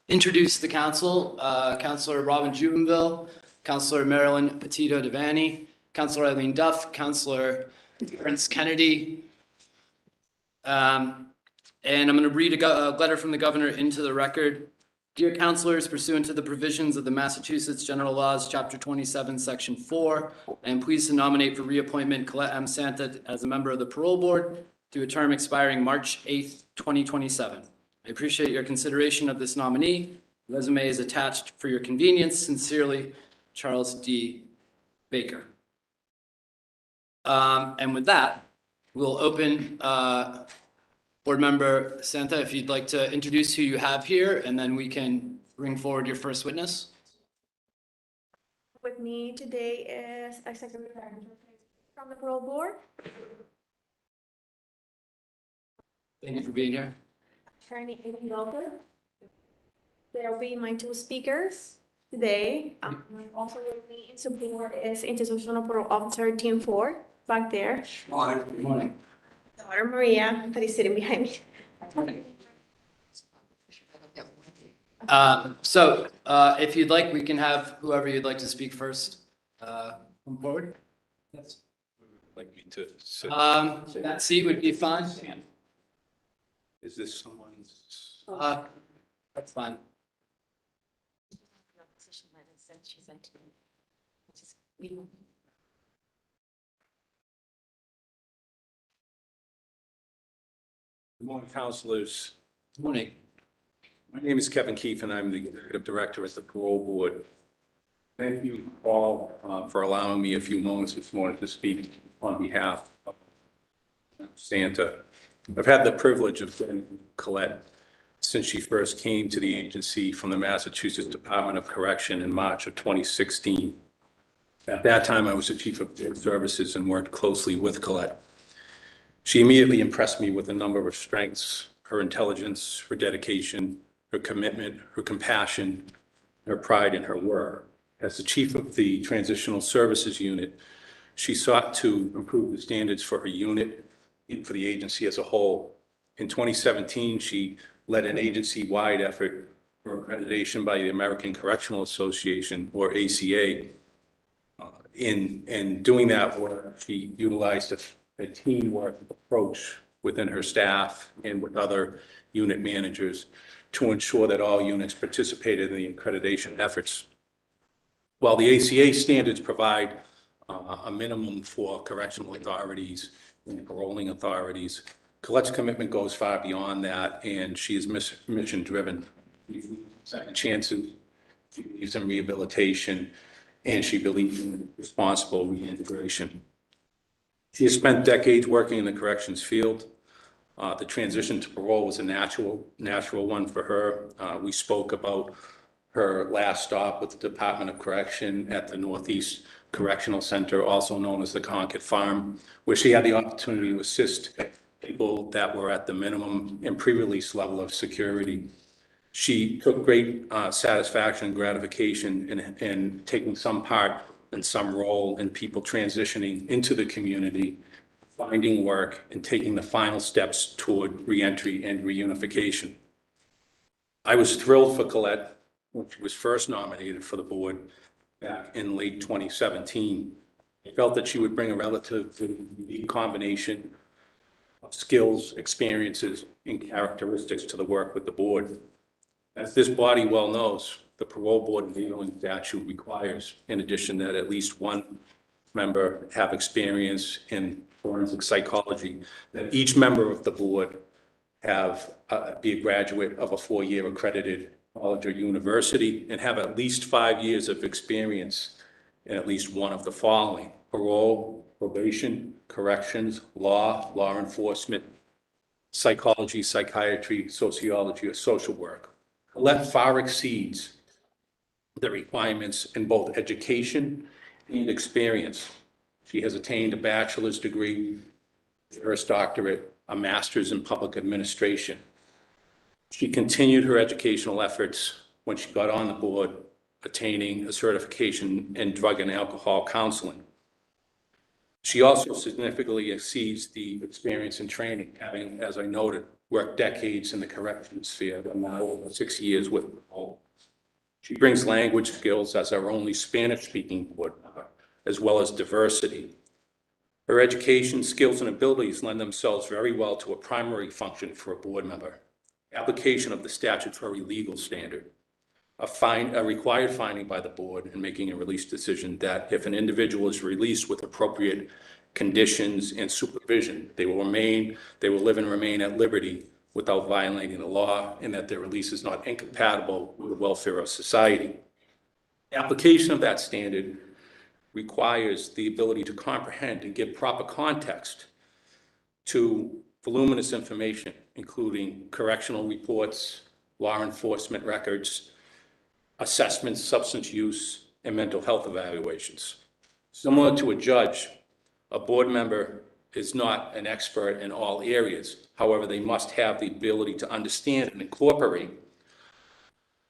Introduce the council, Councilor Robin Jubenville, Councilor Marilyn Petito Devaney, Councilor Eileen Duff, Councilor Prince Kennedy. And I'm going to read a letter from the governor into the record. Dear councilors, pursuant to the provisions of the Massachusetts General Laws, Chapter 27, Section 4, I am pleased to nominate for reappointment Colette M Santa as a member of the Parole Board to a term expiring March 8th, 2027. I appreciate your consideration of this nominee. The resume is attached for your convenience. Sincerely, Charles D. Baker. And with that, we'll open Board Member Santa, if you'd like to introduce who you have here, and then we can bring forward your first witness. With me today is Executive from the Parole Board. Thank you for being here. Attorney Aileen Welker. There will be my two speakers today. Also with me in support is Institutional Parole Officer Team 4 back there. Good morning. Daughter Maria, that is sitting behind me. If you'd like, we can have whoever you'd like to speak first come forward. Yes. Like me to sit. That seat would be fine. Is this someone's? That's fine. Good morning, councilors. Good morning. My name is Kevin Keefe, and I'm the Executive Director at the Parole Board. Thank you all for allowing me a few moments this morning to speak on behalf of Santa. I've had the privilege of knowing Colette since she first came to the agency from the Massachusetts Department of Correction in March of 2016. At that time, I was the Chief of Services and worked closely with Colette. She immediately impressed me with a number of strengths: her intelligence, her dedication, her commitment, her compassion, her pride in her work. As the Chief of the Transitional Services Unit, she sought to improve the standards for her unit and for the agency as a whole. In 2017, she led an agency-wide effort for accreditation by the American Correctional Association, or ACA. In doing that work, she utilized a teamwork approach within her staff and with other unit managers to ensure that all units participated in the accreditation efforts. While the ACA standards provide a minimum for correctional authorities and paroling authorities, Colette's commitment goes far beyond that, and she is mission-driven. Second chances, she believes in rehabilitation, and she believes in responsible reintegration. She has spent decades working in the corrections field. The transition to parole was a natural one for her. We spoke about her last stop with the Department of Correction at the Northeast Correctional Center, also known as the Concord Farm, where she had the opportunity to assist people that were at the minimum and pre-release level of security. She took great satisfaction and gratification in taking some part and some role in people transitioning into the community, finding work, and taking the final steps toward reentry and reunification. I was thrilled for Colette when she was first nominated for the board back in late 2017. I felt that she would bring a relatively unique combination of skills, experiences, and characteristics to the work with the board. As this body well knows, the Parole Board enabling statute requires, in addition, that at least one member have experience in forensic psychology, that each member of the board have be a graduate of a 4-year accredited college or university and have at least 5 years of experience in at least one of the following: parole, probation, corrections, law enforcement, psychology, psychiatry, sociology, or social work. Colette far exceeds the requirements in both education and experience. She has attained a bachelor's degree, first doctorate, a master's in public administration. She continued her educational efforts when she got on the board, attaining a certification in drug and alcohol counseling. She also significantly exceeds the experience and training, having, as I noted, worked decades in the corrections sphere, but now over 6 years with parole. She brings language skills as our only Spanish-speaking board member, as well as diversity. Her education, skills, and abilities lend themselves very well to a primary function for a board member: application of the statutory legal standard, a required finding by the board in making a release decision that if an individual is released with appropriate conditions and supervision, they will live and remain at liberty without violating the law, and that their release is not incompatible with the welfare of society. Application of that standard requires the ability to comprehend and give proper context to voluminous information, including correctional reports, law enforcement records, assessments, substance use, and mental health evaluations. Similar to a judge, a board member is not an expert in all areas. However, they must have the ability to understand and incorporate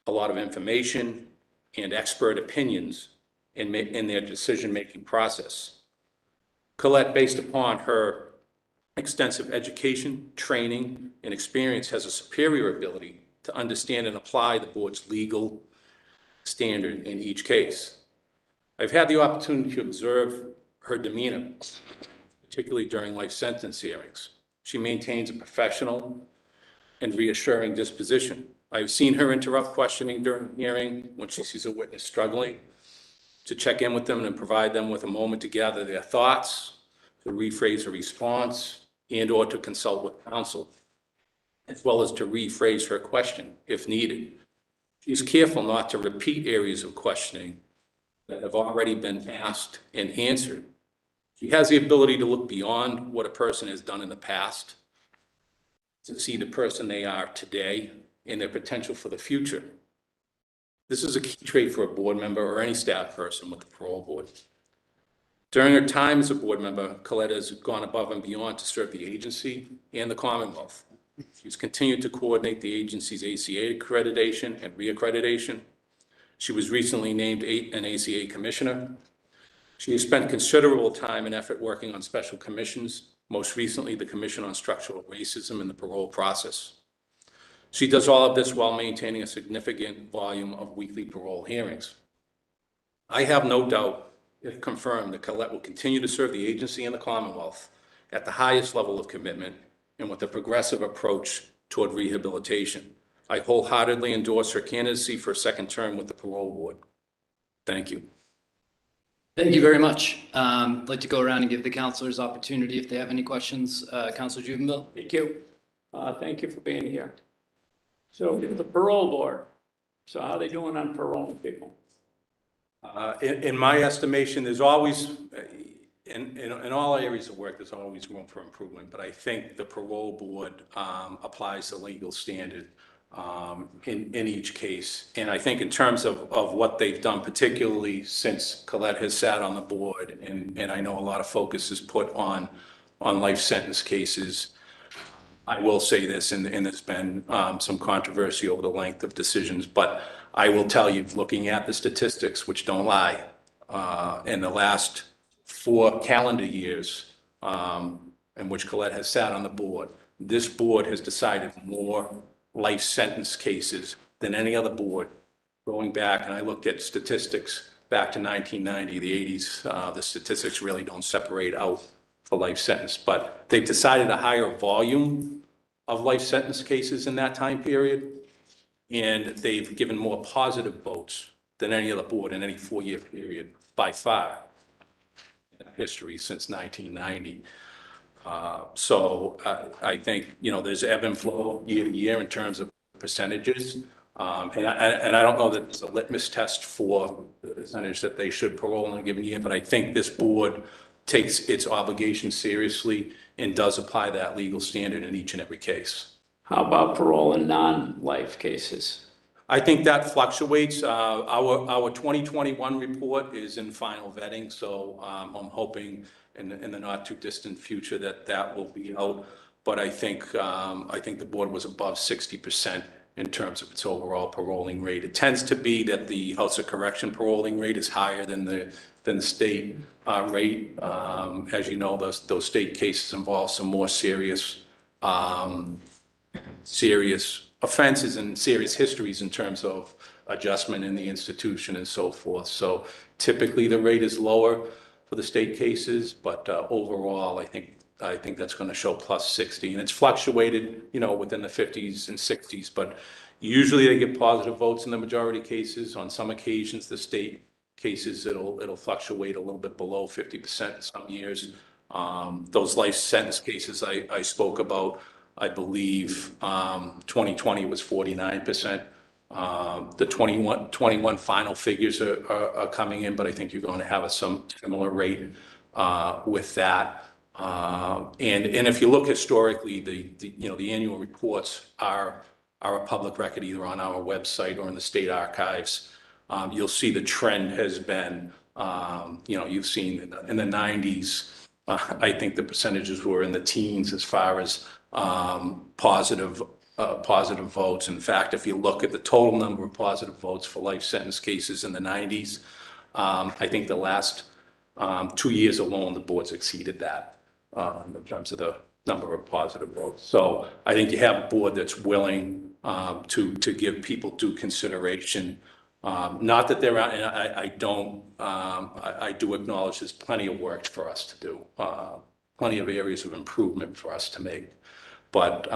a lot of information and expert opinions in their decision-making process. Colette, based upon her extensive education, training, and experience, has a superior ability to understand and apply the board's legal standard in each case. I've had the opportunity to observe her demeanor, particularly during life sentence hearings. She maintains a professional and reassuring disposition. I've seen her interrupt questioning during the hearing when she sees a witness struggling, to check in with them and provide them with a moment to gather their thoughts, to rephrase a response, and/or to consult with counsel, as well as to rephrase her question if needed. She's careful not to repeat areas of questioning that have already been asked and answered. She has the ability to look beyond what a person has done in the past to see the person they are today and their potential for the future. This is a key trait for a board member or any staff person with the parole board. During her time as a board member, Colette has gone above and beyond to serve the agency and the Commonwealth. She's continued to coordinate the agency's ACA accreditation and reaccreditation. She was recently named an ACA commissioner. She has spent considerable time and effort working on special commissions, most recently the Commission on Structural Racism in the parole process. She does all of this while maintaining a significant volume of weekly parole hearings. I have no doubt, if confirmed, that Colette will continue to serve the agency and the Commonwealth at the highest level of commitment and with a progressive approach toward rehabilitation. I wholeheartedly endorse her candidacy for a second term with the Parole Board. Thank you. Thank you very much. I'd like to go around and give the counselors opportunity if they have any questions. Counselor Jubenville. Thank you. Thank you for being here. So the parole board, so how are they doing on parole people? In my estimation, there's always, in all areas of work, there's always room for improvement, but I think the parole board applies the legal standard in each case. And I think in terms of what they've done, particularly since Colette has sat on the board, and I know a lot of focus is put on life sentence cases. I will say this, and there's been some controversy over the length of decisions, but I will tell you, looking at the statistics, which don't lie, in the last 4 calendar years in which Colette has sat on the board, this board has decided more life sentence cases than any other board going back. And I looked at statistics back to 1990, the 80s. The statistics really don't separate out for life sentence, but they've decided a higher volume of life sentence cases in that time period. And they've given more positive votes than any other board in any 4-year period by far in history since 1990. So I think, there's ebb and flow year to year in terms of percentages. And I don't know that it's a litmus test for the percentage that they should parole in a given year, but I think this board takes its obligation seriously and does apply that legal standard in each and every case. How about parole in non-life cases? I think that fluctuates. Our 2021 report is in final vetting, so I'm hoping in the not too distant future that will be out. But I think the board was above 60% in terms of its overall paroling rate. It tends to be that the House of Correction paroling rate is higher than the state rate. As you know, those state cases involve some more serious serious offenses and serious histories in terms of adjustment in the institution and so forth. So typically the rate is lower for the state cases, but overall, I think that's going to show plus 60. And it's fluctuated, within the 50s and 60s, but usually they get positive votes in the majority cases. On some occasions, the state cases, it'll fluctuate a little bit below 50% in some years. Those life sentence cases I spoke about, I believe 2020 was 49%. The 21 final figures are coming in, but I think you're going to have some similar rate with that. And if you look historically, the annual reports are a public record either on our website or in the state archives. You'll see the trend has been, you've seen in the 90s, I think the percentages were in the teens as far as positive votes. In fact, if you look at the total number of positive votes for life sentence cases in the 90s, I think the last 2 years alone, the board's exceeded that in terms of the number of positive votes. So I think you have a board that's willing to give people due consideration. Not that there are, and I do acknowledge there's plenty of work for us to do, plenty of areas of improvement for us to make. But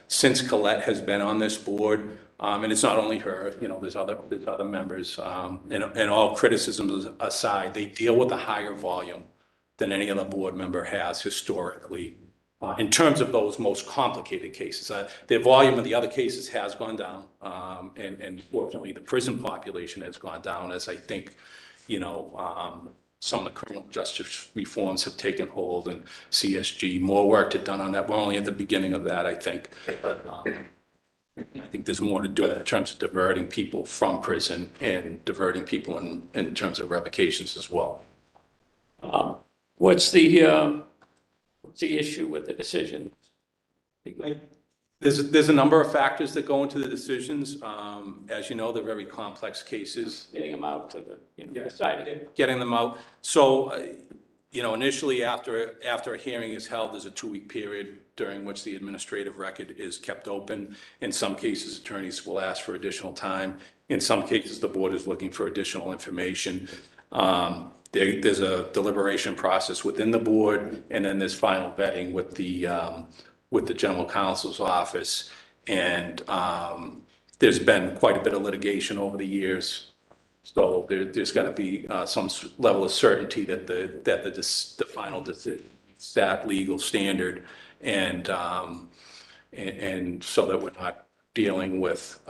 since Colette has been on this board, and it's not only her, there's other members, and all criticisms aside, they deal with a higher volume than any other board member has historically. In terms of those most complicated cases, the volume of the other cases has gone down, and fortunately, the prison population has gone down as I think, some of the criminal justice reforms have taken hold and CSG, more work to done on that. We're only at the beginning of that, I think. But, I think there's more to do in terms of diverting people from prison and diverting people in terms of revocations as well. What's the issue with the decision? There's a number of factors that go into the decisions. As you know, they're very complex cases. Getting them out to the side. Getting them out. So, initially after a hearing is held, there's a 2-week period during which the administrative record is kept open. In some cases, attorneys will ask for additional time. In some cases, the board is looking for additional information. There's a deliberation process within the board, and then there's final vetting with the general counsel's office. And there's been quite a bit of litigation over the years. So there's got to be some level of certainty that the final decision is that legal standard, and so that we're not dealing with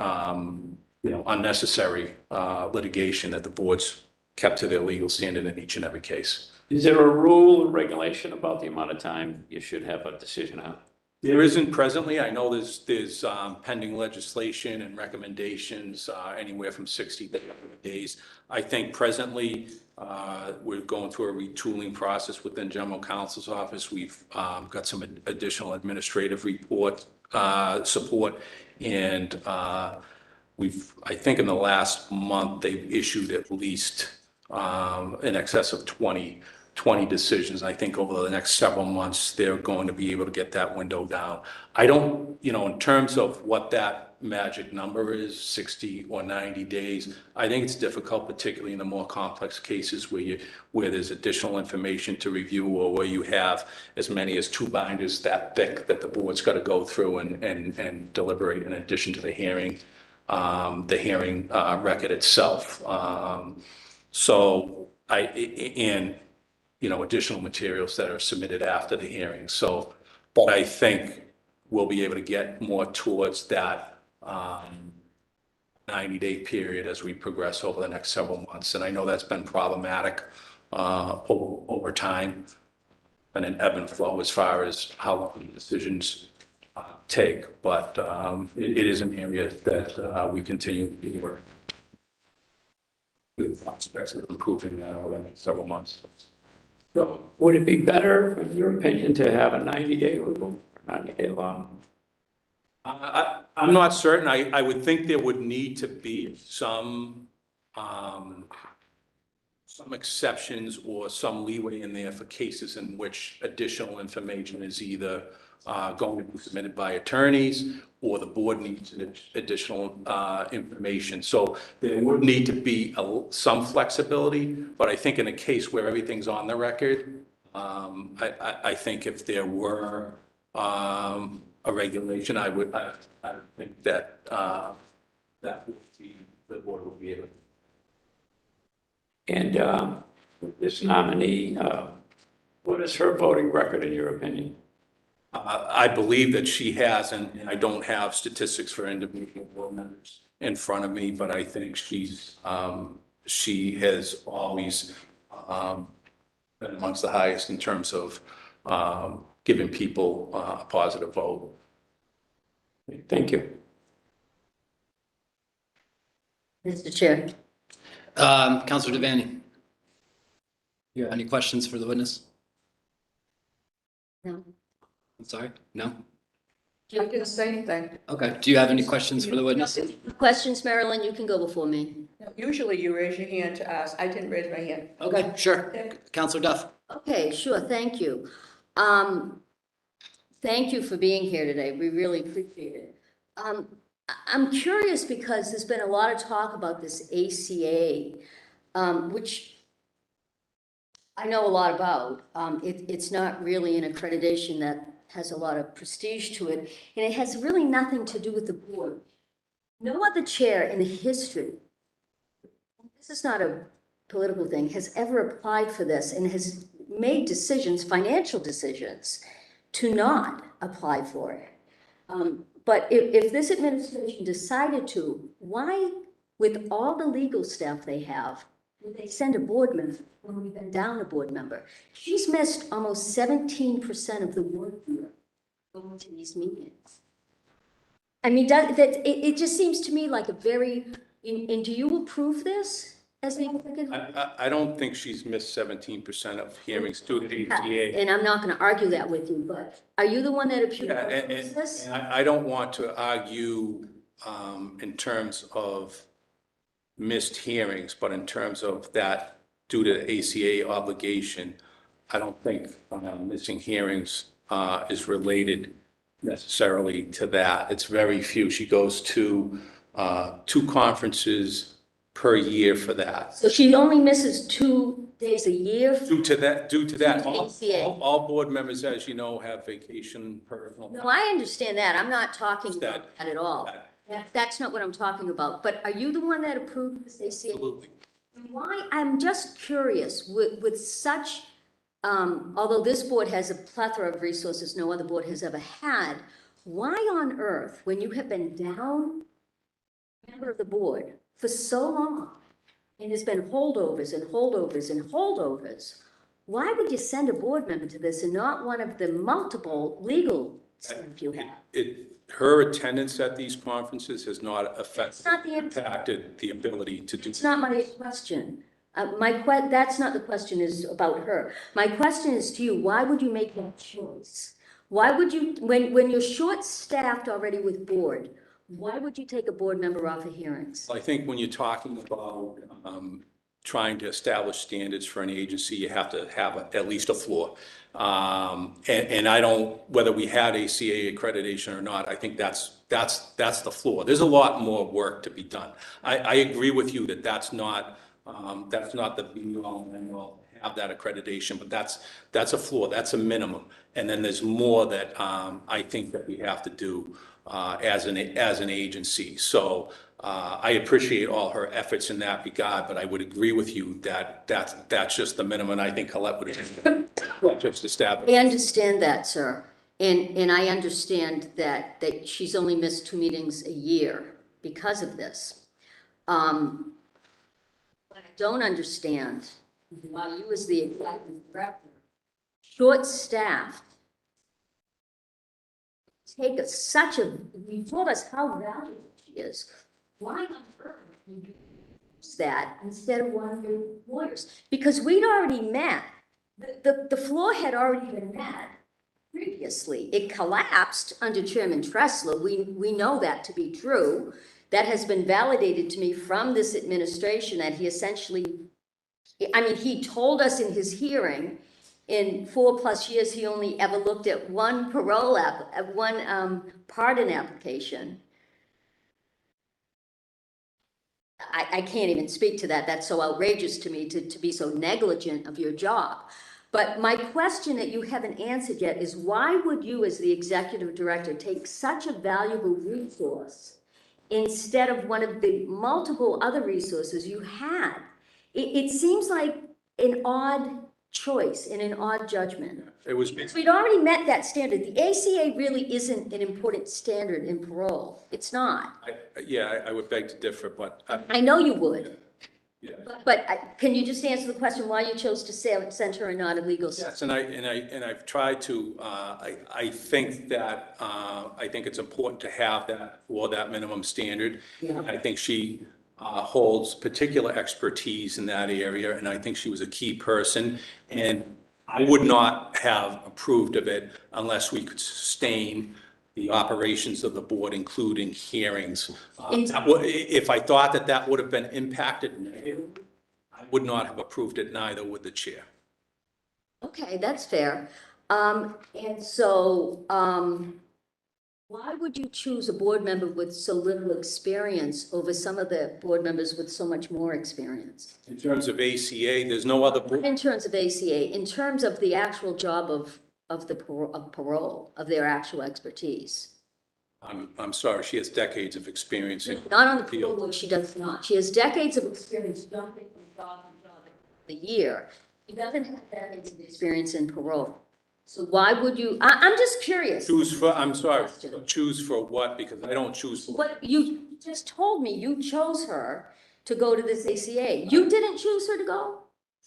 unnecessary litigation, that the board's kept to their legal standard in each and every case. Is there a rule or regulation about the amount of time you should have a decision out? There isn't presently. I know there's pending legislation and recommendations anywhere from 60 to 100 days. I think presently we're going through a retooling process within general counsel's office. We've got some additional administrative support, and I think in the last month, they've issued at least in excess of 20 decisions. I think over the next several months, they're going to be able to get that window down. I don't, in terms of what that magic number is, 60 or 90 days, I think it's difficult, particularly in the more complex cases where there's additional information to review, or where you have as many as 2 binders that thick that the board's got to go through and deliberate in addition to the hearing record itself. So additional materials that are submitted after the hearing. So, but I think we'll be able to get more towards that 90-day period as we progress over the next several months. And I know that's been problematic over time, and an ebb and flow as far as how long the decisions take. But it is an area that we continue to work with prospects of improving over the next several months. So would it be better, in your opinion, to have a 90-day rule, 90-day law? I'm not certain. I would think there would need to be some exceptions or some leeway in there for cases in which additional information is either going to be submitted by attorneys, or the board needs additional information. So there would need to be some flexibility, but I think in a case where everything's on the record, I think if there were a regulation, I would think that that would be, the board would be able. And this nominee, what is her voting record in your opinion? I believe that she has, and I don't have statistics for individual board members in front of me, but I think she has always been amongst the highest in terms of giving people a positive vote. Thank you. Mr. Chair. Counselor Devaney. You have any questions for the witness? No. I'm sorry, no? I didn't say anything. Okay, do you have any questions for the witness? Questions, Marilyn, you can go before me. Usually you raise your hand to ask. I didn't raise my hand. Okay, sure. Counselor Duff. Okay, sure, thank you. Thank you for being here today. We really appreciate it. I'm curious because there's been a lot of talk about this ACA, which I know a lot about. It's not really an accreditation that has a lot of prestige to it, and it has really nothing to do with the board. No other chair in the history, this is not a political thing, has ever applied for this and has made decisions, financial decisions, to not apply for it. But if this administration decided to, why, with all the legal staff they have, would they send a board member when we've been down a board member? She's missed almost 17% of the work year going to these meetings. I mean, it just seems to me like a very, and do you approve this as the applicant? I don't think she's missed 17% of hearings due to the ACA. And I'm not going to argue that with you, but are you the one that approves And this? I don't want to argue in terms of missed hearings, but in terms of that due to the ACA obligation, I don't think missing hearings is related necessarily to that. It's very few. She goes to 2 conferences per year for that. So she only misses 2 days a year? Due to that, ACA. all board members, as you know, have vacation, personal. No, I understand that. I'm not talking It's about that at all. That's not what I'm talking about. But are you the one that approved this ACA? Absolutely. Why, I'm just curious, with such, although this board has a plethora of resources no other board has ever had, why on earth, when you have been down member of the board for so long, and there's been holdovers and holdovers and holdovers, why would you send a board member to this and not one of the multiple legal staff you have? Her attendance at these conferences has not impacted the ability to do. It's not my question. That's not the question is about her. My question is to you, why would you make that choice? Why would you, when you're short-staffed already with board, why would you take a board member off of hearings? I think when you're talking about trying to establish standards for an agency, you have to have at least a floor. And I don't, whether we had ACA accreditation or not, I think that's the floor. There's a lot more work to be done. I agree with you that that's not the be-all and end-all to have that accreditation, but that's a floor, that's a minimum. And then there's more that I think that we have to do as an agency. So I appreciate all her efforts in that regard, but I would agree with you that that's just the minimum. I think Colette would just establish. I understand that, sir. And I understand that she's only missed 2 meetings a year because of this. What I don't understand, while you as the executive director, short-staffed, take you told us how valuable she is. Why on earth would you use that instead of one of your lawyers? Because we'd already met. The floor had already been met previously. It collapsed under Chairman Tressler. We know that to be true. That has been validated to me from this administration that he essentially, I mean, he told us in his hearing in 4+ years, he only ever looked at one pardon application. I can't even speak to that. That's so outrageous to me to be so negligent of your job. But my question that you haven't answered yet is why would you, as the executive director, take such a valuable resource instead of one of the multiple other resources you had? It seems like an odd choice and an odd judgment. It was, So we'd already met that standard. The ACA really isn't an important standard in parole. It's not. I would beg to differ, but I know you would. yeah. But can you just answer the question why you chose to send her and not a legal? Yes, and I've tried to, I think that, I think it's important to have that, or that minimum standard. Yeah. I think she holds particular expertise in that area, and I think she was a key person. And I would not have approved of it unless we could sustain the operations of the board, including hearings. If I thought that that would have been impacted negatively, I would not have approved it, neither would the chair. Okay, that's fair. And so, why would you choose a board member with so little experience over some of the board members with so much more experience? In terms of ACA, there's no other board. In terms of ACA, in terms of the actual job of parole, of their actual expertise. I'm sorry, she has decades of experience in Not on the field. parole board, she does not. She has decades of experience jumping from job to job the year. She doesn't have decades of experience in parole. So why would you, I'm just curious. I'm sorry, choose for what? Because I don't choose. What you just told me, you chose her to go to this ACA. You didn't choose her to go?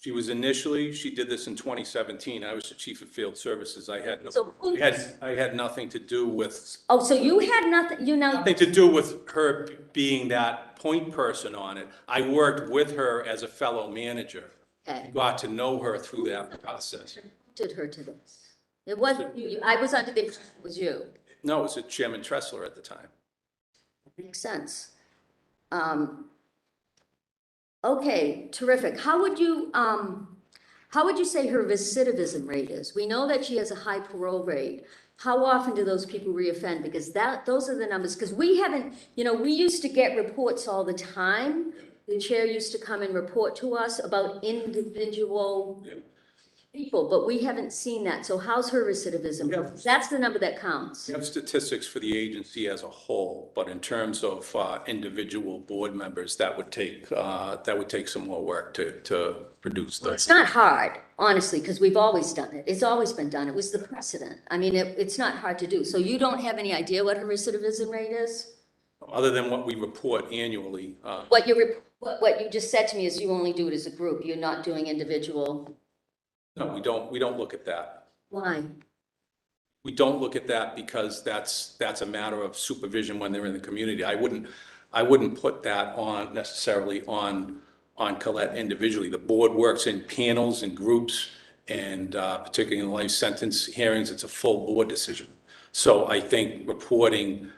She was initially, she did this in 2017. I was the chief of field services. I had, So who- I had nothing to do with, Oh, so you had nothing, nothing to do with her being that point person on it. I worked with her as a fellow manager. Okay. Got to know her through that process. Did her to this? It wasn't you. I was under the impression it was you. No, it was Chairman Tressler at the time. Makes sense. Okay, terrific. How would you say her recidivism rate is? We know that she has a high parole rate. How often do those people reoffend? Because those are the numbers, because we haven't, we used to get reports all the time. The chair used to come and report to us about individual people, but we haven't seen that. So how's her recidivism? Yeah. That's the number that counts. We have statistics for the agency as a whole, but in terms of individual board members, that would take some more work to produce It's those. not hard, honestly, because we've always done it. It's always been done. It was the precedent. I mean, it's not hard to do. So you don't have any idea what her recidivism rate is? Other than what we report annually, What you just said to me is you only do it as a group. You're not doing individual. no, we don't look at that. Why? We don't look at that because that's a matter of supervision when they're in the community. I wouldn't put that on necessarily on Colette individually. The board works in panels and groups, and particularly in life sentence hearings, it's a full board decision. So I think reporting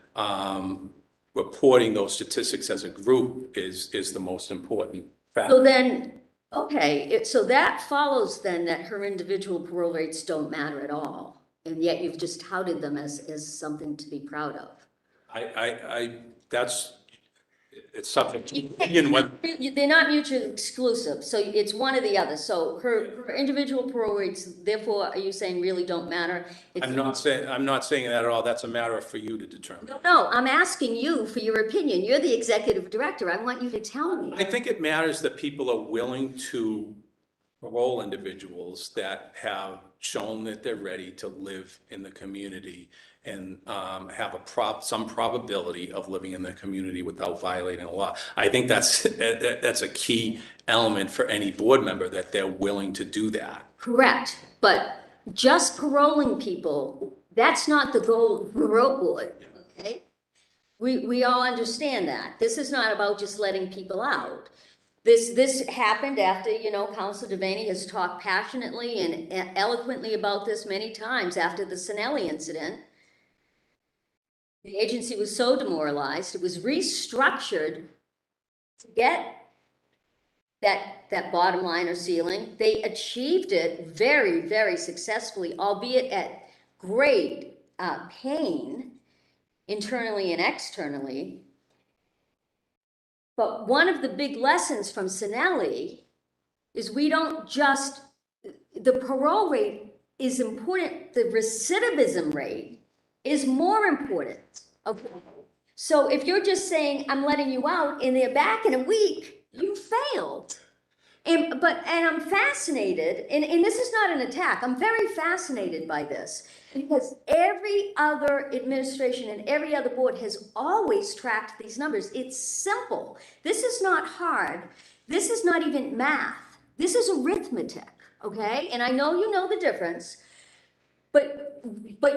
those statistics as a group is the most important fact. So then, okay, so that follows then that her individual parole rates don't matter at all. And yet you've just touted them as something to be proud of. It's something to opinion when. They're not mutually exclusive, so it's one or the other. So her individual parole rates, therefore, are you saying really don't matter? I'm not saying that at all. That's a matter for you to determine. No, I'm asking you for your opinion. You're the executive director. I want you to tell me. I think it matters that people are willing to parole individuals that have shown that they're ready to live in the community and have some probability of living in the community without violating the law. I think that's a key element for any board member, that they're willing to do that. Correct, but just paroling people, that's not the goal of the parole board, okay? We all understand that. This is not about just letting people out. This happened after, Councilor Devaney has talked passionately and eloquently about this many times after the Sinelli incident. The agency was so demoralized, it was restructured to get that bottom line or ceiling. They achieved it very, very successfully, albeit at great pain internally and externally. But one of the big lessons from Sinelli is we don't just, the parole rate is important, the recidivism rate is more important. Okay. So if you're just saying, I'm letting you out and they're back in a week, you failed. And I'm fascinated, and this is not an attack, I'm very fascinated by this, because every other administration and every other board has always tracked these numbers. It's simple. This is not hard. This is not even math. This is arithmetic, okay? And I know you know the difference, but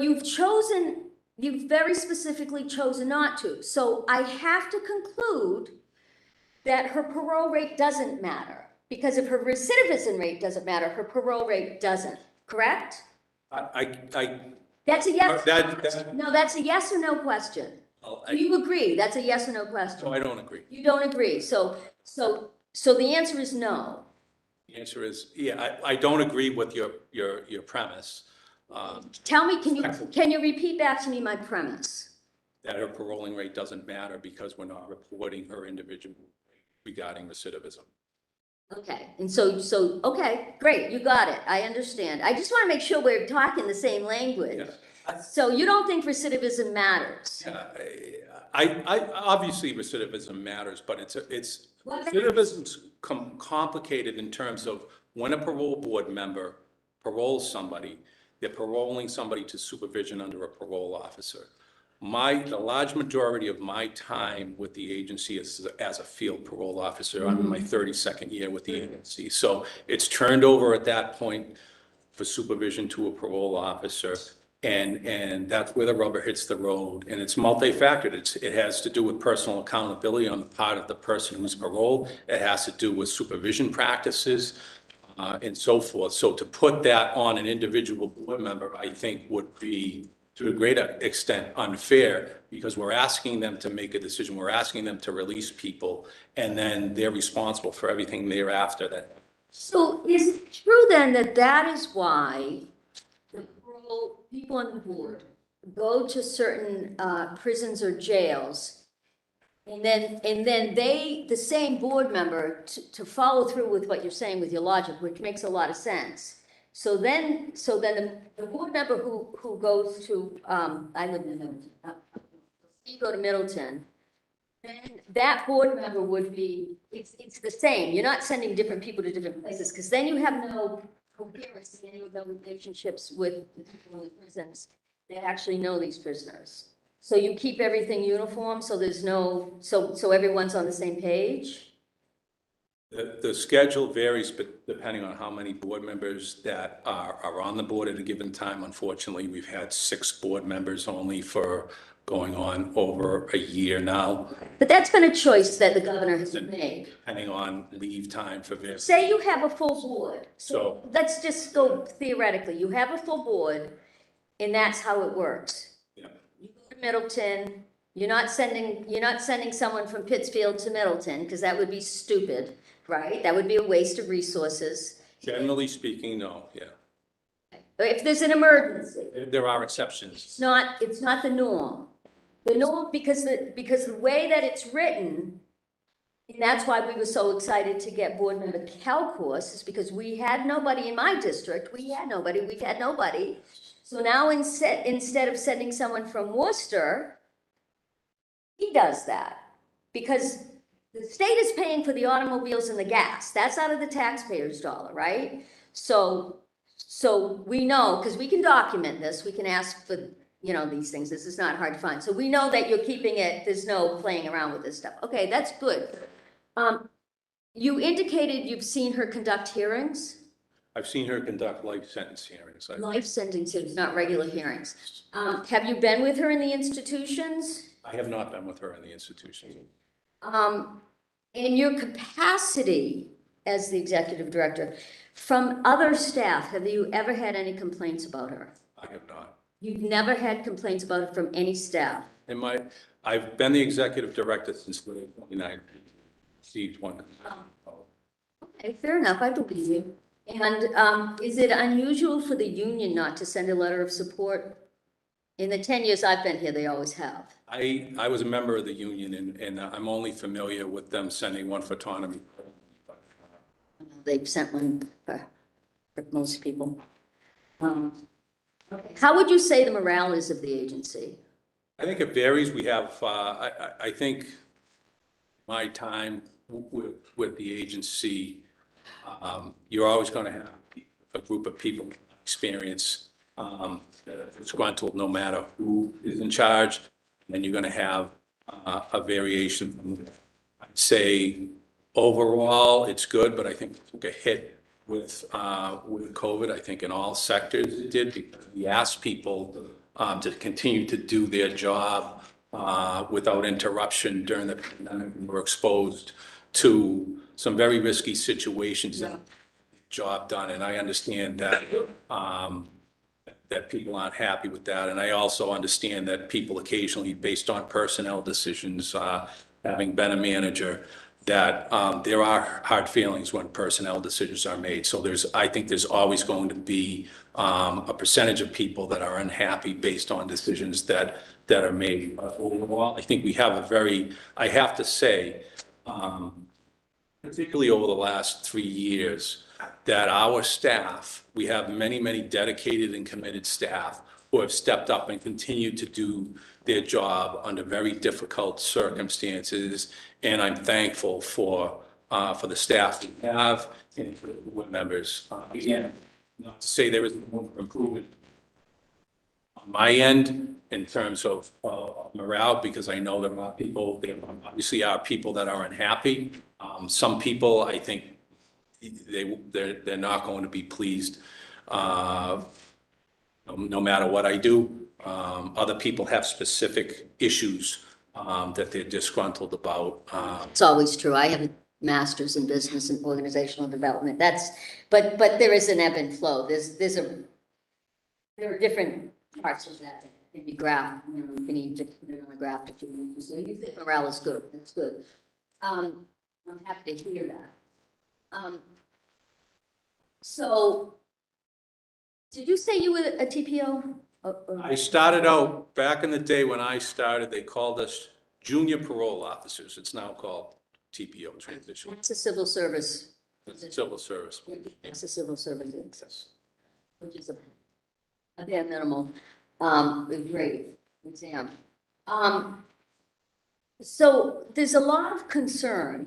you've very specifically chosen not to. So I have to conclude that her parole rate doesn't matter. Because if her recidivism rate doesn't matter, her parole rate doesn't, correct? That's a yes. No, that's a yes or no question. Do you agree? That's a yes or no question. No, I don't agree. You don't agree. So the answer is no. The answer is, yeah, I don't agree with your premise. Tell me, can you repeat back to me my premise? That her paroling rate doesn't matter because we're not reporting her individual regarding recidivism. Okay, and so, okay, great, you got it, I understand. I just want to make sure we're talking the same language. Yeah. So you don't think recidivism matters? I obviously recidivism matters, but it's What recidivism's complicated in terms of when a parole board member paroles somebody, they're paroling somebody to supervision under a parole officer. The large majority of my time with the agency is as a field parole officer. I'm in my 32nd year with the agency. So it's turned over at that point for supervision to a parole officer. And that's where the rubber hits the road. And it's multifactored. It has to do with personal accountability on the part of the person who's paroled. It has to do with supervision practices and so forth. So to put that on an individual board member, I think would be, to a great extent, unfair, because we're asking them to make a decision. We're asking them to release people, and then they're responsible for everything thereafter. That. So is it true then that is why the parole people on the board go to certain prisons or jails, and then the same board member, to follow through with what you're saying with your logic, which makes a lot of sense. So then the board member who goes to, I live in Middleton, you go to Middleton, then that board member would be, it's the same. You're not sending different people to different places, because then you have no coherence, and you have no relationships with the people in the prisons that actually know these prisoners. So you keep everything uniform, so there's no, so everyone's on the same page? The schedule varies, but depending on how many board members that are on the board at a given time. Unfortunately, we've had 6 board members only for going on over a year now. But that's been a choice that the governor has made. Depending on leave time for this. Say you have a full board. So Let's just go theoretically. You have a full board, and that's how it works. Yeah. You go to Middleton, you're not sending someone from Pittsfield to Middleton, because that would be stupid, right? That would be a waste of resources. Generally speaking, no, yeah. If there's an emergency, There are exceptions. it's not the norm. The norm, because the way that it's written, and that's why we were so excited to get board member Kalkos, is because we had nobody in my district. We've had nobody. So now instead of sending someone from Worcester, he does that, because the state is paying for the automobiles and the gas. That's out of the taxpayer's dollar, right? So we know, because we can document this, we can ask for, these things. This is not hard to find. So we know that you're keeping it, there's no playing around with this stuff. Okay, that's good. You indicated you've seen her conduct hearings? I've seen her conduct life sentence hearings. Life sentences, not regular hearings. Have you been with her in the institutions? I have not been with her in the institution. In your capacity as the executive director, from other staff, have you ever had any complaints about her? I have not. You've never had complaints about her from any staff? I've been the executive director since 2009. Received one. Okay, fair enough, I believe you. And is it unusual for the union not to send a letter of support? In the 10 years I've been here, they always have. I was a member of the union and I'm only familiar with them sending one for autonomy. They've sent one for most people. Okay. How would you say the morale is of the agency? I think it varies. We have, I think my time with the agency, you're always going to have a group of people experience disgruntled no matter who is in charge. And then you're going to have a variation. I'd say overall, it's good, but I think it took a hit with COVID. I think in all sectors it did, because we asked people to continue to do their job without interruption during the pandemic. We were exposed to some very risky situations. Yeah. Job done, and I understand that that people aren't happy with that, and I also understand that people occasionally, based on personnel decisions, having been a manager, that there are hard feelings when personnel decisions are made. So I think there's always going to be a percentage of people that are unhappy based on decisions that are made. Overall, I think we have I have to say, particularly over the last 3 years, that our staff, we have many, many dedicated and committed staff who have stepped up and continued to do their job under very difficult circumstances. And I'm thankful for the staff we have and for the board members. Again, not to say there isn't room for improvement on my end in terms of morale, because I know there are people, there obviously are people that are unhappy. Some people, I think, they're not going to be pleased no matter what I do. Other people have specific issues that they're disgruntled about. It's always true. I have a master's in business and organizational development. But there is an ebb and flow. There are different parts of that. Can be graph, you need to put it on a graph if you want to. So you think morale is good. That's good. I'm happy to hear that. So, did you say you were a TPO? I started out, back in the day when I started, they called us junior parole officers. It's now called TPO, transition. It's a civil service. It's a civil service. It's a civil service, which is a bare minimal grade exam. So there's a lot of concern.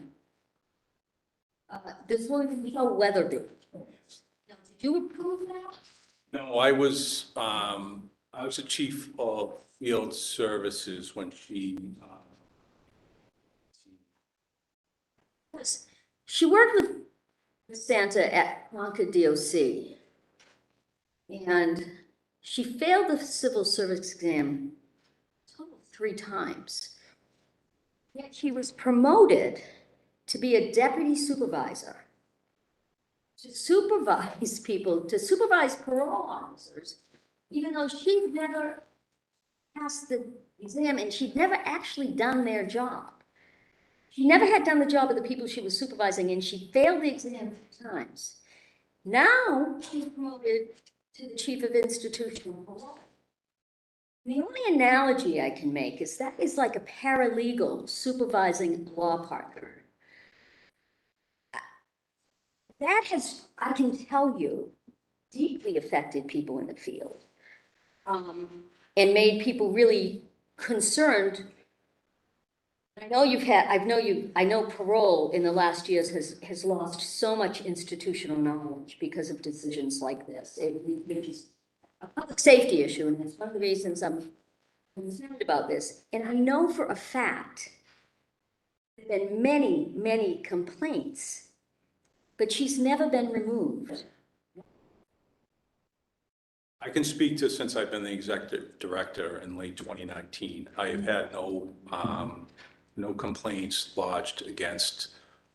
There's going to be no weather bridge. Now, did you approve that? No, I was the chief of field services when she She worked with Ms. Santa at Concord DOC, and she failed the civil service exam total 3 times. Yet she was promoted to be a deputy supervisor, to supervise people, to supervise parole officers, even though she'd never passed the exam and she'd never actually done their job. She never had done the job of the people she was supervising, and she failed the exam 3 times. Now she's promoted to the chief of institutional parole. The only analogy I can make is that is like a paralegal supervising a law partner. That has, I can tell you, deeply affected people in the field, and made people really concerned. I know parole in the last years has lost so much institutional knowledge because of decisions like this. It is a public safety issue, and that's one of the reasons I'm concerned about this. And I know for a fact there have been many, many complaints, but she's never been removed. I can speak to, since I've been the executive director in late 2019, I have had no complaints lodged against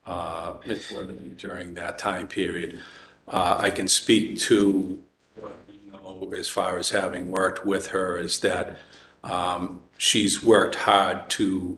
Ms. Liberty during that time period. I can speak to, as far as having worked with her, is that She's worked hard to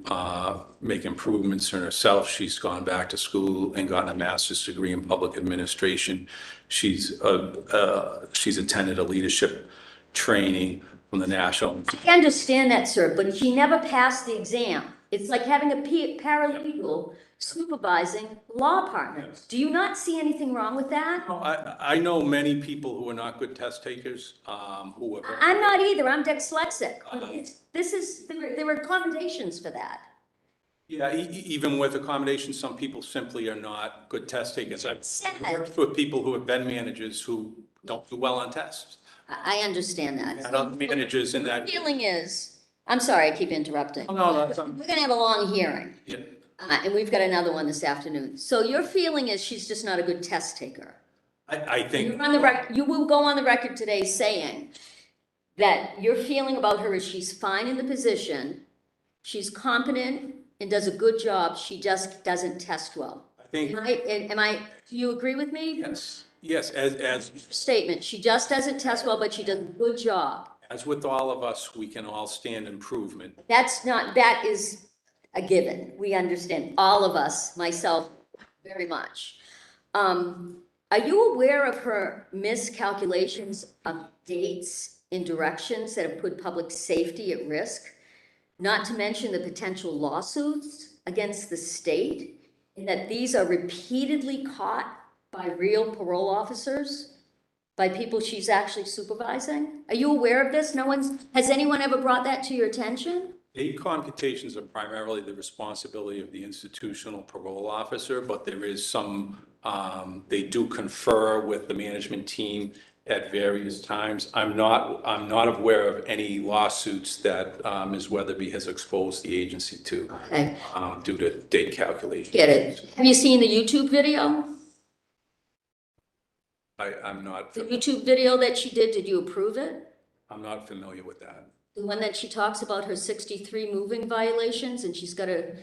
make improvements in herself. She's gone back to school and gotten a master's degree in public administration. She's attended a leadership training from the national. I understand that, sir, but she never passed the exam. It's like having a paralegal supervising law partners. Do you not see anything wrong with that? I know many people who are not good test takers, who are. I'm not either. I'm dyslexic. There are accommodations for that. Yeah, even with accommodations, some people simply are not good test takers. I've Sad. worked with people who have been managers who don't do well on tests. I understand that. And other managers in that. Feeling is, I'm sorry, I keep interrupting. Oh, no, that's. We're gonna have a long hearing, Yeah. and we've got another one this afternoon. So your feeling is she's just not a good test taker? I think. You're on the you will go on the record today saying that your feeling about her is she's fine in the position, she's competent and does a good job, she just doesn't test well. I think, Do you agree with me? yes, as Statement, she just doesn't test well, but she does a good job. as with all of us, we can all stand improvement. That is a given. We understand, all of us, myself, very much. Are you aware of her miscalculations of dates and directions that have put public safety at risk? Not to mention the potential lawsuits against the state, and that these are repeatedly caught by real parole officers, by people she's actually supervising? Are you aware of this? Has anyone ever brought that to your attention? Date computations are primarily the responsibility of the institutional parole officer, but there is some, they do confer with the management team at various times. I'm not aware of any lawsuits that Ms. Weatherby has exposed the agency to Okay, due to date calculations. get it. Have you seen the YouTube video? I'm not, The YouTube video that she did you approve it? I'm not familiar with that. The one that she talks about her 63 moving violations, and she's gotta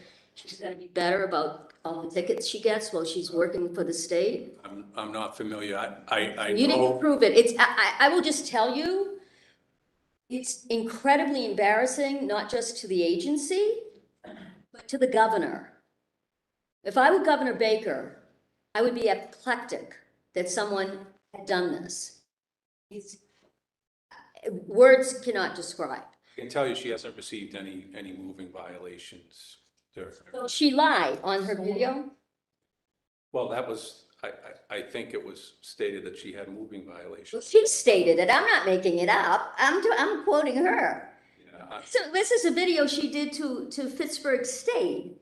be better about all the tickets she gets while she's working for the state? I'm not familiar. I You didn't know, approve it. I will just tell you, it's incredibly embarrassing, not just to the agency, but to the governor. If I were Governor Baker, I would be apoplectic that someone had done this. Words cannot describe. I can tell you she hasn't received any moving violations. So she lied on her video? Well, that was, I think it was stated that she had moving Well, violations. she stated it. I'm not making it up. I'm quoting her. Yeah, So this is a video she did to Pittsburgh State.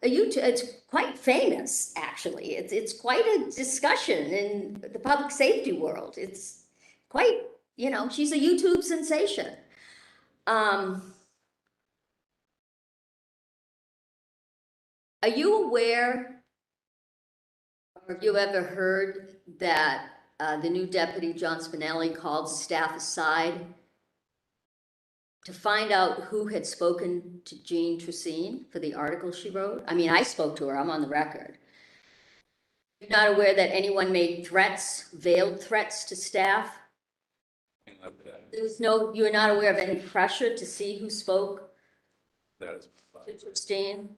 It's quite famous, actually. It's quite a discussion in the public safety world. It's quite, she's a YouTube sensation. Are you aware, or have you ever heard that the new deputy, John Spinelli, called staff aside to find out who had spoken to Jean Tracine for the article she wrote? I mean, I spoke to her, I'm on the record. You're not aware that anyone made threats, veiled threats to staff? You're not aware of any pressure to see who spoke That is, to Tracine?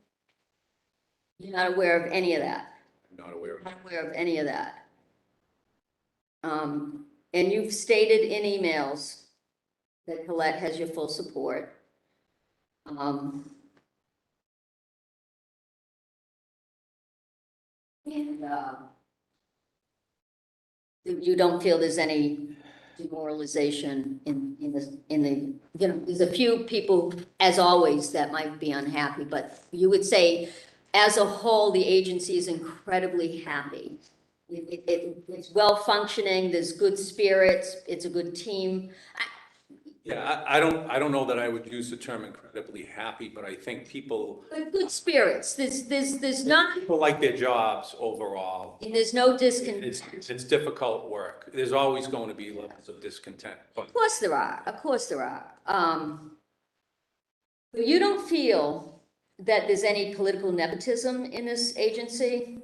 You're not aware of any of that? I'm not aware of. Not aware of any of that. And you've stated in emails that Colette has your full support. And you don't feel there's any demoralization in the, there's a few people, as always, that might be unhappy, but you would say, as a whole, the agency is incredibly happy. It's well functioning, there's good spirits, it's a good team. Yeah, I don't know that I would use the term incredibly happy, but I think people Good spirits, there's not, people like their jobs overall. there's no discontent. It's difficult work. There's always going to be levels of discontent, but Of course there are. But you don't feel that there's any political nepotism in this agency?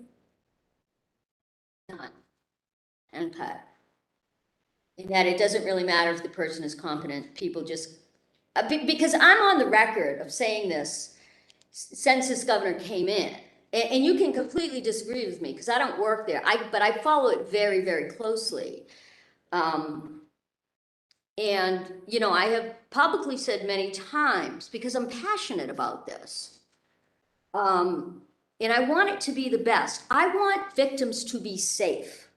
None. Okay. In that it doesn't really matter if the person is competent, people just because I'm on the record of saying this since this governor came in. And you can completely disagree with me because I don't work there. But I follow it very, very closely. And, you know, I have publicly said many times, because I'm passionate about this, and I want it to be the best. I want victims to be safe.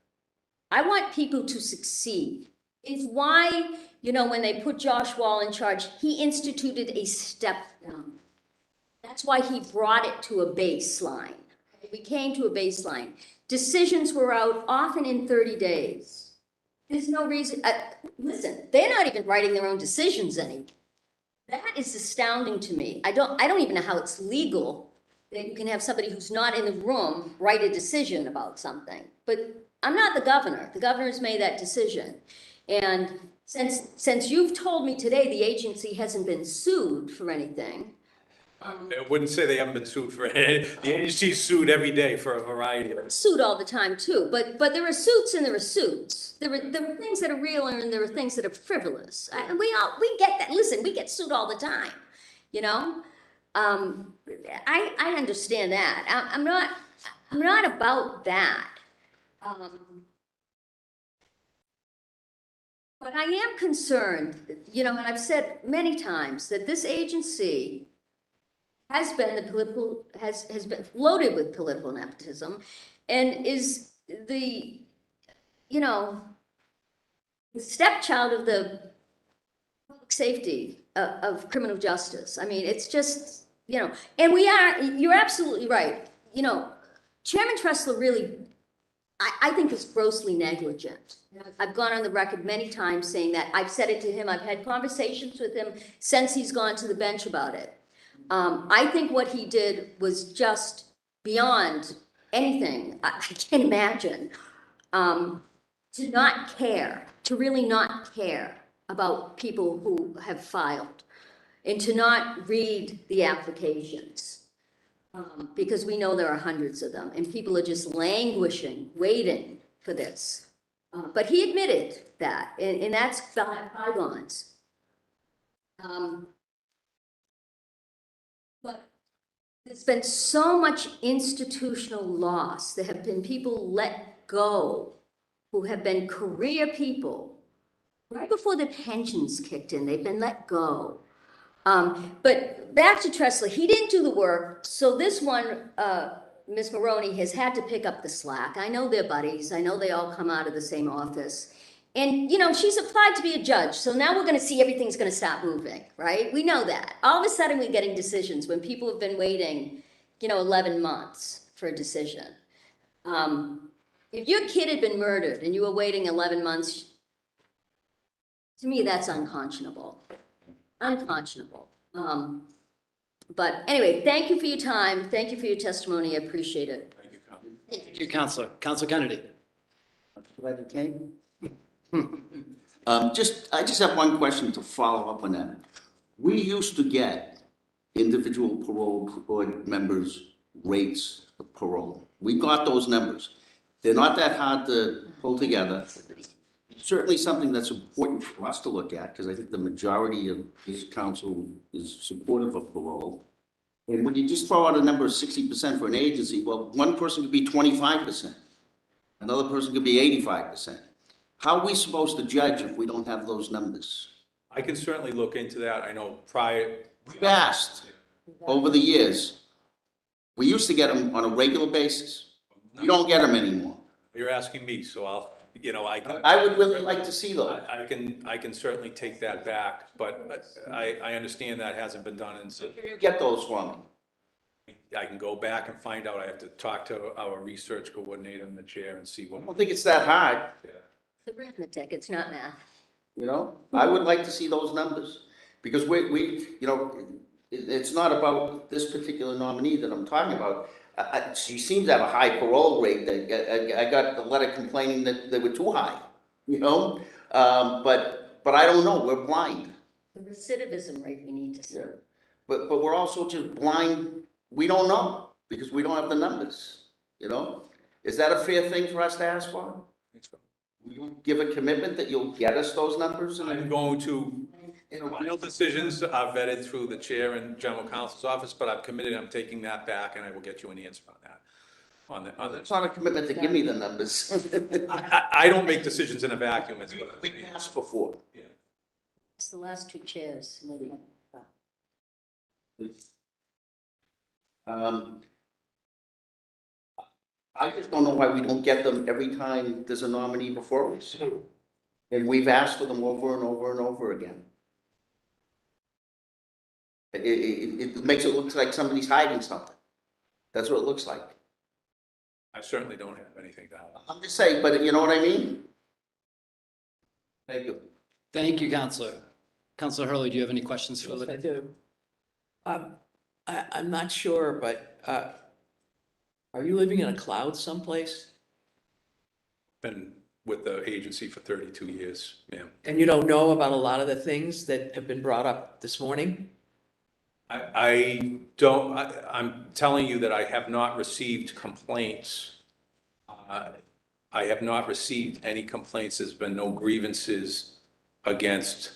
I want people to succeed. It's why, you know, when they put Josh Wall in charge, he instituted a step down. That's why he brought it to a baseline. We came to a baseline. Decisions were out often in 30 days. There's no reason, listen, they're not even writing their own decisions anymore. That is astounding to me. I don't even know how it's legal that you can have somebody who's not in the room write a decision about something. But I'm not the governor. The governor's made that decision. And since you've told me today the agency hasn't been sued for anything. I wouldn't say they haven't been sued for it. The agency's sued every day for a variety of. Sued all the time too, but there are suits and there are suits. There are things that are real and there are things that are frivolous. And we get that. Listen, we get sued all the time, you know? I understand that. I'm not about that. But I am concerned, you know, and I've said many times that this agency has been loaded with political nepotism and is the, you know, the stepchild of the public safety of criminal justice. I mean, it's just, you know, and you're absolutely right. You know, Chairman Tressler really, I think is grossly negligent. I've gone on the record many times saying that. I've said it to him. I've had conversations with him since he's gone to the bench about it. I think what he did was just beyond anything I can imagine, to not care, to really not care about people who have filed and to not read the applications, because we know there are hundreds of them and people are just languishing, waiting for this. But he admitted that, and that's bygones. But there's been so much institutional loss. There have been people let go who have been career people. Right before the pensions kicked in, they've been let go. But back to Tressler, he didn't do the work. So this one, Ms. Maroney has had to pick up the slack. I know they're buddies. I know they all come out of the same office. And, you know, she's applied to be a judge. So now we're going to see everything's going to stop moving, right? We know that. All of a sudden we're getting decisions when people have been waiting, you know, 11 months for a decision. If your kid had been murdered and you were waiting 11 months, to me, that's unconscionable. Unconscionable. But anyway, thank you for your time. Thank you for your testimony. I appreciate it. Thank you, Thank you, Counselor. Counselor Kennedy. I just have one question to follow up on that. We used to get individual parole board members' rates of parole. We got those numbers. They're not that hard to pull together. Certainly something that's important for us to look at, because I think the majority of this council is supportive of parole. And when you just throw out a number of 60% for an agency, well, one person could be 25%. Another person could be 85%. How are we supposed to judge if we don't have those numbers? I can certainly look into that. I know prior. We've asked over the years. We used to get them on a regular basis. We don't get them anymore. You're asking me, so I'll, you know, I would really like to see those. I can certainly take that back, but I understand that hasn't been done, and so Where do you get those from? I can go back and find out. I have to talk to our research coordinator and the chair and see I what. don't think it's that hard, It's arithmetic, it's not math. you know? I would like to see those numbers, because we, you know, it's not about this particular nominee that I'm talking about. She seems to have a high parole rate. I got a letter complaining that they were too high, you know? But I don't know, we're blind. The recidivism rate we need to see. But we're also just blind, we don't know, because we don't have the numbers, you know? Is that a fair thing for us to ask for? Will you give a commitment that you'll get us those numbers? I'm going to Final decisions are vetted through the chair and general counsel's office, but I've committed, I'm taking that back, and I will get you an answer on that. On It's the, not a commitment to give me the numbers. I don't make decisions in a vacuum, it's what We asked before. It's the last two chairs. I just don't know why we don't get them every time there's a nominee before us. And we've asked for them over and over and over again. It makes it look like somebody's hiding something. That's what it looks like. I certainly don't have anything to hide. I'm just saying, but you know what I mean? Thank you. Thank you, Counselor. Counselor Hurley, do you have any questions for Yes, I Lydia? do. I'm not sure, but, are you living in a cloud someplace? Been with the agency for 32 years, ma'am. And you don't know about a lot of the things that have been brought up this morning? I don't, I'm telling you that I have not received complaints. I have not received any complaints. There's been no grievances against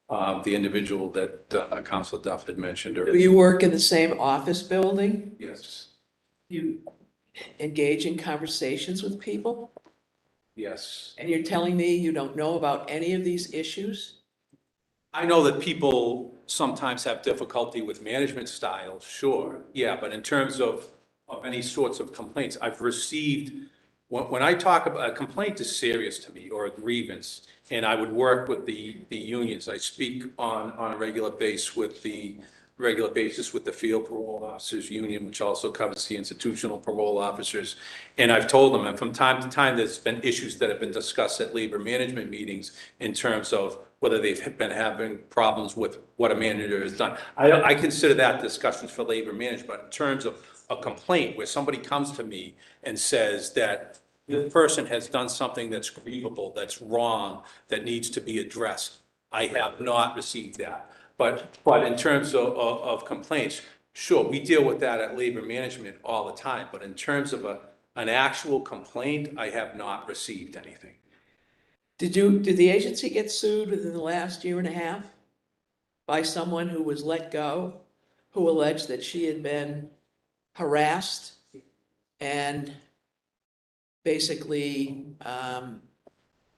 the individual that Councilor Duff had mentioned Do earlier. you work in the same office building? Yes, You engage in conversations with people? yes. And you're telling me you don't know about any of these issues? I know that people sometimes have difficulty with management styles, sure, yeah, but in terms of any sorts of complaints, I've received, when I talk about, a complaint is serious to me, or a grievance, and I would work with the unions. I speak on a regular basis with the field parole officers union, which also covers the institutional parole officers. And I've told them, and from time to time, there's been issues that have been discussed at labor management meetings in terms of whether they've been having problems with what a manager has done. I consider that discussions for labor management, but in terms of a complaint where somebody comes to me and says that the person has done something that's grievable, that's wrong, that needs to be addressed, I have not received that. But in terms of complaints, sure, we deal with that at labor management all the time, but in terms of an actual complaint, I have not received anything. Did the agency get sued within the last year and a half by someone who was let go, who alleged that she had been harassed and basically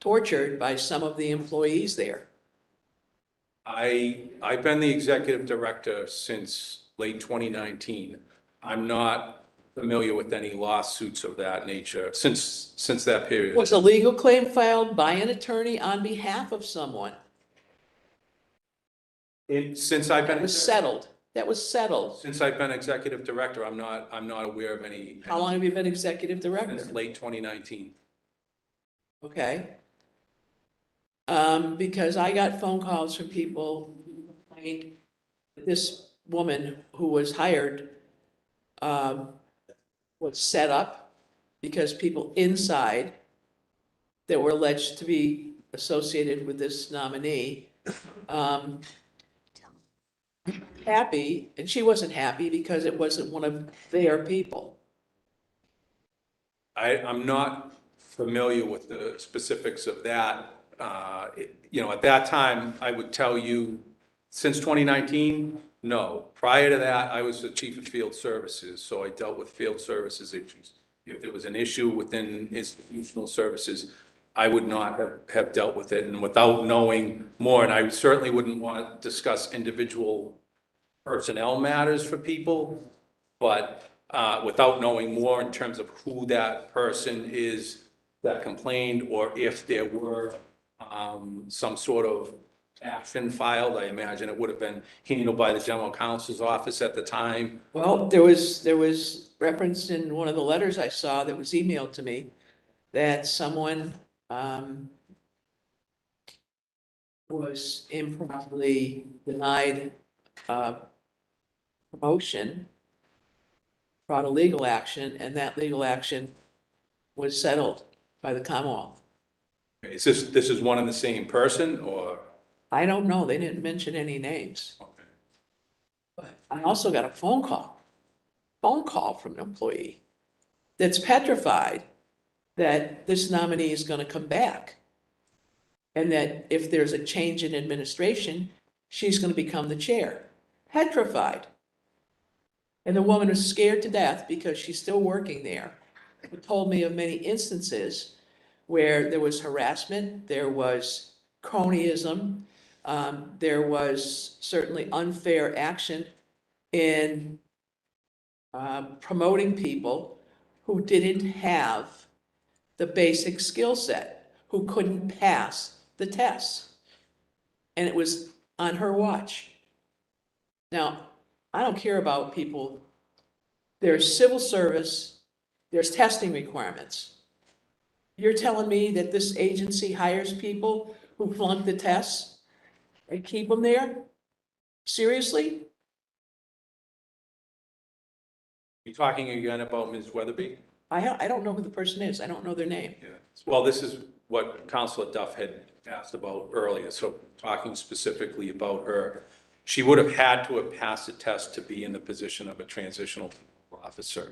tortured by some of the employees there? I've been the executive director since late 2019. I'm not familiar with any lawsuits of that nature since that period. Was a legal claim filed by an attorney on behalf of someone? Since I've That been, was settled. That was settled. since I've been executive director, I'm not aware of any. How long have you been executive Since director? late 2019. Okay. Because I got phone calls from people who complained that this woman who was hired was set up because people inside that were alleged to be associated with this nominee happy, and she wasn't happy because it wasn't one of their people. I'm not familiar with the specifics of that. At that time, I would tell you, since 2019, no. Prior to that, I was the chief of field services, so I dealt with field services issues. If there was an issue within institutional services, I would not have dealt with it, and without knowing more, and I certainly wouldn't want to discuss individual personnel matters for people, but without knowing more in terms of who that person is that complained, or if there were some sort of action filed, I imagine it would have been handled by the general counsel's office at the time. Well, there was reference in one of the letters I saw that was emailed to me that someone was improperly denied promotion, brought a legal action, and that legal action was settled by the Commonwealth. Is this is one and the same person, or? I don't know, they didn't mention any names. Okay. But I also got a phone call from an employee that's petrified that this nominee is going to come back. And that if there's a change in administration, she's going to become the chair. Petrified. And the woman was scared to death because she's still working there. It told me of many instances where there was harassment, there was cronyism, there was certainly unfair action in promoting people who didn't have the basic skill set, who couldn't pass the tests. And it was on her watch. Now, I don't care about people. There's civil service, there's testing requirements. You're telling me that this agency hires people who flunk the tests and keep them there? Seriously? You talking again about Ms. Weatherby? I don't know who the person is. I don't know their name. Yeah. Well, this is what Councilor Duff had asked about earlier, so talking specifically about her. She would have had to have passed the test to be in the position of a transitional officer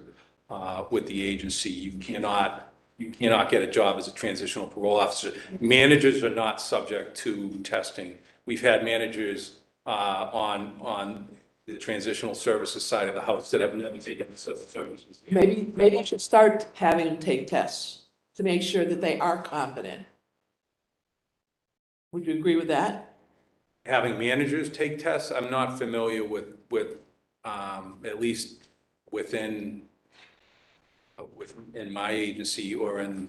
with the agency. You cannot get a job as a transitional parole officer. Managers are not subject to testing. We've had managers on the transitional services side of the house that have never taken the civil services. Maybe I should start having them take tests to make sure that they are competent. Would you agree with that? Having managers take tests, I'm not familiar with at least within my agency or in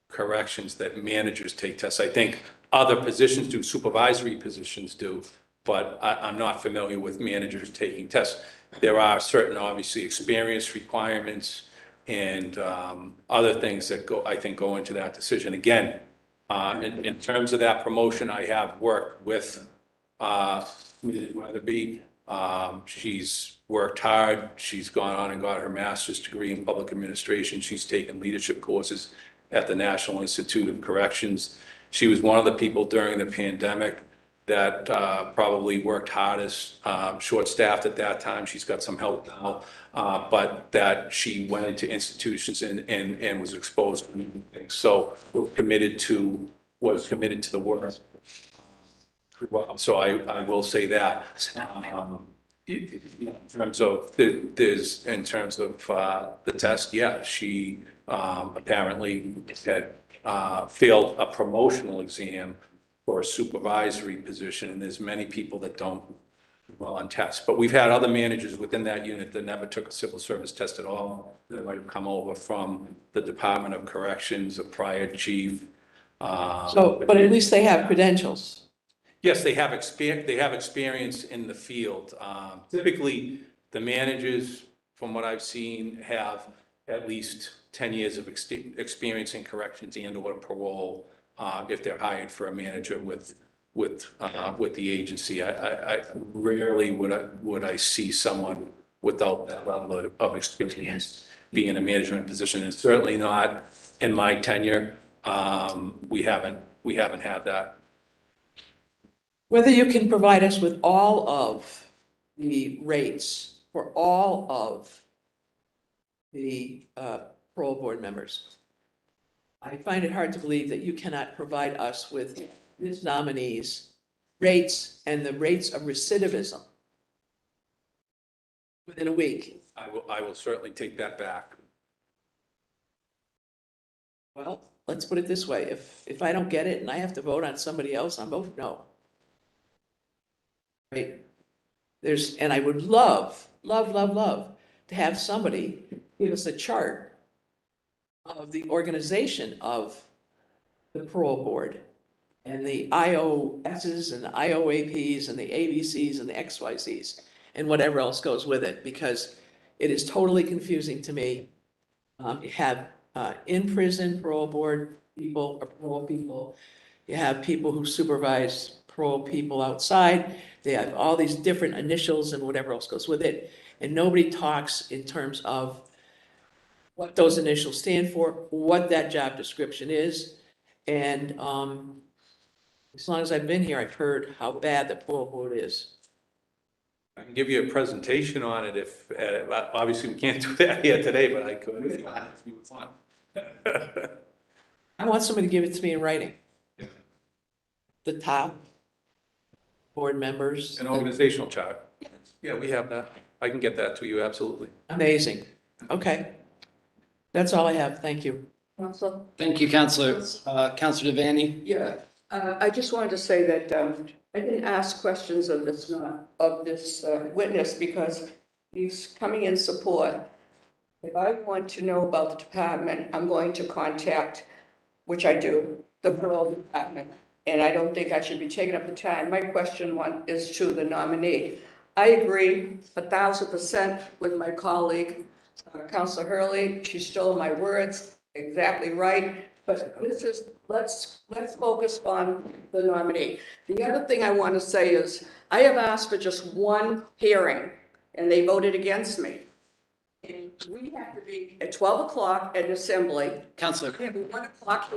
corrections that managers take tests. I think other positions do, supervisory positions do, but I'm not familiar with managers taking tests. There are certain, obviously, experience requirements and other things that I think go into that decision. Again, in terms of that promotion, I have worked with Ms. Weatherby. She's worked hard. She's gone on and got her master's degree in public administration. She's taken leadership courses at the National Institute of Corrections. She was one of the people during the pandemic that probably worked hardest, short-staffed at that time. She's got some help now, but that she went into institutions and was exposed to new things. So was committed to the work. So I will say that. In terms of the test, yeah, she apparently had failed a promotional exam for a supervisory position, and there's many people that don't well on tests. But we've had other managers within that unit that never took a civil service test at all, that might have come over from the Department of Corrections, a prior chief. But at least they have credentials. Yes, they have experience in the field. Typically, the managers, from what I've seen, have at least 10 years of experience in corrections and or parole, if they're hired for a manager with the agency. I rarely would I see someone without that level of experience be in a management position, and certainly not in my tenure. We haven't had that. Whether you can provide us with all of the rates for all of the parole board members. I find it hard to believe that you cannot provide us with this nominee's rates and the rates of recidivism within a week. I will certainly take that back. Well, let's put it this way. If I don't get it and I have to vote on somebody else, I'm voting no. Right? And I would love to have somebody give us a chart of the organization of the parole board and the IOSs and the IOAPs and the ABCs and the XYZs and whatever else goes with it, because it is totally confusing to me. You have in prison parole board people or parole people. You have people who supervise parole people outside. They have all these different initials and whatever else goes with it. And nobody talks in terms of what those initials stand for, what that job description is. And as long as I've been here, I've heard how bad the parole board is. I can give you a presentation on it if, obviously we can't do that here today, but I could if you want. I want somebody to give it to me in writing. The top, board members? An organizational chart. Yeah, we have that. I can get that to you, absolutely. Amazing. Okay. That's all I have. Thank you. Council? Thank you, Counselor. Counselor Devaney? Yeah, I just wanted to say that I didn't ask questions of this, witness because he's coming in support. If I want to know about the department, I'm going to contact, which I do, the parole department. And I don't think I should be taking up the time. My question is to the nominee. I agree 1,000% with my colleague, Councilor Hurley. She stole my words, exactly right. But let's focus on the nominee. The other thing I want to say is, I have asked for just one hearing, and they voted against me. And we have to be at 12 o'clock at assembly. Counselor, We have a 1 o'clock.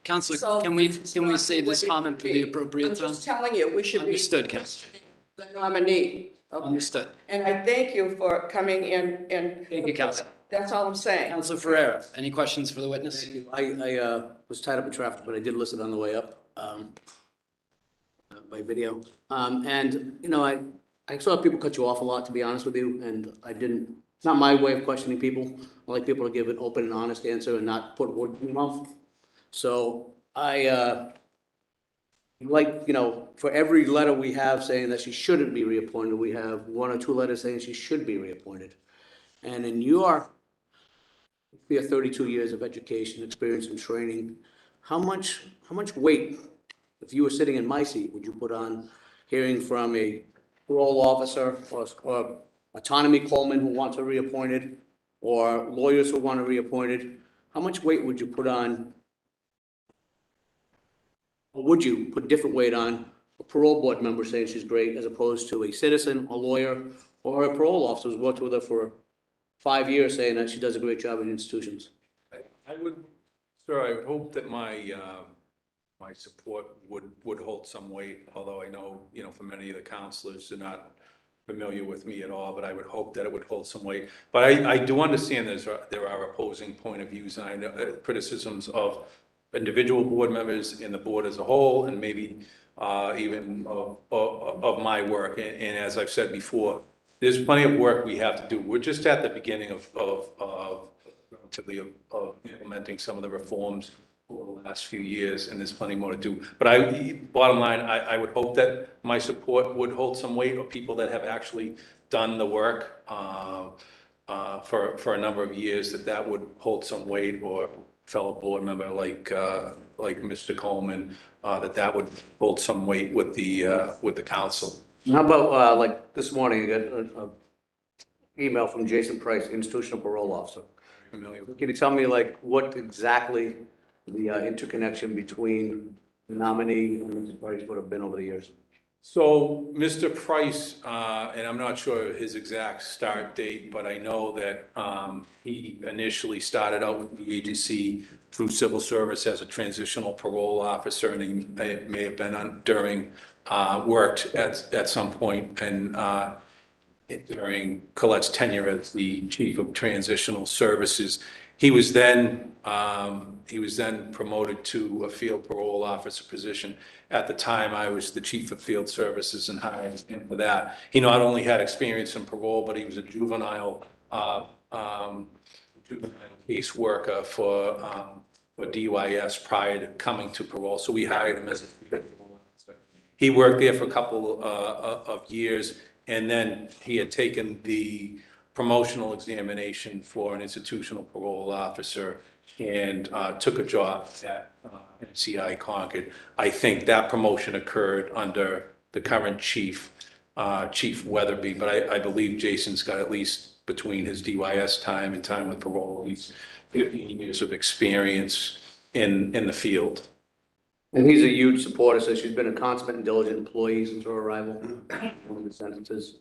Counselor, So- can we say this comment for the I'm appropriate time? just telling you, we should be. Understood, Counselor. The nominee. Okay? Understood. And I thank you for coming in and. Thank you, Counselor. That's all I'm saying. Counselor Ferreira, any questions for the witness? I was tied up in traffic, but I did listen on the way up by video. And, you know, I saw people cut you off a lot, to be honest with you, and I didn't, it's not my way of questioning people. I like people to give an open and honest answer and not put words in their mouth. So I, like, you know, for every letter we have saying that she shouldn't be reappointed, we have 1 or 2 letters saying she should be reappointed. And in your 32 years of education, experience, and training, how much weight, if you were sitting in my seat, would you put on hearing from a parole officer or autonomy Coleman who wants her reappointed, or lawyers who want her reappointed? How much weight would you put on, or would you put different weight on a parole board member saying she's great as opposed to a citizen, a lawyer, or a parole officer who's worked with her for 5 years saying that she does a great job in institutions? I would, sir, I would hope that my support would hold some weight, although I know, you know, for many of the counselors, they're not familiar with me at all, but I would hope that it would hold some weight. But I do understand there are opposing point of views, and I know criticisms of individual board members and the board as a whole, and maybe even of my work. And as I've said before, there's plenty of work we have to do. We're just at the beginning of implementing some of the reforms over the last few years, and there's plenty more to do. But bottom line, I would hope that my support would hold some weight, or people that have actually done the work for a number of years, that would hold some weight, or fellow board member like Mr. Coleman, that would hold some weight with the council. How about, like, this morning, you got an email from Jason Price, institutional parole officer. Familiar with. Can you tell me, like, what exactly the interconnection between the nominee and Mr. Price would have been over the years? So Mr. Price, and I'm not sure his exact start date, but I know that he initially started out with the agency through civil service as a transitional parole officer, and he may have been worked at some point and during Colette's tenure as the chief of transitional services. He was then promoted to a field parole officer position. At the time, I was the chief of field services and hired him for that. He not only had experience in parole, but he was a juvenile case worker for DYS prior to coming to parole. So we hired him as a field parole officer. He worked there for a couple of years, and then he had taken the promotional examination for an institutional parole officer and took a job at MCI Concord. I think that promotion occurred under the current chief, Chief Weatherby, but I believe Jason's got at least between his DYS time and time with parole, he's 15 years of experience in the field. And he's a huge supporter, so she's been a consummate and diligent employee since her arrival. One of the sentences.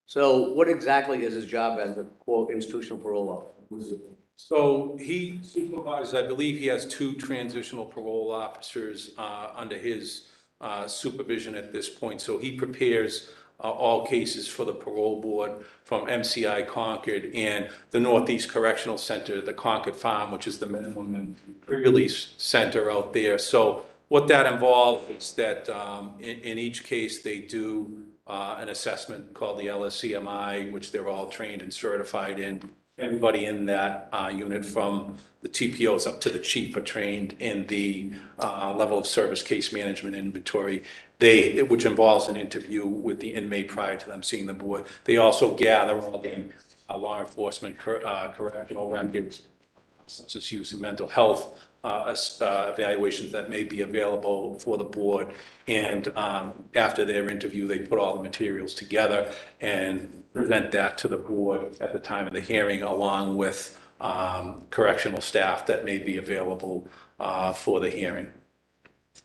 So what exactly is his job as a quote institutional parole officer? So he supervises, I believe he has 2 transitional parole officers under his supervision at this point. So he prepares all cases for the parole board from MCI Concord and the Northeast Correctional Center, the Concord Farm, which is the minimum release center out there. So what that involves is that in each case, they do an assessment called the LSCMI, which they're all trained and certified in. Everybody in that unit, from the TPOs up to the chief, are trained in the level of service case management inventory. Which involves an interview with the inmate prior to them seeing the board. They also gather all the law enforcement, correctional records, substance use and mental health evaluations that may be available for the board. And after their interview, they put all the materials together and present that to the board at the time of the hearing, along with correctional staff that may be available for the hearing.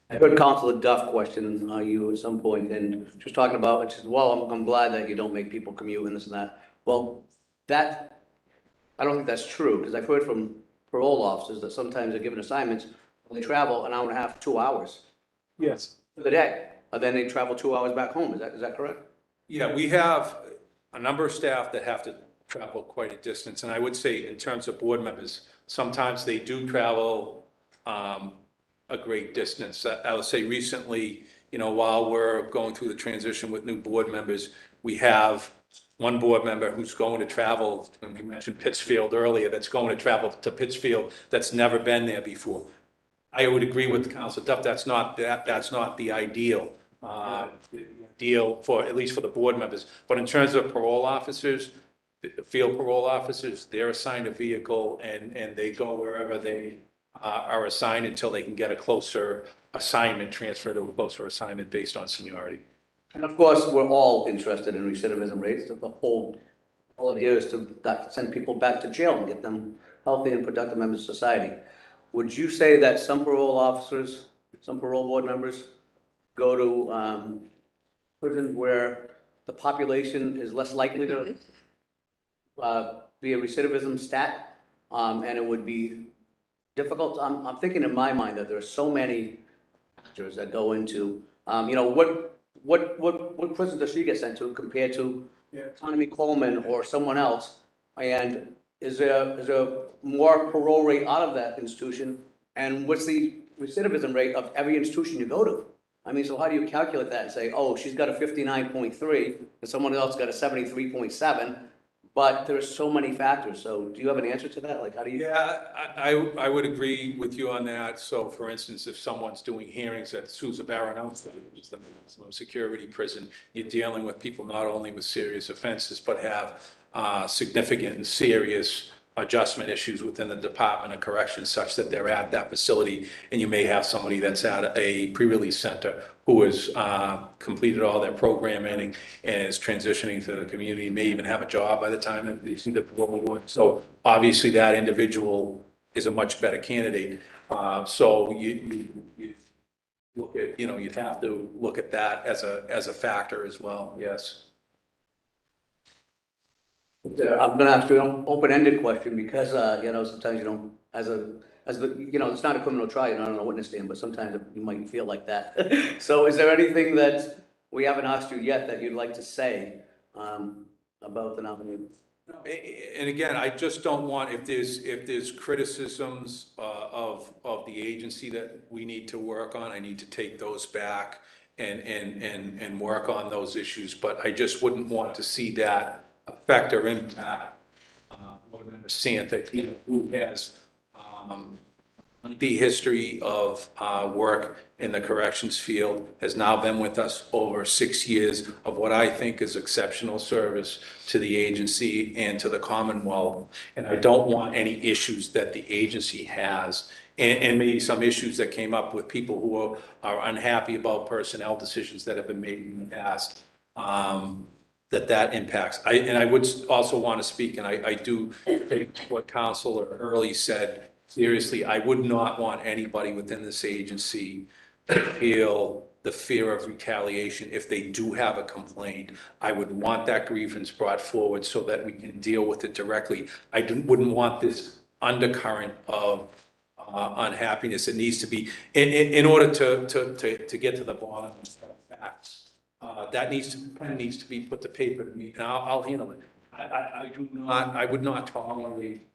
I heard Councilor Duff question you at some point, and she was talking about, it says, well, I'm glad that you don't make people commute and this and that. Well, I don't think that's true, because I've heard from parole officers that sometimes they're given assignments, they travel an hour and a half, 2 hours Yes. for the day, and then they travel 2 hours back home. Is that correct? Yeah, we have a number of staff that have to travel quite a distance, and I would say in terms of board members, sometimes they do travel a great distance. I would say recently, while we're going through the transition with new board members, we have one board member who's going to travel, and we mentioned Pittsfield earlier, that's going to travel to Pittsfield, that's never been there before. I would agree with Councilor Duff, that's not the ideal deal for, at least for the board members. But in terms of parole officers, field parole officers, they're assigned a vehicle and they go wherever they are assigned until they can get a closer assignment, transfer to a closer assignment based on seniority. And of course, we're all interested in recidivism rates. The whole idea is to send people back to jail and get them healthy and productive members of society. Would you say that some parole officers, some parole board members go to prison where the population is less likely to be a recidivism stat, and it would be difficult? I'm thinking in my mind that there are so many factors that go into, what prison does she get sent to compared to Tommy Coleman or someone else? And is there more parole rate out of that institution? And what's the recidivism rate of every institution you go to? I mean, so how do you calculate that and say, oh, she's got a 59.3 and someone else got a 73.7? But there's so many factors. So do you have an answer to that? Like, how do you? Yeah, I would agree with you on that. So for instance, if someone's doing hearings at Sousa Baronel's, which is the maximum security prison, you're dealing with people not only with serious offenses, but have significant and serious adjustment issues within the Department of Corrections, such that they're at that facility. And you may have somebody that's at a pre-release center who has completed all their programming and is transitioning to the community, may even have a job by the time that they see the parole board. So obviously that individual is a much better candidate. So you look at, you'd have to look at that as a factor as well. Yes. I'm gonna ask you an open-ended question because, sometimes it's not a criminal trial, you're not on a witness stand, but sometimes you might feel like that. So is there anything that we haven't asked you yet that you'd like to say, about the nominee? And again, I just don't want, if there's criticisms of the agency that we need to work on, I need to take those back and work on those issues. But I just wouldn't want to see that affect or impact Wed Santa, who has the history of work in the corrections field, has now been with us over 6 years of what I think is exceptional service to the agency and to the Commonwealth. And I don't want any issues that the agency has, and maybe some issues that came up with people who are unhappy about personnel decisions that have been made in the past, that impacts. And I would also want to speak, and I do take what Councilor Early said seriously. I would not want anybody within this agency to feel the fear of retaliation if they do have a complaint. I would want that grievance brought forward so that we can deal with it directly. I wouldn't want this undercurrent of unhappiness. It needs to be, in order to get to the bottom of the facts. That needs to be put to paper to me, and I'll handle it. I would not tolerate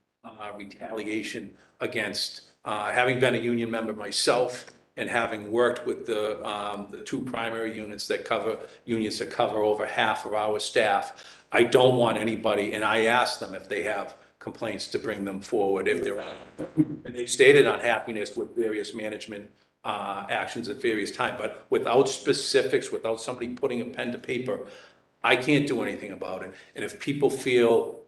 retaliation against, having been a union member myself and having worked with the two primary unions that cover over half of our staff, I don't want anybody, and I ask them if they have complaints to bring them forward if they're, and they stated unhappiness with various management actions at various times, but without specifics, without somebody putting a pen to paper, I can't do anything about it. And if people feel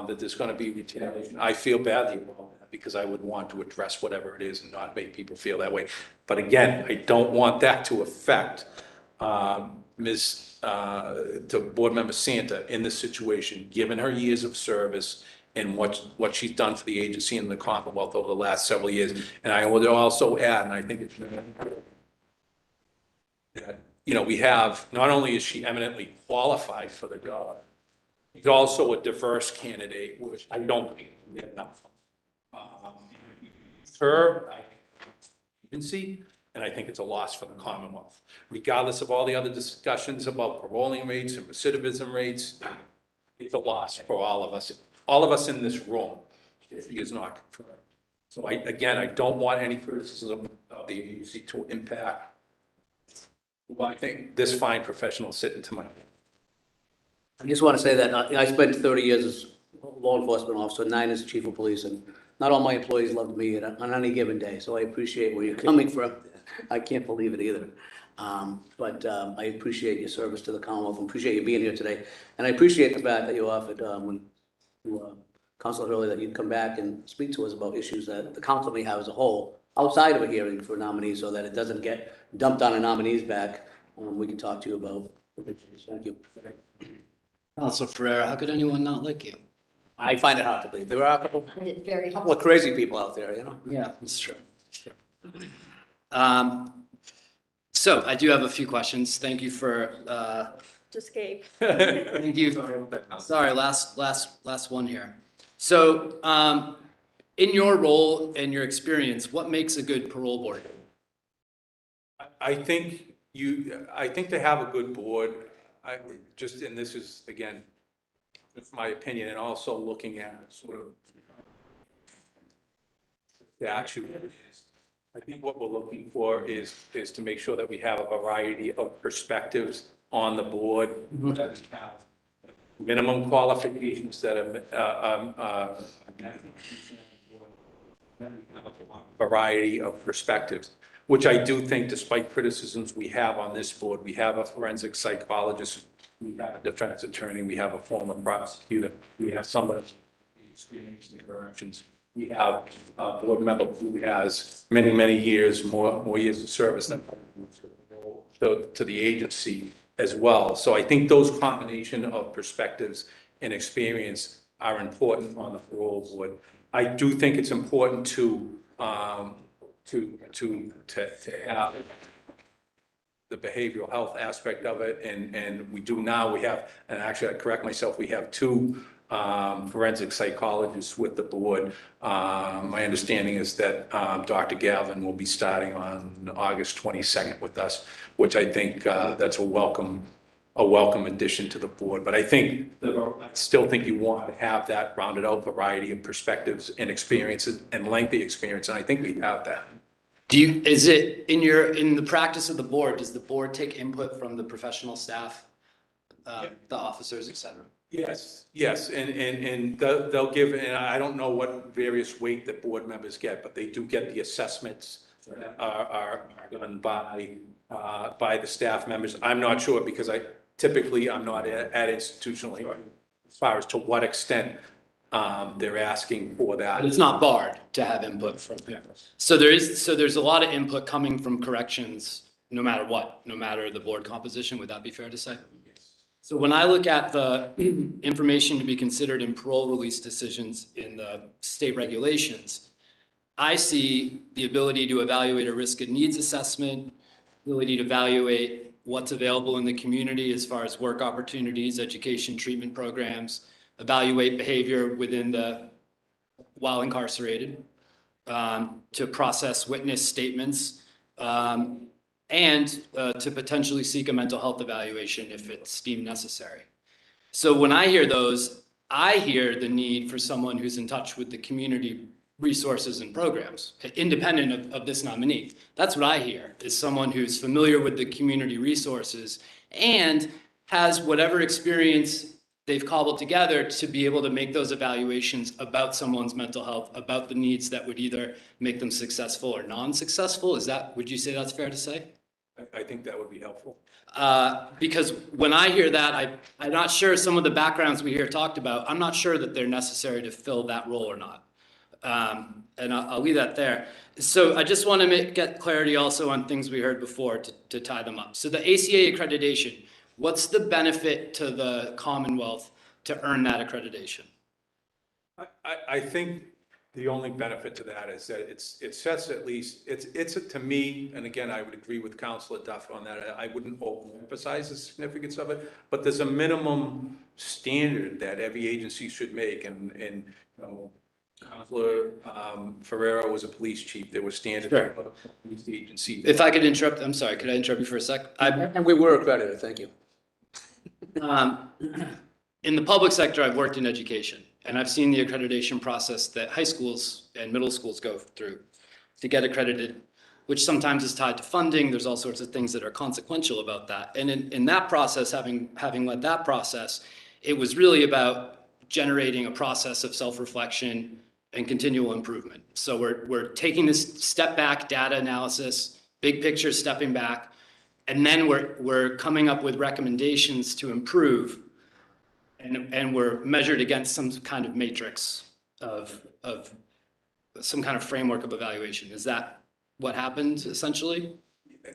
that there's going to be retaliation, I feel badly about that because I would want to address whatever it is and not make people feel that way. But again, I don't want that to affect to Board Member Santa in this situation, given her years of service and what she's done for the agency and the Commonwealth over the last several years. And I would also add, and I think it's that, you know, we have, not only is she eminently qualified for the job, she's also a diverse candidate, which I don't think we have enough. Her agency, and I think it's a loss for the Commonwealth. Regardless of all the other discussions about paroling rates and recidivism rates, it's a loss for all of us in this room, if he is not confirmed. So I don't want any criticism of the agency to impact who I think this fine professional sitting to my. I just want to say that I spent 30 years as a law enforcement officer, 9 as chief of police, and not all my employees loved me on any given day, so I appreciate where you're coming from. I can't believe it either. But I appreciate your service to the Commonwealth, and appreciate you being here today. And I appreciate the fact that you offered, when Councilor Hurley, that you'd come back and speak to us about issues that the council may have as a whole, outside of a hearing for nominees, so that it doesn't get dumped on a nominee's back. We can talk to you about. Thank you. Councilor Ferreira, how could anyone not like you? I find it hard to believe. There are a Very couple of crazy people out there, you know? Yeah, that's true. So I do have a few questions. Thank you for, Just Gabe. thank you. Sorry, last one here. So, in your role and your experience, what makes a good parole board? I think to have a good board, and this is, again, it's my opinion, and also looking at sort of the actual, I think what we're looking for is to make sure that we have a variety of perspectives on the board, that have minimum qualifications that are variety of perspectives, which I do think, despite criticisms we have on this board, we have a forensic psychologist, we have a defense attorney, we have a former prosecutor, we have somebody experienced in corrections, we have a board member who has many years, more years of service than to the agency as well. So I think those combination of perspectives and experience are important on the parole board. I do think it's important to have the behavioral health aspect of it, and we have, and actually I correct myself, we have 2 forensic psychologists with the board. My understanding is that Dr. Gavin will be starting on August 22nd with us, which I think that's a welcome addition to the board. But I still think you want to have that rounded out variety of perspectives and experiences and lengthy experience, and I think we have that. Is it in the practice of the board, does the board take input from the professional staff, the officers, et cetera? Yes, and they'll give, and I don't know what various weight that board members get, but they do get the assessments that are done by the staff members. I'm not sure, because I'm not at institutional hearing as far as to what extent they're asking for that. But it's not barred to have input from there. So there's a lot of input coming from corrections, no matter what, no matter the board composition. Would that be fair to say? So when I look at the information to be considered in parole release decisions in the state regulations, I see the ability to evaluate a risk and needs assessment, ability to evaluate what's available in the community as far as work opportunities, education, treatment programs, evaluate behavior within while incarcerated, to process witness statements, and to potentially seek a mental health evaluation if it's deemed necessary. So when I hear those, I hear the need for someone who's in touch with the community resources and programs, independent of this nominee. That's what I hear, is someone who's familiar with the community resources and has whatever experience they've cobbled together to be able to make those evaluations about someone's mental health, about the needs that would either make them successful or non-successful. Would you say that's fair to say? I think that would be helpful. Because when I hear that, I'm not sure some of the backgrounds we hear talked about, I'm not sure that they're necessary to fill that role or not. And I'll leave that there. So I just want to get clarity also on things we heard before to tie them up. So the ACA accreditation, what's the benefit to the Commonwealth to earn that accreditation? I think the only benefit to that is that it sets at least, it's to me, and again, I would agree with Councilor Duff on that. I wouldn't overemphasize the significance of it, but there's a minimum standard that every agency should make. And you know, Councilor Ferrero was a police chief. There were standards Sure. for the police agency. If I could interrupt, I'm sorry, could I interrupt you for a sec? And we were accredited, thank you. In the public sector, I've worked in education, and I've seen the accreditation process that high schools and middle schools go through to get accredited, which sometimes is tied to funding. There's all sorts of things that are consequential about that. And in that process, having led that process, it was really about generating a process of self-reflection and continual improvement. So we're taking this step back data analysis, big picture stepping back, and then we're coming up with recommendations to improve, and we're measured against some kind of matrix of some kind of framework of evaluation. Is that what happened essentially?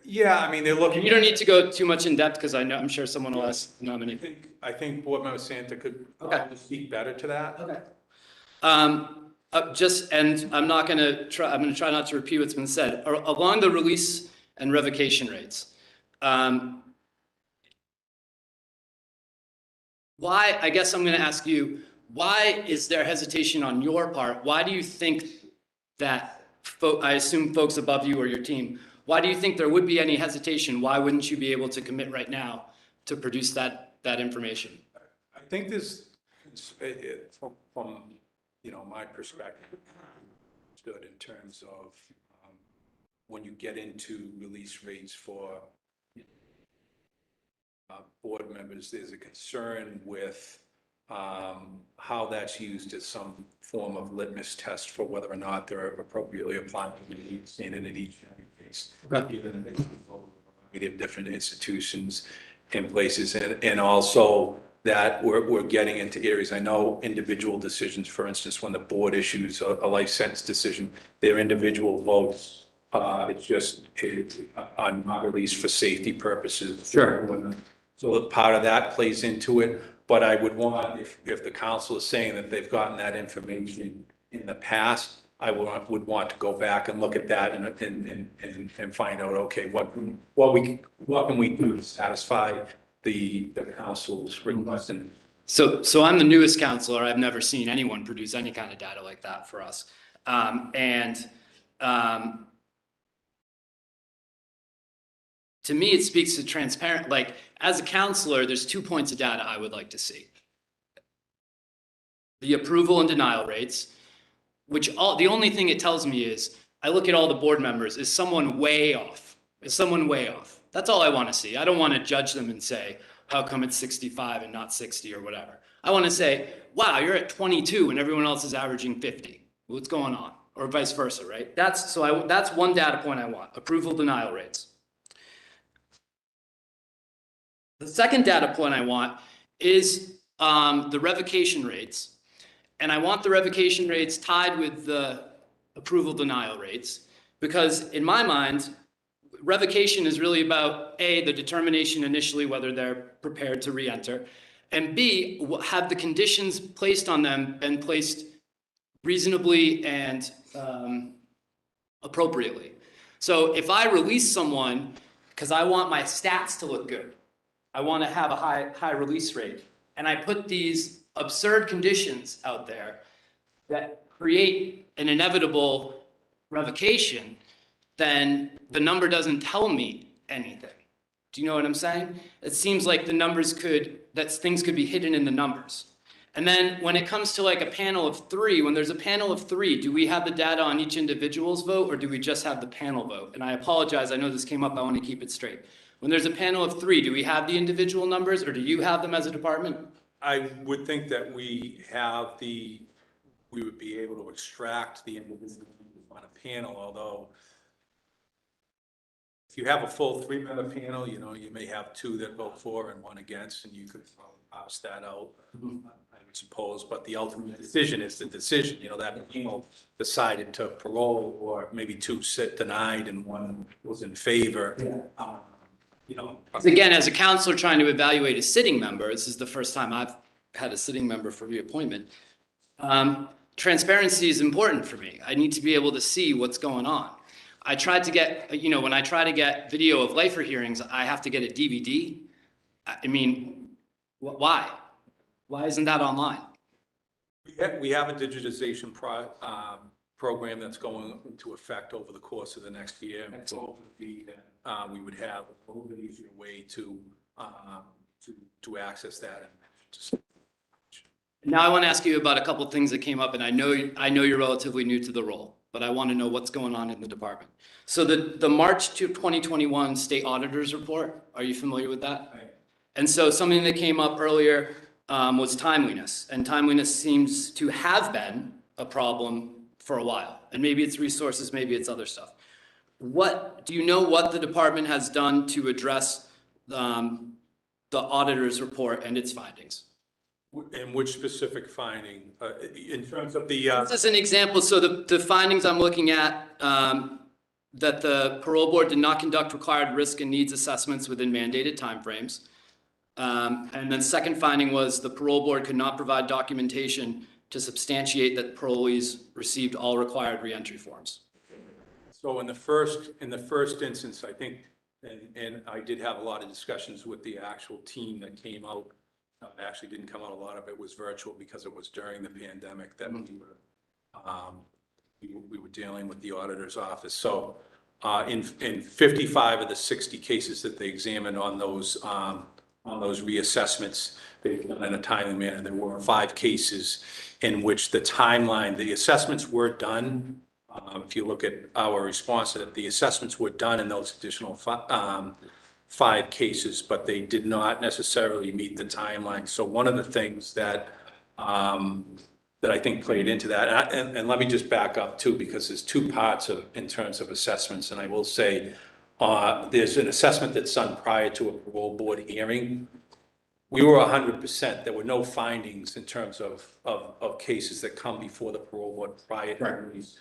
Yeah, I mean, they're looking. You don't need to go too much in depth because I'm sure someone will ask the nominee. I think Board Member Santa could probably speak better to that. Okay. And I'm going to try not to repeat what's been said. Along the release and revocation rates, why, I guess I'm going to ask you, why is there hesitation on your part? Why do you think that, I assume folks above you or your team, why do you think there would be any hesitation? Why wouldn't you be able to commit right now to produce that information? I think this, from my perspective, good in terms of when you get into release rates for board members, there's a concern with how that's used as some form of litmus test for whether or not they're appropriately applying the standard in each case. Given they have different institutions in places, and also that we're getting into areas. I know individual decisions, for instance, when the board issues a life sentence decision, their individual votes, it's just on not released for safety purposes. Sure. So part of that plays into it, but I would want, if the council is saying that they've gotten that information in the past, I would want to go back and look at that and find out, okay, what can we do to satisfy the council's request? And So I'm the newest counselor. I've never seen anyone produce any kind of data like that for us. To me, it speaks to transparent, like as a counselor, there's 2 points of data I would like to see. The approval and denial rates, the only thing it tells me is, I look at all the board members, is someone way off? Is someone way off? That's all I want to see. I don't want to judge them and say, how come it's 65 and not 60 or whatever? I want to say, wow, you're at 22 and everyone else is averaging 50. What's going on? Or vice versa, right? That's one data point I want, approval denial rates. The second data point I want is the revocation rates. And I want the revocation rates tied with the approval denial rates, because in my mind, revocation is really about A, the determination initially whether they're prepared to re-enter, and B, have the conditions placed on them been placed reasonably and appropriately. So if I release someone because I want my stats to look good, I want to have a high release rate, and I put these absurd conditions out there that create an inevitable revocation, then the number doesn't tell me anything. Do you know what I'm saying? It seems like the numbers things could be hidden in the numbers. And then when it comes to like a panel of three, when there's a panel of three, do we have the data on each individual's vote or do we just have the panel vote? And I apologize, I know this came up, I want to keep it straight. When there's a panel of three, do we have the individual numbers or do you have them as a department? I would think that we would be able to extract the individual on a panel, although if you have a full three-member panel, you know, you may have two that vote for and one against, and you could pass that out, I would suppose, but the ultimate decision is the decision, you know, that panel decided to parole, or maybe two sit denied and one was in favor. You know. 'Cause again, as a counselor trying to evaluate a sitting member, this is the first time I've had a sitting member for reappointment. Transparency is important for me. I need to be able to see what's going on. I tried to get, you know, when I try to get video of lifer hearings, I have to get a DVD. I mean, why? Why isn't that online? We have a digitization program that's going into effect over the course of the next year. So we would have a little bit easier way to access that. Now I want to ask you about a couple of things that came up, and I know you're relatively new to the role, but I want to know what's going on in the department. So the March 2021 State Auditor's Report, are you familiar with that? Right. And so something that came up earlier was timeliness, and timeliness seems to have been a problem for a while. And maybe it's resources, maybe it's other stuff. Do you know what the department has done to address the auditor's report and its findings? And which specific finding, in terms of the, This is an example. So the findings I'm looking at, that the parole board did not conduct required risk and needs assessments within mandated timeframes. And then second finding was the parole board could not provide documentation to substantiate that parolees received all required reentry forms. so in the first instance, I think, and I did have a lot of discussions with the actual team that came out. Actually didn't come out, a lot of it was virtual because it was during the pandemic that we were dealing with the auditor's office. So in 55 of the 60 cases that they examined on those reassessments, they've done in a timely manner. There were 5 cases in which the timeline, the assessments were done. If you look at our response to that, the assessments were done in those additional 5 cases, but they did not necessarily meet the timeline. So one of the things that I think played into that, and let me just back up too, because there's 2 parts in terms of assessments, and I will say there's an assessment that's done prior to a parole board hearing. We were 100%. There were no findings in terms of cases that come before the parole board prior to release.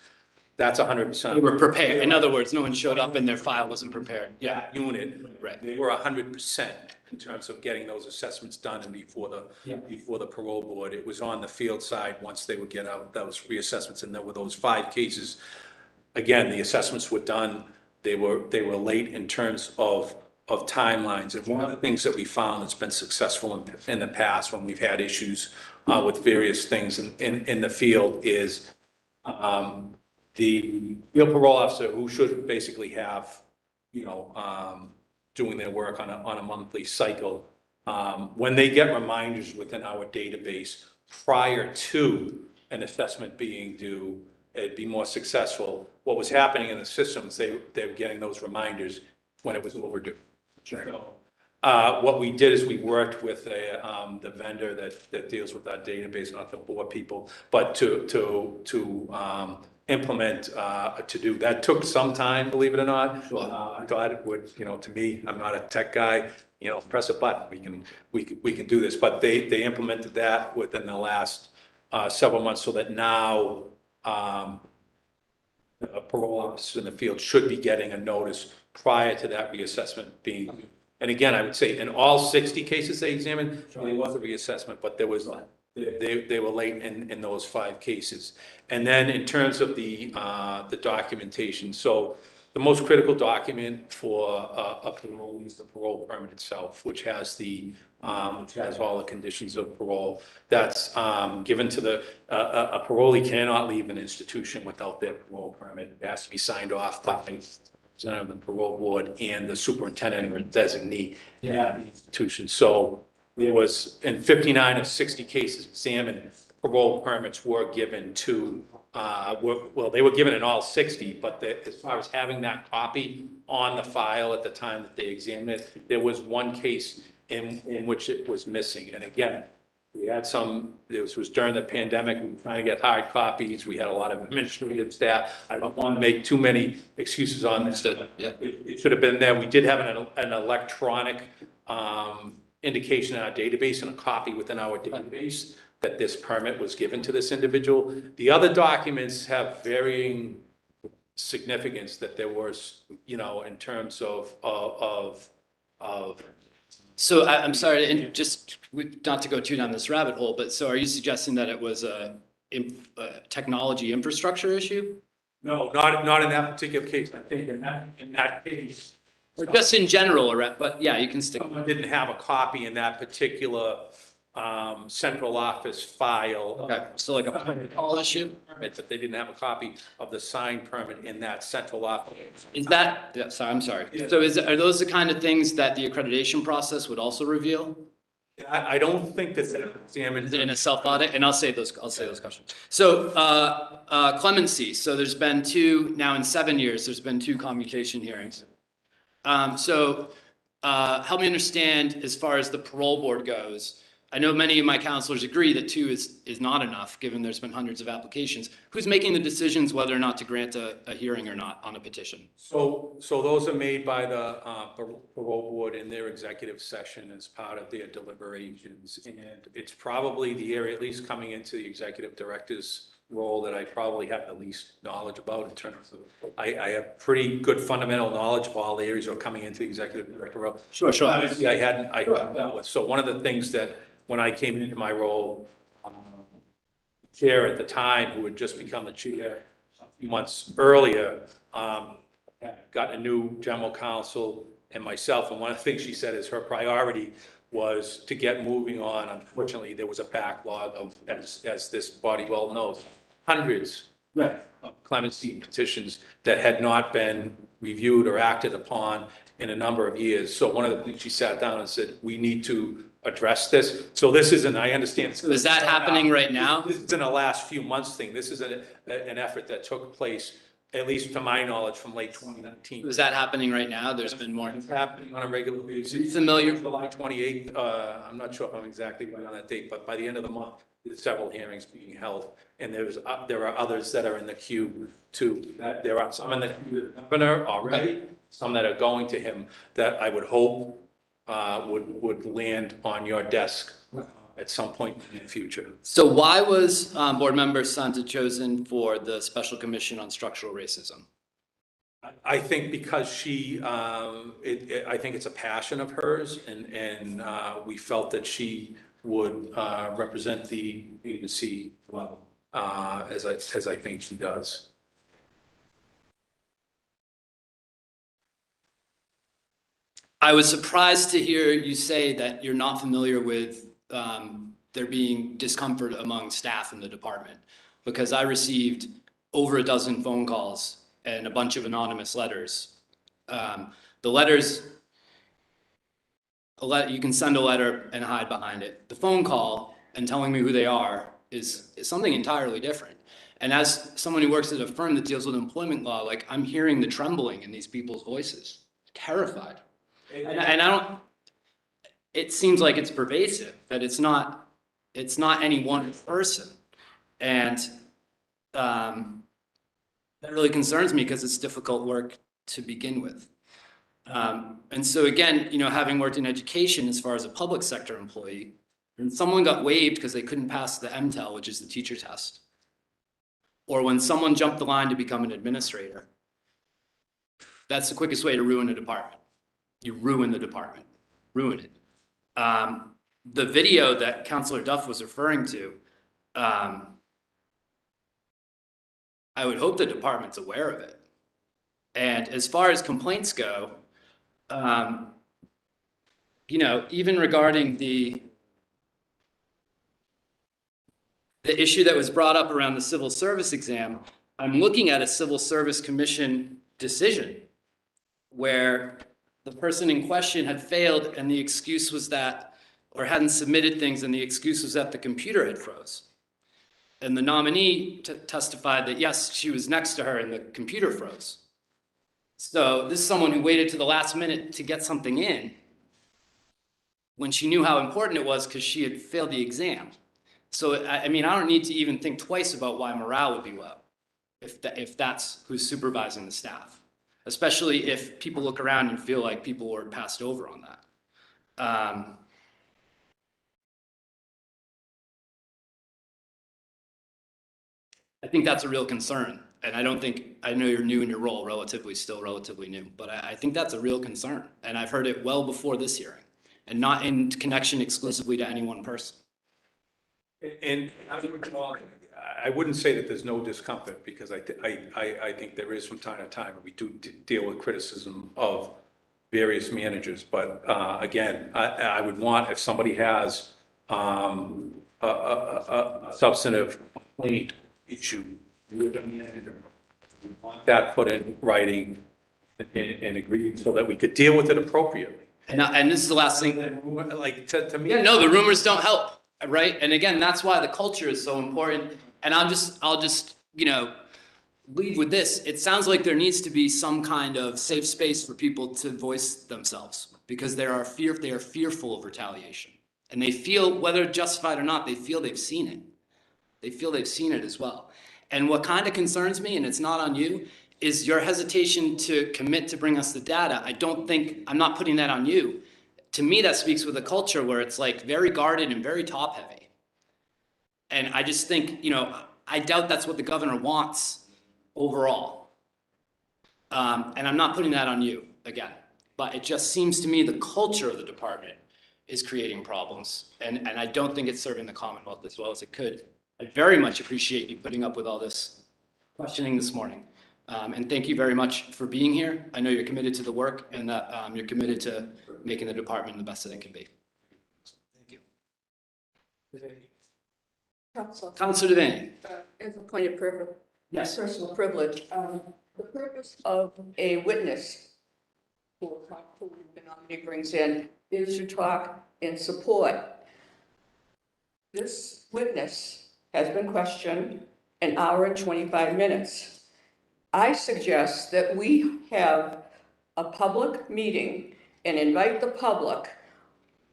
That's 100%. They were prepared. In other words, no one showed up and their file wasn't prepared. Yeah. Unit. Right. They were 100% in terms of getting those assessments done and before the parole board. It was on the field side once they would get out those reassessments, and there were those 5 cases. Again, the assessments were done. They were late in terms of timelines. And one of the things that we found that's been successful in the past when we've had issues with various things in the field is the field parole officer, who should basically have, you know, doing their work on a monthly cycle, when they get reminders within our database prior to an assessment being due, it'd be more successful. What was happening in the systems, they were getting those reminders when it was overdue. Sure. So, what we did is we worked with the vendor that deals with that database, not the board people, but to implement to do that. Took some time, believe it or not. I thought it would, you know, to me, I'm not a tech guy, you know, press a button, we can do this. But they implemented that within the last several months, so that now a parole officer in the field should be getting a notice prior to that reassessment being. And again, I would say in all 60 cases they examined, there was a reassessment, but there was, they were late in those 5 cases. And then in terms of the documentation, so the most critical document for a parole is the parole permit itself, which has all the conditions of parole. That's given to a parolee cannot leave an institution without their parole permit. It has to be signed off by the parole board and the superintendent or designee at the institution. So there was, in 59 of 60 cases examined, parole permits were given to, well, they were given in all 60, but as far as having that copy on the file at the time that they examined it, there was one case in which it was missing. And again, we had this was during the pandemic, we were trying to get hard copies, we had a lot of administrative staff. I don't want to make too many excuses on this, it should have been there. We did have an electronic indication in our database and a copy within our database that this permit was given to this individual. The other documents have varying significance that there was, in terms of So I'm sorry, and just not to go too down this rabbit hole, but so are you suggesting that it was a technology infrastructure issue? No, not in that particular case. I think in that case, Or just in general, but yeah, you can stick. someone didn't have a copy in that particular central office file. Okay, so like a protocol issue? Permit, that they didn't have a copy of the signed permit in that central office. Is that, yeah, sorry, I'm sorry. Yeah. So are those the kind of things that the accreditation process would also reveal? I don't think that examined. Is it in a self-audit? And I'll say those questions. So clemency, so there's been now in 7 years, there's been 2 commutation hearings. So help me understand as far as the parole board goes. I know many of my counselors agree that 2 is not enough, given there's been hundreds of applications. Who's making the decisions whether or not to grant a hearing or not on a petition? So those are made by the parole board in their executive session as part of their deliberations. And it's probably the area, at least coming into the executive director's role, that I probably have the least knowledge about in terms of, I have pretty good fundamental knowledge of all the areas that are coming into the executive director role. Sure. Obviously, I hadn't dealt with. So one of the things that, when I came into my role, chair at the time, who had just become the chair a few months earlier, got a new general counsel and myself. And one of the things she said is her priority was to get moving on. Unfortunately, there was a backlog of, as this body well knows, hundreds of clemency petitions that had not been reviewed or acted upon in a number of years. So one of the things she sat down and said, we need to address this. So this isn't, I understand. So is that happening right now? This isn't a last few months thing. This is an effort that took place, at least to my knowledge, from late 2019. Is that happening right now? There's been more. It's happening on a regular basis. Familiar? July 28th, I'm not sure if I'm exactly right on that date, but by the end of the month, there's several hearings being held. And there are others that are in the queue too. There are some in the queue, the governor already, some that are going to him that I would hope would land on your desk at some point in the future. So why was board member Santa chosen for the Special Commission on Structural Racism? I think because I think it's a passion of hers, and we felt that she would represent the agency well, as I think she does. I was surprised to hear you say that you're not familiar with there being discomfort among staff in the department, because I received over a dozen phone calls and a bunch of anonymous letters. The letters, you can send a letter and hide behind it. The phone call and telling me who they are is something entirely different. And as someone who works at a firm that deals with employment law, like, I'm hearing the trembling in these people's voices, terrified. And I don't, it seems like it's pervasive, that it's not any one person. And that really concerns me because it's difficult work to begin with. And so again, having worked in education as far as a public sector employee, and someone got waived because they couldn't pass the MTEL, which is the teacher test, or when someone jumped the line to become an administrator, that's the quickest way to ruin a department. You ruin the department, ruin it. The video that Councilor Duff was referring to, I would hope the department's aware of it. And as far as complaints go, even regarding the issue that was brought up around the civil service exam, I'm looking at a Civil Service Commission decision where the person in question had failed, and the excuse was that or hadn't submitted things and the excuse was that the computer had froze. And the nominee testified that yes, she was next to her and the computer froze. So this is someone who waited to the last minute to get something in when she knew how important it was because she had failed the exam. So, I mean, I don't need to even think twice about why morale would be low if that's who's supervising the staff, especially if people look around and feel like people were passed over on that. I think that's a real concern. And I don't think, I know you're new in your role, still relatively new, but I think that's a real concern. And I've heard it well before this hearing and not in connection exclusively to any one person. And I wouldn't say that there's no discomfort, because I think there is from time to time. We do deal with criticism of various managers, but again, I would want, if somebody has a substantive complaint issue with a manager, we want that put in writing and agreed so that we could deal with it appropriately. And this is the last thing. Like, to me. Yeah, no, the rumors don't help, right? And again, that's why the culture is so important. And I'll just, you know, leave with this. It sounds like there needs to be some kind of safe space for people to voice themselves because they are fearful of retaliation. And they feel, whether justified or not, they feel they've seen it. They feel they've seen it as well. And what kind of concerns me, and it's not on you, is your hesitation to commit to bring us the data. I'm not putting that on you. To me, that speaks with a culture where it's like very guarded and very top heavy. And I just think, you know, I doubt that's what the governor wants overall. And I'm not putting that on you again, but it just seems to me the culture of the department is creating problems. And I don't think it's serving the Commonwealth as well as it could. I very much appreciate you putting up with all this questioning this morning. And thank you very much for being here. I know you're committed to the work and that you're committed to making the department the best that it can be. Thank you. Councilor Devaney. As a point of Yes. personal privilege, the purpose of a witness who the nominee brings in is to talk in support. This witness has been questioned an hour and 25 minutes. I suggest that we have a public meeting and invite the public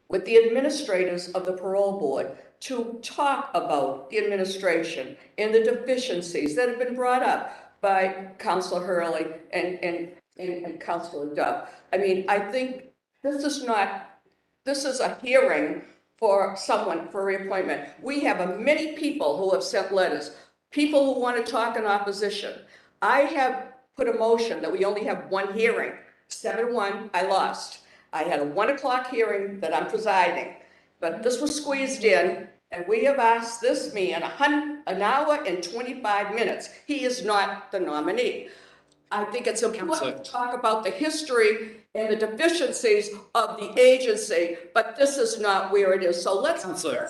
with the administrators of the Parole Board to talk about the administration and the deficiencies that have been brought up by Councilor Hurley and Councilor Duff. I mean, I think this is a hearing for someone for reappointment. We have many people who have sent letters, people who want to talk in opposition. I have put a motion that we only have one hearing. 7-1, I lost. I had a 1 o'clock hearing that I'm presiding, but this was squeezed in, and we have asked this man an hour and 25 minutes. He is not the nominee. I think it's important to talk about the history and the deficiencies of the agency, but this is not where it is. So let's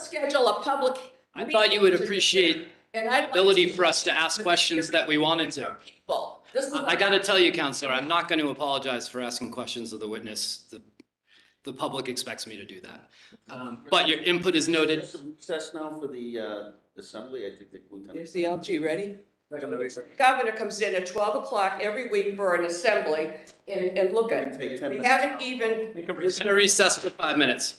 schedule a public. I thought you would appreciate the ability for us to ask questions that we wanted to. I got to tell you, Counselor, I'm not going to apologize for asking questions of the witness. The public expects me to do that. But your input is noted. Recess now for the assembly, I think Is the LG ready? Governor comes in at 12 o'clock every week for an assembly and look at it. We haven't even. We're going to recess for 5 minutes.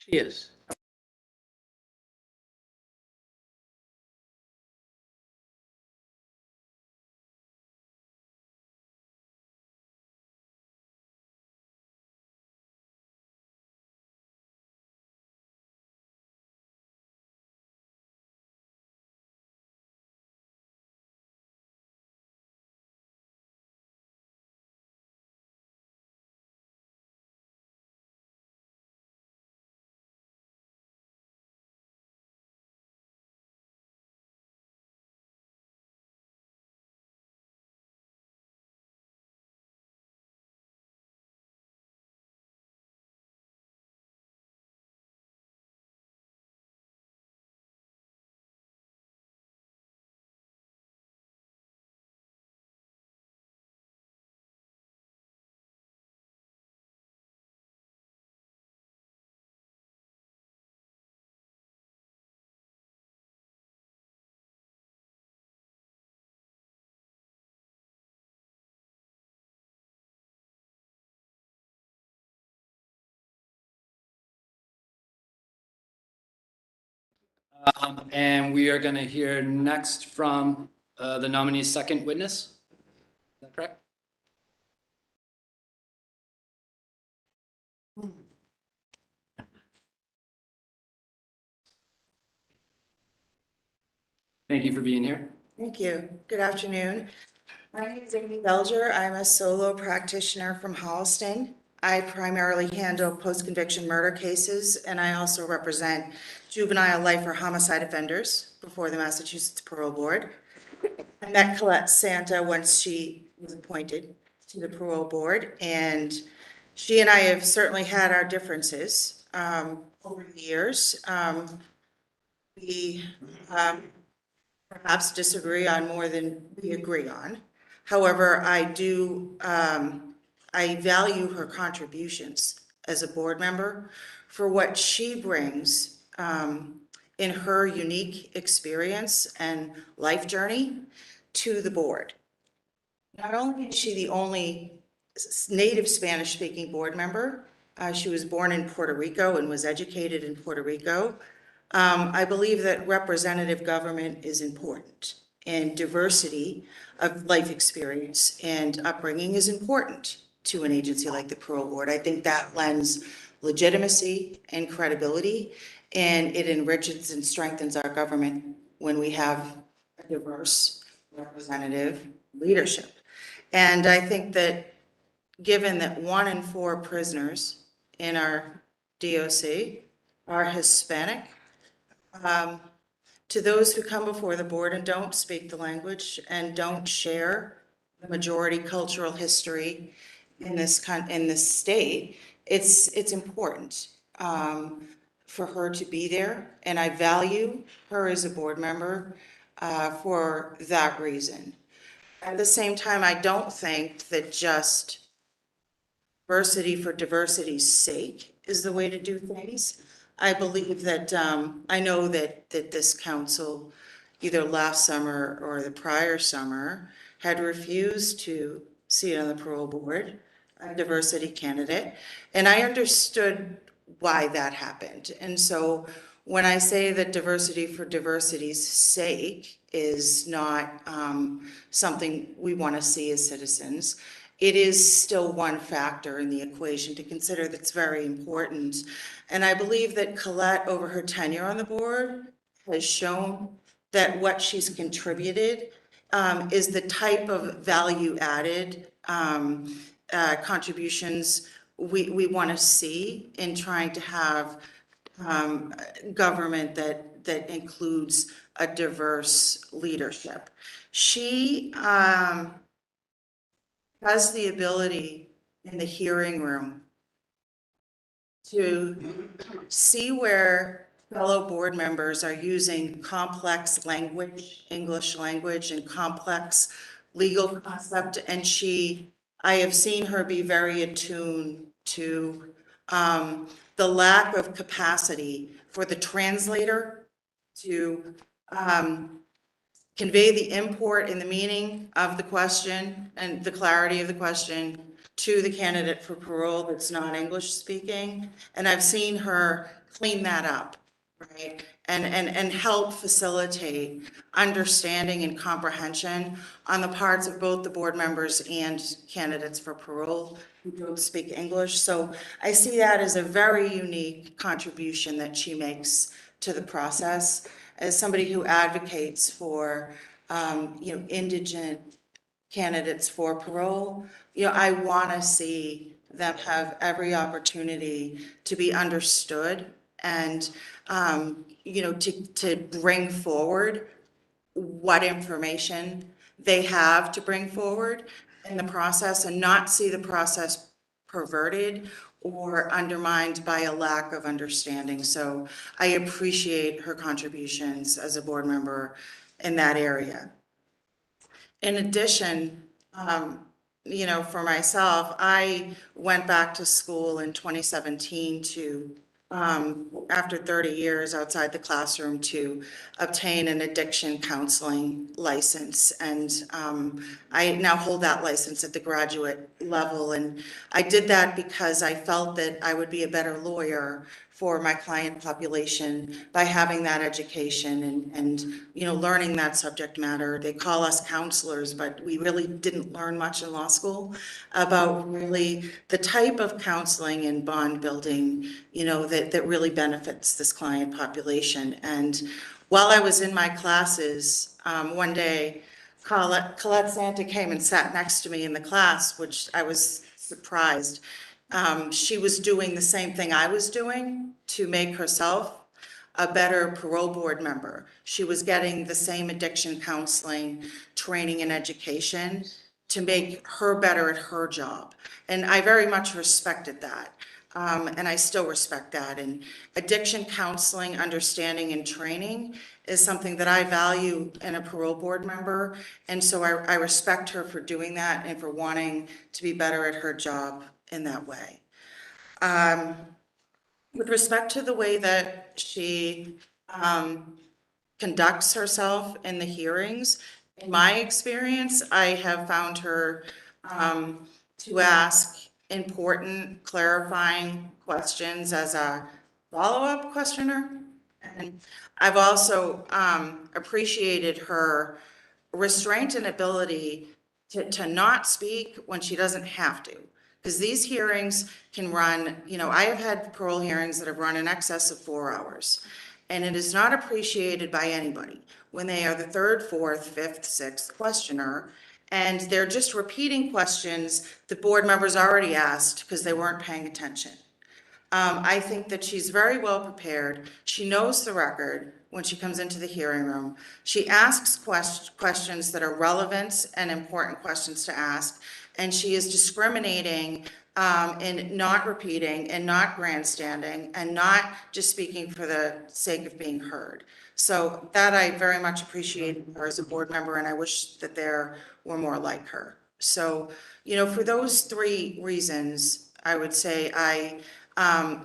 She is. And we are going to hear next from the nominee's second witness. Is that correct? Thank you for being here. Thank you. Good afternoon. My name is Amy Belger. I'm a solo practitioner from Holliston. I primarily handle post-conviction murder cases, and I also represent juvenile life or homicide offenders before the Massachusetts Parole Board. I met Colette Santa once she was appointed to the Parole Board, and she and I have certainly had our differences over the years. We perhaps disagree on more than we agree on. However, I value her contributions as a board member for what she brings in her unique experience and life journey to the board. Not only is she the only native Spanish-speaking board member, she was born in Puerto Rico and was educated in Puerto Rico. I believe that representative government is important, and diversity of life experience and upbringing is important to an agency like the Parole Board. I think that lends legitimacy and credibility, and it enriches and strengthens our government when we have a diverse representative leadership. And I think that given that 1 in 4 prisoners in our DOC are Hispanic, to those who come before the board and don't speak the language and don't share the majority cultural history in this state, it's important for her to be there, and I value her as a board member for that reason. At the same time, I don't think that just diversity for diversity's sake is the way to do things. I believe that, I know that this council, either last summer or the prior summer, had refused to see on the parole board a diversity candidate, and I understood why that happened. And so when I say that diversity for diversity's sake is not something we want to see as citizens, it is still one factor in the equation to consider that's very important. And I believe that Colette, over her tenure on the board, has shown that what she's contributed is the type of value-added contributions we want to see in trying to have government that includes a diverse leadership. She has the ability in the hearing room to see where fellow board members are using complex language, English language, and complex legal concept. And I have seen her be very attuned to the lack of capacity for the translator to convey the import and the meaning of the question and the clarity of the question to the candidate for parole that's not English speaking. And I've seen her clean that up, right? And help facilitate understanding and comprehension on the parts of both the board members and candidates for parole who don't speak English. So I see that as a very unique contribution that she makes to the process. As somebody who advocates for, indigent candidates for parole, I want to see them have every opportunity to be understood and, to bring forward what information they have to bring forward in the process and not see the process perverted or undermined by a lack of understanding. So I appreciate her contributions as a board member in that area. In addition, for myself, I went back to school in 2017 to, after 30 years outside the classroom, to obtain an addiction counseling license. And I now hold that license at the graduate level. And I did that because I felt that I would be a better lawyer for my client population by having that education and learning that subject matter. They call us counselors, but we really didn't learn much in law school about really the type of counseling and bond building, that really benefits this client population. And while I was in my classes, one day, Colette Santa came and sat next to me in the class, which I was surprised. She was doing the same thing I was doing to make herself a better parole board member. She was getting the same addiction counseling, training, and education to make her better at her job. And I very much respected that. And I still respect that. And addiction counseling, understanding, and training is something that I value in a parole board member. And so I respect her for doing that and for wanting to be better at her job in that way. With respect to the way that she conducts herself in the hearings, in my experience, I have found her to ask important, clarifying questions as a follow-up questioner. And I've also appreciated her restraint and ability to not speak when she doesn't have to. Because these hearings can run, I have had parole hearings that have run in excess of 4 hours. And it is not appreciated by anybody when they are the third, fourth, fifth, sixth questioner, and they're just repeating questions the board members already asked because they weren't paying attention. I think that she's very well prepared. She knows the record when she comes into the hearing room. She asks questions that are relevant and important questions to ask, and she is discriminating in not repeating and not grandstanding and not just speaking for the sake of being heard. So that I very much appreciate her as a board member, and I wish that there were more like her. So, for those 3 reasons, I would say I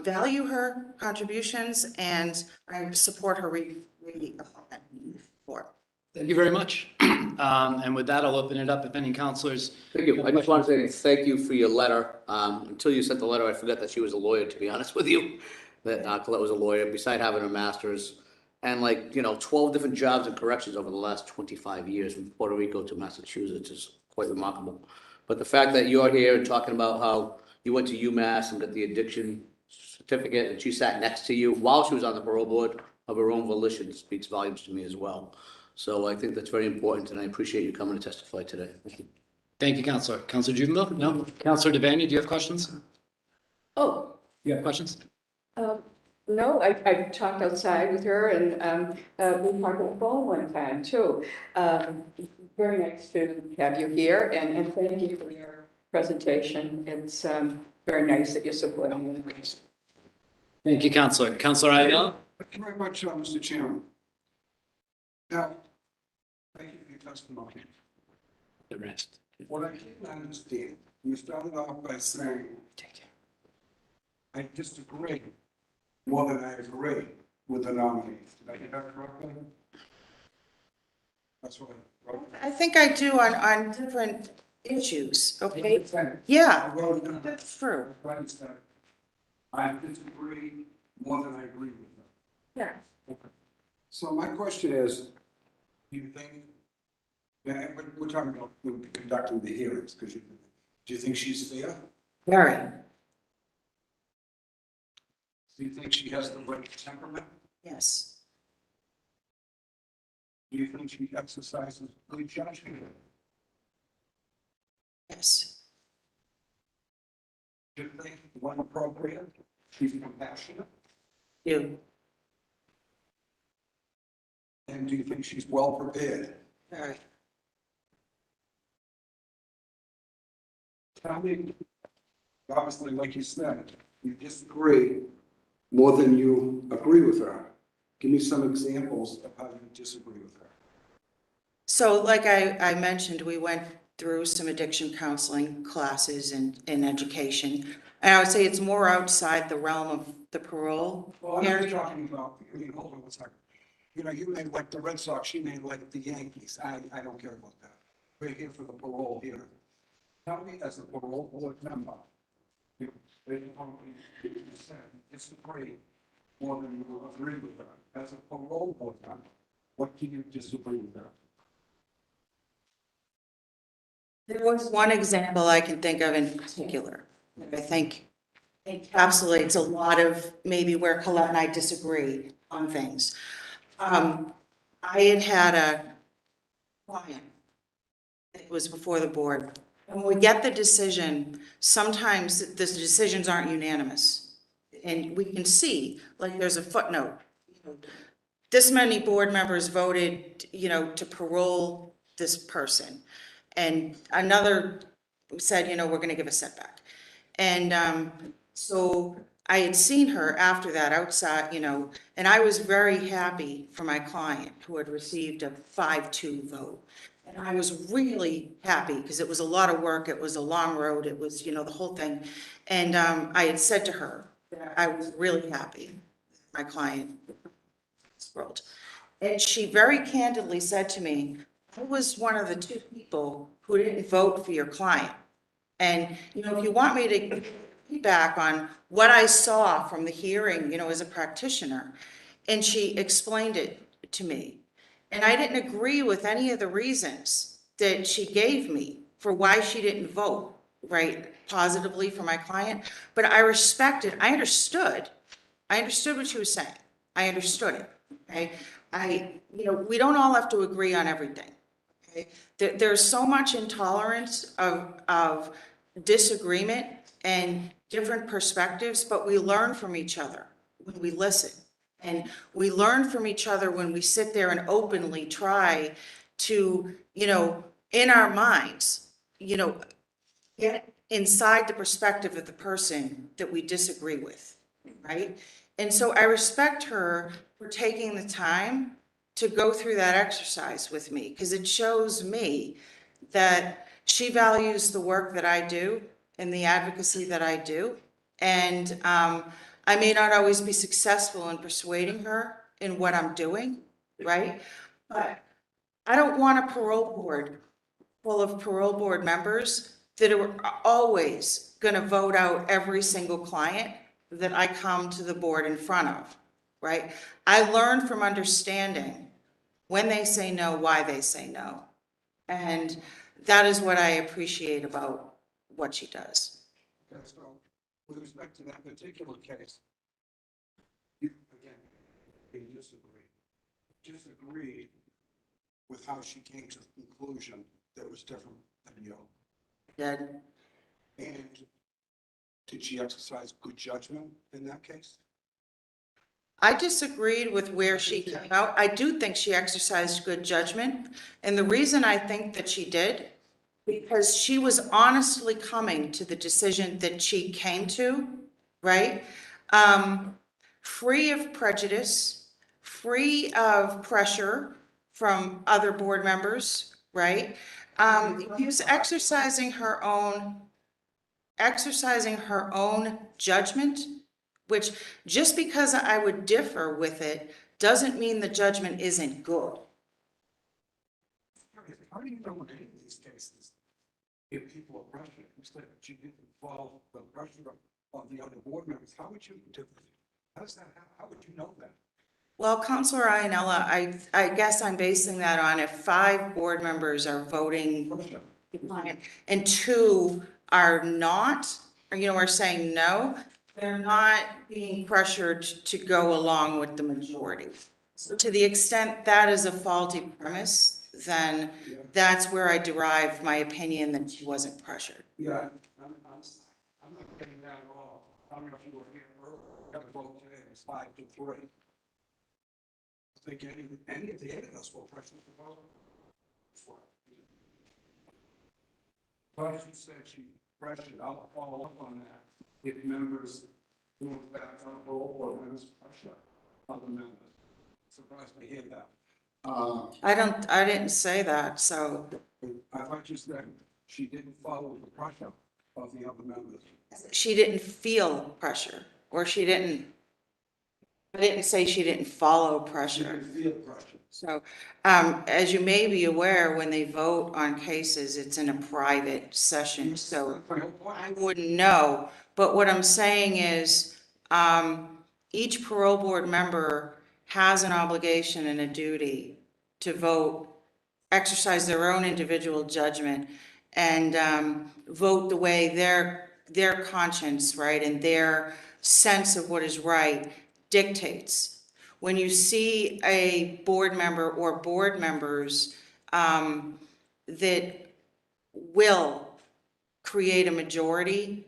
value her contributions and I support her re-appointment for. Thank you very much. And with that, I'll open it up if any counselors. Thank you. I just want to say thank you for your letter. Until you sent the letter, I forgot that she was a lawyer, to be honest with you, that Colette was a lawyer, beside having her master's. And 12 different jobs in corrections over the last 25 years from Puerto Rico to Massachusetts is quite remarkable. But the fact that you're here and talking about how you went to UMass and got the addiction certificate and she sat next to you while she was on the parole board of her own volition speaks volumes to me as well. So I think that's very important, and I appreciate you coming to testify today. Thank you. Thank you, Counselor. Counselor Jubenville? No? Counselor Devaney, do you have questions? Oh, You have questions? no, I talked outside with her and we talked on the phone one time too. Very nice to have you here and thank you for your presentation. It's very nice that you're supporting me. Thank you, Counselor. Counselor Iadell? Thank you very much, Mr. Chairman. Now, thank you for your testimony. The rest. What I didn't understand, you started off by saying, I disagree more than I agree with the nominees. Did I get that correctly? That's what I wrote. I think I do on different issues, okay? Yeah, I wrote it down. that's true. I disagree more than I agree with her. Yeah. Okay. So my question is, do you think, yeah, we're talking about conducting the hearings, because do you think she's fair? Very. Do you think she has the right temperament? Yes. Do you think she exercises good judgment? Yes. Do you think, when appropriate, she's compassionate? You. And do you think she's well prepared? Very. Tell me, obviously, like you said, you disagree more than you agree with her. Give me some examples of how you disagree with her. So like I mentioned, we went through some addiction counseling classes in education. And I would say it's more outside the realm of the parole Well, I'm area. not talking about, hold on one second. You may like the Red Sox, she may like the Yankees. I don't care about that. We're here for the parole here. Tell me, as a parole board member, you said disagree more than you agree with her. As a parole board member, what do you disagree with her? There was one example I can think of in particular that I think encapsulates a lot of maybe where Colette and I disagree on things. I had a client. It was before the board. When we get the decision, sometimes the decisions aren't unanimous. And we can see, like, there's a footnote. This many board members voted, to parole this person. And another said, we're going to give a setback. And so I had seen her after that outside, and I was very happy for my client who had received a 5-2 vote. And I was really happy because it was a lot of work. It was a long road. It was, the whole thing. And I had said to her that I was really happy my client was thrilled. And she very candidly said to me, I was one of the 2 people who didn't vote for your client. And, if you want me to give feedback on what I saw from the hearing, as a practitioner, and she explained it to me. And I didn't agree with any of the reasons that she gave me for why she didn't vote, right, positively for my client. But I understood what she was saying. I understood it, okay? We don't all have to agree on everything. Okay? There's so much intolerance of disagreement and different perspectives, but we learn from each other when we listen. And we learn from each other when we sit there and openly try to, in our minds, get inside the perspective of the person that we disagree with, right? And so I respect her for taking the time to go through that exercise with me, because it shows me that she values the work that I do and the advocacy that I do. And I may not always be successful in persuading her in what I'm doing, right? But I don't want a parole board full of parole board members that are always going to vote out every single client that I come to the board in front of, right? I learn from understanding when they say no, why they say no. And that is what I appreciate about what she does. Okay, so with respect to that particular case, you disagree with how she came to the conclusion that was different than you. Did And did she exercise good judgment in that case? I disagreed with where she came out. I do think she exercised good judgment. And the reason I think that she did, because she was honestly coming to the decision that she came to, right? Free of prejudice, free of pressure from other board members, right? She was exercising her own judgment, which just because I would differ with it doesn't mean the judgment isn't good. How do you know in any of these cases if people are pressured instead of you didn't follow the pressure of the other board members? How would you do? How would you know that? Well, Counselor Ianella, I guess I'm basing that on if 5 board members are voting and 2 are not, or, are saying no, they're not being pressured to go along with the majority. So to the extent that is a faulty premise, then that's where I derive my opinion that she wasn't pressured. Yeah, I'm not getting that at all. I don't know if you were here earlier, got a vote today, it's 5-3. I think any of the 8 of us will press the vote for it. But she said she pressured, I'll follow up on that. If members move back on the roll or members pressure other members. Surprised to hear that. I didn't say that, so I thought you said she didn't follow the pressure of the other members. she didn't feel pressure, or I didn't say she didn't follow She pressure. didn't feel pressure. So, as you may be aware, when they vote on cases, it's in a private session, so I wouldn't know. But what I'm saying is, each parole board member has an obligation and a duty to vote, exercise their own individual judgment, and vote the way their conscience, right, and their sense of what is right dictates. When you see a board member or board members that will create a minority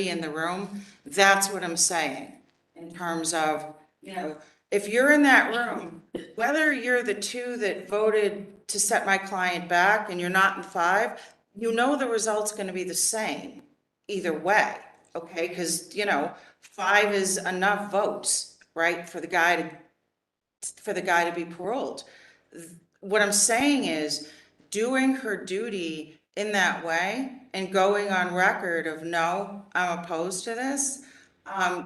in the room, that's what I'm saying. In terms of, if you're in that room, whether you're the 2 that voted to set my client back and you're not in 5, the result's gonna be the same either way, okay? Because, 5 is enough votes, right, for the guy to be paroled. What I'm saying is, doing her duty in that way and going on record of, no, I'm opposed to this,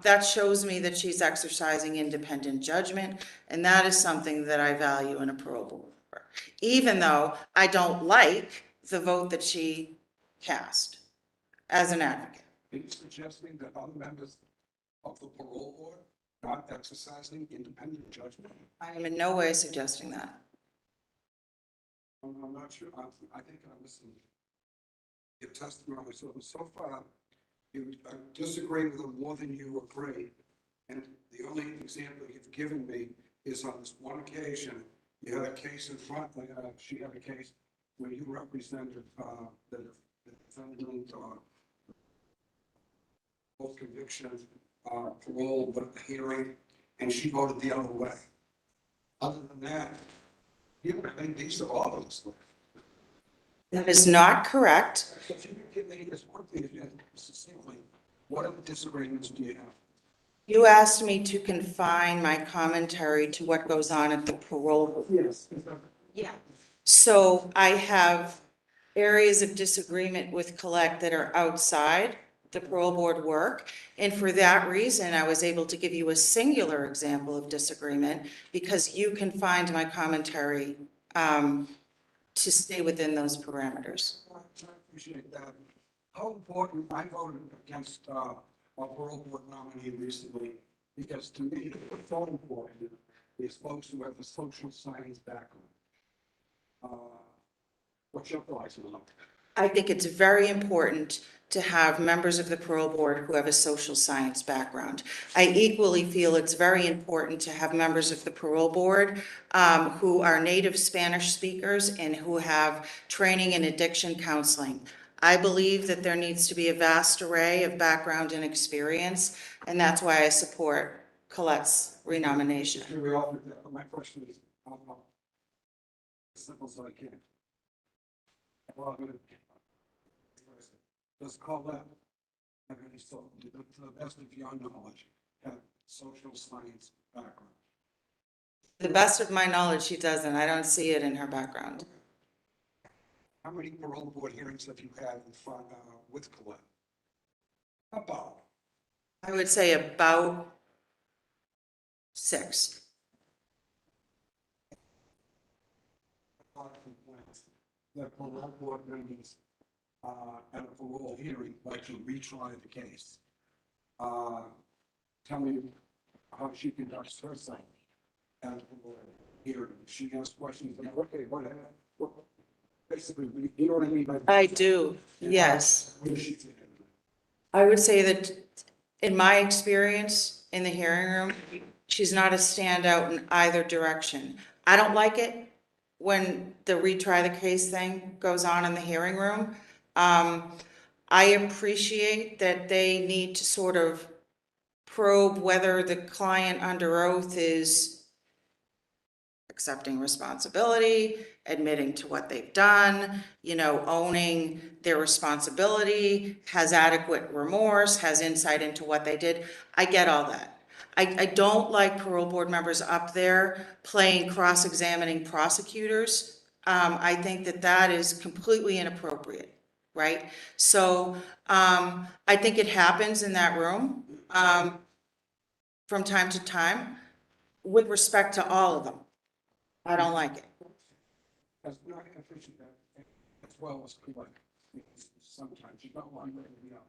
that shows me that she's exercising independent judgment, and that is something that I value in a parole board member, even though I don't like the vote that she cast as an advocate. Are you suggesting that other members of the parole board not exercising independent judgment? I am in no way suggesting that. I'm not sure. I think I listened to your testimony. So far, you disagree with them more than you agree. And the only example you've given me is on this one occasion, you had a case in front, she had a case where you represented the defendant on both convictions, parole, but hearing, and she voted the other way. Other than that, you know, I mean, these are all of us. That is not correct. So if you could give me this one thing, succinctly, what other disagreements do you have? You asked me to confine my commentary to what goes on at the parole board. Yes. Yeah. So I have areas of disagreement with Colette that are outside the parole board work. And for that reason, I was able to give you a singular example of disagreement because you confined my commentary to stay within those parameters. I appreciate that. How important, I voted against a parole board nominee recently because to me, what's so important is folks who have a social science background. What's your thoughts on that? I think it's very important to have members of the parole board who have a social science background. I equally feel it's very important to have members of the parole board who are native Spanish speakers and who have training in addiction counseling. I believe that there needs to be a vast array of background and experience, and that's why I support Colette's renomination. My question is, as simple as I can. Does Colette have any, to the best of your knowledge, have social science background? To the best of my knowledge, she doesn't. I don't see it in her background. How many parole board hearings have you had in front with Colette? About. I would say about 6. That parole board members at a parole hearing like to retry the case. tell me how she conducts herself. And here, she asks questions, and okay, what, basically, you know what I mean? by- I do, yes. What does she think? I would say that in my experience in the hearing room, she's not a standout in either direction. I don't like it when the retry the case thing goes on in the hearing room. I appreciate that they need to sort of probe whether the client under oath is accepting responsibility, admitting to what they've done, owning their responsibility, has adequate remorse, has insight into what they did. I get all that. I don't like parole board members up there playing cross-examining prosecutors. I think that that is completely inappropriate, right? So, I think it happens in that room, from time to time with respect to all of them. I don't like it. As not efficient as well as correct. Sometimes she's not one way or the other.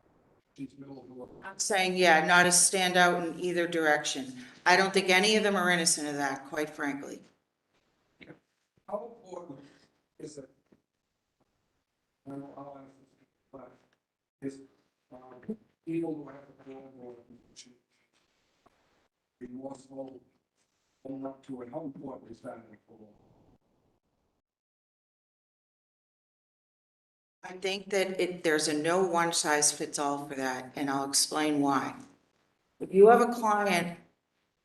She's middle of the road. I'm saying, yeah, not a standout in either direction. I don't think any of them are innocent of that, quite frankly. How important is it? I don't know how I, but is people who have a parole board should be remorseful, own up to it. How important is that in the parole? I think that there's a no one size fits all for that, and I'll explain why. If you have a client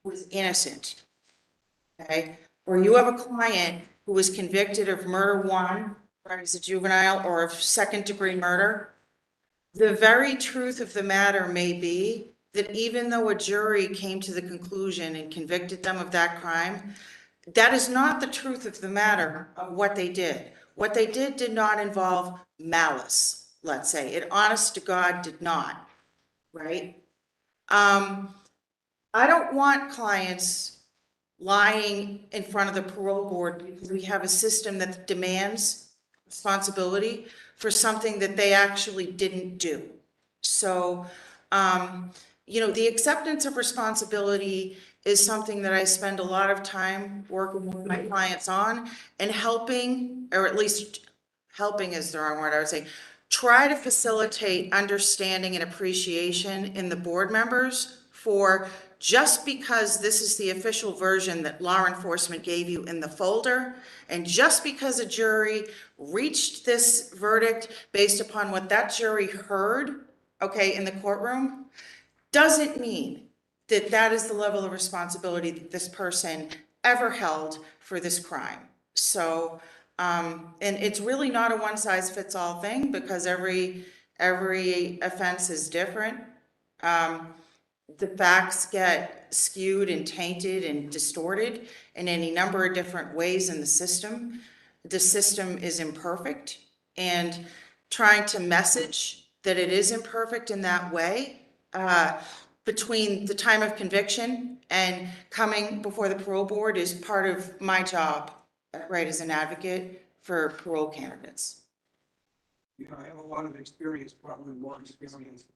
who is innocent, okay, or you have a client who was convicted of murder one, right, as a juvenile, or of second-degree murder, the very truth of the matter may be that even though a jury came to the conclusion and convicted them of that crime, that is not the truth of the matter of what they did. What they did not involve malice, let's say. It honest to God did not, right? I don't want clients lying in front of the parole board because we have a system that demands responsibility for something that they actually didn't do. So, the acceptance of responsibility is something that I spend a lot of time working with my clients on and helping, or at least helping is the wrong word, I would say, try to facilitate understanding and appreciation in the board members for just because this is the official version that law enforcement gave you in the folder, and just because a jury reached this verdict based upon what that jury heard, okay, in the courtroom, doesn't mean that that is the level of responsibility that this person ever held for this crime. So, and it's really not a one size fits all thing because every offense is different. The facts get skewed and tainted and distorted in any number of different ways in the system. The system is imperfect, and trying to message that it is imperfect in that way, between the time of conviction and coming before the parole board is part of my job, right, as an advocate for parole candidates. I have a lot of experience, probably more experience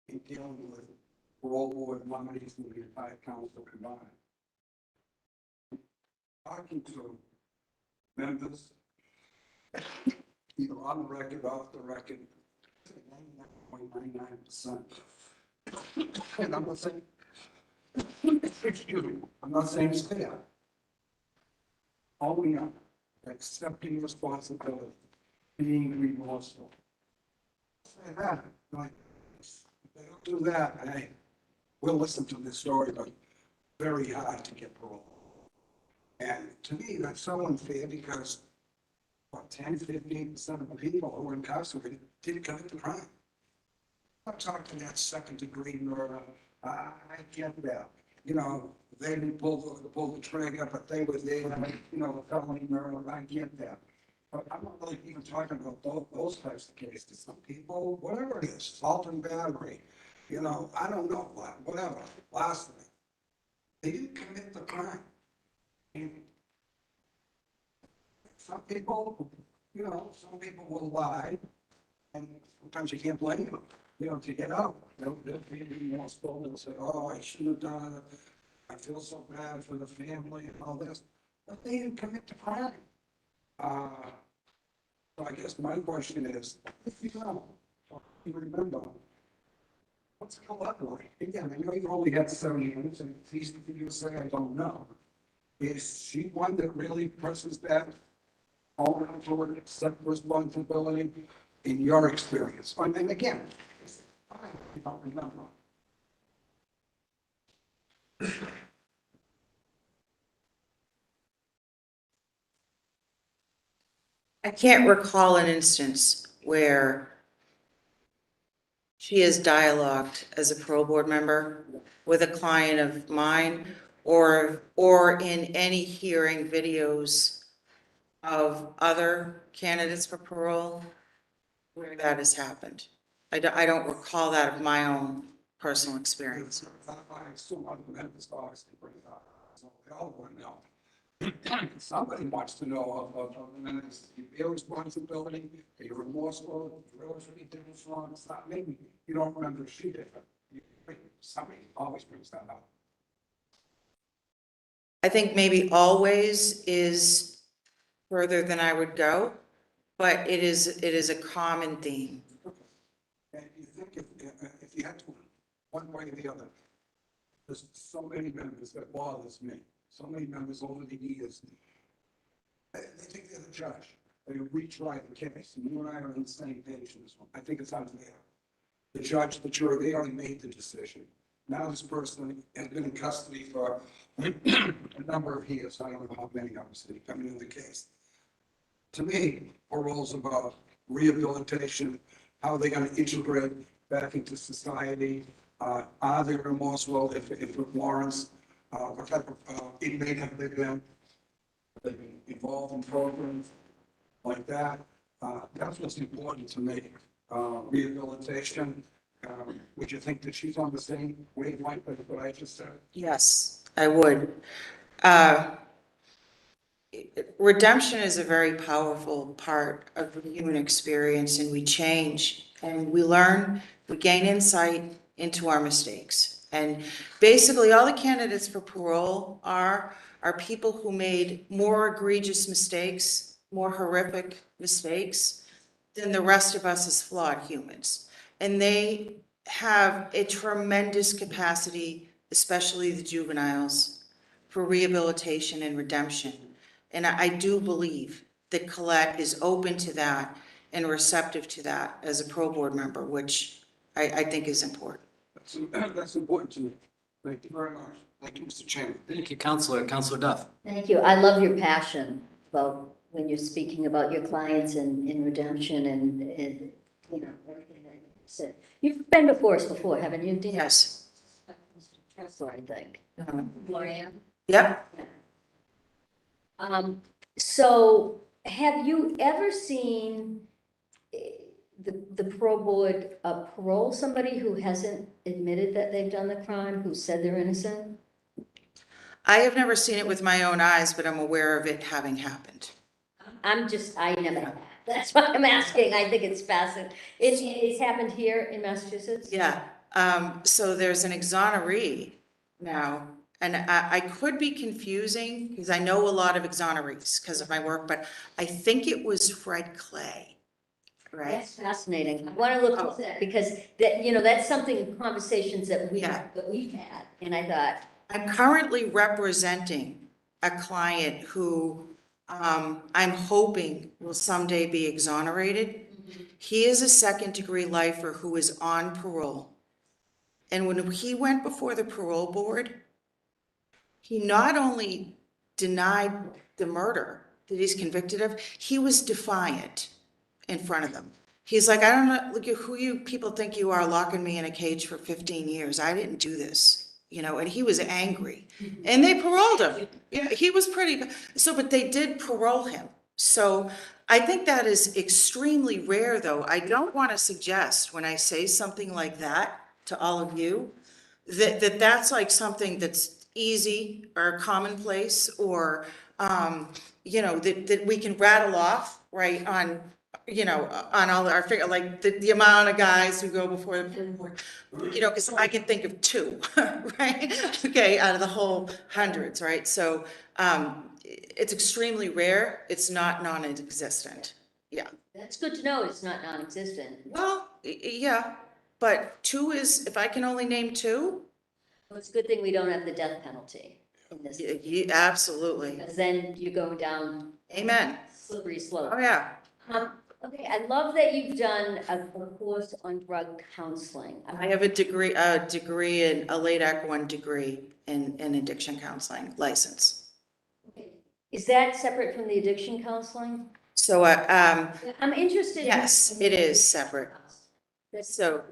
in dealing with parole board nominees than the entire council combined. Talking to members, either on the record, off the record, 99.99%. And I'm not saying, excuse me, I'm not saying it's fair. Owning up, accepting responsibility, being remorseful. Say that, like, if they don't do that, hey, we'll listen to this story, but very hard to get parole. And to me, that's so unfair because, what, 10-15% of the people who are incarcerated didn't commit the crime. I'm talking that second degree murder. I get that. They didn't pull the trigger, but they were there, the felony murder. I get that. But I'm not really even talking about those types of cases. Some people, whatever it is, assault and battery, I don't know what, whatever, larceny. They didn't commit the crime. And some people, some people will lie, and sometimes you can't blame them. to get out. They'll be remorseful and say, oh, I should have done it. I feel so bad for the family and all this, but they didn't commit the crime. So I guess my question is, if you know, you remember, what's Colette like? Again, I know you only had 7 years, and it's easy for you to say, I don't know. Is she one that really presses that owner to accept responsibility in your experience? I mean, again, it's fine if you don't remember. I can't recall an instance where she has dialogued as a parole board member with a client of mine or in any hearing videos of other candidates for parole where that has happened. I don't recall that of my own personal experience. I assume other members obviously bring it up, so they all want to know. Somebody wants to know of the minutes, your responsibility, are you remorseful, you realize what you did was wrong, it's not maybe, you don't remember she did it. Somebody always brings that up. I think maybe always is further than I would go, but it is a common theme. And you think if you had to, one way or the other, there's so many members that bothers me, so many members over the years, they think they're the judge. They retry the case, and you and I are on the same page in this one. I think it's unfair. The judge, the jury, they already made the decision. Now this person has been in custody for a number of years. I don't know how many, obviously, coming in the case. To me, parole's about rehabilitation, how they're going to integrate back into society. Are they remorseful if it warrants? What type of inmate have they been? They've been involved in programs like that. That's what's important to me. Rehabilitation. Would you think that she's on the same wavelength as what I just said? Yes, I would. Redemption is a very powerful part of the human experience, and we change and we learn, we gain insight into our mistakes. And basically all the candidates for parole are people who made more egregious mistakes, more horrific mistakes than the rest of us as flawed humans. And they have a tremendous capacity, especially the juveniles, for rehabilitation and redemption. And I do believe that Colette is open to that and receptive to that as a parole board member, which I think is important. That's important to me. Thank you very much. Thank you, Mr. Chairman. Thank you, Counselor. Counselor Duff. Thank you. I love your passion about when you're speaking about your clients and in redemption and, you know, everything that you said. You've been before us before, haven't you, Dean? Yes. Chancellor, I think. Lorianne? Yep. So have you ever seen the parole board parole somebody who hasn't admitted that they've done the crime, who said they're innocent? I have never seen it with my own eyes, but I'm aware of it having happened. I never have. That's why I'm asking. I think it's fascinating. It's happened here in Massachusetts? Yeah. So there's an exoneree now, and I could be confusing because I know a lot of exonerees because of my work, but I think it was Fred Clay, right? That's fascinating. I want to look into that because that, you know, that's something, conversations that we've had. And I thought, I'm currently representing a client who I'm hoping will someday be exonerated. He is a second-degree lifer who is on parole. And when he went before the parole board, he not only denied the murder that he's convicted of, he was defiant in front of them. He's like, I don't know, look at who you people think you are, locking me in a cage for 15 years. I didn't do this, you know, and he was angry. And they paroled him. Yeah, he was pretty, but they did parole him. So I think that is extremely rare, though. I don't want to suggest when I say something like that to all of you, that's like something that's easy or commonplace or, you know, that we can rattle off, right, on you know, on all our figure, like the amount of guys who go before the board, you know, because I can think of two, right? Okay, out of the whole hundreds, right? So it's extremely rare. It's not non-existent. Yeah. That's good to know, it's not non-existent. Well, yeah, but two is, if I can only name two, Well, it's a good thing we don't have the death penalty in this, absolutely. because then you're going down Amen. slippery slope. Oh, yeah. Okay, I love that you've done a course on drug counseling. I have a degree in, a late Act 1 degree in addiction counseling license. Is that separate from the addiction counseling? So, I'm interested. in- yes, it is separate. So,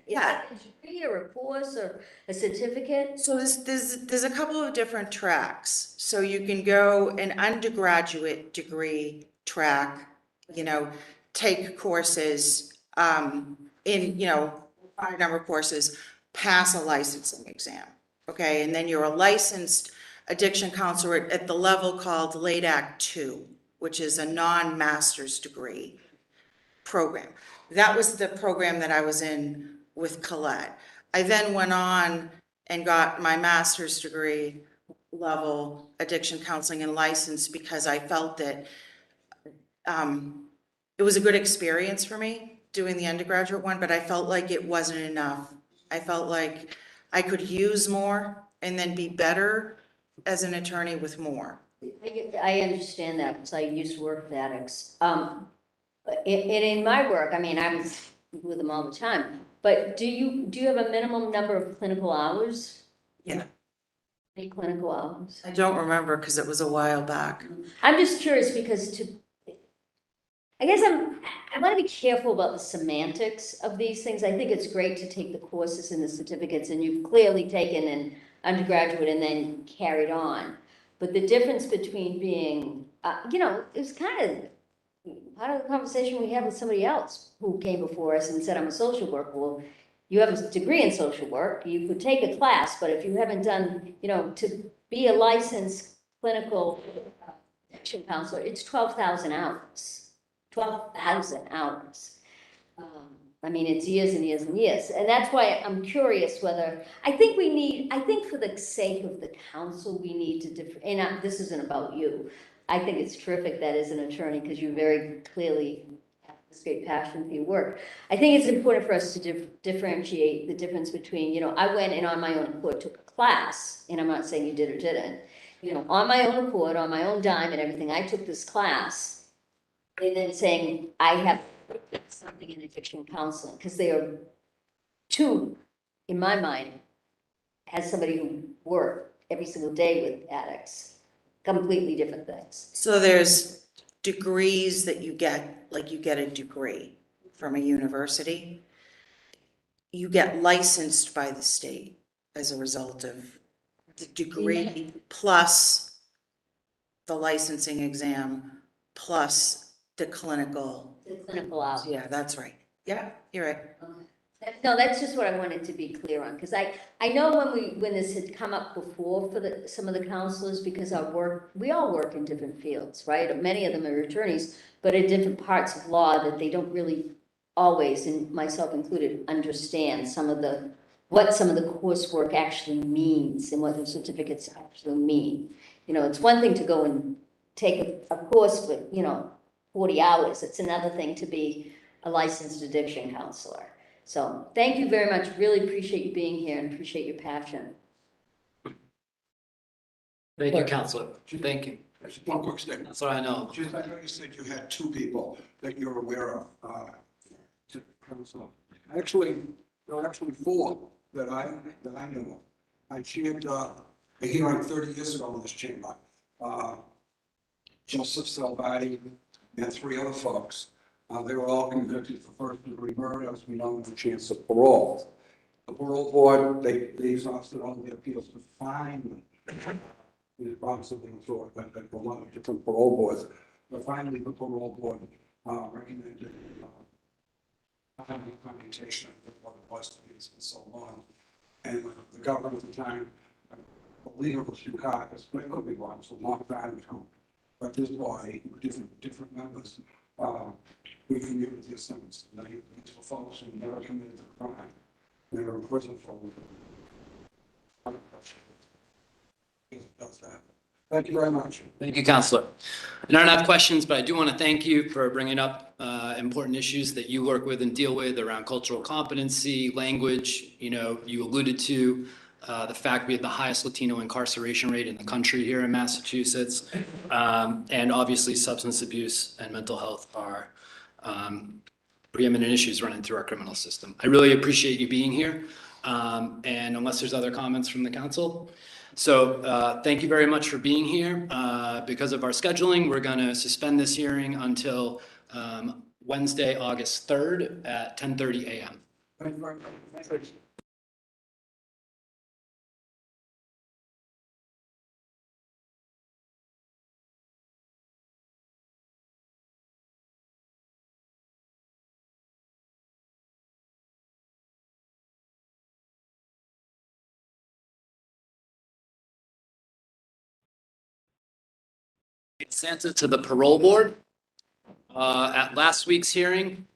yeah. Is it a degree or a course or a certificate? So there's a couple of different tracks. So you can go an undergraduate degree track, you know, take courses, in, you know, a number of courses, pass a licensing exam. Okay, and then you're a licensed addiction counselor at the level called Late Act 2, which is a non-master's degree program. That was the program that I was in with Colette. I then went on and got my master's degree level addiction counseling and license because I felt that it was a good experience for me doing the undergraduate one, but I felt like it wasn't enough. I felt like I could use more and then be better as an attorney with more. I understand that, because I used to work with addicts. In my work, I mean, I was with them all the time, but do you have a minimum number of clinical hours? Yeah. Any clinical hours? I don't remember because it was a while back. I'm just curious because I guess I want to be careful about the semantics of these things. I think it's great to take the courses and the certificates, and you've clearly taken an undergraduate and then carried on. But the difference between being, you know, it was kind of part of the conversation we had with somebody else who came before us and said, I'm a social worker. Well, you have a degree in social work, you could take a class, but if you haven't done, you know, to be a licensed clinical addiction counselor, it's 12,000 hours. 12,000 hours. I mean, it's years and years and years. And that's why I'm curious whether, I think for the sake of the council, we need to and this isn't about you. I think it's terrific that as an attorney, because you very clearly have this great passion for your work. I think it's important for us to differentiate the difference between, you know, I went and on my own accord took a class, and I'm not saying you did or didn't, you know, on my own accord, on my own dime and everything, I took this class, and then saying, I have something in addiction counseling, because they are two, in my mind, as somebody who worked every single day with addicts, completely different things. So there's degrees that you get, like you get a degree from a university. You get licensed by the state as a result of the degree plus the licensing exam plus the clinical. The clinical hours. Yeah, that's right. Yeah, you're right. No, that's just what I wanted to be clear on, because I know when this had come up before for some of the counselors, because we all work in different fields, right? Many of them are attorneys, but in different parts of law that they don't really always, and myself included, understand what some of the coursework actually means and what the certificates actually mean. You know, it's one thing to go and take a course for, you know, 40 hours. It's another thing to be a licensed addiction counselor. So thank you very much. Really appreciate you being here and appreciate your passion. Thank you, Counselor. Thank you. Just one quick statement. That's what I know. Just, I know you said you had two people that you're aware of, to counsel. Actually, there were actually four that I knew of. I chaired a hearing 30 years ago in this chamber. Joseph Salvati and three other folks. They were all convicted for first-degree murder, as we know, with a chance of parole. The parole board, they exhausted all the appeals to find them. It's possibly thought that a lot of different parole boards, but finally the parole board recommended commutation of what it was to be for so long. And the governor at the time, I believe it was Chicago, but it could be wrong, it was a long time ago. But this body, different members, we can give it to sentence. These are folks who never committed a crime. They're in prison for. Does that. Thank you very much. Thank you, Counselor. And I don't have questions, but I do want to thank you for bringing up important issues that you work with and deal with around cultural competency, language. You know, you alluded to the fact we have the highest Latino incarceration rate in the country here in Massachusetts. And obviously substance abuse and mental health are preeminent issues running through our criminal system. I really appreciate you being here. And unless there's other comments from the council. So thank you very much for being here. Because of our scheduling, we're going to suspend this hearing until Wednesday, August 3rd at 10:30 a.m. Thank you very much. Thank you. Santa to the Parole Board. At last week's hearing,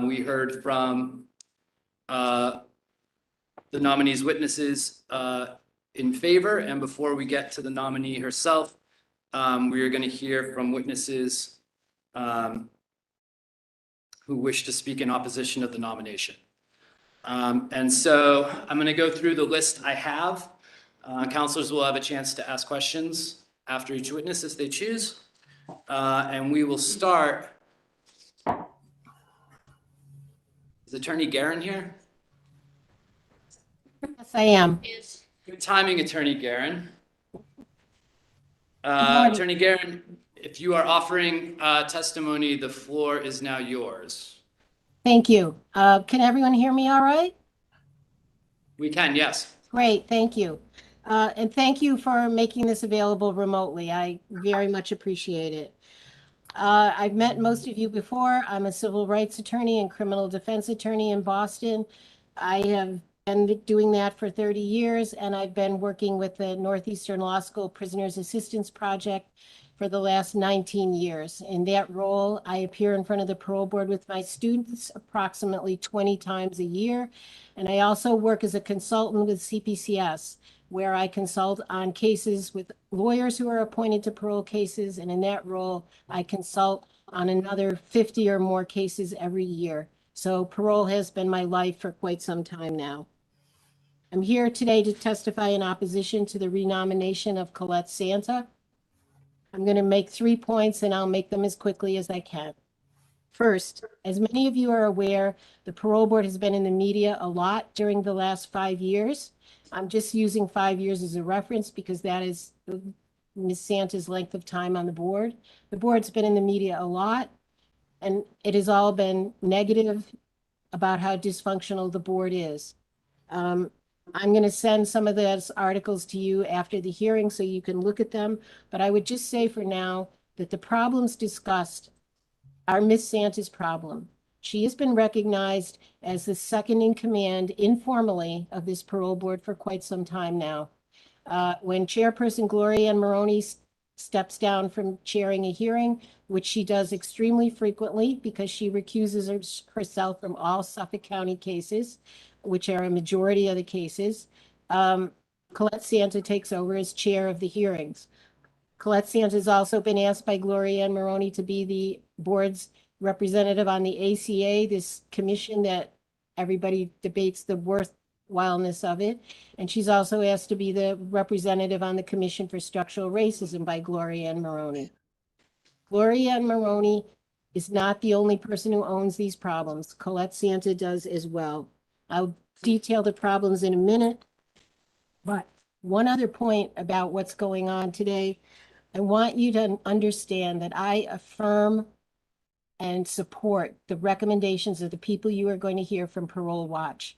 we heard from the nominee's witnesses in favor. And before we get to the nominee herself, we are going to hear from witnesses who wish to speak in opposition of the nomination. And so I'm going to go through the list I have. Counselors will have a chance to ask questions after each witness if they choose. And we will start. Is Attorney Guerin here? Yes, I am. Good timing, Attorney Guerin. Attorney Guerin, if you are offering testimony, the floor is now yours. Thank you. Can everyone hear me all right? We can, yes. Great, thank you. And thank you for making this available remotely. I very much appreciate it. I've met most of you before. I'm a civil rights attorney and criminal defense attorney in Boston. I have been doing that for 30 years, and I've been working with the Northeastern Law School Prisoners Assistance Project for the last 19 years. In that role, I appear in front of the parole board with my students approximately 20 times a year. And I also work as a consultant with CPCS, where I consult on cases with lawyers who are appointed to parole cases. And in that role, I consult on another 50 or more cases every year. So parole has been my life for quite some time now. I'm here today to testify in opposition to the renomination of Colette Santa. I'm going to make 3 points, and I'll make them as quickly as I can. First, as many of you are aware, the parole board has been in the media a lot during the last 5 years. I'm just using 5 years as a reference because that is Ms. Santa's length of time on the board. The board's been in the media a lot, and it has all been negative about how dysfunctional the board is. I'm going to send some of those articles to you after the hearing so you can look at them. But I would just say for now that the problems discussed are Ms. Santa's problem. She has been recognized as the second in command informally of this parole board for quite some time now. When Chairperson Gloria Ann Maroney steps down from chairing a hearing, which she does extremely frequently because she recuses herself from all Suffolk County cases, which are a majority of the cases, Colette Santa takes over as chair of the hearings. Colette Santa has also been asked by Gloria Ann Maroney to be the board's representative on the ACA, this commission that everybody debates the worthwhileness of it. And she's also asked to be the representative on the Commission for Structural Racism by Gloria Ann Maroney. Gloria Ann Maroney is not the only person who owns these problems. Colette Santa does as well. I'll detail the problems in a minute. But one other point about what's going on today, I want you to understand that I affirm and support the recommendations of the people you are going to hear from Parole Watch.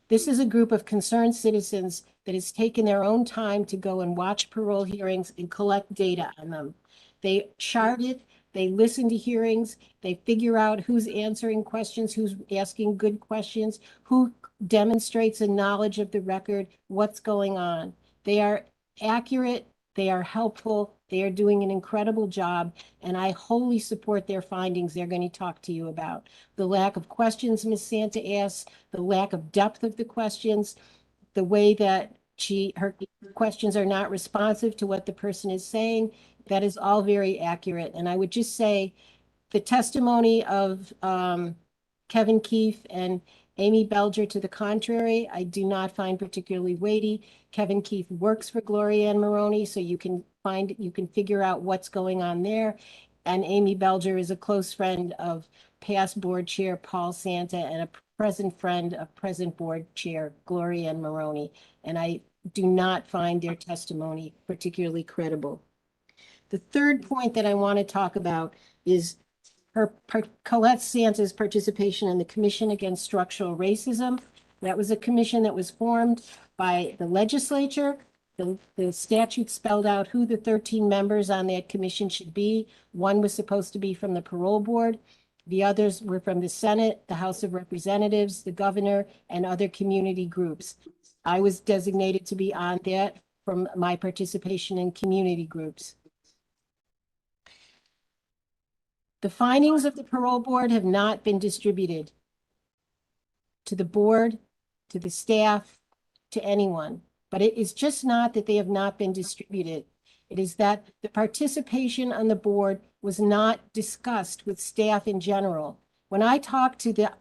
This is a group of concerned citizens that has taken their own time to go and watch parole hearings and collect data on them. They chart it, they listen to hearings, they figure out who's answering questions, who's asking good questions, who demonstrates a knowledge of the record, what's going on. They are accurate, they are helpful, They are doing an incredible job, and I wholly support their findings they're going to talk to you about. The lack of questions Ms. Santa asks, the lack of depth of the questions, the way that her questions are not responsive to what the person is saying, that is all very accurate. And I would just say the testimony of Kevin Keefe and Amy Belger to the contrary, I do not find particularly weighty. Kevin Keefe works for Gloria Ann Maroney, so you can figure out what's going on there. And Amy Belger is a close friend of past board chair Paul Santa and a present friend of present board chair Gloria Ann Maroney. And I do not find their testimony particularly credible. The third point that I want to talk about is Colette Santa's participation in the Commission Against Structural Racism. That was a commission that was formed by the legislature. The statute spelled out who the 13 members on that commission should be. One was supposed to be from the Parole Board. The others were from the Senate, the House of Representatives, the governor, and other community groups. I was designated to be on that from my participation in community groups. The findings of the Parole Board have not been distributed to the board, to the staff, to anyone. But it is just not that they have not been distributed. It is that the participation on the board was not discussed with staff in general. When I talked to the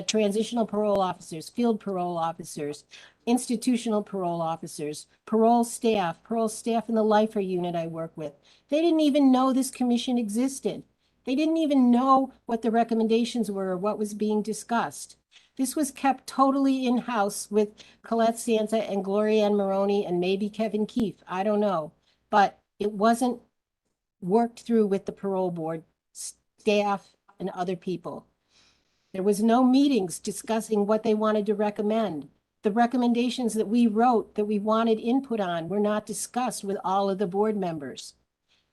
transitional parole officers, field parole officers, institutional parole officers, parole staff in the lifer unit I work with, they didn't even know this commission existed. They didn't even know what the recommendations were or what was being discussed. This was kept totally in-house with Colette Santa and Gloria Ann Maroney and maybe Kevin Keefe. I don't know. But it wasn't worked through with the parole board, staff, and other people. There was no meetings discussing what they wanted to recommend. The recommendations that we wrote that we wanted input on were not discussed with all of the board members.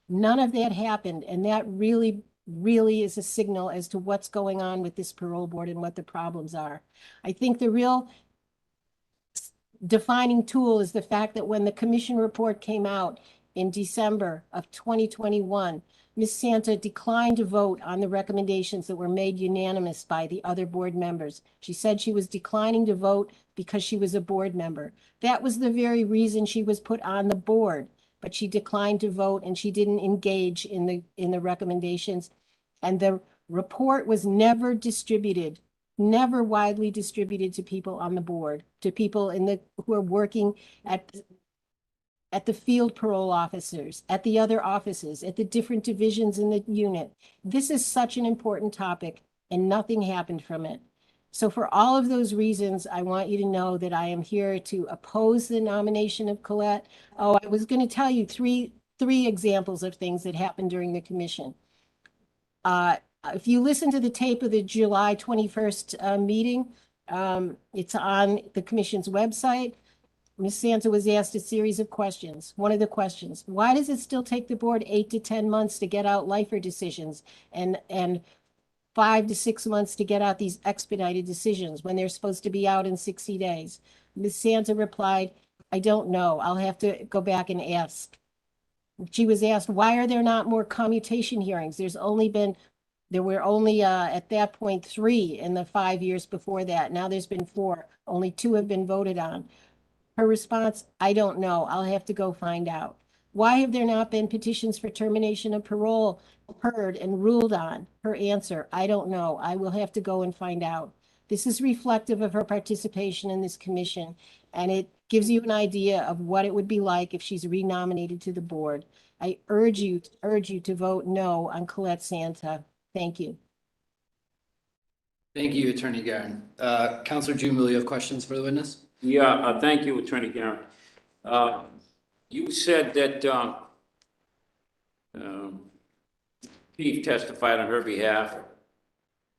None of that happened, and that really is a signal as to what's going on with this parole board and what the problems are. I think the real defining tool is the fact that when the commission report came out in December of 2021, Ms. Santa declined to vote on the recommendations that were made unanimous by the other board members. She said she was declining to vote because she was a board member. That was the very reason she was put on the board, but she declined to vote and she didn't engage in the recommendations. And the report was never distributed, never widely distributed to people on the board, to people who are working at the field parole officers, at the other offices, at the different divisions in the unit. This is such an important topic and nothing happened from it. So for all of those reasons, I want you to know that I am here to oppose the nomination of Colette. Oh, I was going to tell you three examples of things that happened during the commission. If you listen to the tape of the July 21st meeting, it's on the commission's website. Ms. Santa was asked a series of questions. One of the questions, why does it still take the board 8 to 10 months to get out lifer decisions and 5 to 6 months to get out these expedited decisions when they're supposed to be out in 60 days? Ms. Santa replied, I don't know. I'll have to go back and ask. She was asked, why are there not more commutation hearings? There were only at that point 3 in the 5 years before that. Now there's been 4. Only 2 have been voted on. Her response, I don't know. I'll have to go find out. Why have there not been petitions for termination of parole heard and ruled on? Her answer, I don't know. I will have to go and find out. This is reflective of her participation in this commission, and it gives you an idea of what it would be like if she's renominated to the board. I urge you to vote no on Colette Santa. Thank you. Thank you, Attorney Guerin. Counselor June, will you have questions for the witness? Yeah, thank you, Attorney Guerin. You said that Chief testified on her behalf,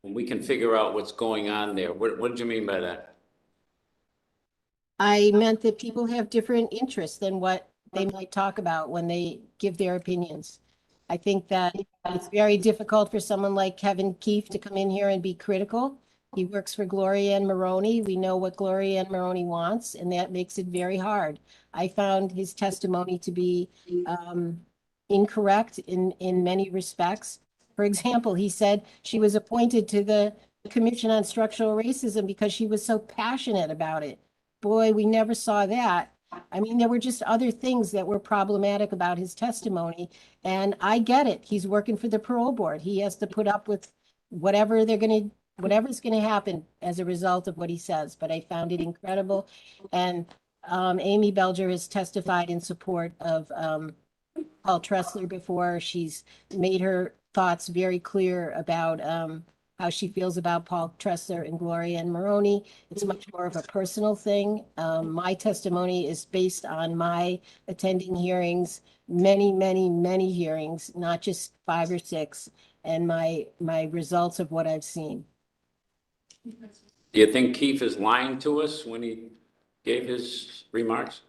and we can figure out what's going on there. What did you mean by that? I meant that people have different interests than what they might talk about when they give their opinions. I think that it's very difficult for someone like Kevin Keefe to come in here and be critical. He works for Gloria and Maroney. We know what Gloria and Maroney wants, and that makes it very hard. I found his testimony to be incorrect in many respects. For example, he said she was appointed to the Commission on Structural Racism because she was so passionate about it. Boy, we never saw that. I mean, there were just other things that were problematic about his testimony, and I get it. He's working for the parole board. He has to put up with whatever whatever's gonna happen as a result of what he says, but I found it incredible. And Amy Belger has testified in support of Paul Tressler before. She's made her thoughts very clear about how she feels about Paul Tressler and Gloria and Maroney. It's much more of a personal thing. My testimony is based on my attending hearings, many hearings, not just 5 or 6, and my results of what I've seen. Do you think Keefe is lying to us when he gave his remarks?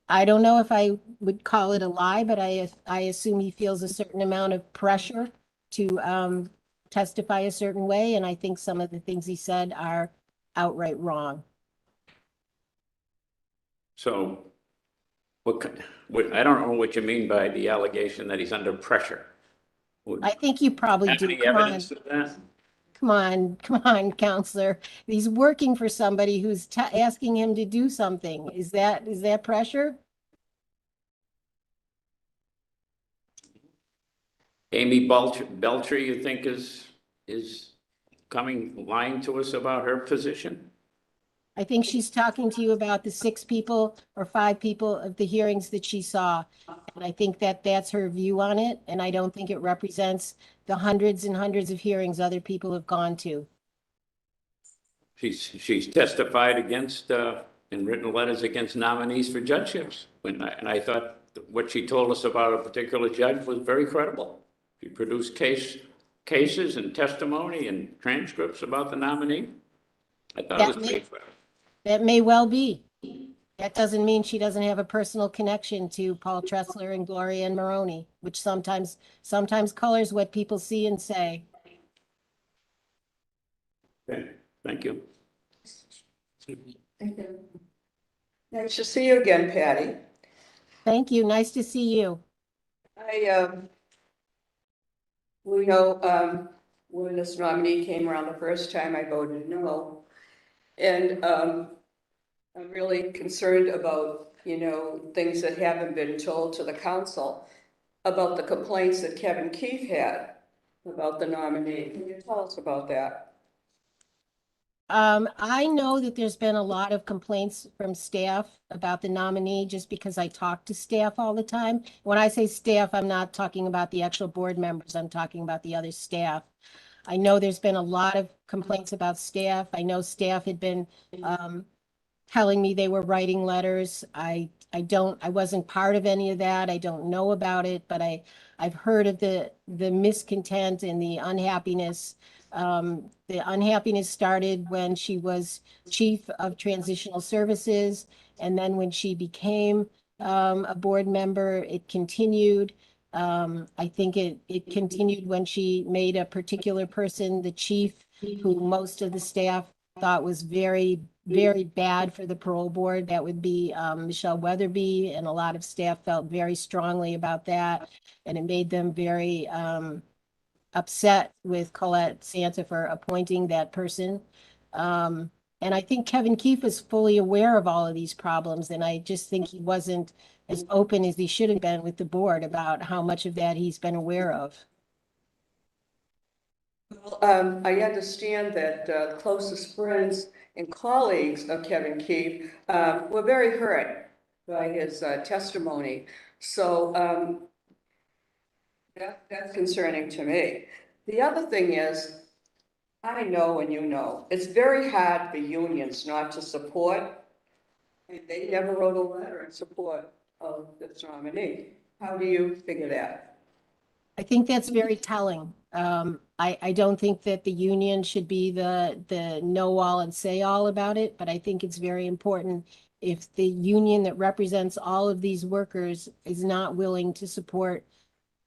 I don't know if I would call it a lie, but I assume he feels a certain amount of pressure to testify a certain way, and I think some of the things he said are outright wrong. So I don't know what you mean by the allegation that he's under pressure. I think you probably Have do. any Come on, evidence of that? come on, counselor. He's working for somebody who's asking him to do something. Is that pressure? Amy Belcher, you think is lying to us about her position? I think she's talking to you about the 6 people or 5 people of the hearings that she saw. And I think that that's her view on it. And I don't think it represents the hundreds and hundreds of hearings other people have gone to. She's testified against, in written letters against nominees for judgeships. And I thought what she told us about a particular judge was very credible. She produced cases and testimony and transcripts about the nominee. I thought it was pretty credible. That may well be. That doesn't mean she doesn't have a personal connection to Paul Tressler and Gloria and Maroney, which sometimes colors what people see and say. Okay, thank you. Thank you. Nice to see you again, Patty. Thank you. Nice to see you. We know, when this nominee came around the first time, I voted no. And, I'm really concerned about, things that haven't been told to the council about the complaints that Kevin Keefe had about the nominee. Can you tell us about that? I know that there's been a lot of complaints from staff about the nominee just because I talk to staff all the time. When I say staff, I'm not talking about the actual board members. I'm talking about the other staff. I know there's been a lot of complaints about staff. I know staff had been telling me they were writing letters. I wasn't part of any of that. I don't know about it, but I've heard of the miscontent and the unhappiness. The unhappiness started when she was chief of transitional services, and then when she became a board member, it continued. I think it continued when she made a particular person the chief, who most of the staff thought was very, very bad for the parole board. That would be Michelle Weatherby, and a lot of staff felt very strongly about that, and it made them very upset with Colette Santa for appointing that person. And I think Kevin Keefe was fully aware of all of these problems, and I just think he wasn't as open as he should have been with the board about how much of that he's been aware of. Well, I understand that the closest friends and colleagues of Kevin Keefe were very hurt by his testimony. So that's concerning to me. The other thing is, I know and you know, it's very hard for unions not to support, and they never wrote a letter in support of this nominee. How do you figure that? I think that's very telling. I don't think that the union should be the know all and say all about it, but I think it's very important if the union that represents all of these workers is not willing to support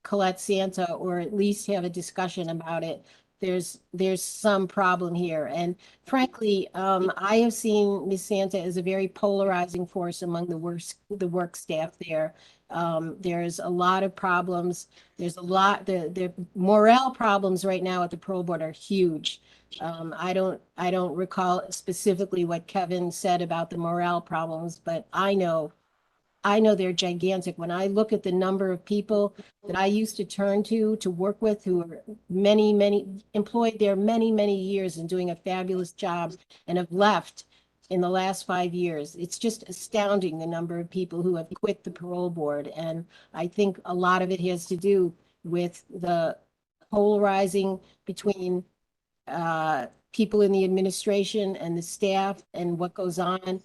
Colette Santa, or at least have a discussion about it. there's some problem here. And frankly, I have seen Ms. Santa as a very polarizing force among the work staff there. There's a lot of problems. There's a lot, the morale problems right now at the Parole Board are huge. I don't recall specifically what Kevin said about the morale problems, but I know they're gigantic. When I look at the number of people that I used to turn to work with who are many employed there many years and doing a fabulous job and have left in the last 5 years. It's just astounding the number of people who have quit the Parole Board. And I think a lot of it has to do with the polarizing between people in the administration and the staff and what goes on.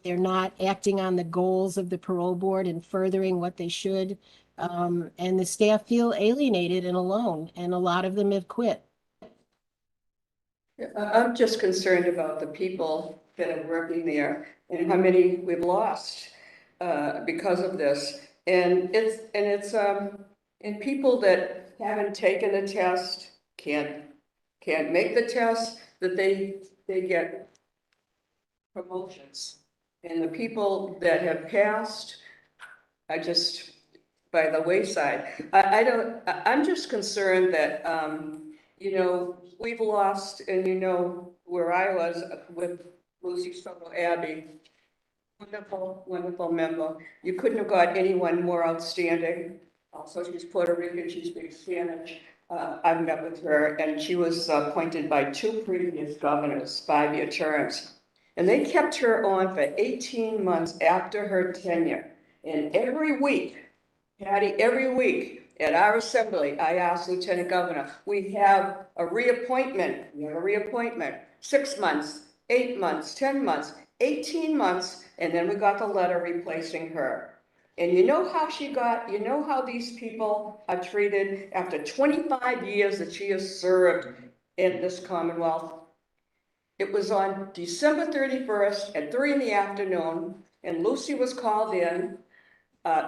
They're not acting on the goals of the Parole Board and furthering what they should. And the staff feel alienated and alone, and a lot of them have quit. I'm just concerned about the people that are working there and how many we've lost because of this. And and people that haven't taken the test, can't make the test, that they get promotions. And the people that have passed are just by the wayside. I'm just concerned that, you know, we've lost, and you know, where I was with Lucy Soto Abbey, wonderful member. You couldn't have got anyone more outstanding. Also, she's Puerto Rican, she speaks Spanish. I've met with her, and she was appointed by 2 previous governors, 5-year terms. And they kept her on for 18 months after her tenure. And every week, Patty, every week at our assembly, I asked Lieutenant Governor, we have a reappointment. 6 months, 8 months, 10 months, 18 months, and then we got the letter replacing her. And you know how you know how these people are treated after 25 years that she has served in this Commonwealth? It was on December 31st at 3 in the afternoon, and Lucy was called in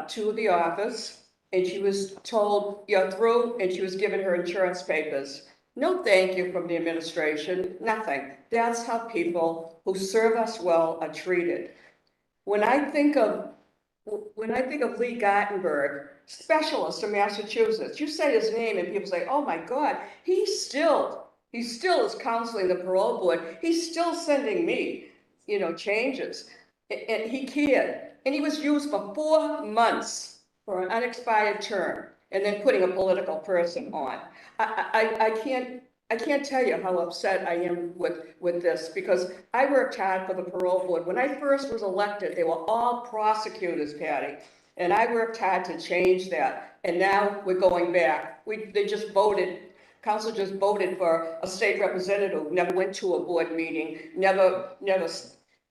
to the office, and she was told, you're through, and she was given her insurance papers. No thank you from the administration, nothing. That's how people who serve us well are treated. When I think of Lee Gartenberg, specialist in Massachusetts, you say his name and people say, oh my God, he still is counseling the Parole Board. He's still sending me, you know, changes. And he cared. And he was used for 4 months for an unexpired term and then putting a political person on. I can't tell you how upset I am with this, because I worked hard for the Parole Board. When I first was elected, they were all prosecutors, Patty. And I worked hard to change that. And now we're going back. They just voted. Council just voted for a state representative, never went to a board meeting, never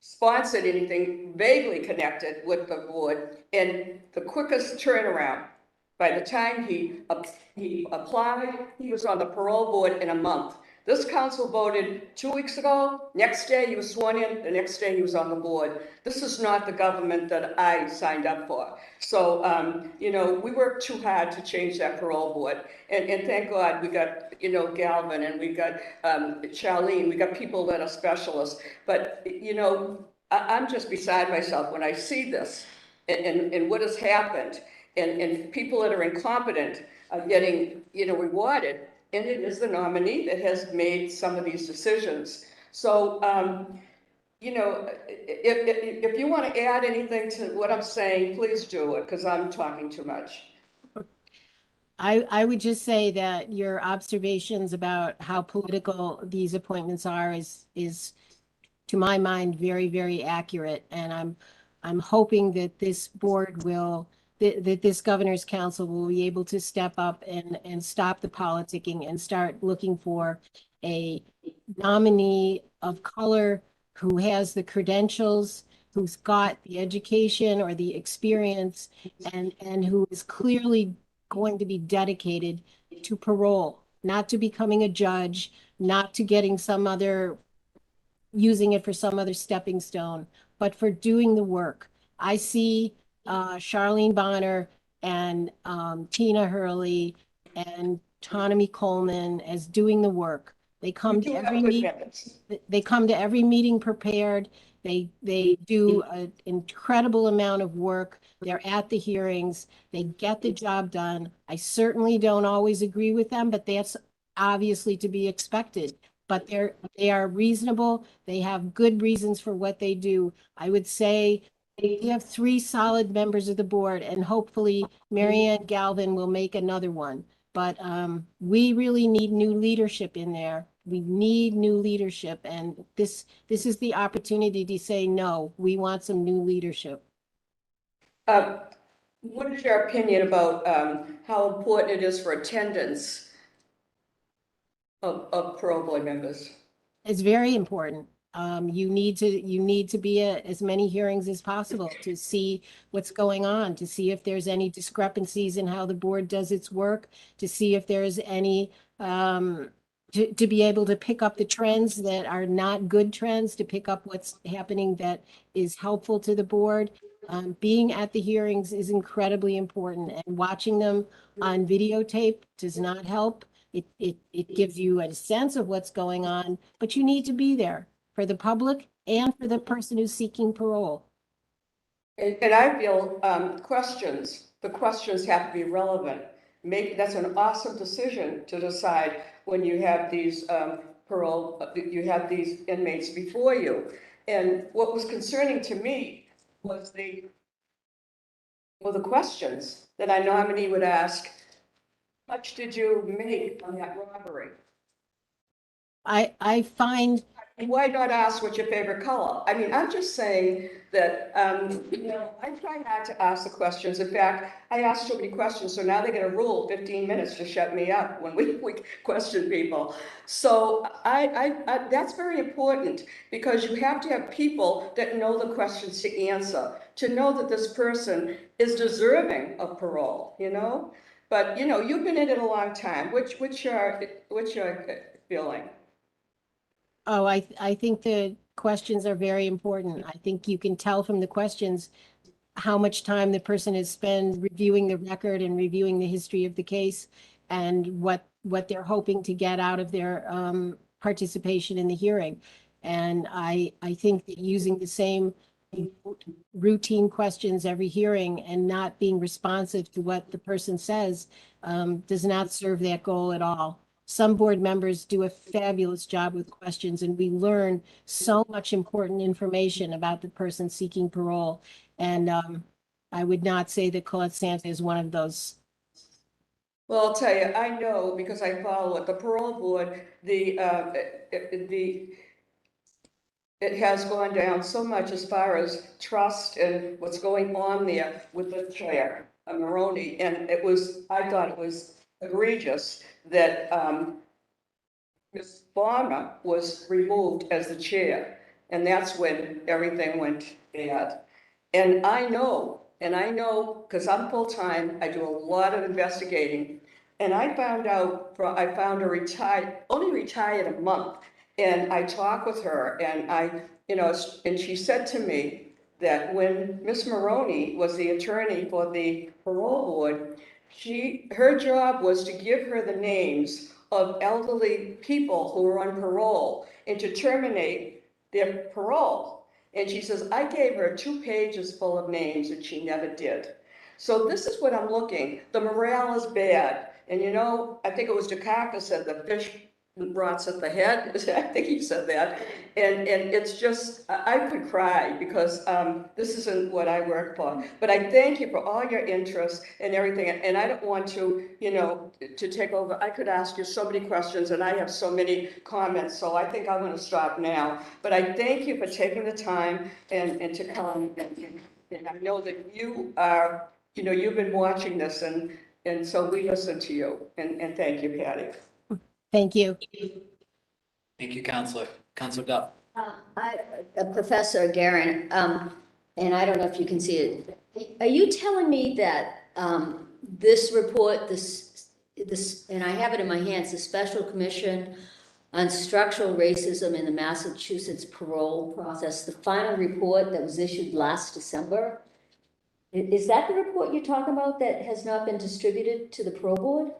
sponsored anything vaguely connected with the board. And the quickest turnaround, by the time he applied, he was on the Parole Board in a month. This council voted 2 weeks ago. Next day he was sworn in. The next day he was on the board. This is not the government that I signed up for. So, you know, we worked too hard to change that Parole Board. And thank God we got, you know, Galvin, and we got Charlene. We got people that are specialists. But, you know, I'm just beside myself when I see this and what has happened. And people that are incompetent are getting, you know, rewarded. And it is the nominee that has made some of these decisions. So, you know, if you want to add anything to what I'm saying, please do it, because I'm talking too much. I would just say that your observations about how political these appointments are is to my mind, very accurate. And I'm hoping that this board will, that this governor's council will be able to step up and stop the politicking and start looking for a nominee of color who has the credentials, who's got the education or the experience, and who is clearly going to be dedicated to parole, not to becoming a judge, not to getting using it for some other stepping stone, but for doing the work. I see Charlene Bonner and Tina Hurley and Autonomy Coleman as doing the work. They come You to do have every good meeting. minutes. They come to every meeting prepared. They do an incredible amount of work. They're at the hearings. They get the job done. I certainly don't always agree with them, but that's obviously to be expected. But they are reasonable. They have good reasons for what they do. I would say we have 3 solid members of the board, and hopefully Marianne Galvin will make another one. But we really need new leadership in there. We need new leadership, and this is the opportunity to say, no, we want some new leadership. What is your opinion about how important it is for attendance of parole board members? It's very important. You need to be at as many hearings as possible to see what's going on, to see if there's any discrepancies in how the board does its work, to see if there's any, to be able to pick up the trends that are not good trends, to pick up what's happening that is helpful to the board. Being at the hearings is incredibly important, and watching them on videotape does not help. It gives you a sense of what's going on, but you need to be there for the public and for the person who's seeking parole. And I feel the questions have to be relevant. Maybe that's an awesome decision to decide when you have these you have these inmates before you. And what was concerning to me was the questions that I nominee would ask. How much did you make on that robbery? I find And why not ask what's your favorite color? I mean, I'm just saying that, I try not to ask the questions. In fact, I ask so many questions, so now they get a rule, 15 minutes to shut me up when we question people. So that's very important, because you have to have people that know the questions to answer, to know that this person is deserving of parole, But, you've been in it a long time. What's your feeling? Oh, I think the questions are very important. I think you can tell from the questions how much time the person has spent reviewing the record and reviewing the history of the case, and what they're hoping to get out of their participation in the hearing. And I think that using the same routine questions every hearing and not being responsive to what the person says does not serve that goal at all. Some board members do a fabulous job with questions, and we learn so much important information about the person seeking parole. And I would not say that Colette Santa is one of those. Well, I'll tell you, I know, because I follow it, the parole board, it has gone down so much as far as trust and what's going on there with the chair, Maroney. And I thought it was egregious that Ms. Bonner was removed as the chair. And that's when everything went bad. And I know, because I'm full-time, I do a lot of investigating. And I found her only retired a month. And I talked with her, and and she said to me that when Miss Maroney was the attorney for the parole board, her job was to give her the names of elderly people who were on parole and to terminate their parole. And she says, I gave her 2 pages full of names, and she never did. So this is what I'm looking. The morale is bad. And I think it was Dukakis said the fish rots at the head. I think he said that. And it's just, I could cry, because this isn't what I work for. But I thank you for all your interest and everything. And I don't want to, to take over. I could ask you so many questions, and I have so many comments. So I think I'm going to stop now. But I thank you for taking the time and to come. And I know that you are, you've been watching this, and so we listen to you. And thank you, Patty. Thank you. Thank you, Counselor. Counselor Duff. Professor Guerin, and I don't know if you can see it. Are you telling me that this report, this, and I have it in my hands, the Special Commission on Structural Racism in the Massachusetts Parole Process, the final report that was issued last December, is that the report you're talking about that has not been distributed to the parole board?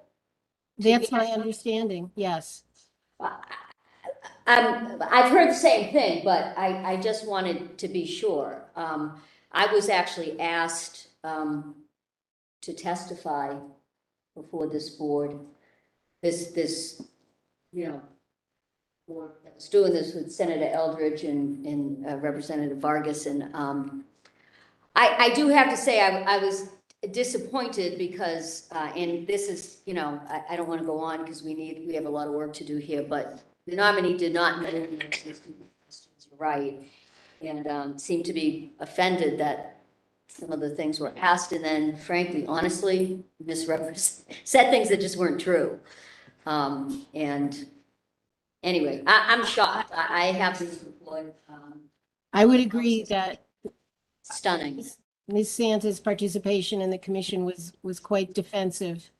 That's my understanding, yes. I've heard the same thing, but I just wanted to be sure. I was actually asked to testify before this board, this, board that was doing this with Senator Eldridge and Representative Vargas, and I do have to say, I was disappointed because, and this is, I don't want to go on because we have a lot of work to do here, but the nominee did not know the answers to the questions right, and seemed to be offended that some of the things were asked, and then frankly, honestly, said things that just weren't true. And anyway, I'm shocked. I have this report. I would agree that Stunning. Ms. Santa's participation in the commission was quite defensive.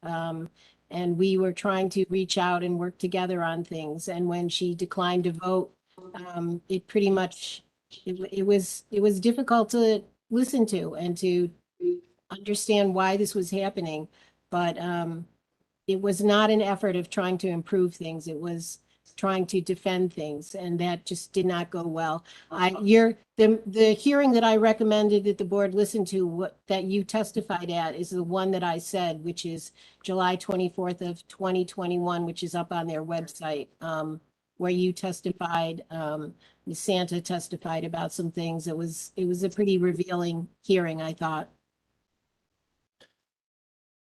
And we were trying to reach out and work together on things. And when she declined to vote, it pretty much, it was difficult to listen to and to understand why this was happening. But it was not an effort of trying to improve things. It was trying to defend things, and that just did not go well. The hearing that I recommended that the board listen to, that you testified at, is the one that I said, which is July 24th of 2021, which is up on their website, where you testified, Ms. Santa testified about some things. It was a pretty revealing hearing, I thought.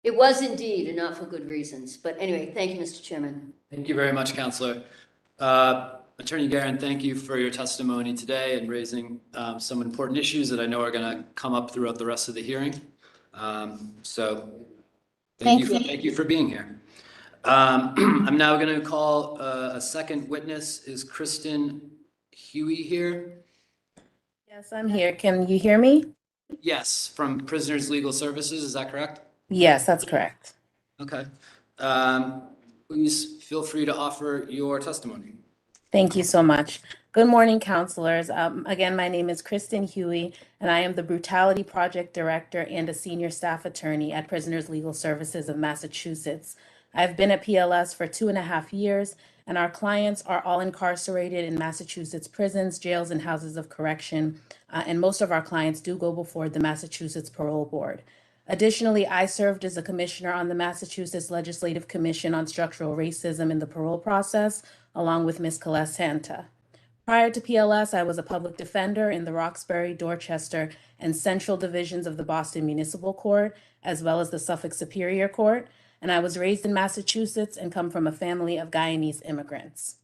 It was indeed, and not for good reasons. But anyway, thank you, Mr. Chairman. Thank you very much, Counselor. Attorney Guerin, thank you for your testimony today and raising some important issues that I know are going to come up throughout the rest of the hearing. So thank you for being here. I'm now going to call a second witness. Is Kristen Huey here? Yes, I'm here. Can you hear me? Yes, from Prisoners Legal Services. Is that correct? Yes, that's correct. Okay. Please feel free to offer your testimony. Thank you so much. Good morning, counselors. Again, my name is Kristen Huey, and I am the Brutality Project Director and a Senior Staff Attorney at Prisoners Legal Services of Massachusetts. I've been at PLS for 2.5 years, and our clients are all incarcerated in Massachusetts prisons, jails, and houses of correction, and most of our clients do go before the Massachusetts Parole Board. Additionally, I served as a commissioner on the Massachusetts Legislative Commission on Structural Racism in the parole process, along with Ms. Colette Santa. Prior to PLS, I was a public defender in the Roxbury, Dorchester, and Central Divisions of the Boston Municipal Court, as well as the Suffolk Superior Court, and I was raised in Massachusetts and come from a family of Guyanese immigrants.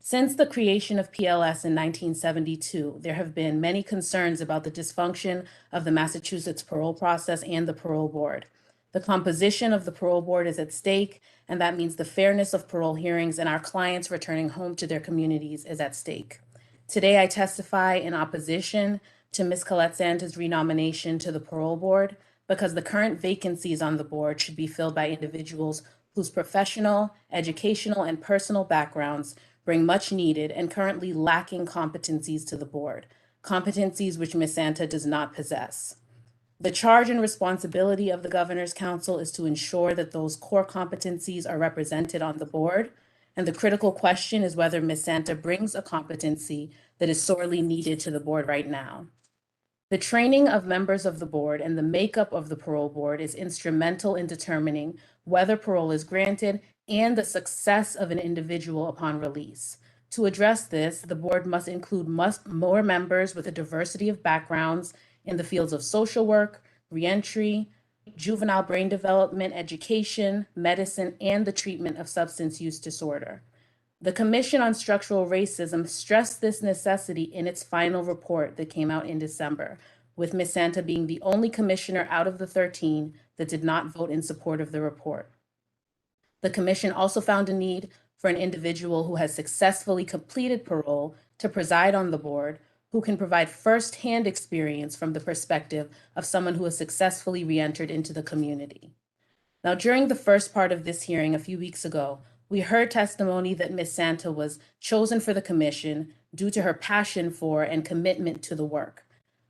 Since the creation of PLS in 1972, there have been many concerns about the dysfunction of the Massachusetts parole process and the parole board. The composition of the parole board is at stake, and that means the fairness of parole hearings and our clients returning home to their communities is at stake. Today, I testify in opposition to Ms. Colette Santa's renomination to the parole board because the current vacancies on the board should be filled by individuals whose professional, educational, and personal backgrounds bring much needed and currently lacking competencies to the board, competencies which Ms. Santa does not possess. The charge and responsibility of the Governor's Council is to ensure that those core competencies are represented on the board, and the critical question is whether Ms. Santa brings a competency that is sorely needed to the board right now. The training of members of the board and the makeup of the parole board is instrumental in determining whether parole is granted and the success of an individual upon release. To address this, the board must include more members with a diversity of backgrounds in the fields of social work, reentry, juvenile brain development, education, medicine, and the treatment of substance use disorder. The Commission on Structural Racism stressed this necessity in its final report that came out in December, with Ms. Santa being the only commissioner out of the 13 that did not vote in support of the report. The Commission also found a need for an individual who has successfully completed parole to preside on the board, who can provide firsthand experience from the perspective of someone who has successfully re-entered into the community. Now, during the first part of this hearing a few weeks ago, we heard testimony that Ms. Santa was chosen for the commission due to her passion for and commitment to the work.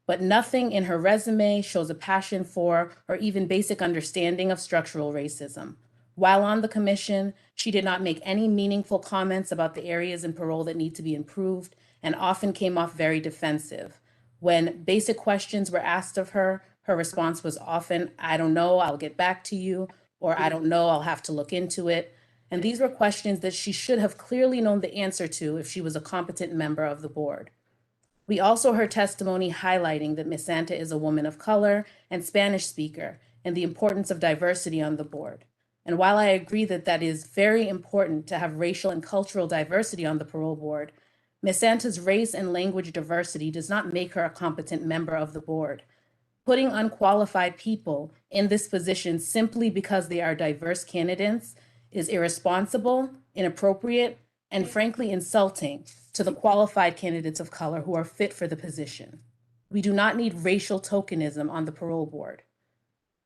But nothing in her resume shows a passion for or even basic understanding of structural racism. While on the commission, she did not make any meaningful comments about the areas in parole that need to be improved and often came off very defensive. When basic questions were asked of her, her response was often, "I don't know, I'll get back to you," or "I don't know, I'll have to look into it." And these were questions that she should have clearly known the answer to if she was a competent member of the board. We also heard testimony highlighting that Ms. Santa is a woman of color and Spanish speaker and the importance of diversity on the board. And while I agree that that is very important to have racial and cultural diversity on the parole board, Ms. Santa's race and language diversity does not make her a competent member of the board. Putting unqualified people in this position simply because they are diverse candidates is irresponsible, inappropriate, and frankly insulting to the qualified candidates of color who are fit for the position. We do not need racial tokenism on the parole board.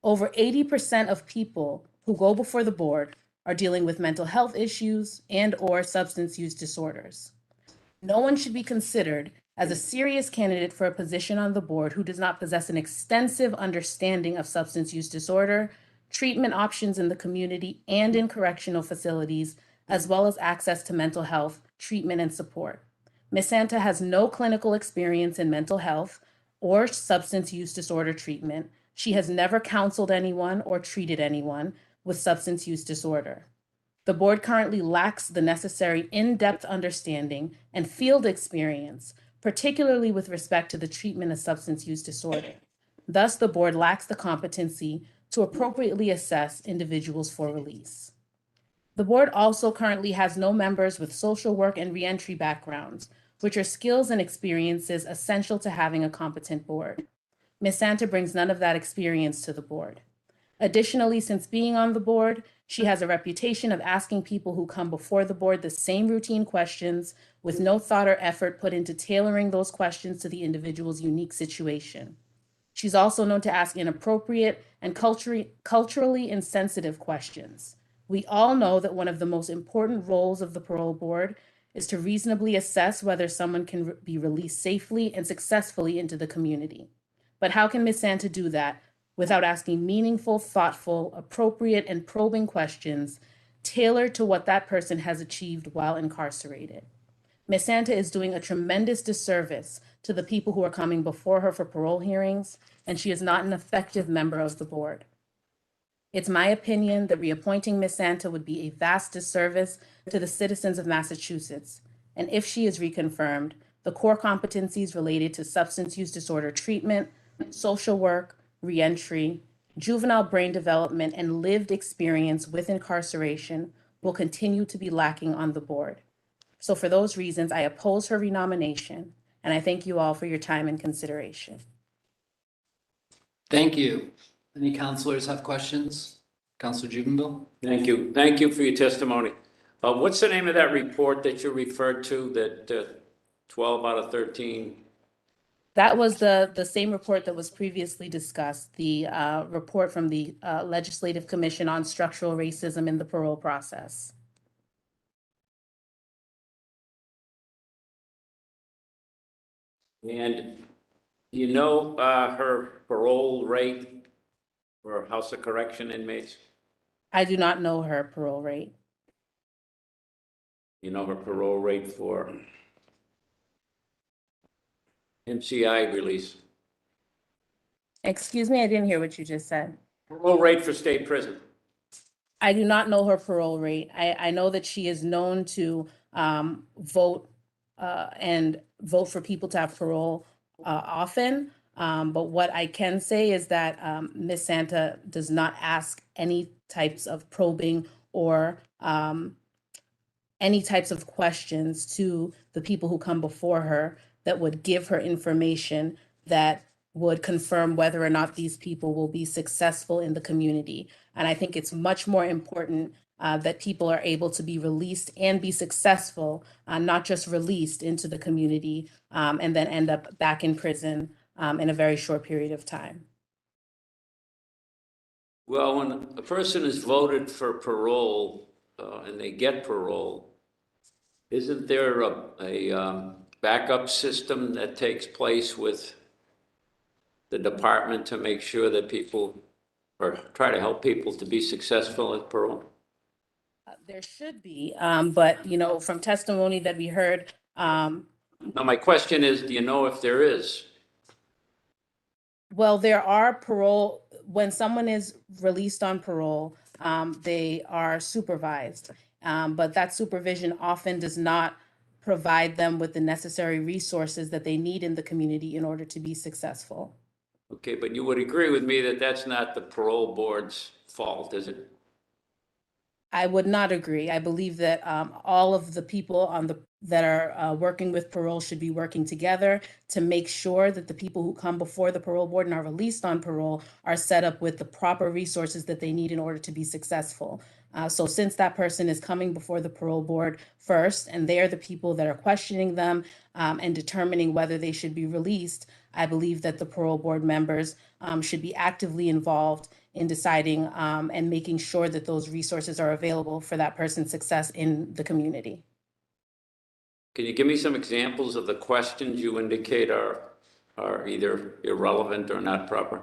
Over 80% of people who go before the board are dealing with mental health issues and/or substance use disorders. No one should be considered as a serious candidate for a position on the board who does not possess an extensive understanding of substance use disorder, treatment options in the community and in correctional facilities, as well as access to mental health treatment and support. Ms. Santa has no clinical experience in mental health or substance use disorder treatment. She has never counseled anyone or treated anyone with substance use disorder. The board currently lacks the necessary in-depth understanding and field experience, particularly with respect to the treatment of substance use disorder. Thus, the board lacks the competency to appropriately assess individuals for release. The board also currently has no members with social work and reentry backgrounds, which are skills and experiences essential to having a competent board. Ms. Santa brings none of that experience to the board. Additionally, since being on the board, she has a reputation of asking people who come before the board the same routine questions with no thought or effort put into tailoring those questions to the individual's unique situation. She's also known to ask inappropriate and culturally insensitive questions. We all know that one of the most important roles of the parole board is to reasonably assess whether someone can be released safely and successfully into the community. But how can Ms. Santa do that without asking meaningful, thoughtful, appropriate, and probing questions tailored to what that person has achieved while incarcerated? Ms. Santa is doing a tremendous disservice to the people who are coming before her for parole hearings, and she is not an effective member of the board. It's my opinion that reappointing Ms. Santa would be a vast disservice to the citizens of Massachusetts. And if she is reconfirmed, the core competencies related to substance use disorder treatment, social work, reentry, juvenile brain development, and lived experience with incarceration will continue to be lacking on the board. So for those reasons, I oppose her renomination, and I thank you all for your time and consideration. Thank you. Any counselors have questions? Counselor Jubenville? Thank you. Thank you for your testimony. What's the name of that report that you referred to, that 12 out of 13? That was the same report that was previously discussed, the report from the Legislative Commission on Structural Racism in the Parole Process. And you know her parole rate for House of Correction inmates? I do not know her parole rate. You know her parole rate for MCI release? Excuse me, I didn't hear what you just said. Parole rate for state prison? I do not know her parole rate. I know that she is known to vote and vote for people to have parole often. But what I can say is that Ms. Santa does not ask any types of probing or any types of questions to the people who come before her that would give her information that would confirm whether or not these people will be successful in the community. And I think it's much more important that people are able to be released and be successful, not just released into the community and then end up back in prison in a very short period of time. Well, when a person is voted for parole and they get parole, isn't there a backup system that takes place with the department to make sure that people, or try to help people to be successful at parole? There should be, but, you know, from testimony that we heard, Now, my question is, do you know if there is? well, there are parole, when someone is released on parole, they are supervised. But that supervision often does not provide them with the necessary resources that they need in the community in order to be successful. Okay, but you would agree with me that that's not the parole board's fault, is it? I would not agree. I believe that all of the people that are working with parole should be working together to make sure that the people who come before the parole board and are released on parole are set up with the proper resources that they need in order to be successful. So since that person is coming before the parole board first, and they are the people that are questioning them and determining whether they should be released, I believe that the parole board members should be actively involved in deciding and making sure that those resources are available for that person's success in the community. Can you give me some examples of the questions you indicate are either irrelevant or not proper?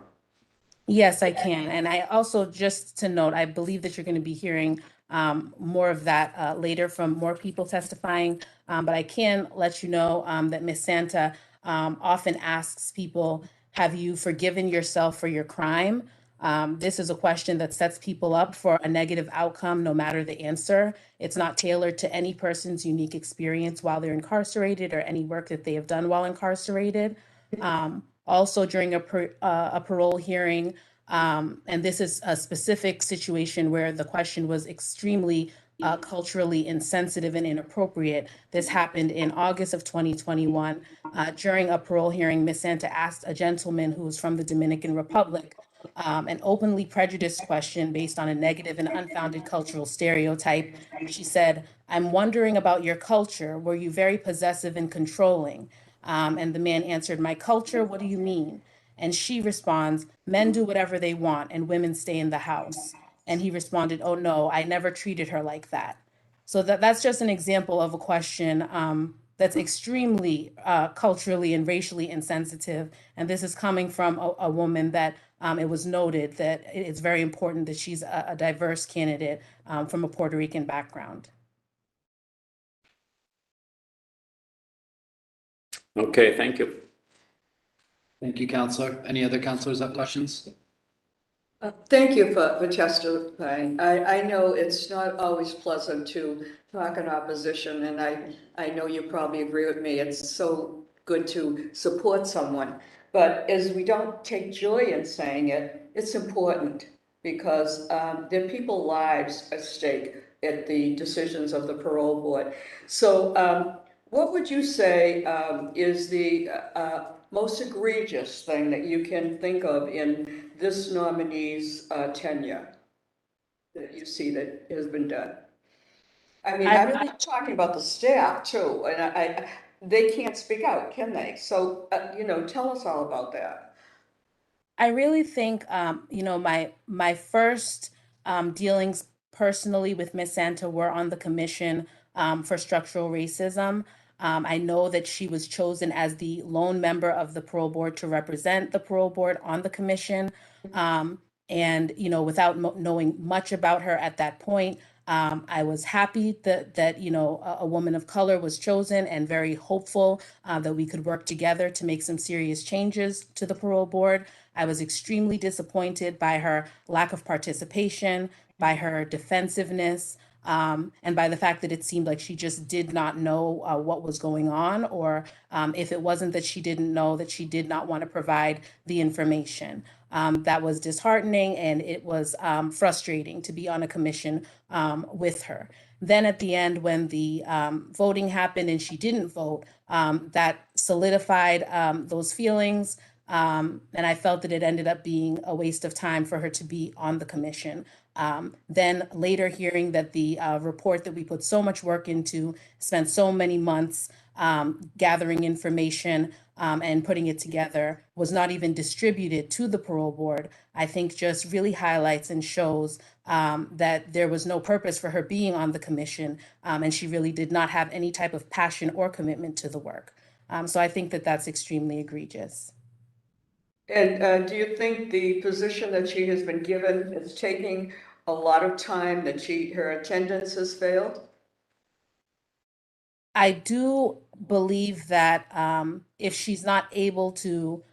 Yes, I can. And I also, just to note, I believe that you're going to be hearing more of that later from more people testifying. But I can let you know that Ms. Santa often asks people, have you forgiven yourself for your crime? This is a question that sets people up for a negative outcome, no matter the answer. It's not tailored to any person's unique experience while they're incarcerated or any work that they have done while incarcerated. Also, during a parole hearing, and this is a specific situation where the question was extremely culturally insensitive and inappropriate. This happened in August of 2021. During a parole hearing, Ms. Santa asked a gentleman who was from the Dominican Republic an openly prejudiced question based on a negative and unfounded cultural stereotype. She said, "I'm wondering about your culture. Were you very possessive and controlling?" And the man answered, "My culture, what do you mean?" And she responds, "Men do whatever they want and women stay in the house." And he responded, "Oh no, I never treated her like that." So that's just an example of a question that's extremely culturally and racially insensitive. And this is coming from a woman that it was noted that it's very important that she's a diverse candidate from a Puerto Rican background. Okay, thank you. Thank you, Counselor. Any other counselors have questions? Thank you for testifying. I know it's not always pleasant to talk in opposition, and I know you probably agree with me. It's so good to support someone. But as we don't take joy in saying it, it's important because there are people's lives at stake at the decisions of the parole board. So what would you say is the most egregious thing that you can think of in this nominee's tenure that you see that has been done? I mean, I'm really talking about the staff too, and they can't speak out, can they? So, tell us all about that. I really think, my first dealings personally with Ms. Santa were on the Commission for Structural Racism. I know that she was chosen as the lone member of the parole board to represent the parole board on the commission. And, without knowing much about her at that point, I was happy that a woman of color was chosen and very hopeful that we could work together to make some serious changes to the parole board. I was extremely disappointed by her lack of participation, by her defensiveness, and by the fact that it seemed like she just did not know what was going on, or if it wasn't that she didn't know, that she did not want to provide the information. That was disheartening, and it was frustrating to be on a commission with her. Then at the end, when the voting happened and she didn't vote, that solidified those feelings. And I felt that it ended up being a waste of time for her to be on the commission. Then later hearing that the report that we put so much work into, spent so many months gathering information and putting it together, was not even distributed to the parole board, I think just really highlights and shows that there was no purpose for her being on the commission, and she really did not have any type of passion or commitment to the work. So I think that that's extremely egregious. And do you think the position that she has been given is taking a lot of time that her attendance has failed? I do believe that if she's not able to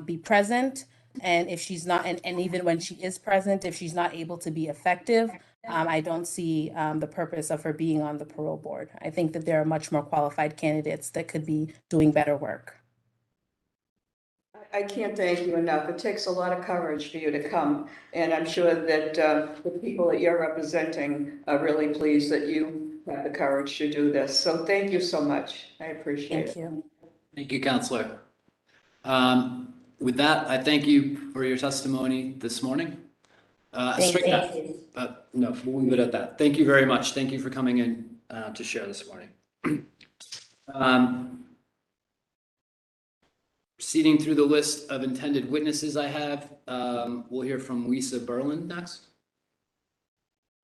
be present, and if she's not, and even when she is present, if she's not able to be effective, I don't see the purpose of her being on the parole board. I think that there are much more qualified candidates that could be doing better work. I can't thank you enough. It takes a lot of courage for you to come, and I'm sure that the people that you're representing are really pleased that you have the courage to do this. So thank you so much. I appreciate it. Thank you. Thank you, Counselor. With that, I thank you for your testimony this morning. Thank you. No, we'll leave it at that. Thank you very much. Thank you for coming in to share this morning. Proceeding through the list of intended witnesses I have, we'll hear from Lisa Berlin next.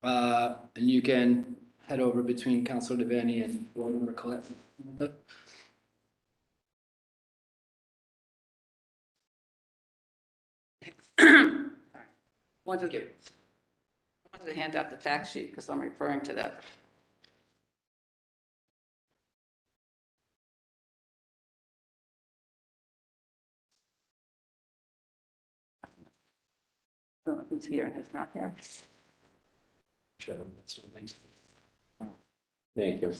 And you can head over between Councilor Devaney and Board Member Colette. Wanted to hand out the fact sheet because I'm referring to that. Who's here and who's not here. Thank you.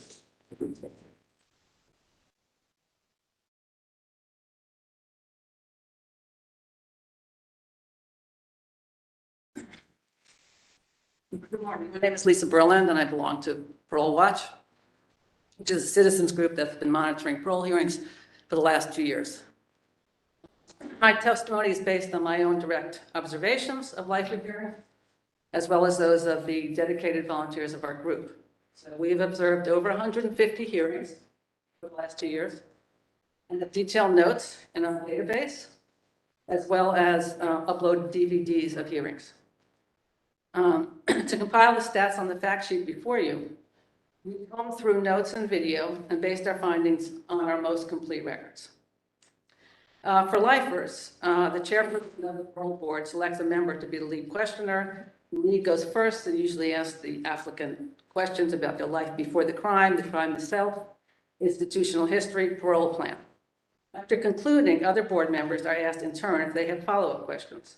Good morning. My name is Lisa Berland, and I belong to Parole Watch, which is a citizens group that's been monitoring parole hearings for the last 2 years. My testimony is based on my own direct observations of life hearing, as well as those of the dedicated volunteers of our group. So we've observed over 150 hearings for the last 2 years, and have detailed notes in our database, as well as uploaded DVDs of hearings. To compile the stats on the fact sheet before you, we've gone through notes and video and based our findings on our most complete records. For lifers, the chairperson of the parole board selects a member to be the lead questioner. The lead goes first and usually asks the applicant questions about their life before the crime itself, institutional history, parole plan. After concluding, other board members are asked in turn if they have follow-up questions.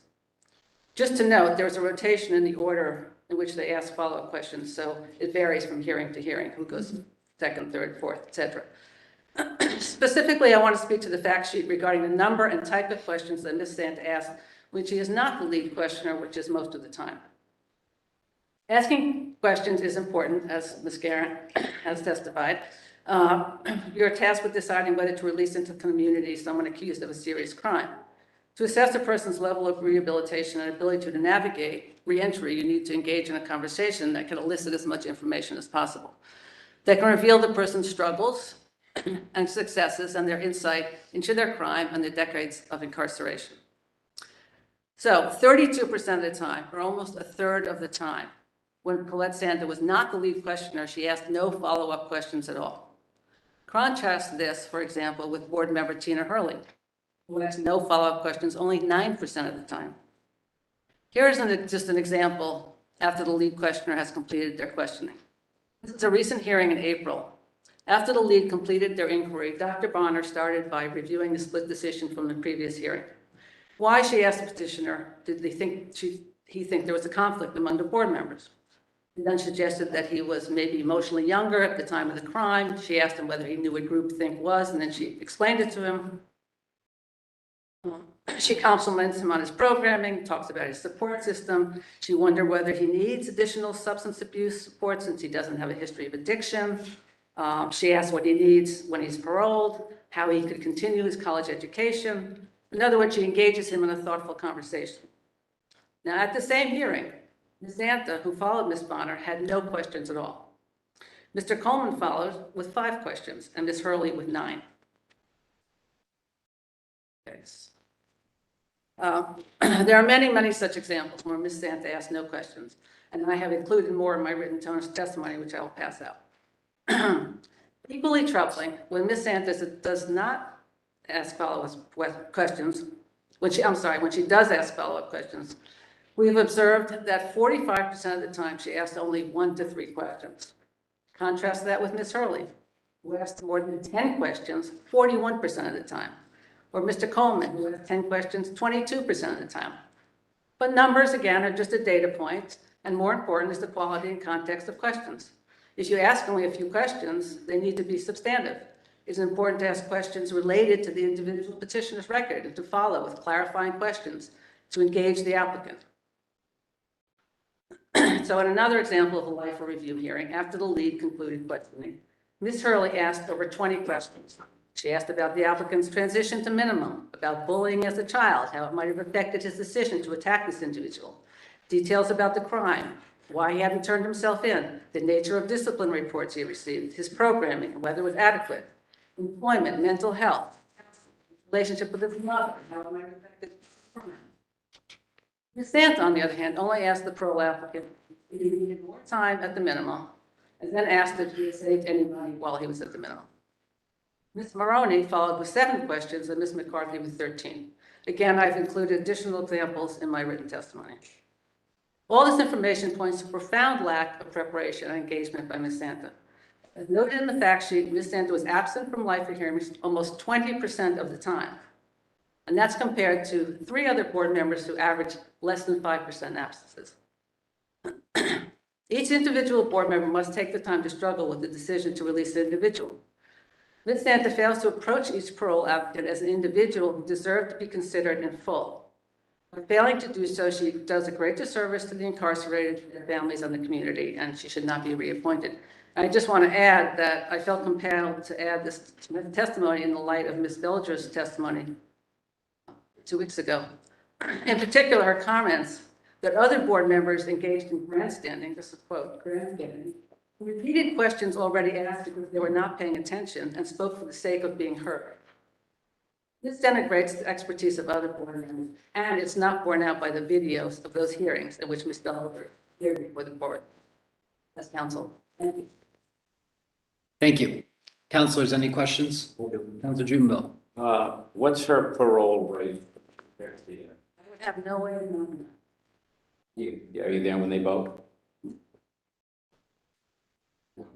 Just to note, there's a rotation in the order in which they ask follow-up questions, so it varies from hearing to hearing, who goes second, third, fourth, etc. Specifically, I want to speak to the fact sheet regarding the number and type of questions that Ms. Santa asked when she is not the lead questioner, which is most of the time. Asking questions is important, as Ms. Guerin has testified. You're tasked with deciding whether to release into the community someone accused of a serious crime. To assess a person's level of rehabilitation and ability to navigate reentry, you need to engage in a conversation that can elicit as much information as possible, that can reveal the person's struggles and successes and their insight into their crime and their decades of incarceration. So 32% of the time, or almost a third of the time, when Colette Santa was not the lead questioner, she asked no follow-up questions at all. Contrast this, for example, with board member Tina Hurley, who asked no follow-up questions only 9% of the time. Here's just an example after the lead questioner has completed their questioning. This is a recent hearing in April. After the lead completed their inquiry, Dr. Bonner started by reviewing the split decision from the previous hearing. Why, she asked the petitioner, did he think there was a conflict among the board members? He then suggested that he was maybe emotionally younger at the time of the crime. She asked him whether he knew what groupthink was, and then she explained it to him. She compliments him on his programming, talks about his support system. She wondered whether he needs additional substance abuse support since he doesn't have a history of addiction. She asked what he needs when he's paroled, how he could continue his college education. In other words, she engages him in a thoughtful conversation. Now, at the same hearing, Ms. Santa, who followed Ms. Bonner, had no questions at all. Mr. Coleman followed with 5 questions, and Ms. Hurley with 9. Okay. There are many, many such examples where Ms. Santa asked no questions, and I have included more in my written testimony, which I will pass out. Equally troubling, when Ms. Santa does not ask follow-up questions, when she does ask follow-up questions, We have observed that 45% of the time she asked only 1 to 3 questions. Contrast that with Ms. Hurley, who asked more than 10 questions 41% of the time. Or Mr. Coleman, who asked 10 questions 22% of the time. But numbers, again, are just a data point, and more important is the quality and context of questions. If you ask only a few questions, they need to be substantive. It's important to ask questions related to the individual petitioner's record and to follow with clarifying questions to engage the applicant. So in another example of a LIFO review hearing, after the lead concluded questioning, Ms. Hurley asked over 20 questions. She asked about the applicant's transition to minimum, about bullying as a child, how it might have affected his decision to attack this individual, details about the crime, why he hadn't turned himself in, the nature of discipline reports he received, his programming, and whether it was adequate, employment, mental health, relationship with his mother, how it might have affected the crime. Ms. Santa, on the other hand, only asked the parole applicant if he needed more time at the minimum, and then asked if he had saved any money while he was at the minimum. Ms. Maroney followed with 7 questions and Ms. McCarthy with 13. Again, I've included additional examples in my written testimony. All this information points to a profound lack of preparation and engagement by Ms. Santa. As noted in the fact sheet, Ms. Santa was absent from LIFO hearings almost 20% of the time. And that's compared to 3 other board members who average less than 5% absences. Each individual board member must take the time to struggle with the decision to release an individual. Ms. Santa fails to approach each parole applicant as an individual who deserved to be considered in full. By failing to do so, she does a great disservice to the incarcerated, their families, and the community, and she should not be reappointed. I just want to add that I felt compelled to add this testimony in the light of Ms. Belger's testimony 2 weeks ago. In particular, her comments that other board members engaged in grandstanding, this is a quote, grandstanding, repeated questions already asked because they were not paying attention and spoke for the sake of being heard. This denigrates the expertise of other board members, and it's not borne out by the videos of those hearings in which Ms. Belger appeared before the board as counsel. Thank you. Thank you. Councilors, any questions? Councilor Jubinville. What's her parole rate? I would have no way of knowing that. Are you there when they vote?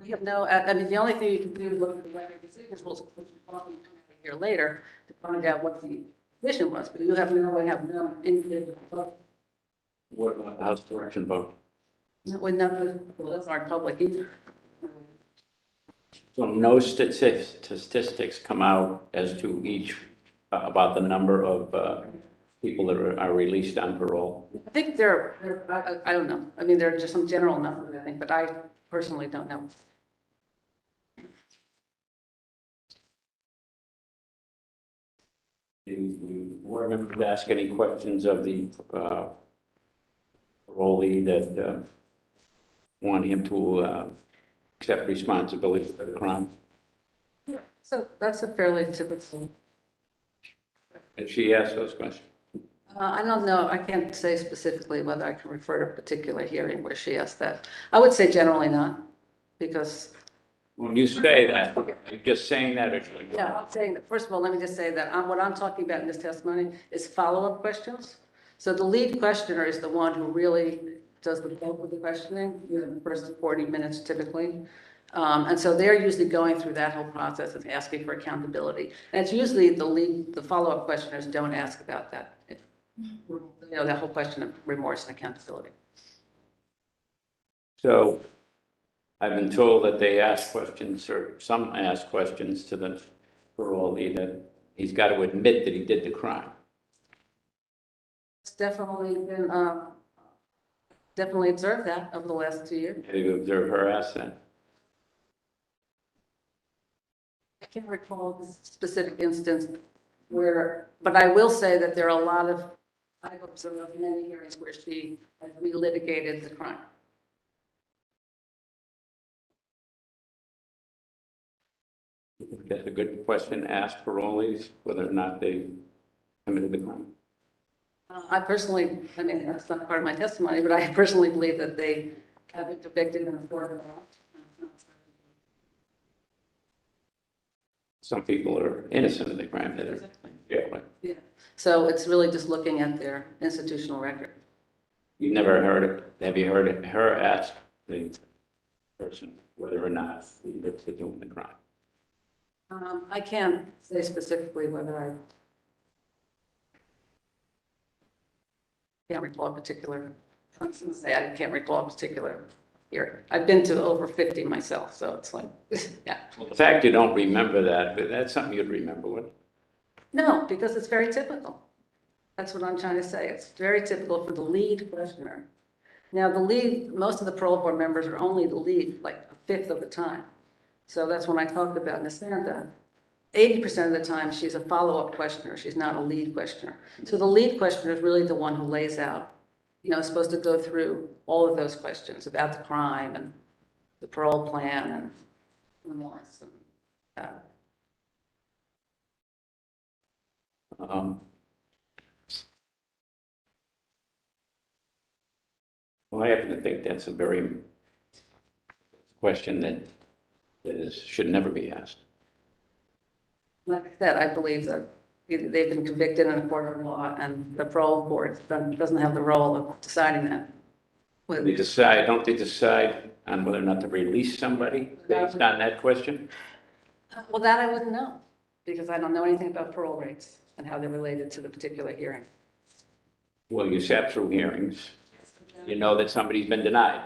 We have no, I mean, the only thing you can do is look at the record decisions, which will probably come out a year later to find out what the position was, but you have no way of knowing individual vote. What about the House direction vote? Well, those aren't public either. So no statistics come out as to each, about the number of people that are released on parole? I think I don't know. I mean, there are just some general numbers, I think, but I personally don't know. Do you board members ask any questions of the parolee that want him to accept responsibility for the crime? So that's a fairly typical. Did she ask those questions? I don't know. I can't say specifically whether I can refer to a particular hearing where she asked that. I would say generally not, because. When you say that, you're just saying that. Yeah, I'm saying that, first of all, let me just say that what I'm talking about in this testimony is follow-up questions. So the lead questioner is the one who really does the bulk of the questioning, the first 40 minutes typically. And so they're usually going through that whole process and asking for accountability. And it's usually the follow-up questioners don't ask about that. That whole question of remorse and accountability. So I've been told that they ask questions, or some ask questions to the parolee that he's got to admit that he did the crime. It's definitely been, definitely observed that over the last 2 years. Have you observed her ask that? I can't recall the specific instance but I will say that there are a lot of, I've observed many hearings where she has relitigated the crime. That's a good question. Ask parolees whether or not they committed the crime. I personally, I mean, that's not part of my testimony, but I personally believe that they have been convicted and afforded. Some people are innocent of the crime that are. Yeah. Yeah. So it's really just looking at their institutional record. You never heard it, have you heard her ask the person whether or not he admits to doing the crime? I can't say specifically whether I can't recall a particular, I was gonna say I can't recall a particular hearing. I've been to over 50 myself, so it's like, yeah. Well, the fact you don't remember that, but that's something you'd remember, wouldn't it? No, because it's very typical. That's what I'm trying to say. It's very typical for the lead questioner. Now, the lead, most of the parole board members are only the lead, like a fifth of the time. So that's when I talked about Ms. Santa. 80% of the time, she's a follow-up questioner. She's not a lead questioner. So the lead questioner is really the one who lays out, supposed to go through all of those questions about the crime and the parole plan and remorse. Well, I happen to think that's a very question that should never be asked. Like I said, I believe that they've been convicted in a court of law, and the parole board doesn't have the role of deciding that. Don't they decide on whether or not to release somebody based on that question? Well, that I wouldn't know, because I don't know anything about parole rates and how they're related to the particular hearing. Well, you sat through hearings. You know that somebody's been denied.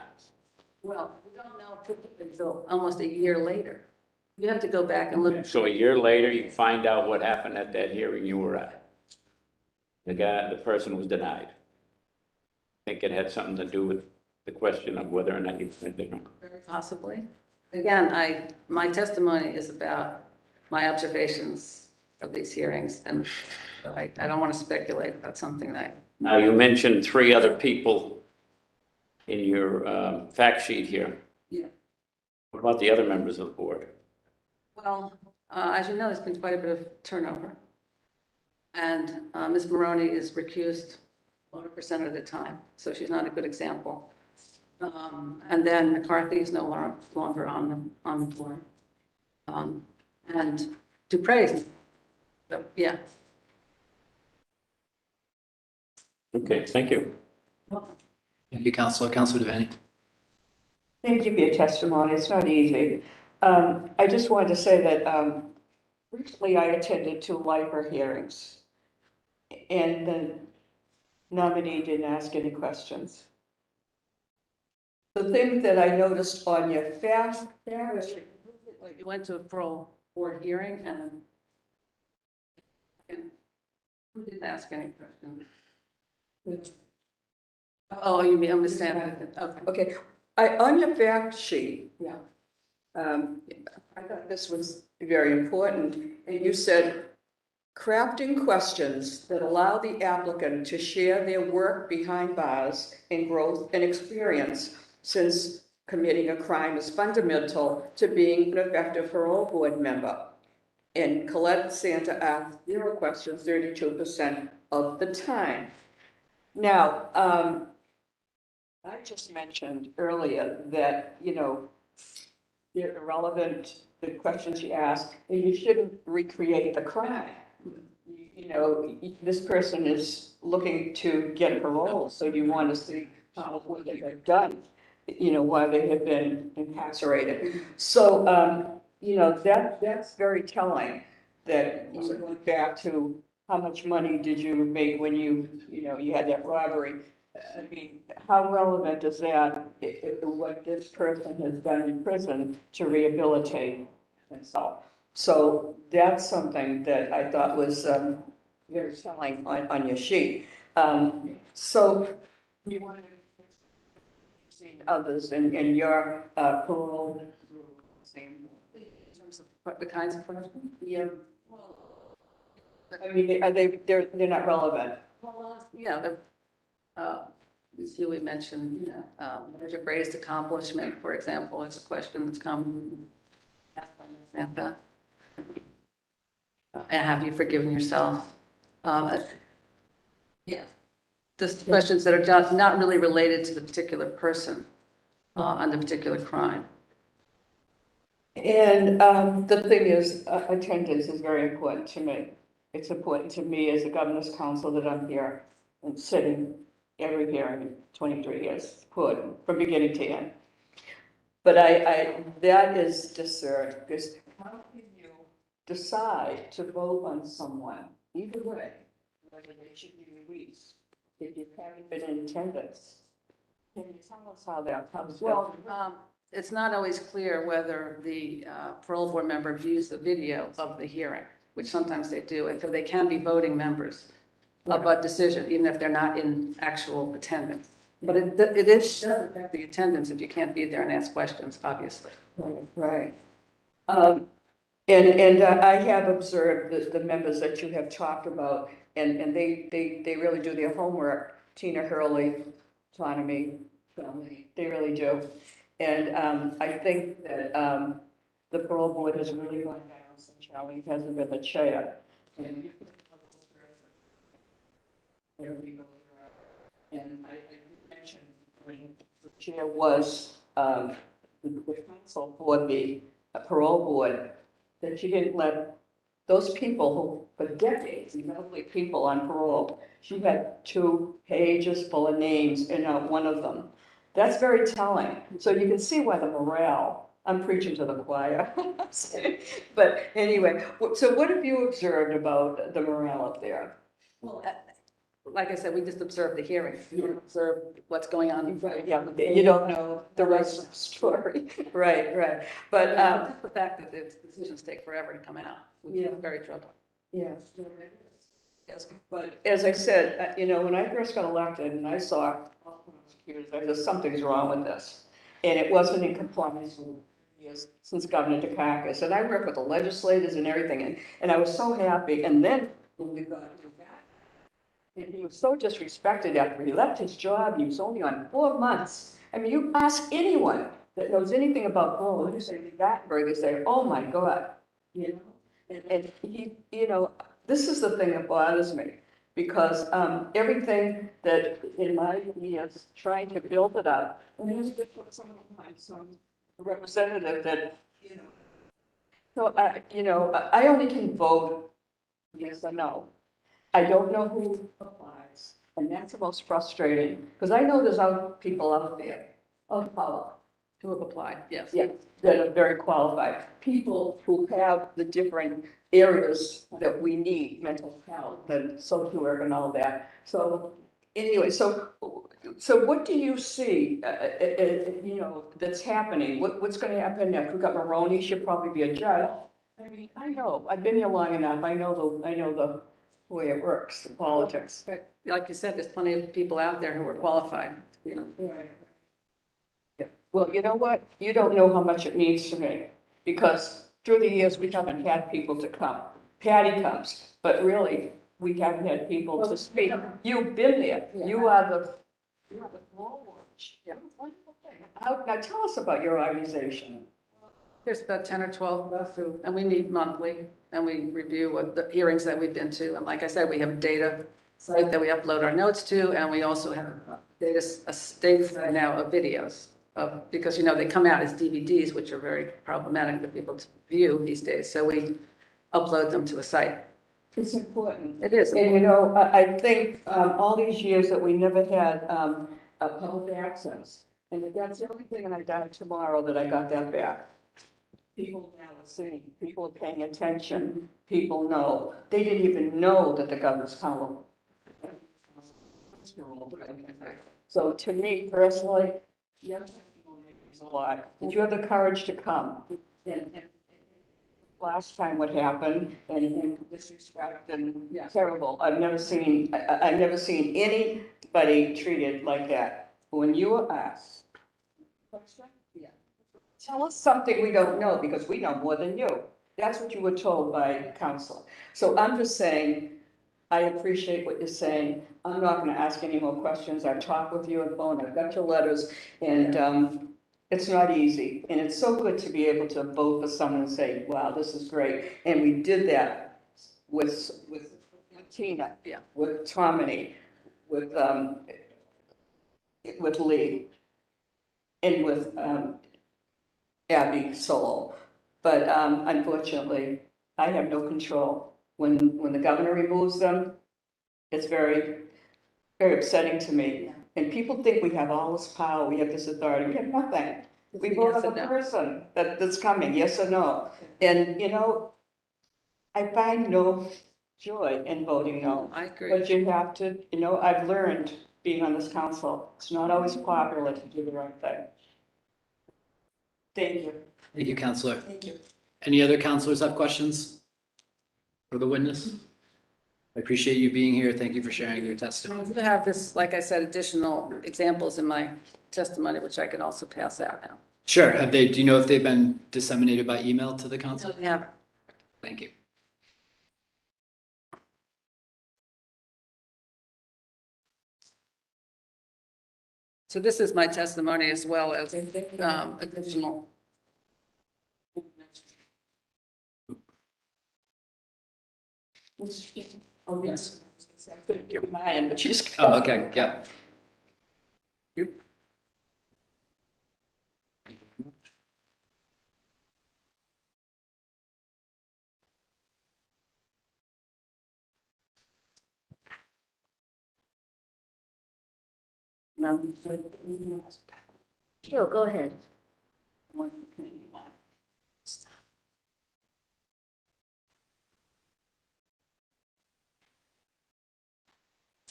Well, we don't know until almost a year later. You have to go back and look. So a year later, you find out what happened at that hearing you were at. The person was denied. I think it had something to do with the question of whether or not you went there. Very possibly. Again, my testimony is about my observations of these hearings, and I don't want to speculate about something that. Now, you mentioned 3 other people in your fact sheet here. Yeah. What about the other members of the board? Well, as you know, there's been quite a bit of turnover. And Ms. Maroney is recused 100% of the time, so she's not a good example. And then McCarthy is no longer on the board. And Dupre's, so, yeah. Okay, thank you. Thank you, Counselor. Counselor Devaney. Thank you for your testimony. It's not easy. I just wanted to say that recently I attended 2 LIPER hearings, and the nominee didn't ask any questions. The thing that I noticed on your fact You went to a parole board hearing and who didn't ask any questions? Oh, you mean, understand. Okay. Okay, on your fact sheet, Yeah. I thought this was very important, and you said, crafting questions that allow the applicant to share their work behind bars and growth and experience since committing a crime is fundamental to being an effective parole board member. And Colette Santa asked 0 questions 32% of the time. Now, I just mentioned earlier that, they're irrelevant, the questions you ask, and you shouldn't recreate the crime. This person is looking to get parole, so you want to see what they have done, why they have been incarcerated. So, that's very telling, that you went back to how much money did you make when you had that robbery. I mean, how relevant is that, what this person has done in prison to rehabilitate himself? So that's something that I thought was very telling on your sheet. So you want to see others in your parole In terms of what the kinds of questions? Yeah. I mean, they're not relevant. Well, yeah, Ms. Huey mentioned, what is your greatest accomplishment, for example, is a question that's come asked by Ms. Santa. And have you forgiven yourself? Yeah, just questions that are just not really related to the particular person on the particular crime. And the thing is, attendance is very important to me. It's important to me as a governor's council that I'm here and sitting every hearing in 23 years, could, from beginning to end. But that is discerned, because how can you decide to vote on someone, either way, whether they should be released, if you haven't been in attendance? Can you tell us how that comes? Well, it's not always clear whether the parole board member views the video of the hearing, which sometimes they do, and so they can be voting members of a decision, even if they're not in actual attendance. But it does affect the attendance if you can't be there and ask questions, obviously. Right. And I have observed the members that you have talked about, and they really do their homework. Tina Hurley, Autonomy, they really do. And I think that the parole board has really gone down since Charlie hasn't been the chair. And I mentioned when the chair was the council for the parole board, that she didn't let those people who, for decades, elderly people on parole, she had 2 pages full of names and not one of them. That's very telling. So you can see why the morale, I'm preaching to the choir. But anyway, so what have you observed about the morale up there? Well, like I said, we just observe the hearing. We don't observe what's going on. Right, yeah, you don't know the rest of the story. Right. But, The fact that the decisions take forever to come out, which is very troubling. yes. Yes, but as I said, when I first got elected and I saw, I said, something's wrong with this. And it wasn't in compliance with years since Governor Dukakis. And I worked with the legislators and everything, and I was so happy. And then when we got him back, and he was so disrespected after he left his job. He was only on 4 months. I mean, you ask anyone that knows anything about parole, you say Gattenberg, they say, oh my God, And he, this is the thing that bothers me, because everything that in my years trying to build it up, and there's some representative that, so I only can vote yes or no. I don't know who applies, and that's the most frustrating, because I know there's other people out there of power Who have applied, yes. that are very qualified, people who have the different areas that we need, mental health and social work and all that. So anyway, so what do you see, that's happening? What's going to happen next? We've got Maroney, she'll probably be a judge. I mean, I know, I've been here long enough. I know the way it works, the politics. But like you said, there's plenty of people out there who are qualified. Right. Yeah. Well, you know what? You don't know how much it means to me, because through the years, we haven't had people to come. Patty comes, but really, we haven't had people to speak. You've been there. You are the forward. Now tell us about your organization. There's about 10 or 12 of us who, and we meet monthly, and we review what the hearings that we've been to. And like I said, we have a data site that we upload our notes to, and we also have a data site now of videos. Because, they come out as DVDs, which are very problematic for people to view these days. So we upload them to a site. It's important. It is. And I think all these years that we never had a public access, and that's the only thing, and I got it tomorrow that I got that back. People now are seeing, people are paying attention, people know. They didn't even know that the governor's power. So to me personally, yes, a lot. Did you have the courage to come? And last time what happened, and disrespect and terrible. I've never seen anybody treated like that. When you were asked, tell us something we don't know, because we know more than you. That's what you were told by counsel. So I'm just saying, I appreciate what you're saying. I'm not going to ask any more questions. I've talked with you on phone. I've got your letters, and it's not easy. And it's so good to be able to vote for someone and say, wow, this is great. And we did that with Tina, with Tomini, with Lee, and with Abby Solo. But unfortunately, I have no control. When the governor removes them, it's very very upsetting to me. And people think we have all this power, we have this authority, we have nothing. We vote Yes on and the no. person that's coming, yes or no. And, you know, I find no joy in voting no. I agree. But you have to, you know, I've learned being on this council, it's not always popular to do the right thing. Thank you. Thank you, Counselor. Thank you. Any other counselors have questions for the witness? I appreciate you being here. Thank you for sharing your I'm testimony. going to have this, like I said, additional examples in my testimony, which I can also pass out now. Sure. Do you know if they've been disseminated by email to the council? So we have Thank you. So this is my testimony as well as additional. Oh, yes. I couldn't give mine, but she's. Oh, okay. Yeah. Sure, go ahead.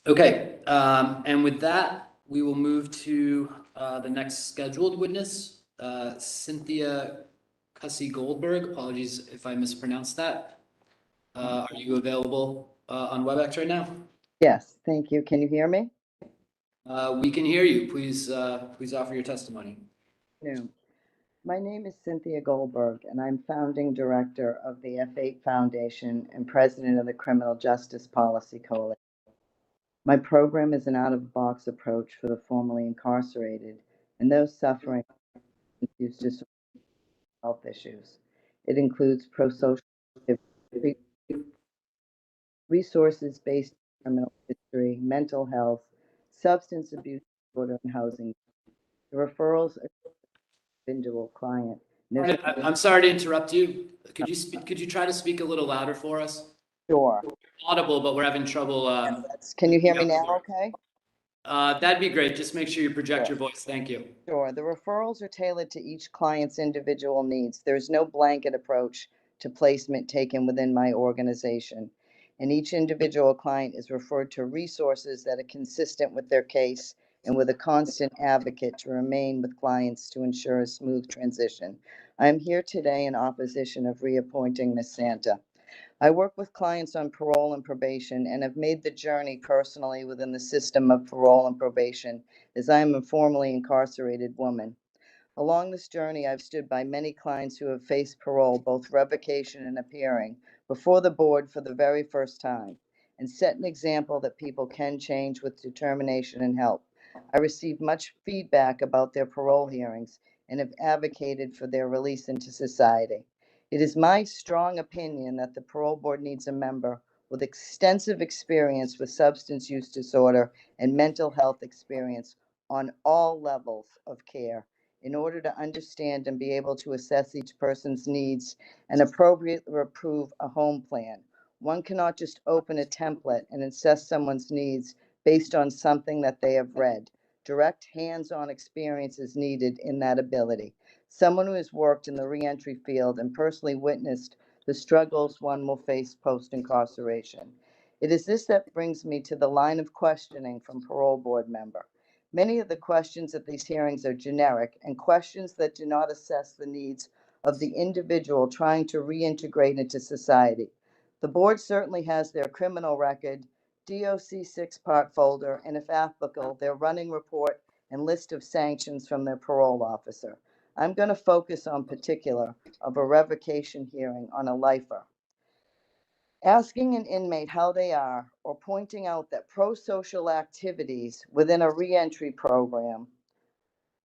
Okay. And with that, we will move to the next scheduled witness, Cynthia Cussy Goldberg. Apologies if I mispronounced that. Are you available on WebEx right now? Yes, thank you. Can you hear me? We can hear you. Please offer your testimony. No. My name is Cynthia Goldberg, and I'm founding director of the F8 Foundation and president of the Criminal Justice Policy Coalition. My program is an out-of-the-box approach for the formerly incarcerated and those suffering from use disorder health issues. It includes pro-social activity, resources based on criminal history, mental health, substance abuse disorder, and housing. The referrals are individual client. I'm sorry to interrupt you. Could you try to speak a little louder for us? Sure. Audible, but we're having trouble. Can you hear me now okay? That'd be great. Just make sure you project your voice. Thank you. Sure. The referrals are tailored to each client's individual needs. There's no blanket approach to placement taken within my organization. And each individual client is referred to resources that are consistent with their case and with a constant advocate to remain with clients to ensure a smooth transition. I am here today in opposition of reappointing Ms. Santa. I work with clients on parole and probation and have made the journey personally within the system of parole and probation as I am a formerly incarcerated woman. Along this journey, I've stood by many clients who have faced parole, both revocation and appearing, before the board for the very first time, and set an example that people can change with determination and help. I received much feedback about their parole hearings and have advocated for their release into society. It is my strong opinion that the parole board needs a member with extensive experience with substance use disorder and mental health experience on all levels of care in order to understand and be able to assess each person's needs and appropriately approve a home plan. One cannot just open a template and assess someone's needs based on something that they have read. Direct hands-on experience is needed in that ability. Someone who has worked in the reentry field and personally witnessed the struggles one will face post-incarceration. It is this that brings me to the line of questioning from parole board member. Many of the questions at these hearings are generic and questions that do not assess the needs of the individual trying to reintegrate into society. The board certainly has their criminal record, DOC 6-part folder, and if applicable, their running report and list of sanctions from their parole officer. I'm going to focus on particular of a revocation hearing on a lifer. Asking an inmate how they are or pointing out that pro-social activities within a reentry program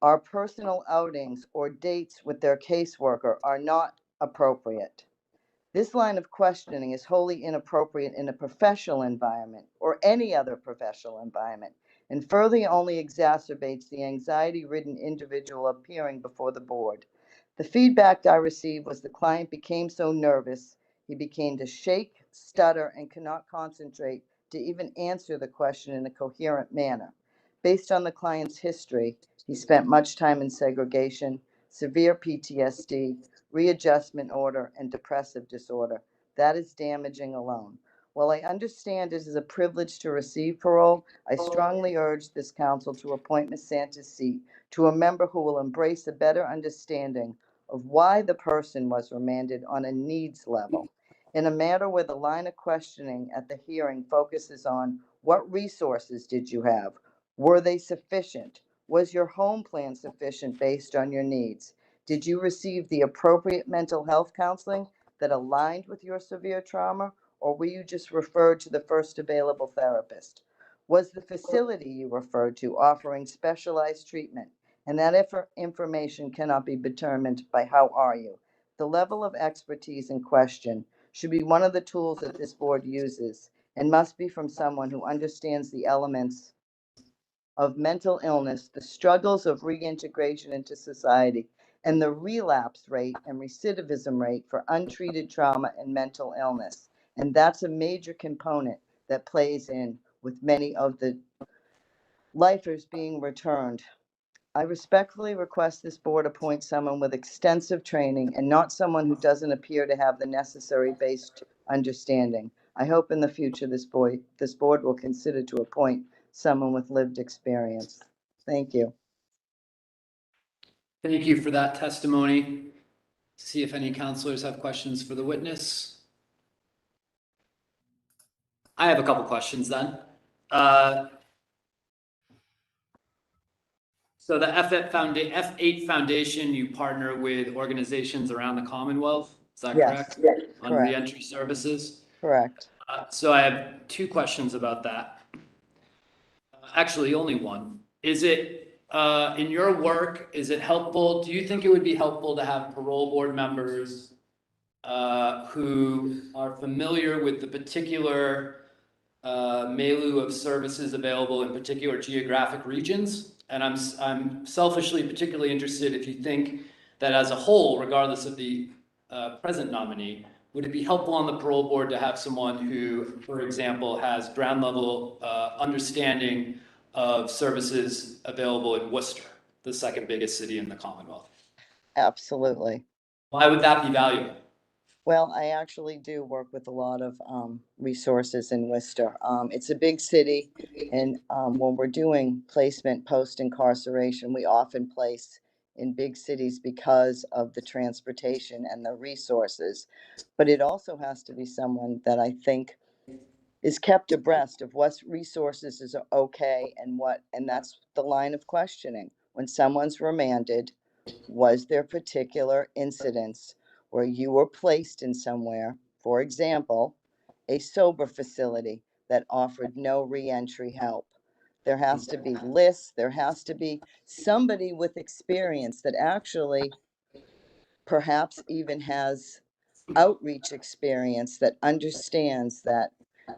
are personal outings or dates with their caseworker are not appropriate. This line of questioning is wholly inappropriate in a professional environment or any other professional environment, and further only exacerbates the anxiety-ridden individual appearing before the board. The feedback I received was the client became so nervous, he began to shake, stutter, and cannot concentrate to even answer the question in a coherent manner. Based on the client's history, he spent much time in segregation, severe PTSD, readjustment order, and depressive disorder. That is damaging alone. While I understand it is a privilege to receive parole, I strongly urge this council to appoint Ms. Santa's seat to a member who will embrace a better understanding of why the person was remanded on a needs level. In a matter where the line of questioning at the hearing focuses on what resources did you have? Were they sufficient? Was your home plan sufficient based on your needs? Did you receive the appropriate mental health counseling that aligned with your severe trauma? Or were you just referred to the first available therapist? Was the facility you referred to offering specialized treatment? And that information cannot be determined by how are you. The level of expertise in question should be one of the tools that this board uses and must be from someone who understands the elements of mental illness, the struggles of reintegration into society, and the relapse rate and recidivism rate for untreated trauma and mental illness. And that's a major component that plays in with many of the lifers being returned. I respectfully request this board appoint someone with extensive training and not someone who doesn't appear to have the necessary based understanding. I hope in the future this board will consider to appoint someone with lived experience. Thank you. Thank you for that testimony. See if any counselors have questions for the witness. I have a couple questions then. So the F8 Foundation, you partner with organizations around the Commonwealth, is that Yes, correct? yes, On correct. reentry services? Correct. So I have two questions about that. Actually, only one. Is it, in your work, is it helpful, do you think it would be helpful to have parole board members who are familiar with the particular milieu of services available in particular geographic regions? And I'm selfishly particularly interested if you think that as a whole, regardless of the present nominee, would it be helpful on the parole board to have someone who, for example, has ground level understanding of services available in Worcester, the second biggest city in the Commonwealth? Absolutely. Why would that be valuable? Well, I actually do work with a lot of resources in Worcester. It's a big city, and when we're doing placement post-incarceration, we often place in big cities because of the transportation and the resources. But it also has to be someone that I think is kept abreast of what resources is okay and that's the line of questioning. When someone's remanded, was there particular incidents where you were placed in somewhere, for example, a sober facility that offered no reentry help? There has to be lists, there has to be somebody with experience that actually perhaps even has outreach experience that understands that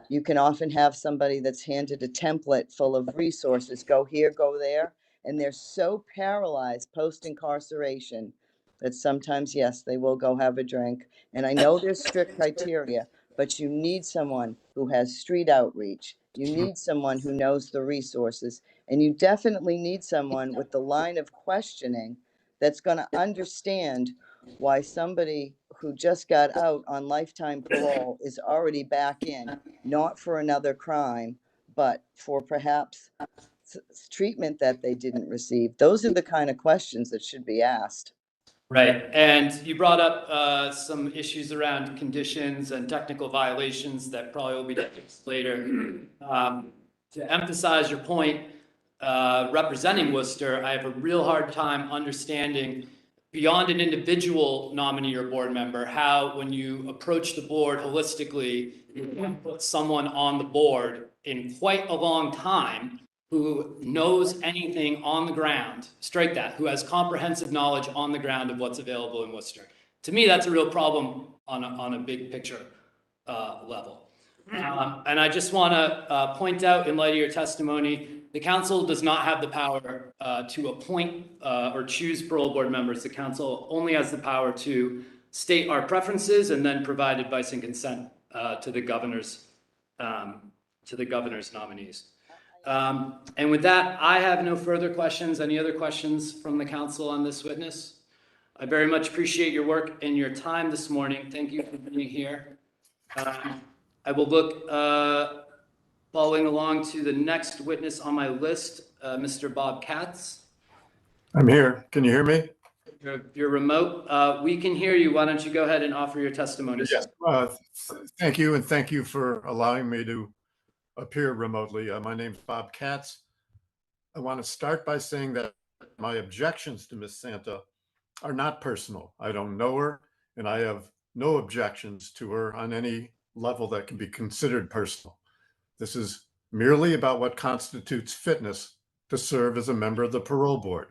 you can often have somebody that's handed a template full of resources, go here, go there, and they're so paralyzed post-incarceration that sometimes, yes, they will go have a drink. And I know there's strict criteria, but you need someone who has street outreach. You need someone who knows the resources, and you definitely need someone with the line of questioning that's going to understand why somebody who just got out on lifetime parole is already back in, not for another crime, but for perhaps treatment that they didn't receive. Those are the kind of questions that should be asked. Right, and you brought up some issues around conditions and technical violations that probably will be discussed later. To emphasize your point, representing Worcester, I have a real hard time understanding beyond an individual nominee or board member, how when you approach the board holistically, you put someone on the board in quite a long time who knows anything on the ground, strike that, who has comprehensive knowledge on the ground of what's available in Worcester. To me, that's a real problem on a big picture level. And I just want to point out, in light of your testimony, the council does not have the power to appoint or choose parole board members. The council only has the power to state our preferences and then provide advice and consent to the governor's to the governor's nominees. And with that, I have no further questions. Any other questions from the council on this witness? I very much appreciate your work and your time this morning. Thank you for being here. I will look, following along to the next witness on my list, Mr. Bob Katz. I'm here. Can you hear me? You're remote. We can hear you. Why don't you go ahead and offer your testimony? Yes. Thank you, and thank you for allowing me to appear remotely. My name's Bob Katz. I want to start by saying that my objections to Ms. Santa are not personal. I don't know her, and I have no objections to her on any level that can be considered personal. This is merely about what constitutes fitness to serve as a member of the Parole Board.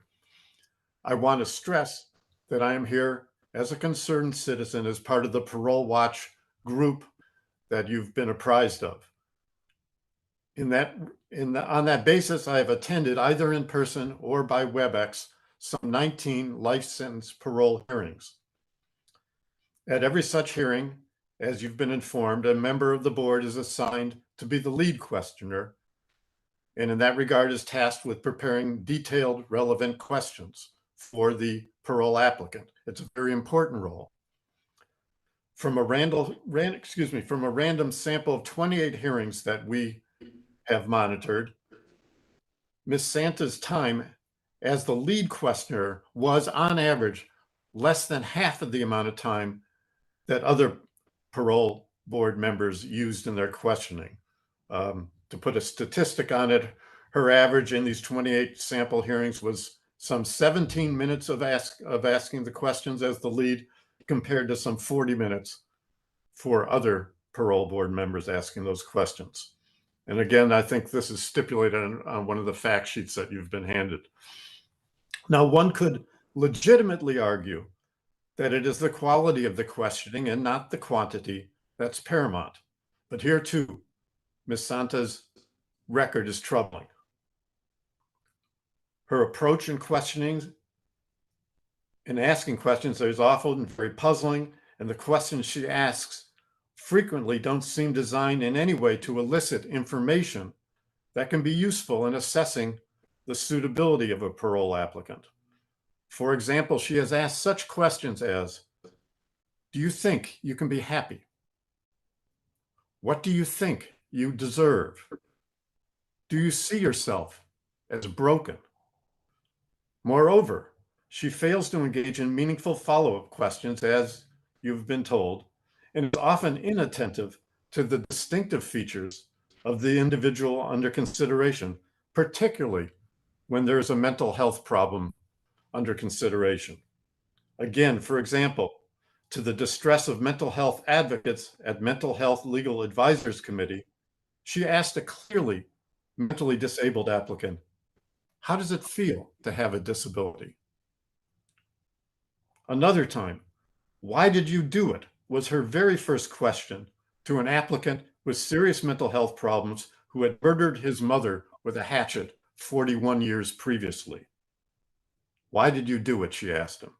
I want to stress that I am here as a concerned citizen, as part of the Parole Watch group that you've been apprised of. On that basis, I have attended either in person or by WebEx some 19 life sentence parole hearings. At every such hearing, as you've been informed, a member of the board is assigned to be the lead questioner, and in that regard is tasked with preparing detailed, relevant questions for the parole applicant. It's a very important role. From a random sample of 28 hearings that we have monitored, Ms. Santa's time as the lead questioner was on average less than half of the amount of time that other parole board members used in their questioning. To put a statistic on it, her average in these 28 sample hearings was some 17 minutes of asking the questions as the lead, compared to some 40 minutes for other parole board members asking those questions. And again, I think this is stipulated on one of the fact sheets that you've been handed. Now, one could legitimately argue that it is the quality of the questioning and not the quantity that's paramount. But here too, Ms. Santa's record is troubling. Her approach in questioning and asking questions is often very puzzling, and the questions she asks frequently don't seem designed in any way to elicit information that can be useful in assessing the suitability of a parole applicant. For example, she has asked such questions as, do you think you can be happy? What do you think you deserve? Do you see yourself as broken? Moreover, she fails to engage in meaningful follow-up questions, as you've been told, and is often inattentive to the distinctive features of the individual under consideration, particularly when there's a mental health problem under consideration. Again, for example, to the distress of mental health advocates at Mental Health Legal Advisors Committee, she asked a clearly mentally disabled applicant, how does it feel to have a disability? Another time, why did you do it? Was her very first question to an applicant with serious mental health problems who had murdered his mother with a hatchet 41 years previously. Why did you do it? She asked him.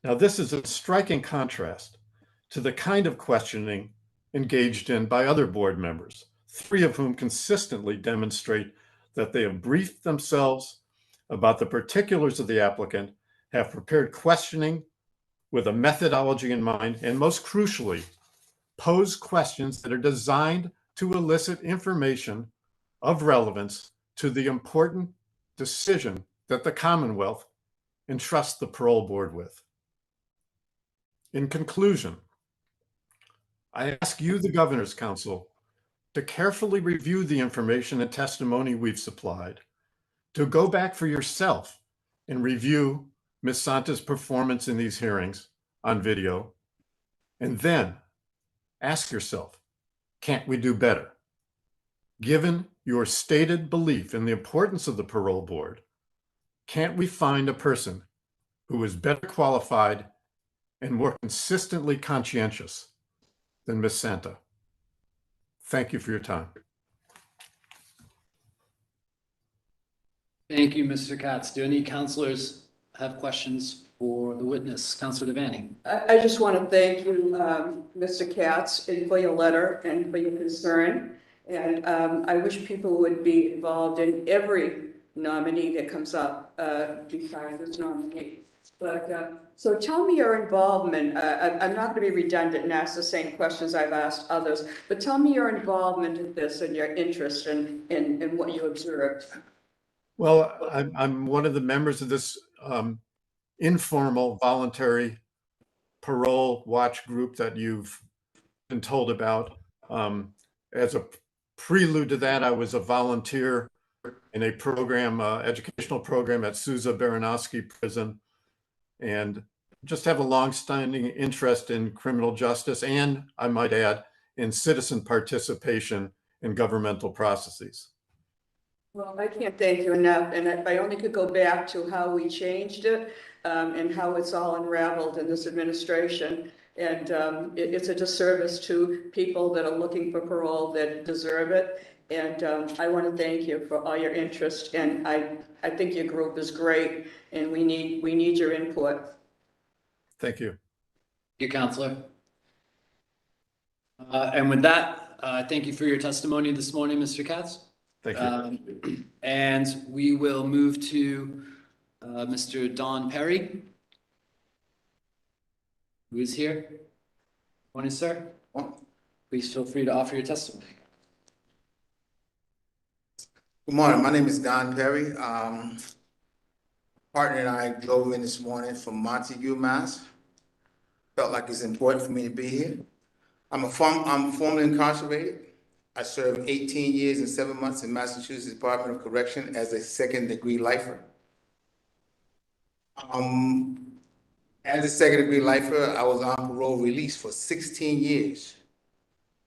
Now, this is a striking contrast to the kind of questioning engaged in by other board members, 3 of whom consistently demonstrate that they have briefed themselves about the particulars of the applicant, have prepared questioning with a methodology in mind, and most crucially, pose questions that are designed to elicit information of relevance to the important decision that the Commonwealth entrusts the Parole Board with. In conclusion, I ask you, the Governor's Council, to carefully review the information and testimony we've supplied, to go back for yourself and review Ms. Santa's performance in these hearings on video, and then ask yourself, can't we do better? Given your stated belief in the importance of the Parole Board, can't we find a person who is better qualified and more consistently conscientious than Ms. Santa? Thank you for your time. Thank you, Mr. Katz. Do any counselors have questions for the witness? Counselor Devaney. I just want to thank you, Mr. Katz, for your letter and for your concern. And I wish people would be involved in every nominee that comes up besides this nominee. But, so tell me your involvement. I'm not going to be redundant and ask the same questions I've asked others, but tell me your involvement in this and your interest in what you observed. Well, I'm one of the members of this informal voluntary parole watch group that you've been told about. As a prelude to that, I was a volunteer in a program, educational program at Souza Baranowski Prison, and just have a long-standing interest in criminal justice and, I might add, in citizen participation in governmental processes. Well, I can't thank you enough, and if I only could go back to how we changed it and how it's all unraveled in this administration. And it's a disservice to people that are looking for parole that deserve it. And I want to thank you for all your interest. And I think your group is great, and we need your input. Thank you. Thank you, Counselor. And with that, thank you for your testimony this morning, Mr. Katz. Thank you. And we will move to Mr. Don Perry, who is here. Morning, sir. Please feel free to offer your testimony. Good morning. My name is Don Perry. Partner and I drove in this morning from Montague, Mass. Felt like it's important for me to be here. I'm formerly incarcerated. I served 18 years and 7 months in Massachusetts Department of Correction as a second-degree lifer. As a second-degree lifer, I was on parole release for 16 years.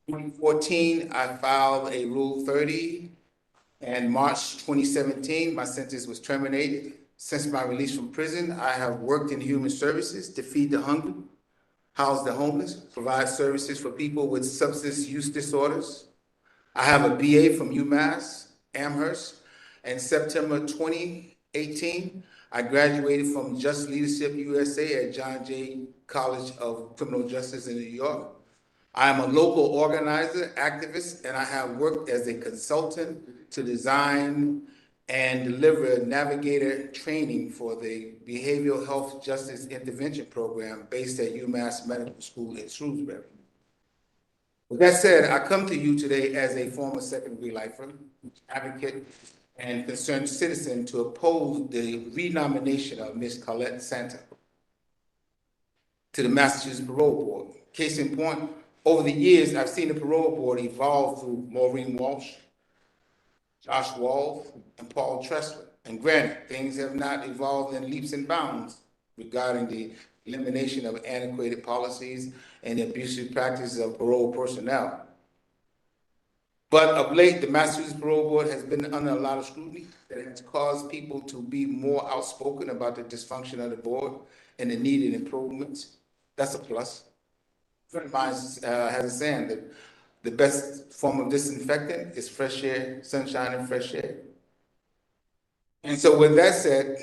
In 2014, I filed a Rule 30, and March 2017, my sentence was terminated. Since my release from prison, I have worked in human services to feed the hungry, house the homeless, provide services for people with substance use disorders. I have a BA from UMass Amherst. In September 2018, I graduated from Just Leadership USA at John Jay College of Criminal Justice in New York. I am a local organizer, activist, and I have worked as a consultant to design and deliver navigator training for the Behavioral Health Justice Intervention Program based at UMass Medical School in Shrewsbury. With that said, I come to you today as a former second-degree lifer, advocate, and concerned citizen to oppose the renomination of Ms. Colette M Santa to the Massachusetts Parole Board. Case in point, over the years, I've seen the Parole Board evolve through Maureen Walsh, Josh Wall, and Paul Tressler. And granted, things have not evolved in leaps and bounds regarding the elimination of antiquated policies and the abusive practices of parole personnel. But of late, the Massachusetts Parole Board has been under a lot of scrutiny that has caused people to be more outspoken about the dysfunction of the board and the needed improvements. That's a plus. A friend of mine has a saying that the best form of disinfectant is fresh air, sunshine and fresh air. And so with that said,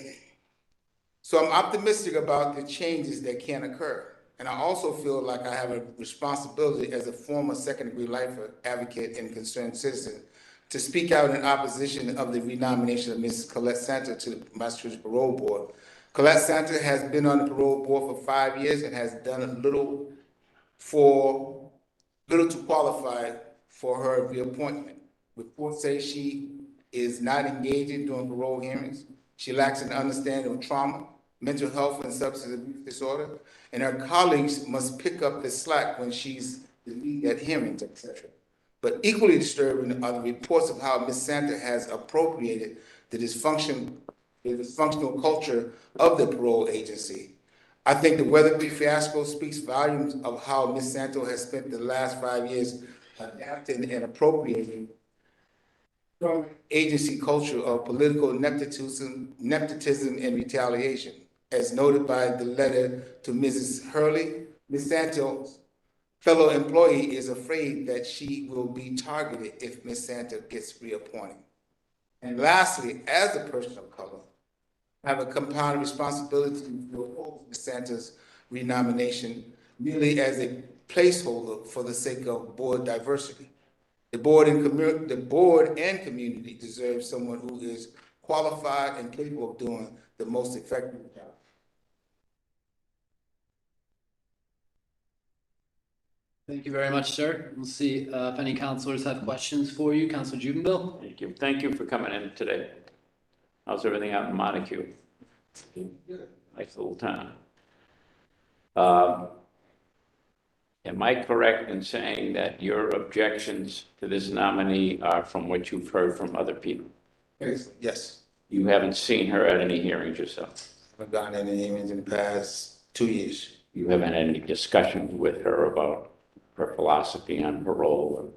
so I'm optimistic about the changes that can occur. And I also feel like I have a responsibility as a former second-degree lifer, advocate, and concerned citizen to speak out in opposition of the renomination of Ms. Colette Santa to the Massachusetts Parole Board. Colette Santa has been on the parole board for 5 years and has done little to qualify for her reappointment. Reports say she is not engaging during parole hearings. She lacks an understanding of trauma, mental health, and substance abuse disorder, and her colleagues must pick up the slack when she's the lead at hearings, etc. But equally disturbing are the reports of how Ms. Santa has appropriated the dysfunctional culture of the parole agency. I think the Weatherby fiasco speaks volumes of how Ms. Santa has spent the last 5 years adapting and appropriating from agency culture of political nepotism and retaliation. As noted by the letter to Mrs. Hurley, Ms. Santa's fellow employee is afraid that she will be targeted if Ms. Santa gets reappointed. And lastly, as a person of color, I have a compounded responsibility to oppose Ms. Santa's renomination merely as a placeholder for the sake of board diversity. The board and community deserve someone who is qualified and capable of doing the most effective job. Thank you very much, sir. We'll see if any counselors have questions for you. Counselor Jubenville? Thank you. Thank you for coming in today. How's everything out in Montague? Nice little town. Am I correct in saying that your objections to this nominee are from what you've heard from other people? Yes. You haven't seen her at any hearings yourself? I've gotten any hearings in the past 2 years. You haven't had any discussions with her about her philosophy on parole?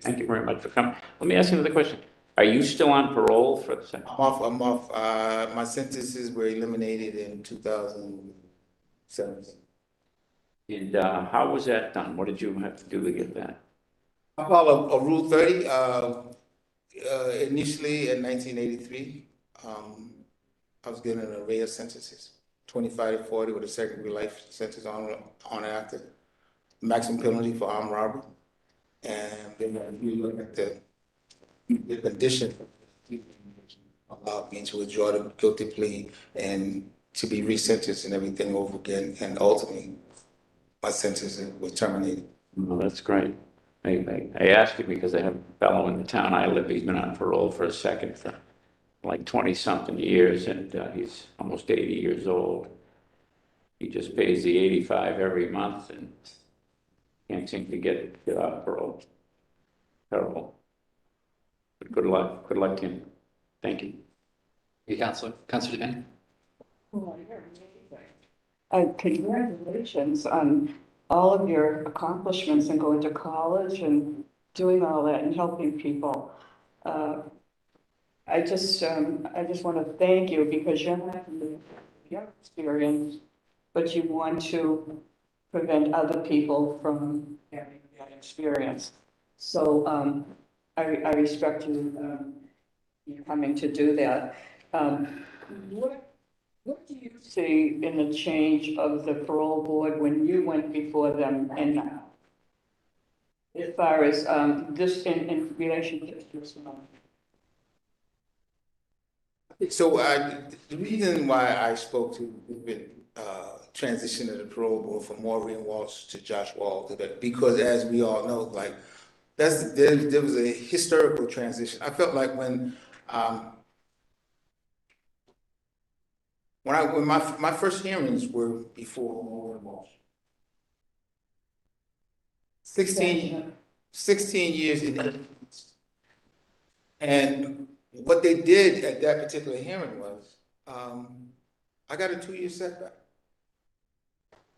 Thank you very much for coming. Let me ask you another question. Are you still on parole for the second? I'm off. My sentences were eliminated in 2017. And how was that done? What did you have to do to get that? I followed a Rule 30 initially in 1983. I was given an array of sentences, 25 to 40 with a second degree life sentence on and after. Maximum penalty for armed robbery. And then if you look at the condition allowed me to withdraw the guilty plea and to be resentenced and everything over again, and ultimately my sentence was terminated. Well, that's great. I ask you because I have a fellow in the town I live, he's been on parole for a second for like 20-something years, and he's almost 80 years old. He just pays the 85 every month and can't seem to get off parole. Terrible. But good luck to him. Thank you. Hey, Counselor Devane? Congratulations on all of your accomplishments and going to college and doing all that and helping people. I just want to thank you because you're not your experience, but you want to prevent other people from having that experience. So I respect you coming to do that. What do you see in the change of the parole board when you went before them and now? As far as this in relationship to this one? So the reason why I spoke to the transition of the parole board from Maureen Walsh to Josh Wall, because as we all know, like there was a historical transition. I felt like when my first hearings were before Maureen Walsh. 16 years in, and what they did at that particular hearing was, I got a 2-year setback.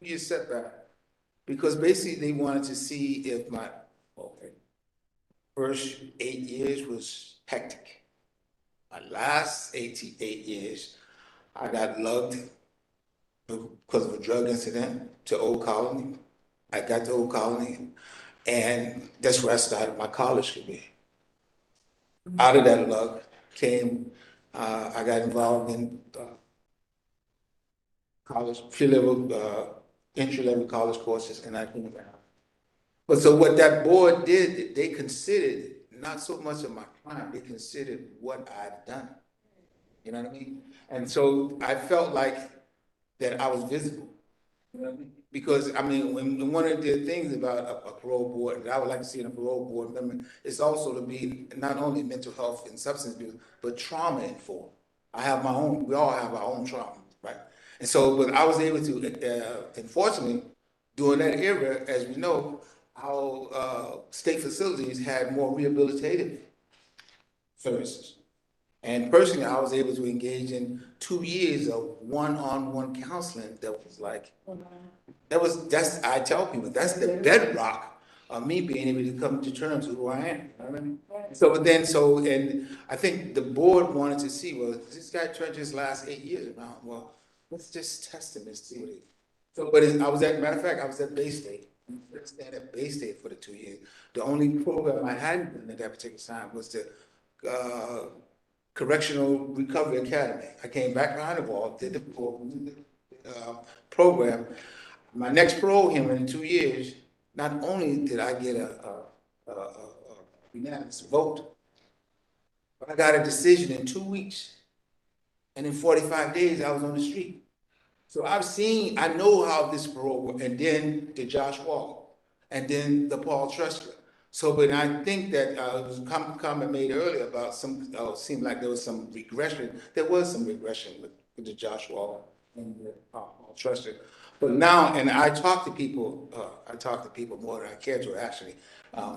2-year setback, because basically they wanted to see if my first 8 years was hectic. My last 8 years, I got lugged because of a drug incident to Old Colony. I got to Old Colony, and that's where I started my college career. Out of that lug came, I got involved in college, entry-level college courses, and I came down. But so what that board did, they considered not so much of my crime, they considered what I'd done. You know what I mean? And so I felt like that I was visible. You know what I mean? Because I mean, when one of the things about a parole board that I would like to see in a parole board member is also to be not only mental health and substance abuse, but trauma informed. I have my own. We all have our own trauma, right? And so, but I was able to, unfortunately, during that era, as we know, our state facilities had more rehabilitative services. And personally, I was able to engage in 2 years of one-on-one counseling that was like, I tell people, that's the bedrock of me being able to come to terms with who I am. You know what I mean? And I think the board wanted to see, well, this guy turned his last 8 years around. Well, let's just test him and see what he. So, but matter of fact, I was at Bay State. I stayed at Bay State for the 2 years. The only program I hadn't been at that particular time was the Correctional Recovery Academy. I came back behind the wall, did the program. My next parole hearing in 2 years, not only did I get a unanimous vote, but I got a decision in 2 weeks. And in 45 days, I was on the street. So I know how this parole works, and then the Josh Wall, and then the Paul Trustler. So, but I think that it was a comment made earlier about seemed like there was some regression. There was some regression with the Josh Wall and the Paul Trustler. But now, and I talk to people more than I care to actually,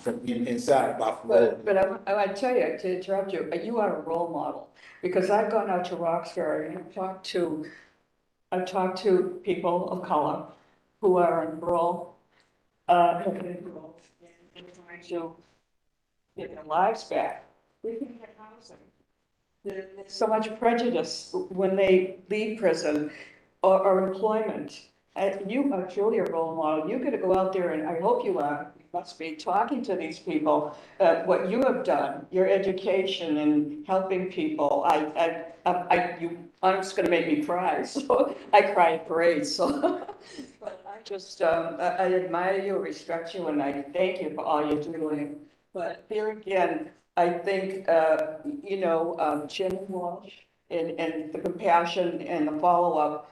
from inside about parole. But I tell you, to interrupt you, you are a role model, because I've gone out to Roxbury and I've talked to people of color who are on parole, have been paroled, and trying to get their lives back. We can get housing. There's so much prejudice when they leave prison or employment. You are truly a role model. You got to go out there, and I hope you are. You must be talking to these people. What you have done, your education and helping people. I'm just going to make me cry. So I cry at parades. So, but I just I admire you, respect you, and I thank you for all you're doing. But here again, I think Jim Walsh and the compassion and the follow-up.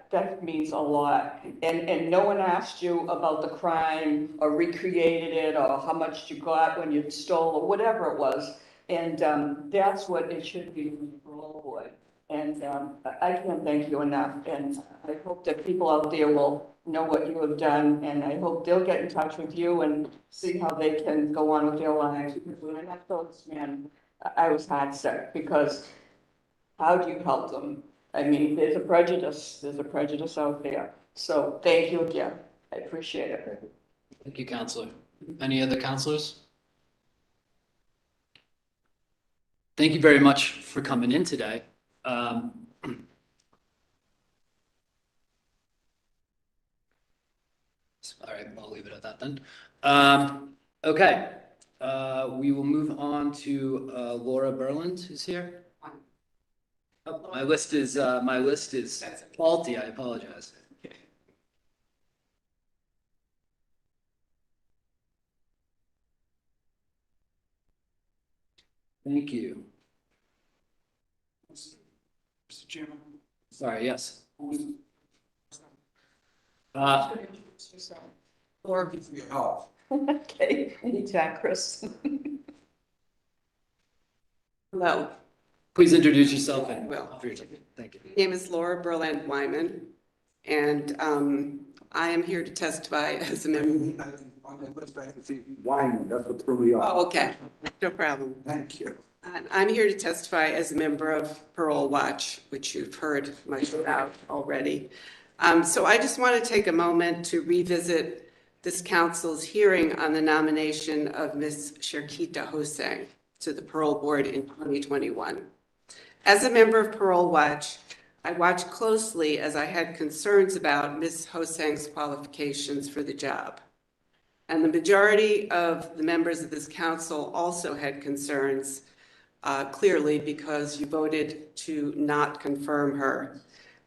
That means a lot. And no one asked you about the crime or recreated it or how much you got when you stole or whatever it was. And that's what it should be with the parole board. And I can't thank you enough. And I hope that people out there will know what you have done. And I hope they'll get in touch with you and see how they can go on with their lives. Because when I met those men, I was heartsick, because how do you help them? I mean, there's a prejudice out there. So thank you again. I appreciate it. Thank you, Counselor. Any other counselors? Thank you very much for coming in today. All right, I'll leave it at that then. Okay, we will move on to Laura Berland, who's here. Oh, my list is faulty. I apologize. Thank you. Mr. Chairman. Sorry, yes. Or okay, anytime, Chris. Hello. Please introduce yourself and Well, thank you. my name is Laura Berland Wyman, and I am here to testify as a member. Wyman, that's what threw me off. Oh, okay, no problem. Thank you. I'm here to testify as a member of Parole Watch, which you've heard much about already. So I just want to take a moment to revisit this council's hearing on the nomination of Ms. Sharkita Hossain to the Parole Board in 2021. As a member of Parole Watch, I watched closely as I had concerns about Ms. Hossain's qualifications for the job. And the majority of the members of this council also had concerns, clearly because you voted to not confirm her.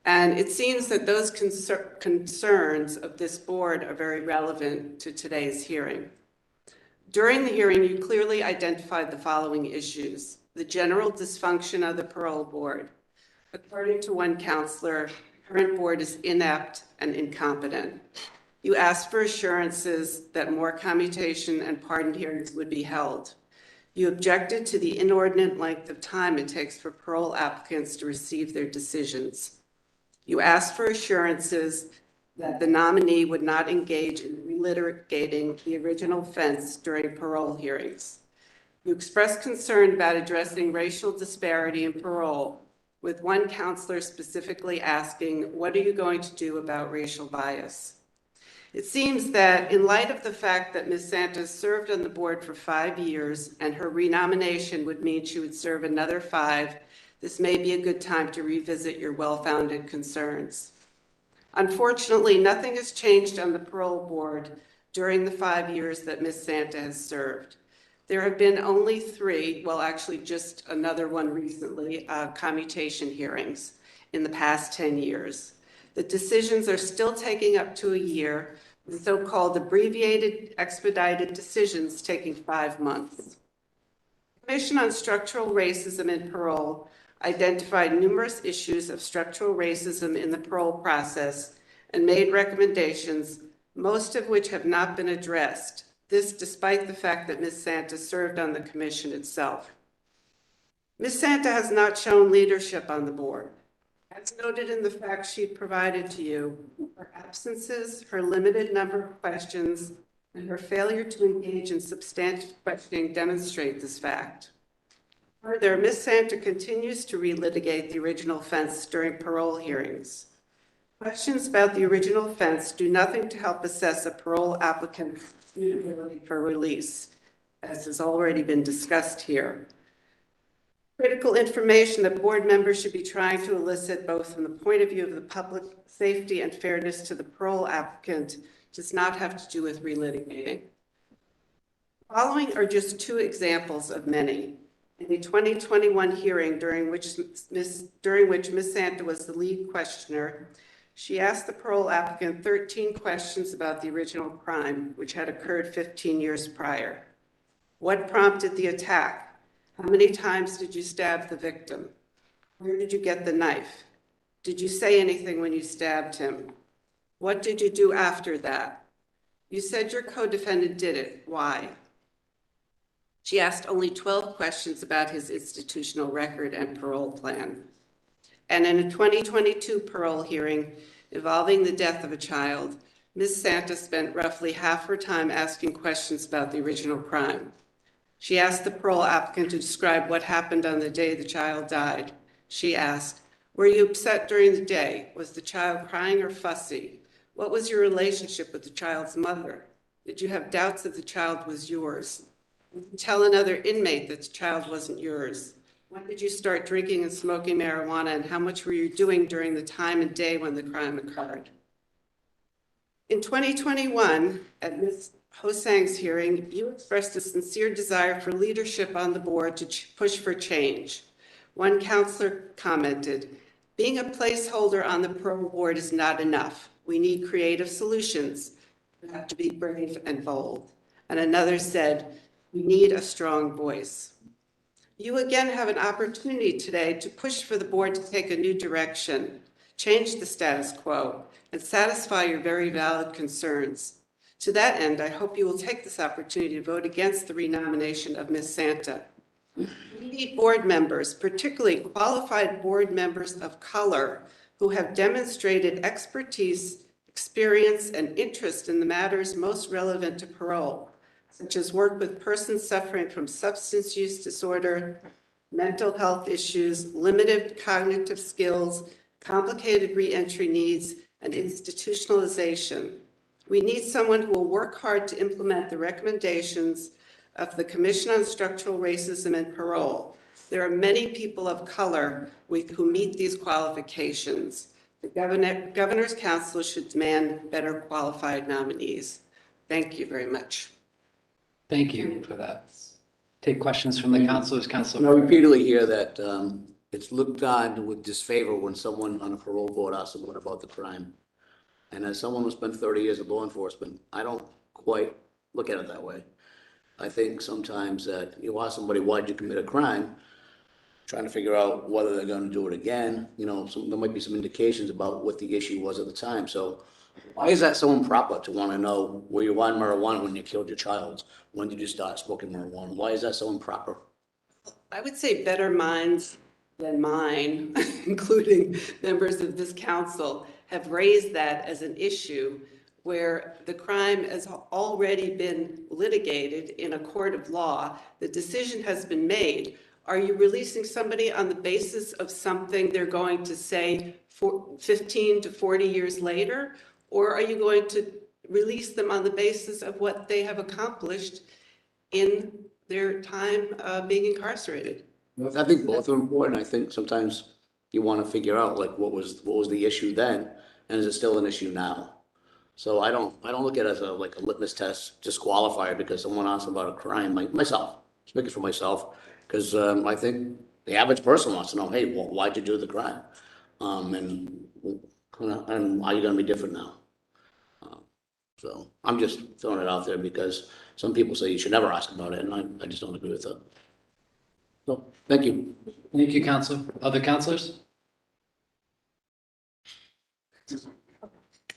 And it seems that those concerns of this board are very relevant to today's hearing. During the hearing, you clearly identified the following issues: the general dysfunction of the parole board. According to one counselor, the current board is inept and incompetent. You asked for assurances that more commutation and pardon hearings would be held. You objected to the inordinate length of time it takes for parole applicants to receive their decisions. You asked for assurances that the nominee would not engage in relitigating the original offense during parole hearings. You expressed concern about addressing racial disparity in parole, with one counselor specifically asking, "What are you going to do about racial bias?" It seems that in light of the fact that Ms. Santa served on the board for 5 years and her renomination would mean she would serve another 5, this may be a good time to revisit your well-founded concerns. Unfortunately, nothing has changed on the parole board during the 5 years that Ms. Santa has served. There have been only 3, well, actually just another one recently, commutation hearings in the past 10 years. The decisions are still taking up to a year, the so-called abbreviated expedited decisions taking 5 months. The Commission on Structural Racism in Parole identified numerous issues of structural racism in the parole process and made recommendations, most of which have not been addressed. This despite the fact that Ms. Santa served on the commission itself. Ms. Santa has not shown leadership on the board. As noted in the fact sheet provided to you, her absences, her limited number of questions, and her failure to engage in substantive questioning demonstrate this fact. Further, Ms. Santa continues to relitigate the original offense during parole hearings. Questions about the original offense do nothing to help assess a parole applicant's suitability for release, as has already been discussed here. Critical information that board members should be trying to elicit, both from the point of view of the public safety and fairness to the parole applicant, does not have to do with relitigating. Following are just two examples of many. In the 2021 hearing during which Ms. Santa was the lead questioner, she asked the parole applicant 13 questions about the original crime, which had occurred 15 years prior. What prompted the attack? How many times did you stab the victim? Where did you get the knife? Did you say anything when you stabbed him? What did you do after that? You said your co-defendant did it. Why? She asked only 12 questions about his institutional record and parole plan. And in a 2022 parole hearing involving the death of a child, Ms. Santa spent roughly half her time asking questions about the original crime. She asked the parole applicant to describe what happened on the day the child died. She asked, were you upset during the day? Was the child crying or fussy? What was your relationship with the child's mother? Did you have doubts that the child was yours? Did you tell another inmate that the child wasn't yours? When did you start drinking and smoking marijuana, and how much were you doing during the time and day when the crime occurred? In 2021, at Ms. Hosang's hearing, you expressed a sincere desire for leadership on the board to push for change. One counselor commented, being a placeholder on the parole board is not enough. We need creative solutions. You have to be brave and bold. And another said, we need a strong voice. You again have an opportunity today to push for the board to take a new direction, change the status quo, and satisfy your very valid concerns. To that end, I hope you will take this opportunity to vote against the renomination of Ms. Santa. We need board members, particularly qualified board members of color, who have demonstrated expertise, experience, and interest in the matters most relevant to parole, such as work with persons suffering from substance use disorder, mental health issues, limited cognitive skills, complicated reentry needs, and institutionalization. We need someone who will work hard to implement the recommendations of the Commission on Structural Racism and Parole. There are many people of color who meet these qualifications. The Governor's Council should demand better qualified nominees. Thank you very much. Thank you for that. Take questions from the councilors. I Councilor. repeatedly hear that it's looked on with disfavor when someone on a parole board asks someone about the crime. And as someone who spent 30 years in law enforcement, I don't quite look at it that way. I think sometimes that you ask somebody, why'd you commit a crime? Trying to figure out whether they're going to do it again. You know, there might be some indications about what the issue was at the time. So why is that so improper to want to know were you on marijuana when you killed your child? When did you start smoking marijuana? Why is that so improper? I would say better minds than mine, including members of this council, have raised that as an issue where the crime has already been litigated in a court of law. The decision has been made. Are you releasing somebody on the basis of something they're going to say 15 to 40 years later? Or are you going to release them on the basis of what they have accomplished in their time being incarcerated? I think both are important. I think sometimes you want to figure out like what was the issue then, and is it still an issue now? So I don't look at it as a litmus test disqualifier because someone asked about a crime. Like myself, speaking for myself, because I think the average person wants to know, hey, well, why'd you do the crime? And are you going to be different now? So I'm just throwing it out there because some people say you should never ask about it, and I just don't agree with that. So, thank you. Thank you, Counselor. Other counselors?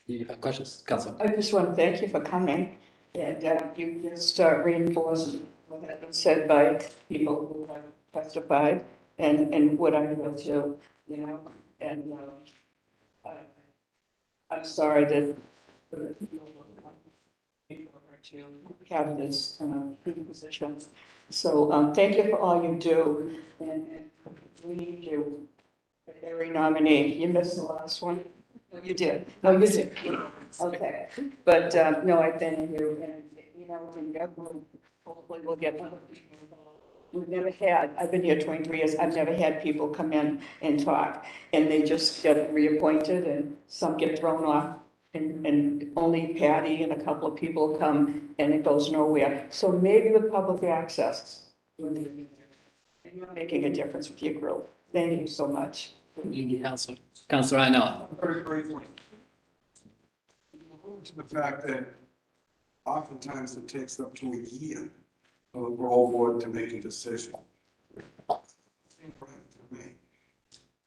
You have questions? Counselor? I just want to thank you for coming, and you just reinforced what has been said by people who have testified, and what I feel too, you know, and I'm sorry that to have this position. So thank you for all you do, and we need you. Every nominee, you missed the last one. No, you did. No, you did. Okay, but no, I thank you, and you know, hopefully we'll get other people involved. We've never had, I've been here 23 years, I've never had people come in and talk, and they just get reappointed, and some get thrown off, and only Patty and a couple of people come, and it goes nowhere. So maybe with public access, and you're making a difference with your group. Thank you so much. Thank you, Counselor. Counselor, I know. Very briefly. To the fact that oftentimes it takes up to a year for the parole board to make a decision.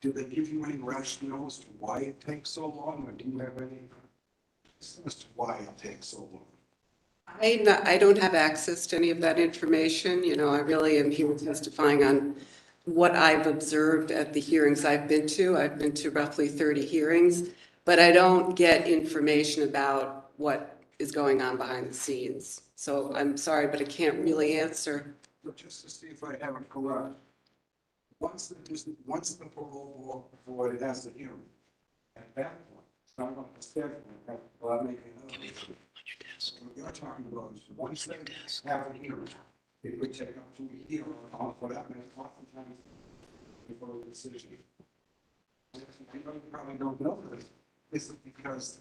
Do they give you any rationale as to why it takes so long, or do you have any as to why it takes so long? I don't have access to any of that information. You know, I really am here testifying on what I've observed at the hearings I've been to. I've been to roughly 30 hearings, but I don't get information about what is going on behind the scenes. So I'm sorry, but I can't really answer. But just to see if I have it correct, once the parole board has the hearing, at that point, it's not like the schedule, well, I'm making another issue. What you're talking about is once they have a hearing, it would take up to a year for that many, oftentimes, before a decision. I know you probably don't know this. This is because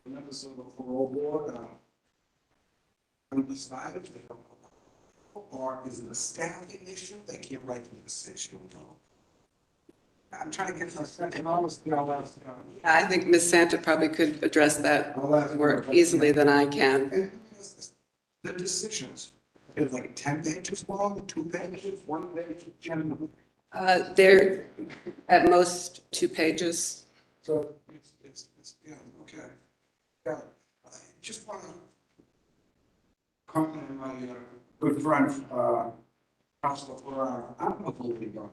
the members of the parole board are undecided, they don't know. Or is it a staffing issue? They can't write the decision. I'm trying to get something almost, I think Ms. Santa probably could address that more easily than I can. the decisions, is like 10 pages long, 2 pages, 1 page, generally. They're at most 2 pages. So it's yeah, okay. Yeah, I just want to comment on my good friend, Counselor Ferrara. I'm a believer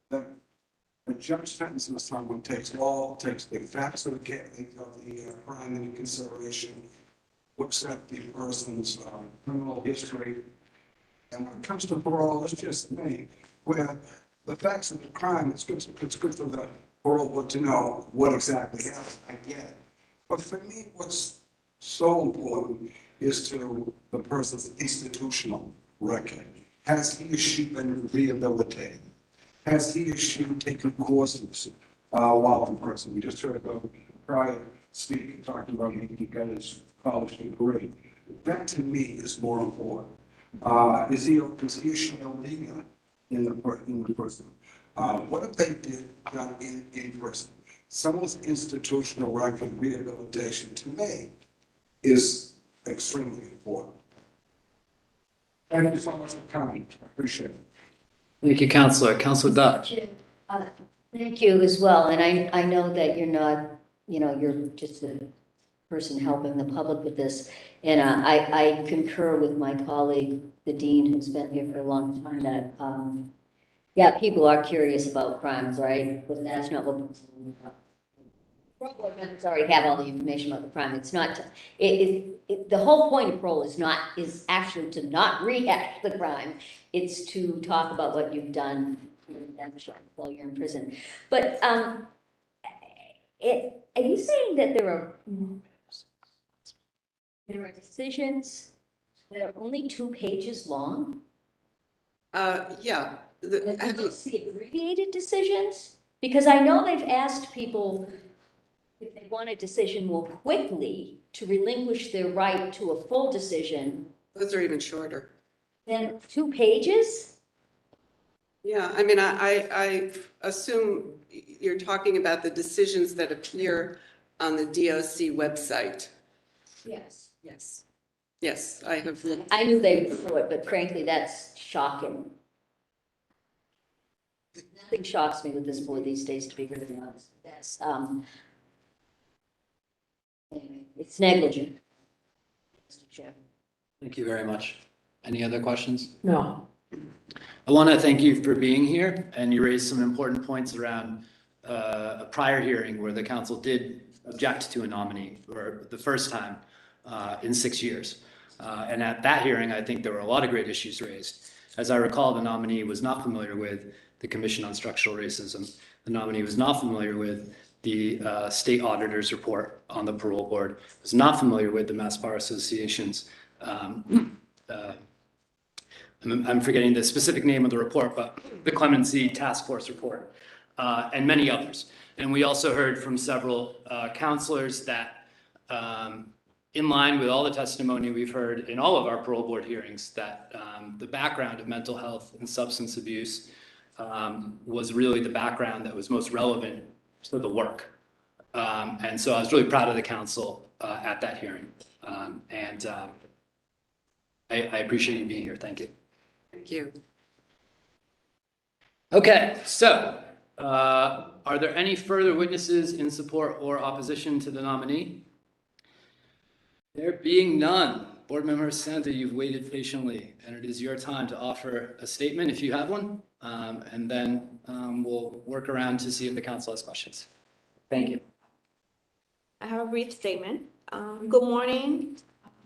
that a judge sentencing someone takes the facts of the crime into consideration, looks at the person's criminal history, and when it comes to parole, it's just me, where the facts of the crime, it's good for the parole board to know what exactly happened. I get it. But for me, what's so important is to the person's institutional record. Has he or she been rehabilitated? Has he or she taken courses while in prison? We just heard about prior speaking, talking about he got his college degree. That to me is more important. Is he or she illegal in the prison? What if they did in prison? Someone's institutional record rehabilitation to me is extremely important. Thank you so much for coming. I appreciate it. Thank you, Counselor. Counselor Dodge. Thank you as well, and I know that you're not, you know, you're just a person helping the public with this, and I concur with my colleague, the dean, who's been here for a long time, that, yeah, people are curious about crimes, right? But that's not what parole members already have all the information about the crime. It's not, the whole point of parole is actually to not rehash the crime. It's to talk about what you've done while you're in prison. But are you saying that there are decisions that are only 2 pages long? Yeah. Have you seen abbreviated decisions? Because I know they've asked people if they want a decision more quickly to relinquish their right to a full decision. Those are even shorter. Then 2 pages? Yeah, I mean, I assume you're talking about the decisions that appear on the DOC website. Yes. Yes. Yes, I have. I knew they were, but frankly, that's shocking. Nothing shocks me with this board these days, to be really honest. That's, anyway, it's negligent. Mr. Chair. Thank you very much. Any other questions? No. I want to thank you for being here, and you raised some important points around a prior hearing where the council did object to a nominee for the first time in 6 years. And at that hearing, I think there were a lot of great issues raised. As I recall, the nominee was not familiar with the Commission on Structural Racism. The nominee was not familiar with the state auditor's report on the parole board, was not familiar with the Mass Bar Association's I'm forgetting the specific name of the report, but the Clemency Task Force report, and many others. And we also heard from several counselors that, in line with all the testimony we've heard in all of our parole board hearings, that the background of mental health and substance abuse was really the background that was most relevant to the work. And so I was really proud of the council at that hearing. I appreciate you being here. Thank you. Thank you. Okay, so are there any further witnesses in support or opposition to the nominee? There being none, Board Member Santa, you've waited patiently, and it is your time to offer a statement if you have one, and then we'll work around to see if the council has questions. Thank you. I have a brief statement. Good morning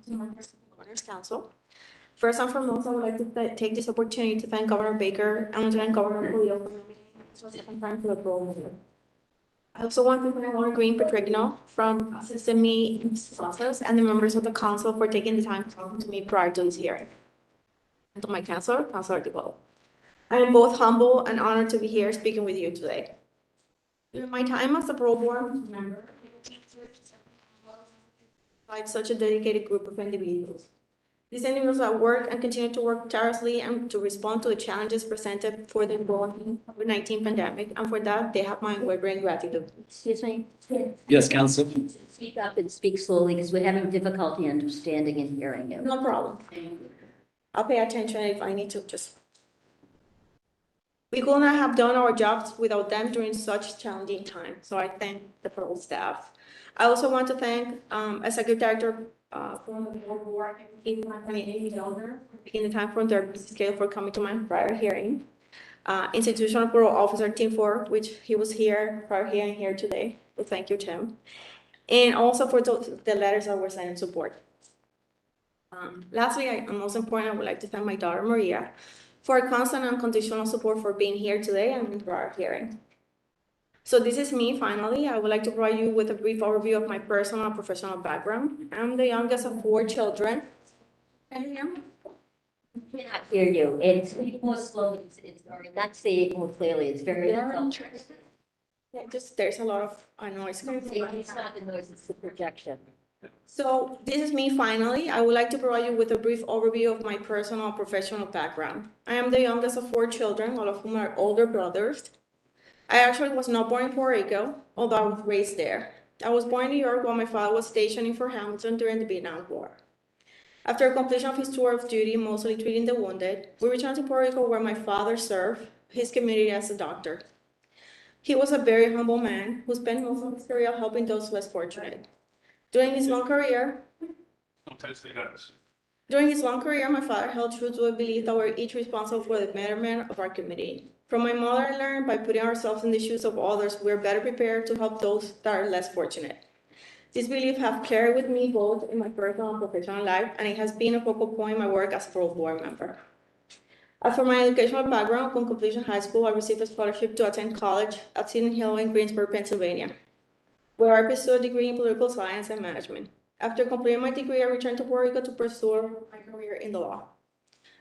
to members of the Governor's Council. First and foremost, I would like to take this opportunity to thank Governor Baker and Lieutenant Governor Julio for nominating me for a second time for the parole board. I also want to thank Laura Green Petregno from assisting me in this process and the members of the council for taking the time to talk to me prior to this hearing. And to my counselor, Counselor DeVoe. I am both humble and honored to be here speaking with you today. During my time as a parole board member, by such a dedicated group of individuals. These individuals that work and continue to work tirelessly and to respond to the challenges presented for the ongoing COVID-19 pandemic, and for that, they have my unwavering gratitude. Excuse me? Yes, Council. Speak up and speak slowly because we're having difficulty understanding and hearing you. No problem. I'll pay attention if I need to just. We could not have done our jobs without them during such challenging times, so I thank the parole staff. I also want to thank Executive Director from the board, for taking the time from their busy schedule for coming to my prior hearing. Institutional Parole Officer Team 4, which he was here, prior hearing here today. So thank you, Tim. And also for the letters that were sent in support. Lastly, and most important, I would like to thank my daughter, Maria, for her constant and unconditional support for being here today and in prior hearing. So this is me, finally. I would like to provide you with a brief overview of my personal and professional background. I'm the youngest of 4 children. Can you hear me? I cannot hear you. It's more slowly, or not say it more clearly. It's very difficult. Yeah, just there's a lot of noise. It's not the noise, it's the projection. So this is me, finally. I would like to provide you with a brief overview of my personal and professional background. I am the youngest of 4 children, all of whom are older brothers. I actually was not born in Puerto Rico, although I was raised there. I was born in New York while my father was stationed in Fort Hamilton during the Vietnam War. After completion of his tour of duty, mostly treating the wounded, we returned to Puerto Rico where my father served his community as a doctor. He was a very humble man who spent most of his career helping those less fortunate. During his long career, my father held true to a belief that we're each responsible for the betterment of our community. From my mother, I learned by putting ourselves in the shoes of others, we're better prepared to help those that are less fortunate. This belief has carried with me both in my personal and professional life, and it has been a focal point in my work as a parole board member. As for my educational background, upon completion of high school, I received a scholarship to attend college at Seton Hill in Greensburg, Pennsylvania, where I pursued a degree in political science and management. After completing my degree, I returned to Puerto Rico to pursue my career in the law.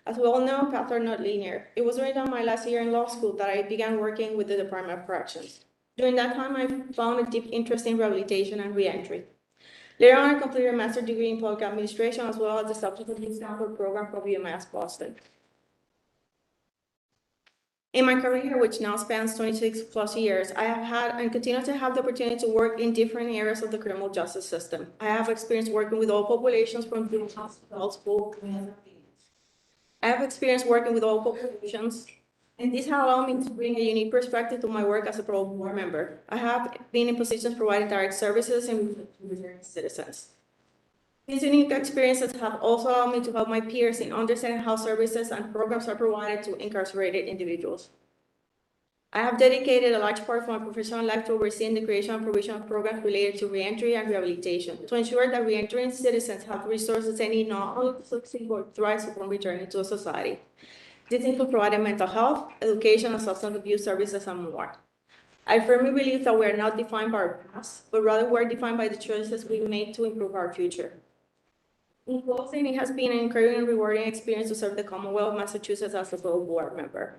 As we all know, paths are not linear. It was during my last year in law school that I began working with the Department of Corrections. During that time, I found a deep interest in rehabilitation and reentry. Later on, I completed a master's degree in public administration as well as the substance abuse program from UMass Boston. In my career, which now spans 26 plus years, I have had and continue to have the opportunity to work in different areas of the criminal justice system. I have experience working with all populations from juveniles to adults, both males and females. I have experience working with all populations, and this has allowed me to bring a unique perspective to my work as a parole board member. I have been in positions providing direct services and returning citizens. These unique experiences have also allowed me to help my peers in understanding how services and programs are provided to incarcerated individuals. I have dedicated a large part of my professional life to overseeing the creation and provision of programs related to reentry and rehabilitation to ensure that reentering citizens have the resources they need not only to succeed but thrive upon returning to society. This includes providing mental health, education, and substance abuse services, and more. I firmly believe that we are not defined by our past, but rather we are defined by the choices we make to improve our future. In closing, it has been an incredible and rewarding experience to serve the Commonwealth of Massachusetts as a Parole Board member.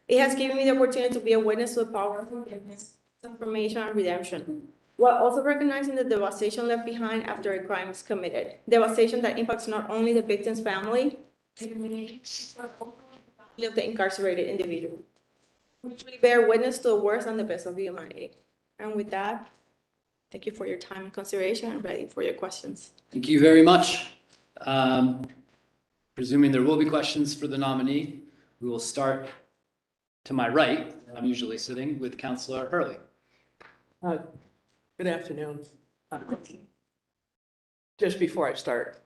It has given me the opportunity to be a witness to the power of forgiveness, transformation, and redemption, while also recognizing the devastation left behind after a crime is committed. Devastation that impacts not only the victim's family, but also the family of the incarcerated individual. We truly bear witness to the worst and the best of humanity. And with that, thank you for your time and consideration. I'm ready for your questions. Thank you very much. Presuming there will be questions for the nominee, we will start to my right. I'm usually sitting with Councilor Hurley. Good afternoon. Just before I start,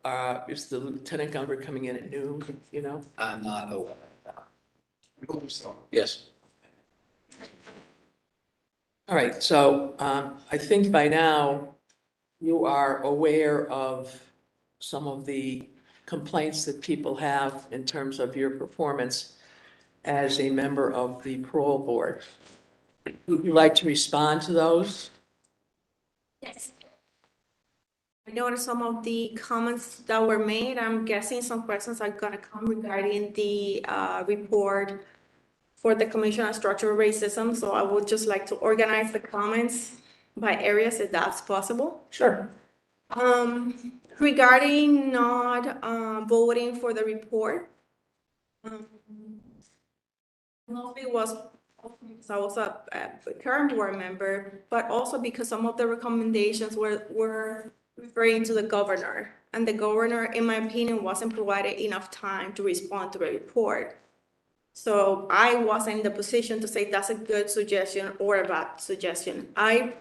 is the lieutenant governor coming in at noon, you know? I'm not aware. Yes. All right, so I think by now you are aware of some of the complaints that people have in terms of your performance as a member of the parole board. Would you like to respond to those? Yes. I noticed some of the comments that were made. I'm guessing some questions are gonna come regarding the report for the Commission on Structural Racism. So I would just like to organize the comments by areas if that's possible. Sure. Regarding not voting for the report, mostly was because I was a current board member, but also because some of the recommendations were referring to the governor, and the governor, in my opinion, wasn't provided enough time to respond to the report. So I wasn't in the position to say that's a good suggestion or a bad suggestion. I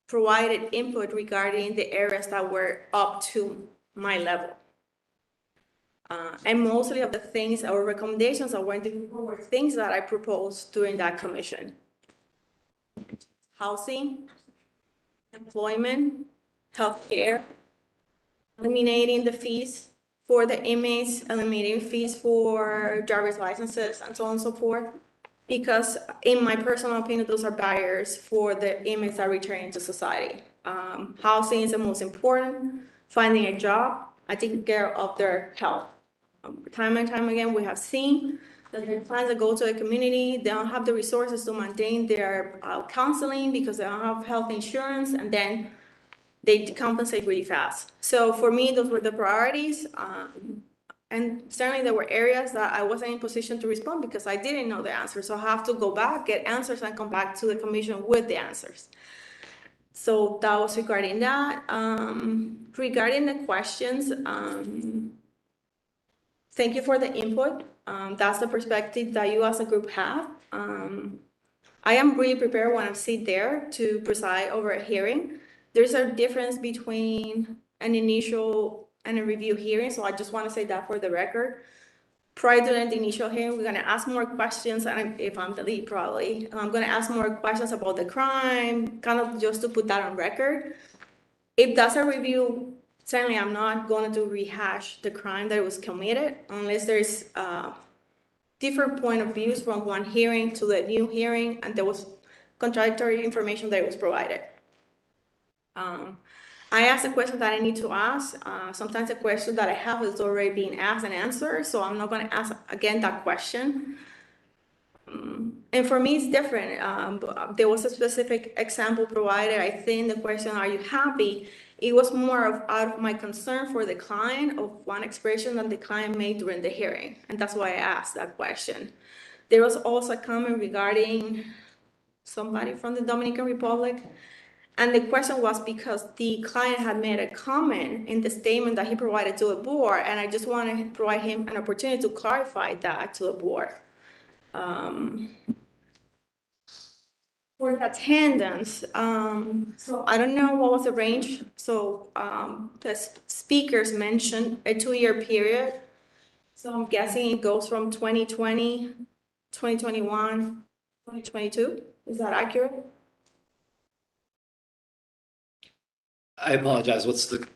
provided input regarding the areas that were up to my level. And mostly of the things or recommendations that went in were things that I proposed during that commission. Housing, employment, healthcare, eliminating the fees for the inmates, eliminating fees for driver's licenses, and so on and so forth. Because in my personal opinion, those are barriers for the inmates that are returning to society. Housing is the most important, finding a job, and taking care of their health. Time and time again, we have seen that there are clients that go to the community, they don't have the resources to maintain their counseling because they don't have health insurance, and then they compensate really fast. So for me, those were the priorities. And certainly there were areas that I wasn't in position to respond because I didn't know the answers. So I have to go back, get answers, and come back to the commission with the answers. So that was regarding that. Regarding the questions, thank you for the input. That's the perspective that you as a group have. I am really prepared when I sit there to preside over a hearing. There's a difference between an initial and a review hearing, so I just want to say that for the record. Prior to the initial hearing, we're going to ask more questions, and if I'm the lead, probably, I'm going to ask more questions about the crime, kind of just to put that on record. If that's a review, certainly I'm not going to rehash the crime that was committed unless there's different point of views from one hearing to the new hearing, and there was contradictory information that was provided. I asked a question that I need to ask. Sometimes the question that I have is already being asked and answered, so I'm not going to ask again that question. And for me, it's different. There was a specific example provided. I think the question, are you happy? It was more of out of my concern for the client of one expression that the client made during the hearing. And that's why I asked that question. There was also a comment regarding somebody from the Dominican Republic. And the question was because the client had made a comment in the statement that he provided to the board, and I just want to provide him an opportunity to clarify that to the board. For the attendance, so I don't know what was the range. So the speakers mentioned a 2-year period. So I'm guessing it goes from 2020, 2021, 2022. Is that accurate? I apologize. What's the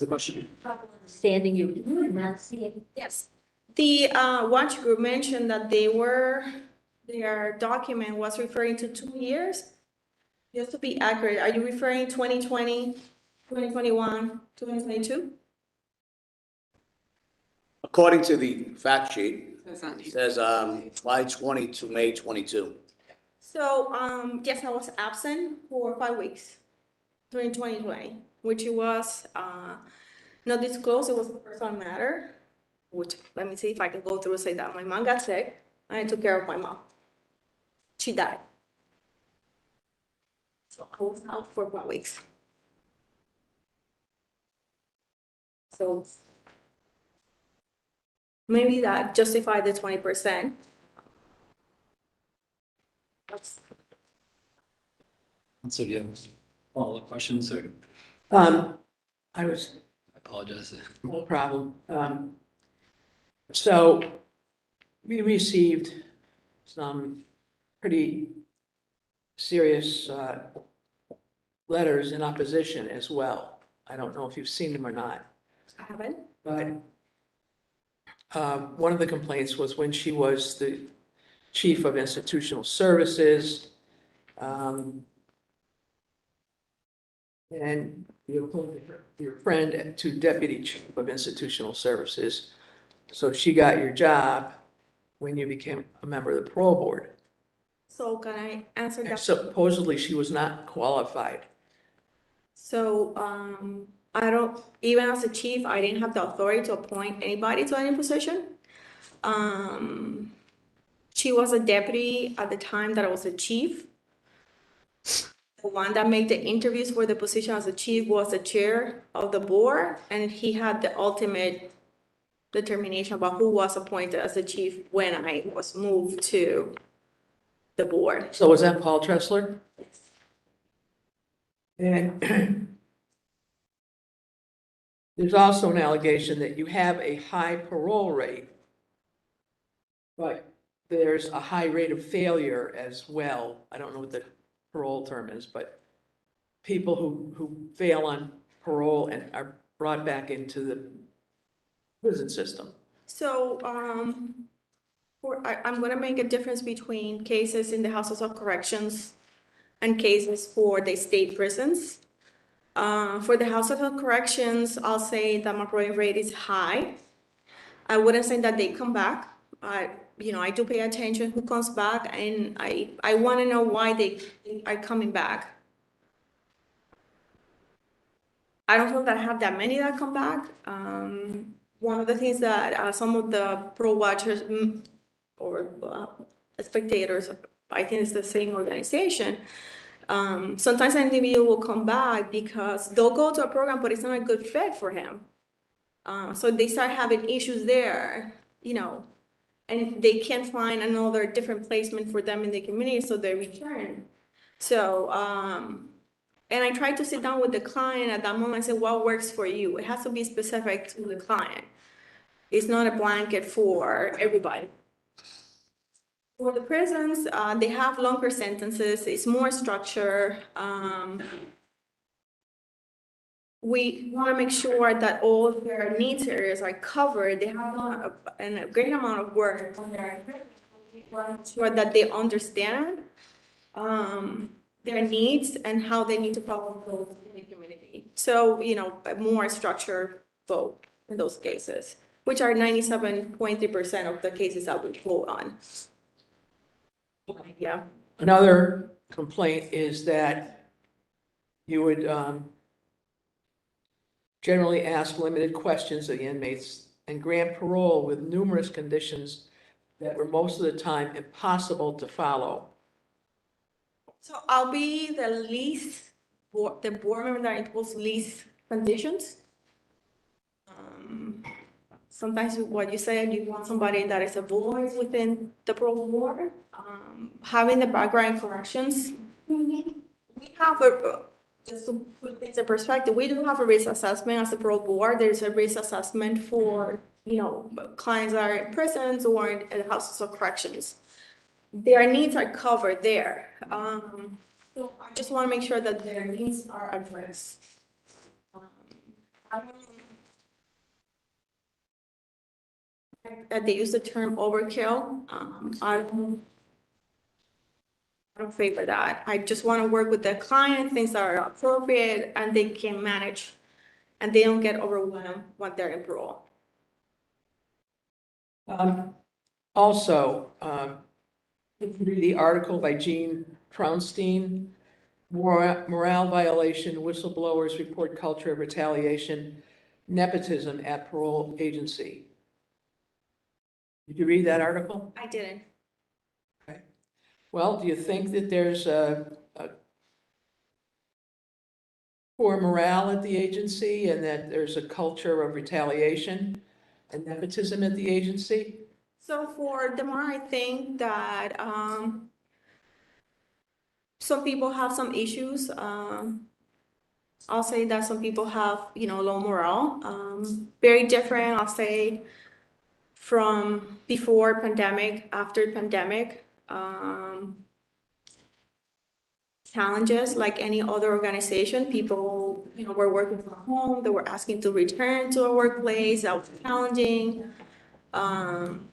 question? Understanding you, not seeing. Yes. The watch group mentioned that their document was referring to 2 years. Just to be accurate, are you referring 2020, 2021, 2022? According to the fact sheet, That's on it here. says, July 20 to May 22. So, yes, I was absent for 5 weeks during 2020, which it was not disclosed. It was a personal matter, which, let me see if I can go through and say that. My mom got sick, and I took care of my mom. She died. So I was out for 5 weeks. So maybe that justified the 20%. That's So do you have follow-up questions or I was, I apologize? no problem. So we received some pretty serious letters in opposition as well. I don't know if you've seen them or not, I haven't. but one of the complaints was when she was the chief of institutional services. And you appointed your friend to deputy chief of institutional services. So she got your job when you became a member of the parole board. So can I answer And that? supposedly she was not qualified. So, I don't, even as a chief, I didn't have the authority to appoint anybody to any position. She was a deputy at the time that I was a chief. The one that made the interviews for the position as a chief was the chair of the board, and he had the ultimate determination about who was appointed as the chief when I was moved to the board. So was that Paul Tressler? And there's also an allegation that you have a high parole rate, but there's a high rate of failure as well. I don't know what the parole term is, but people who fail on parole and are brought back into the prison system. So, I'm gonna make a difference between cases in the houses of corrections and cases for the state prisons. For the houses of corrections, I'll say that my parole rate is high. I wouldn't say that they come back. I do pay attention who comes back, and I wanna know why they are coming back. I don't feel that I have that many that come back. One of the things that some of the pro watchers or spectators, I think it's the same organization. Sometimes an individual will come back because they'll go to a program, but it's not a good fit for him. So they start having issues there, and they can't find another different placement for them in the community, so they return. So, and I try to sit down with the client at that moment and say, what works for you? It has to be specific to the client. It's not a blanket for everybody. For the prisons, they have longer sentences. It's more structure. We want to make sure that all their needs areas are covered. They have a great amount of work on their, sure that they understand their needs and how they need to follow those in the community. So, a more structured vote in those cases, which are 97.3% of the cases that we vote on. Yeah. Another complaint is that you would generally ask limited questions of the inmates and grant parole with numerous conditions that were most of the time impossible to follow? So I'll be the board member that imposes least conditions. Sometimes what you said, you want somebody that is a voice within the parole board, having the background corrections. We have just to put things in perspective, we do have a risk assessment as a parole board. There's a risk assessment for, clients that are in prisons or in houses of corrections. Their needs are covered there. So I just want to make sure that their needs are addressed. They use the term overkill. I don't favor that. I just want to work with the client, things that are appropriate and they can manage and they don't get overwhelmed when they're in parole. Also, if you read the article by Jean Traunstein, morale violation, whistleblowers report culture of retaliation, nepotism at parole agency. Did you read that article? I didn't. Okay. Well, do you think that there's a poor morale at the agency and that there's a culture of retaliation and nepotism at the agency? So for the more I think that some people have some issues. I'll say that some people have, low morale. Very different, I'll say, from before pandemic, after pandemic. Challenges like any other organization. People, were working from home. They were asking to return to a workplace. That was challenging. And,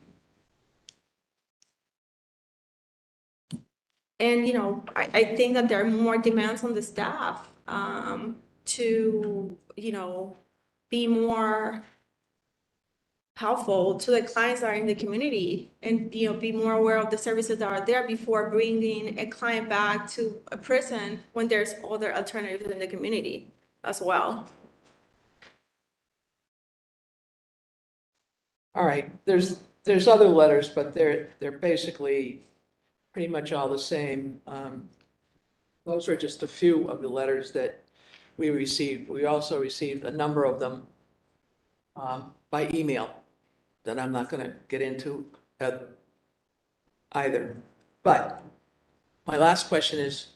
I think that there are more demands on the staff to, be more helpful to the clients that are in the community and, be more aware of the services that are there before bringing a client back to a prison when there's other alternatives in the community as well. All right, there's other letters, but they're basically pretty much all the same. Those are just a few of the letters that we received. We also received a number of them by email that I'm not going to get into either. But my last question is,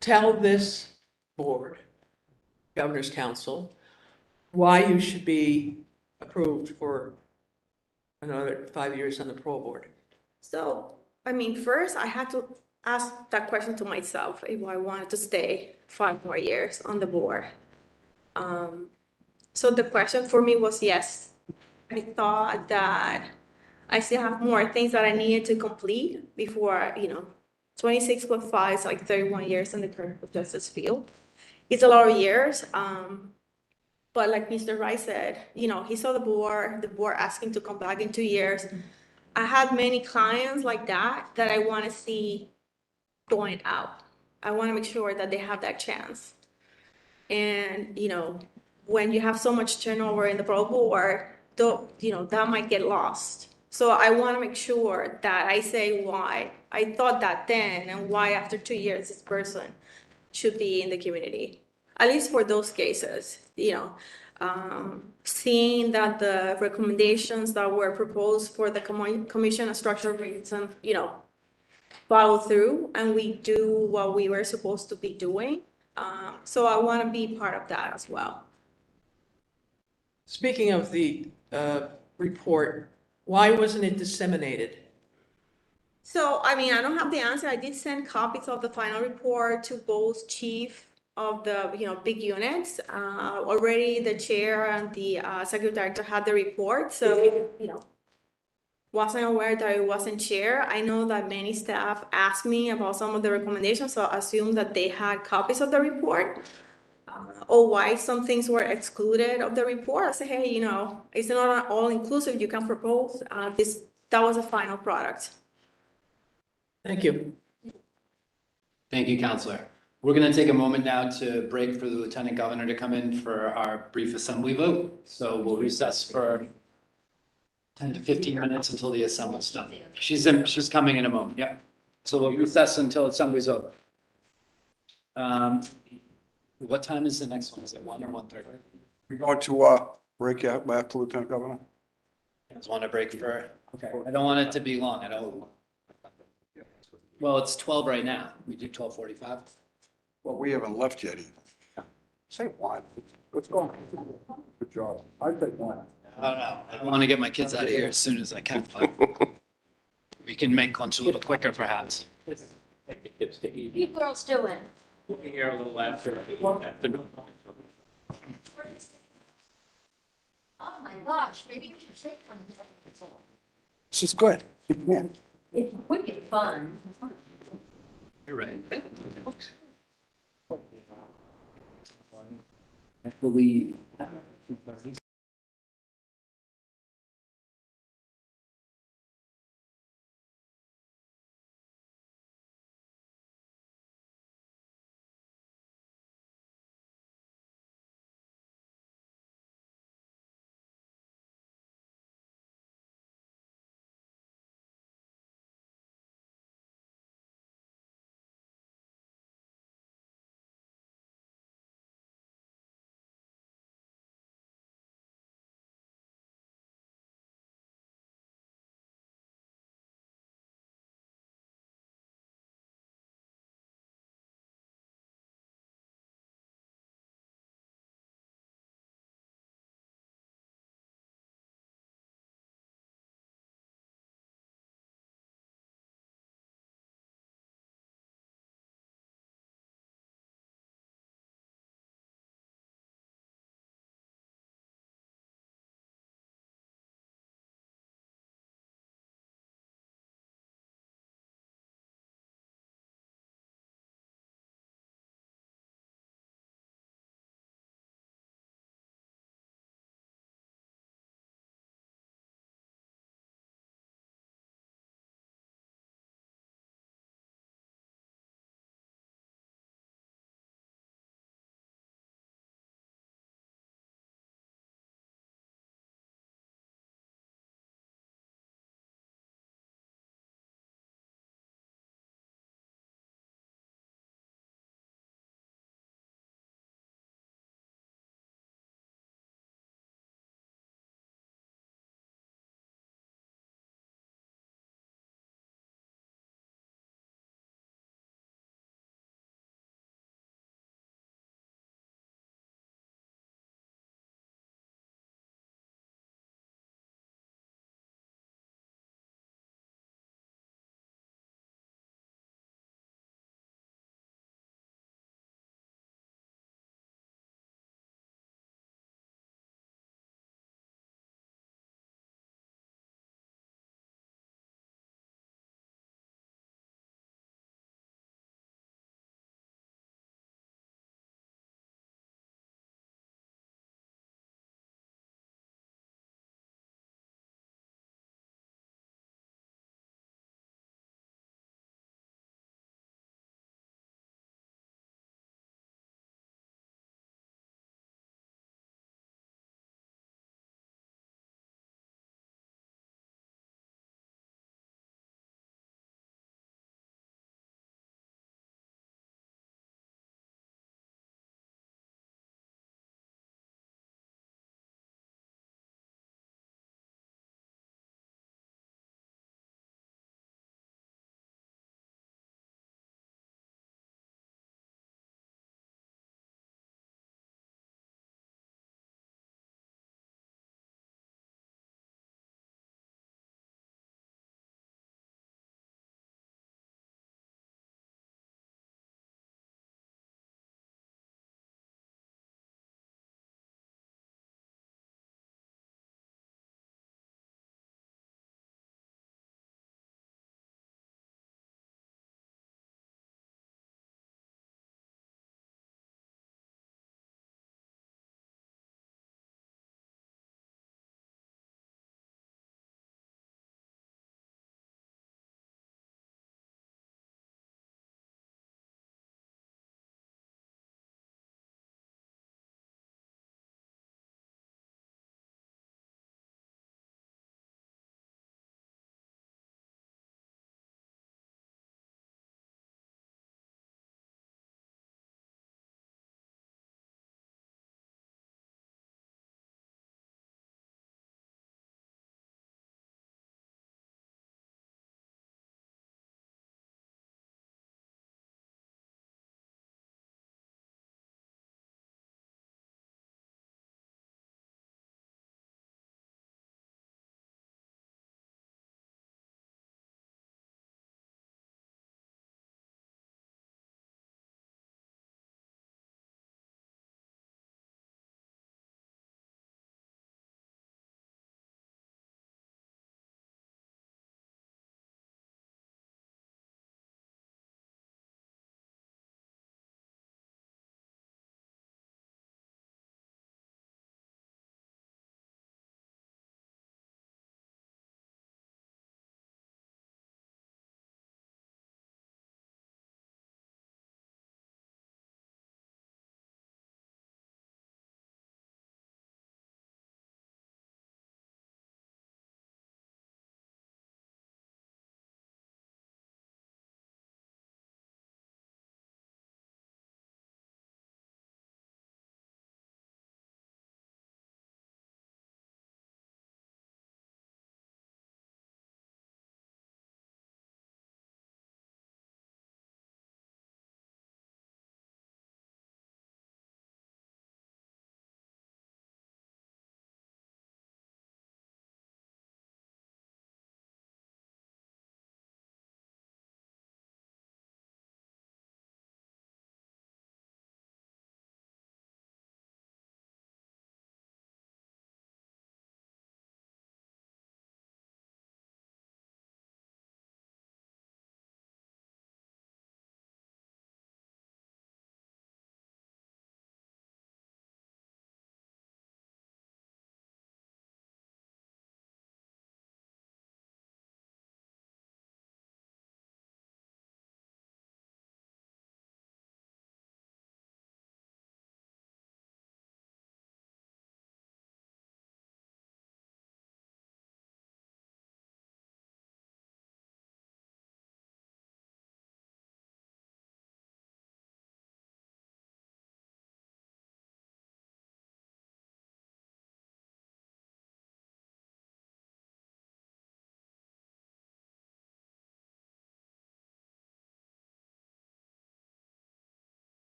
tell this board, Governor's Council, why you should be approved for another 5 years on the parole board. So, first I had to ask that question to myself if I wanted to stay 5 more years on the board. So the question for me was yes. I thought that I still have more things that I needed to complete before, 26 plus 5 is like 31 years in the criminal justice field. It's a lot of years. But like Mr. Wright said, he saw the board asking to come back in 2 years. I had many clients like that I want to see going out. I want to make sure that they have that chance. And, when you have so much turnover in the parole board, that might get lost. So I want to make sure that I say why I thought that then and why after 2 years this person should be in the community, at least for those cases, seeing that the recommendations that were proposed for the commission of structural reason, follow through and we do what we were supposed to be doing. So I want to be part of that as well. Speaking of the report, why wasn't it disseminated? So, I don't have the answer. I did send copies of the final report to both chief of the, big units. Already the chair and the secretary director had the report. So, wasn't aware that it wasn't shared. I know that many staff asked me about some of the recommendations, so I assumed that they had copies of the report. Or why some things were excluded of the report. I said, hey, it's not all inclusive. You can propose that was a final product. Thank you. Thank you, Counselor. We're going to take a moment now to break for the Lieutenant Governor to come in for our brief assembly vote. So we'll recess for 10 to 15 minutes until the assembly's done. She's coming in a moment, yeah. So we'll recess until assembly's over. What time is the next one? Is it 1 or 1:30? We going to, break out after Lieutenant Governor? I just want to break for, okay, I don't want it to be long, I don't. Well, it's 12 right now, we do 12:45. Well, we haven't left yet either. Say one. Let's go. Good job. I take one. I don't know, I want to get my kids out of here as soon as I can, but we can make lunch a little quicker perhaps. Take the kids to eat. What are you girls doing? We'll be here a little after. Oh my gosh, maybe you should say something. This is good. Yeah. It's wicked fun. You're right. I believe.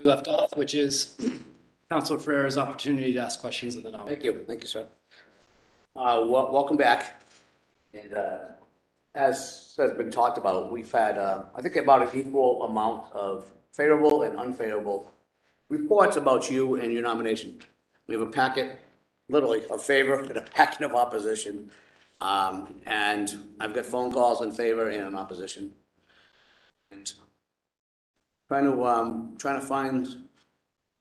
we left off, which is Councilor Ferrer's opportunity to ask questions of the nominee. Thank you, sir. Welcome back. And as has been talked about, we've had, I think, about an equal amount of favorable and unfavorable reports about you and your nomination. We have a packet, literally, of favor and a packet of opposition. And I've got phone calls in favor and in opposition. And trying to find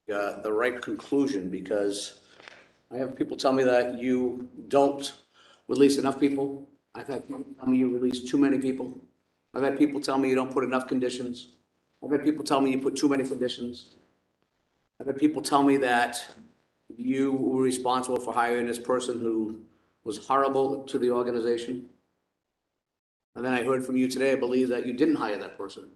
the right conclusion, because I have people tell me that you don't release enough people. I've had people tell me you release too many people. I've had people tell me you don't put enough conditions. I've had people tell me you put too many conditions. I've had people tell me that you were responsible for hiring this person who was horrible to the organization. And then I heard from you today, I believe, that you didn't hire that person.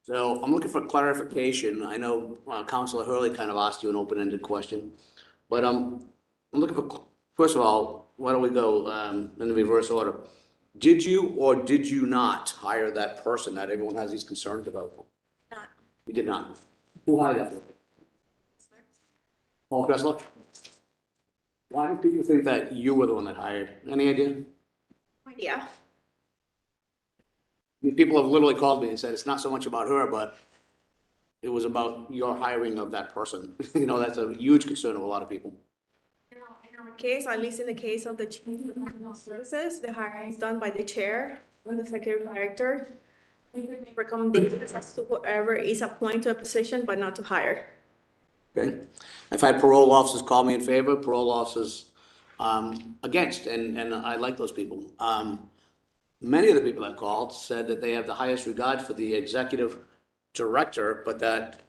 So I'm looking for clarification. I know Councilor Hurley kind of asked you an open-ended question, but I'm looking for, first of all, why don't we go in the reverse order? Did you or did you not hire that person that everyone has these concerns about? Not. You did not. Who hired that? Paul Kressler? Why do people think that you were the one that hired? Any idea? No idea. I mean, people have literally called me and said it's not so much about her, but it was about your hiring of that person. You know, that's a huge concern of a lot of people. In our case, at least in the case of the Chief of Criminal Services, the hiring is done by the chair and the executive director. We can make recommendations as to whoever is appointed to a position, but not to hire. Okay. I've had parole officers call me in favor, parole officers against, and I like those people. Many of the people that called said that they have the highest regard for the executive director, but that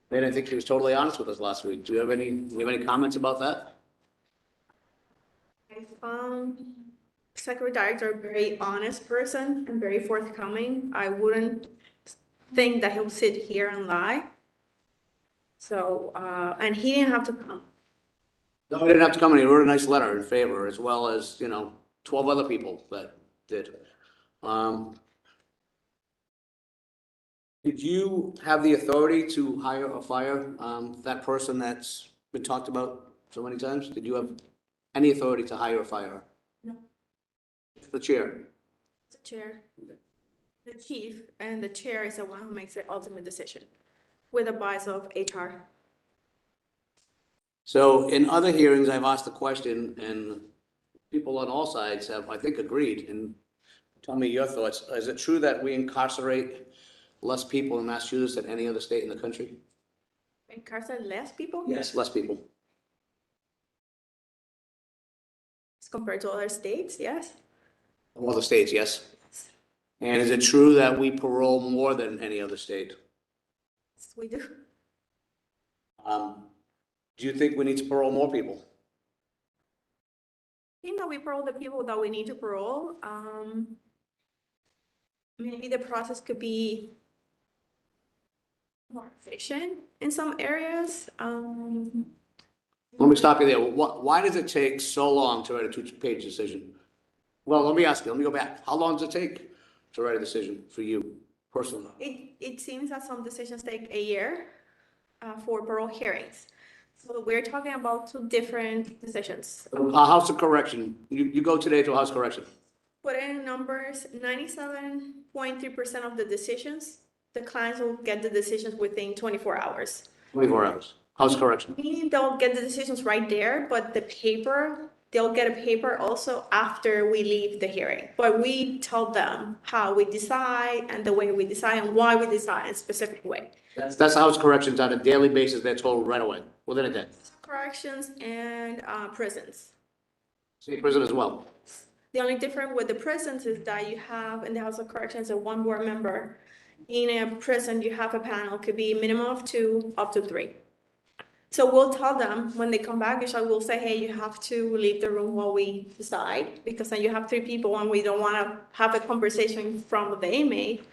they didn't think he was totally honest with us last week. Do you have any comments about that? I found secretary director a very honest person and very forthcoming. I wouldn't think that he'll sit here and lie. So, and he didn't have to come. No, he didn't have to come, and he wrote a nice letter in favor, as well as, 12 other people that did. Did you have the authority to hire or fire that person that's been talked about so many times? Did you have any authority to hire or fire her? No. The chair. The chair, the chief, and the chair is the one who makes the ultimate decision with advice of HR. So in other hearings, I've asked the question, and people on all sides have, I think, agreed. And tell me your thoughts. Is it true that we incarcerate less people in Massachusetts than any other state in the country? Incarcerate less people? Yes, less people. As compared to other states, yes. Other states, yes. And is it true that we parole more than any other state? Yes, we do. Do you think we need to parole more people? I think that we parole the people that we need to parole. Maybe the process could be more efficient in some areas. Let me stop you there. Why does it take so long to write a two-page decision? Well, let me ask you, let me go back. How long does it take to write a decision for you personally? It seems that some decisions take a year for parole hearings. So we're talking about two different decisions. A house of correction, you go today to a house correction. Put in numbers, 97.3% of the decisions, the clients will get the decisions within 24 hours. 24 hours, house correction. Meaning they'll get the decisions right there, but the paper, they'll get a paper also after we leave the hearing. But we tell them how we decide and the way we decide and why we decide in a specific way. That's house corrections on a daily basis. They're told right away, within a day. Corrections and prisons. State prison as well. The only difference with the prisons is that you have in the House of Corrections a one board member. In a prison, you have a panel, could be a minimum of 2 up to 3. So we'll tell them when they come back, we'll say, hey, you have to leave the room while we decide, because then you have 3 people and we don't want to have a conversation from the inmate.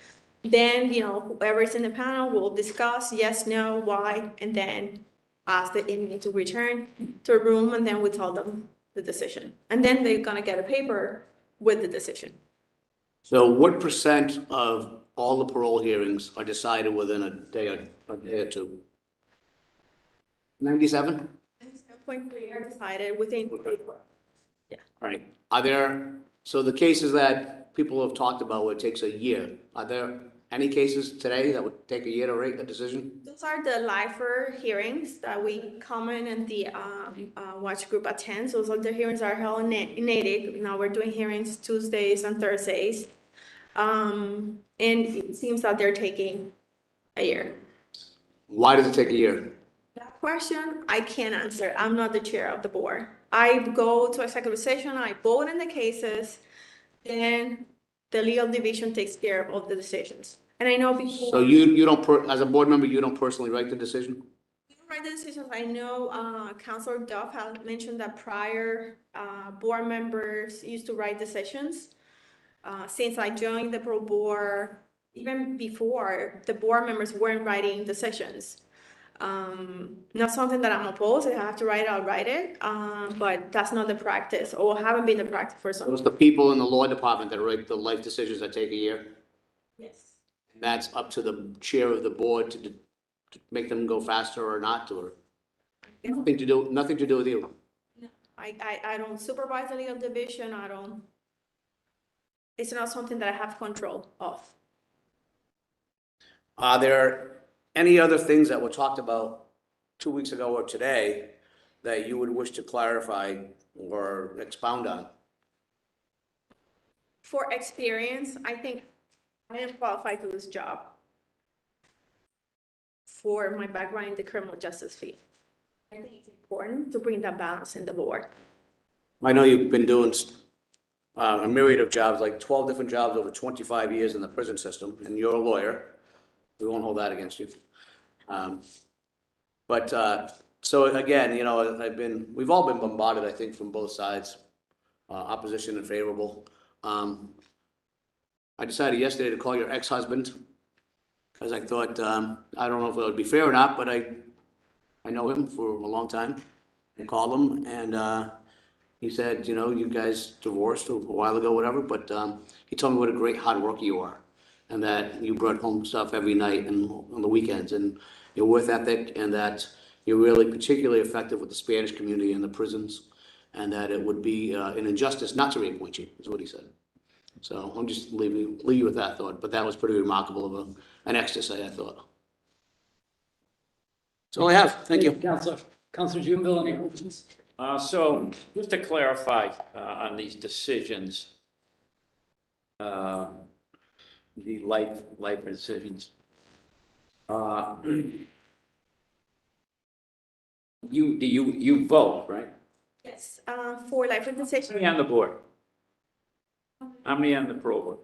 Then, whoever's in the panel will discuss yes, no, why, and then ask the inmate to return to a room, and then we tell them the decision. And then they're going to get a paper with the decision. So what percent of all the parole hearings are decided within a day or two. 97? 0.3 are decided within. All right. Are there, so the cases that people have talked about where it takes a year, are there any cases today that would take a year to rate a decision? Those are the lifer hearings that we comment and the watch group attends. Those are the hearings that are held in Natick. Now we're doing hearings Tuesdays and Thursdays. And it seems that they're taking a year. Why does it take a year? That question, I can't answer. I'm not the chair of the board. I go to executive session, I vote in the cases, then the legal division takes care of all the decisions. And I know before. So you don't, as a board member, you don't personally write the decision? We don't write the decisions. I know Councilor Duff had mentioned that prior board members used to write decisions. Since I joined the Parole Board, even before, the board members weren't writing decisions. Not something that I'm opposed. If I have to write it, I'll write it. But that's not the practice, or haven't been the practice for some. It's the people in the law department that write the life decisions that take a year? Yes. That's up to the chair of the board to make them go faster or not, or nothing to do with you? No, I don't supervise the legal division. I don't. It's not something that I have control of. Are there any other things that were talked about 2 weeks ago or today that you would wish to clarify or expound on? For experience, I think I am qualified for this job for my background in the criminal justice field. I think it's important to bring that balance in the board. I know you've been doing a myriad of jobs, like 12 different jobs over 25 years in the prison system, and you're a lawyer. We won't hold that against you. So again, you know, we've all been bombarded, I think, from both sides, opposition and favorable. I decided yesterday to call your ex-husband because I thought, I don't know if it would be fair or not, but I know him for a long time. I called him and he said, you know, you guys divorced a while ago, whatever, but he told me what a great hard worker you are and that you brought home stuff every night and on the weekends and your work ethic and that you're really particularly effective with the Spanish community in the prisons and that it would be an injustice not to reappoint you, is what he said. So I'm just leave you with that thought, but that was pretty remarkable of an ex to say, I thought. That's all I have. Thank you. Councilor Juneville, any questions? So just to clarify on these decisions, the life decisions, you vote, right? Yes, for life How many decision, on the board? How many on the parole board?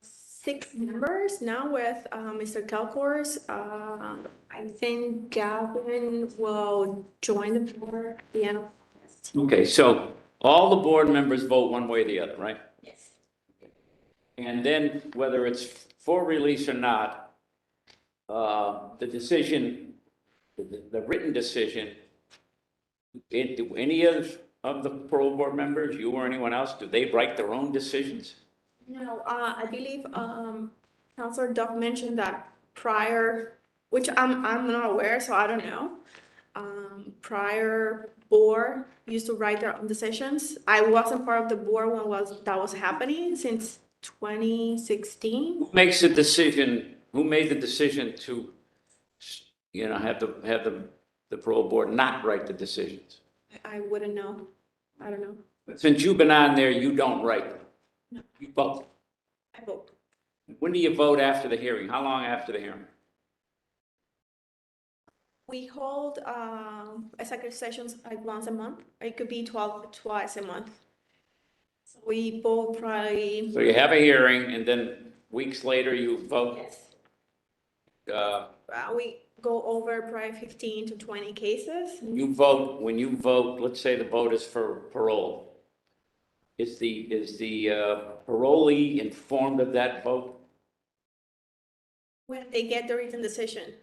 6 members now with Mr. Kelcourse. I think Gavin will join the board at the end of August. Okay, so all the board members vote one way or the other, right? Yes. And then whether it's for release or not, the decision, the written decision, do any of the parole board members, you or anyone else, do they write their own decisions? No, I believe Councilor Duff mentioned that prior, which I'm not aware, so I don't know. Prior board used to write their own decisions. I wasn't part of the board when that was happening since 2016. Who makes the decision, who made the decision to, you know, have the parole board not write the decisions? I wouldn't know. I don't know. But since you've been on there, you don't write them? No. You vote? I vote. When do you vote after the hearing? How long after the hearing? We hold executive sessions like once a month. It could be twice a month. So we vote probably. So you have a hearing and then weeks later you vote? Yes. We go over probably 15 to 20 cases. You vote, when you vote, let's say the vote is for parole. Is the parolee informed of that vote? When they get the written decision.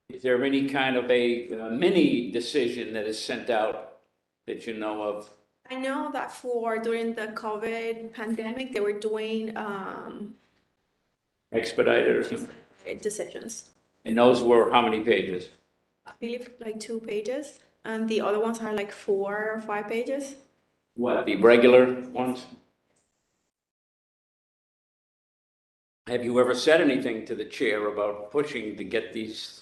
Is there any kind of a mini decision that is sent out that you know of? I know that during the COVID pandemic, they were doing Expedited or something? Decisions. And those were how many pages? I believe like 2 pages, and the other ones are like 4 or 5 pages. What, the regular ones? Have you ever said anything to the chair about pushing to get these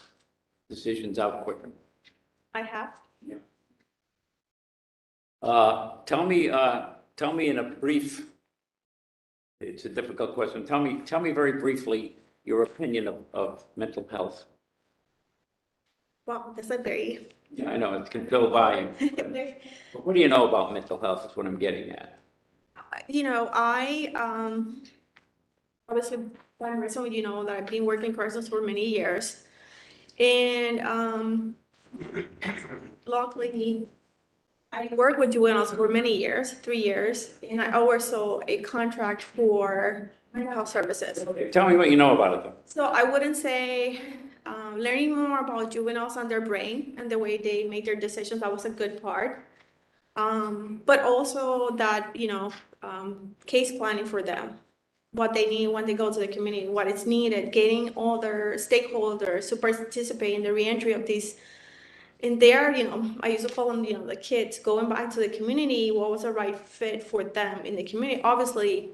decisions out quicker? I have. Tell me in a brief, it's a difficult question. Tell me very briefly your opinion of mental health. Wow, that's a very. Yeah, I know, it can go by. But what do you know about mental health is what I'm getting at. You know, I obviously I'm recently, you know, that I've been working corrections for many years, and luckily I worked with juveniles for many years, 3 years, and I oversaw a contract for mental health services. Tell me what you know about it, though. So I wouldn't say learning more about juveniles and their brain and the way they make their decisions, that was a good part. But also that, you know, case planning for them, what they need when they go to the community, what is needed, getting all their stakeholders to participate in the reentry of these. And there, you know, I used to call them, you know, the kids going back to the community, what was the right fit for them in the community. Obviously,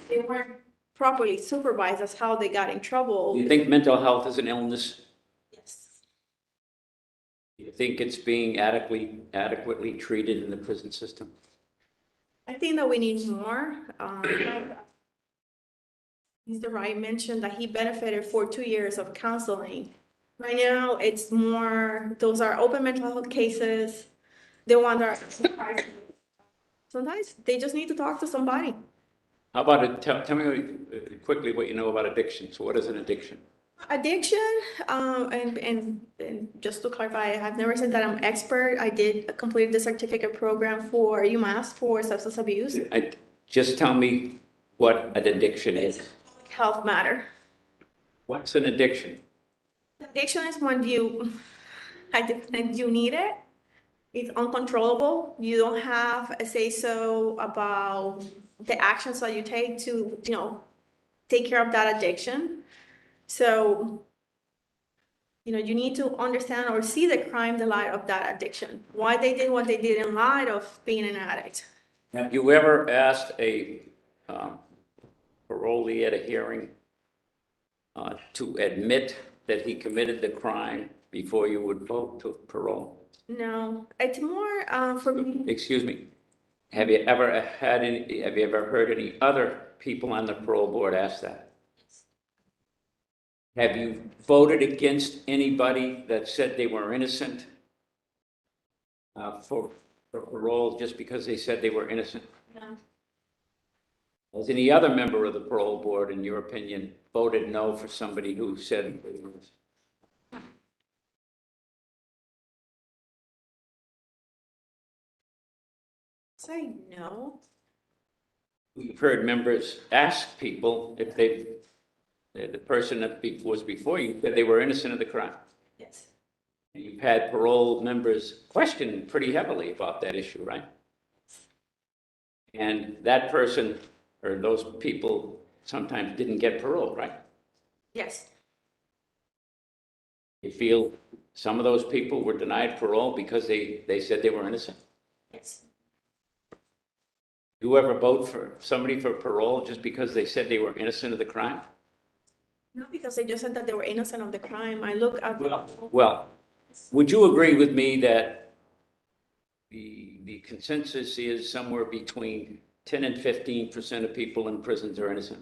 they weren't properly supervised as how they got in trouble. Do you think mental health is an illness? Yes. Do you think it's being adequately treated in the prison system? I think that we need more. Mr. Wright mentioned that he benefited for 2 years of counseling. Right now, it's more, those are open mental health cases. The ones that are, sometimes they just need to talk to somebody. How about it? Tell me quickly what you know about addiction. So what is an addiction? Addiction, and just to clarify, I have never said that I'm expert. I did complete the certificate program for UMass for substance abuse. Just tell me what an addiction is. Health matter. What's an addiction? Addiction is when you need it. It's uncontrollable. You don't have a say-so about the actions that you take to, you know, take care of that addiction. So, you know, you need to understand or see the crime, the light of that addiction. Why they did what they did in light of being an addict. Have you ever asked a parolee at a hearing to admit that he committed the crime before you would vote to parole? No, it's more for me. Excuse me. Have you ever heard any other people on the parole board ask that? Have you voted against anybody that said they were innocent for parole just because they said they were innocent? No. Has any other member of the parole board, in your opinion, voted no for somebody who said they were innocent? Say no. We've heard members ask people if the person that was before you said they were innocent of the crime. Yes. And you've had parole members question pretty heavily about that issue, right? And that person or those people sometimes didn't get parole, right? Yes. You feel some of those people were denied parole because they said they were innocent? Yes. You ever vote for somebody for parole just because they said they were innocent of the crime? Not because they just said that they were innocent of the crime. I look at. Well, would you agree with me that the consensus is somewhere between 10 and 15% of people in prisons are innocent?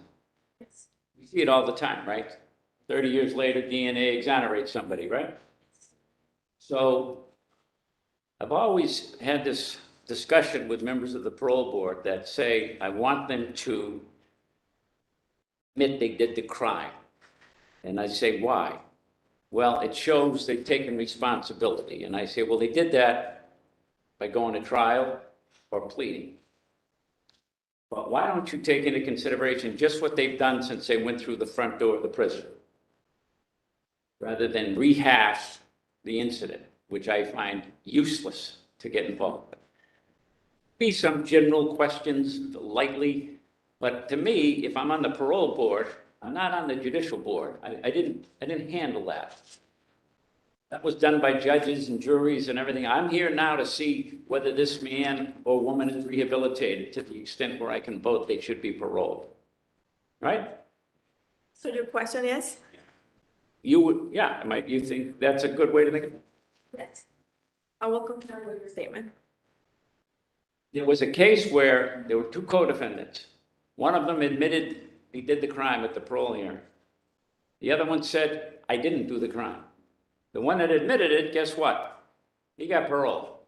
Yes. We see it all the time, right? 30 years later, DNA exonerates somebody, right? So I've always had this discussion with members of the parole board that say, I want them to admit they did the crime. And I say, why? Well, it shows they've taken responsibility. And I say, well, they did that by going to trial or pleading. But why don't you take into consideration just what they've done since they went through the front door of the prison, rather than rehash the incident, which I find useless to get involved with. Be some general questions lightly, but to me, if I'm on the parole board, I'm not on the judicial board. I didn't handle that. That was done by judges and juries and everything. I'm here now to see whether this man or woman is rehabilitated to the extent where I can vote they should be paroled. Right? So your question is? You would, yeah, you think that's a good way to think of it? Yes. I will confirm with your statement. There was a case where there were two co-defendants. One of them admitted he did the crime at the parole hearing. The other one said, I didn't do the crime. The one that admitted it, guess what? He got parole.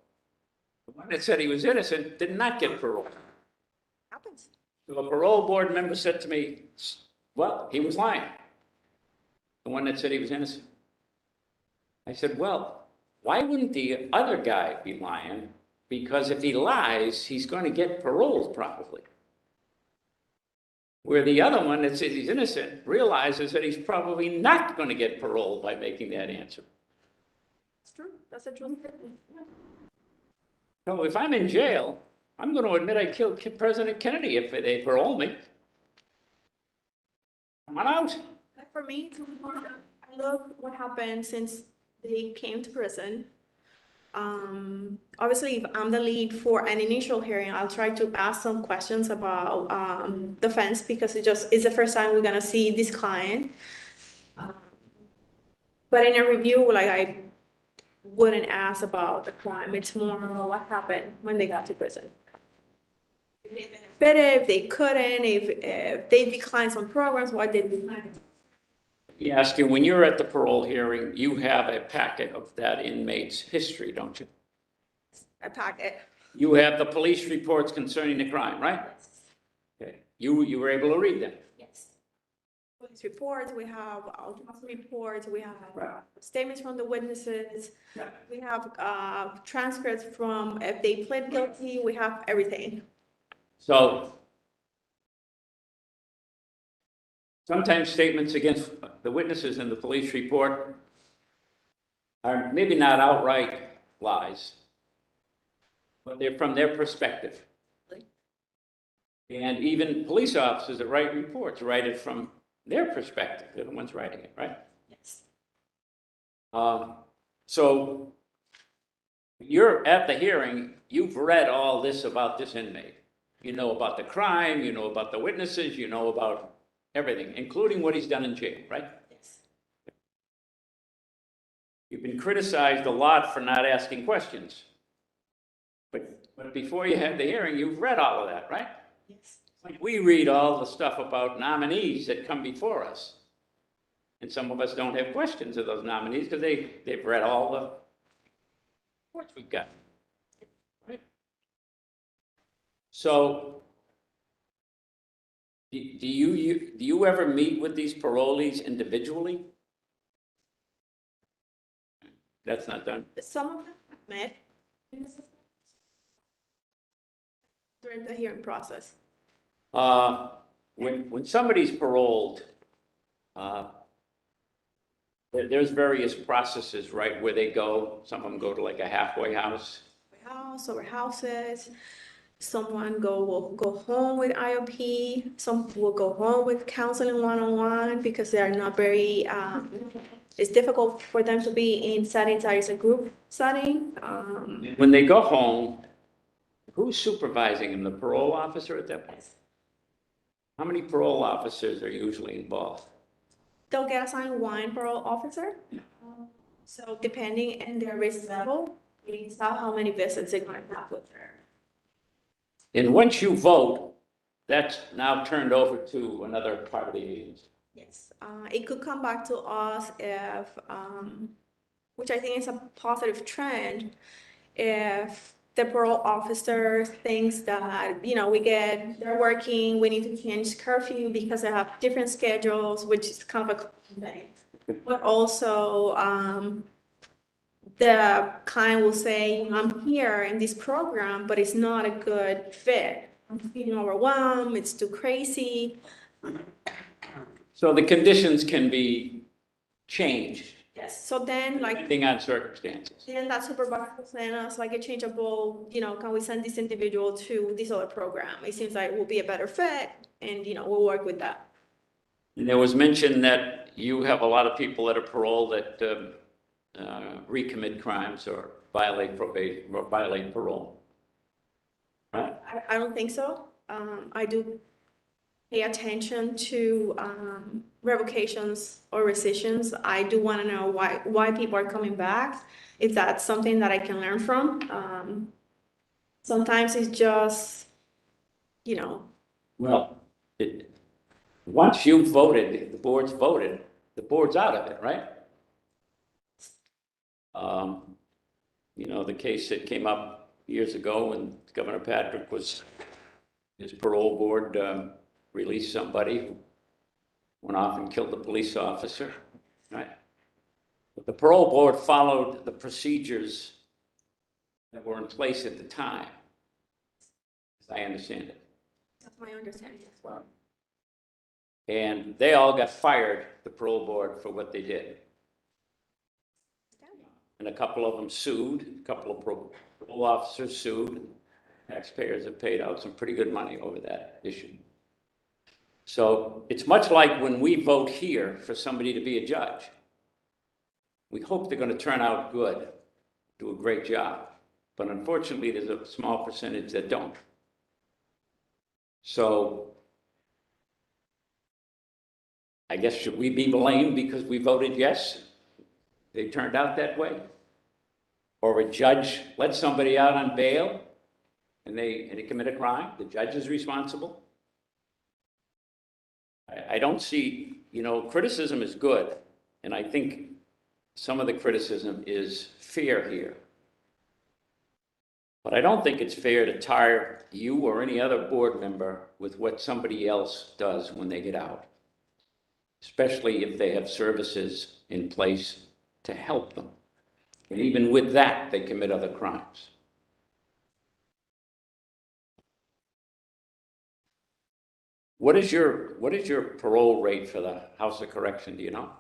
The one that said he was innocent did not get parole. Happens. So a parole board member said to me, well, he was lying. The one that said he was innocent. I said, well, why wouldn't the other guy be lying? Because if he lies, he's going to get paroled probably. Where the other one that says he's innocent realizes that he's probably not going to get paroled by making that answer. It's true. That's a true statement. So if I'm in jail, I'm going to admit I killed President Kennedy if they parole me. I'm out. Like for me, I look what happened since they came to prison. Obviously, if I'm the lead for an initial hearing, I'll try to ask some questions about defense because it's the first time we're gonna see this client. But in a review, like I wouldn't ask about the crime. It's more what happened when they got to prison. If they benefited, if they couldn't, if they declined some programs, why did they decline? He asked you, when you're at the parole hearing, you have a packet of that inmate's history, don't you? A packet. You have the police reports concerning the crime, right? Okay. You were able to read them. Yes. Police reports, we have autopsy reports, we have statements from the witnesses, we have transcripts from if they pled guilty, we have everything. So sometimes statements against the witnesses in the police report are maybe not outright lies, but they're from their perspective. And even police officers that write reports write it from their perspective. They're the ones writing it, right? Yes. So you're at the hearing, you've read all this about this inmate. You know about the crime, you know about the witnesses, you know about everything, including what he's done in jail, right? Yes. You've been criticized a lot for not asking questions. But before you had the hearing, you've read all of that, right? Yes. Like we read all the stuff about nominees that come before us. And some of us don't have questions of those nominees because they've read all the reports we've got. Right? So do you ever meet with these parolees individually? That's not done. Some of them met during the hearing process. When somebody's paroled, there's various processes, right, where they go. Some of them go to like a halfway house. Or houses. Someone will go home with IOP. Some will go home with counseling one-on-one because they are not very. It's difficult for them to be in settings that is a group setting. When they go home, who's supervising them? The parole officer at that point? How many parole officers are usually involved? They'll get assigned one parole officer. So depending on their risk level, we decide how many visits they're going to have with her. And once you vote, that's now turned over to another part of the agency. Yes, it could come back to us if, which I think is a positive trend, if the parole officer thinks that, they're working, we need to change curfew because they have different schedules, which is kind of a thing. But also, the client will say, I'm here in this program, but it's not a good fit. I'm feeling overwhelmed, it's too crazy. So the conditions can be changed. Yes, so then depending on circumstances. then that supervisor will send us like a changeable, can we send this individual to this other program? It seems like it will be a better fit and, we'll work with that. And there was mention that you have a lot of people that are parole that recommit crimes or violate probation, or violate parole. Right? I don't think so. I do pay attention to revocations or rescissions. I do want to know why people are coming back, if that's something that I can learn from. Sometimes it's just, Well, once you voted, the board's voted, the board's out of it, right? The case that came up years ago when Governor Patrick his parole board released somebody who went off and killed the police officer, right? But the parole board followed the procedures that were in place at the time, as I understand it. that's my understanding as well. And they all got fired, the parole board, for what they did. And a couple of them sued, a couple of parole officers sued. Taxpayers have paid out some pretty good money over that issue. So it's much like when we vote here for somebody to be a judge. We hope they're going to turn out good, do a great job. But unfortunately, there's a small percentage that don't. So I guess, should we be blamed because we voted yes? They turned out that way? Or a judge let somebody out on bail and they commit a crime? The judge is responsible? I don't see, criticism is good. And I think some of the criticism is fair here. But I don't think it's fair to tar you or any other board member with what somebody else does when they get out, especially if they have services in place to help them. And even with that, they commit other crimes. What is your parole rate for the House of Correction, do you know?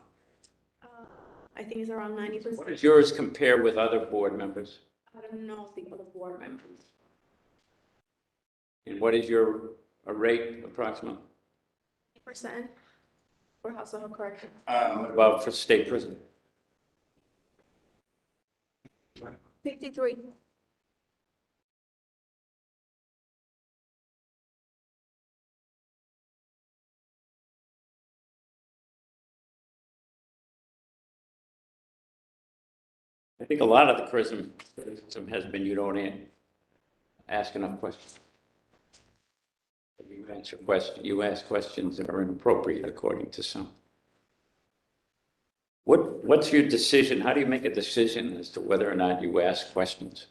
I think it's around 90%. What does yours compare with other board members? I don't know the other board members. And what is your rate approximately? Percent for House of Correction. What about for state prison? 53. I think a lot of the criticism has been you don't ask enough questions. You ask questions that are inappropriate according to some. What's your decision? How do you make a decision as to whether or not you ask questions?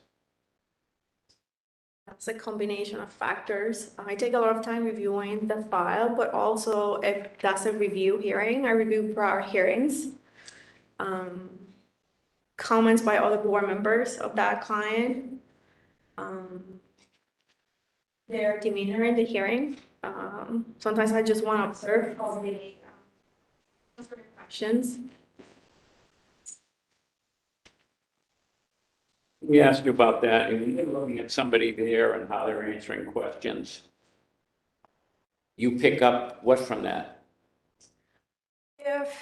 That's a combination of factors. I take a lot of time reviewing the file, but also if that's a review hearing, I review prior hearings. Comments by other board members of that client. Their demeanor in the hearing. Sometimes I just want to observe all the questions. We asked you about that, and when you're looking at somebody there and how they're answering questions, you pick up what from that? If,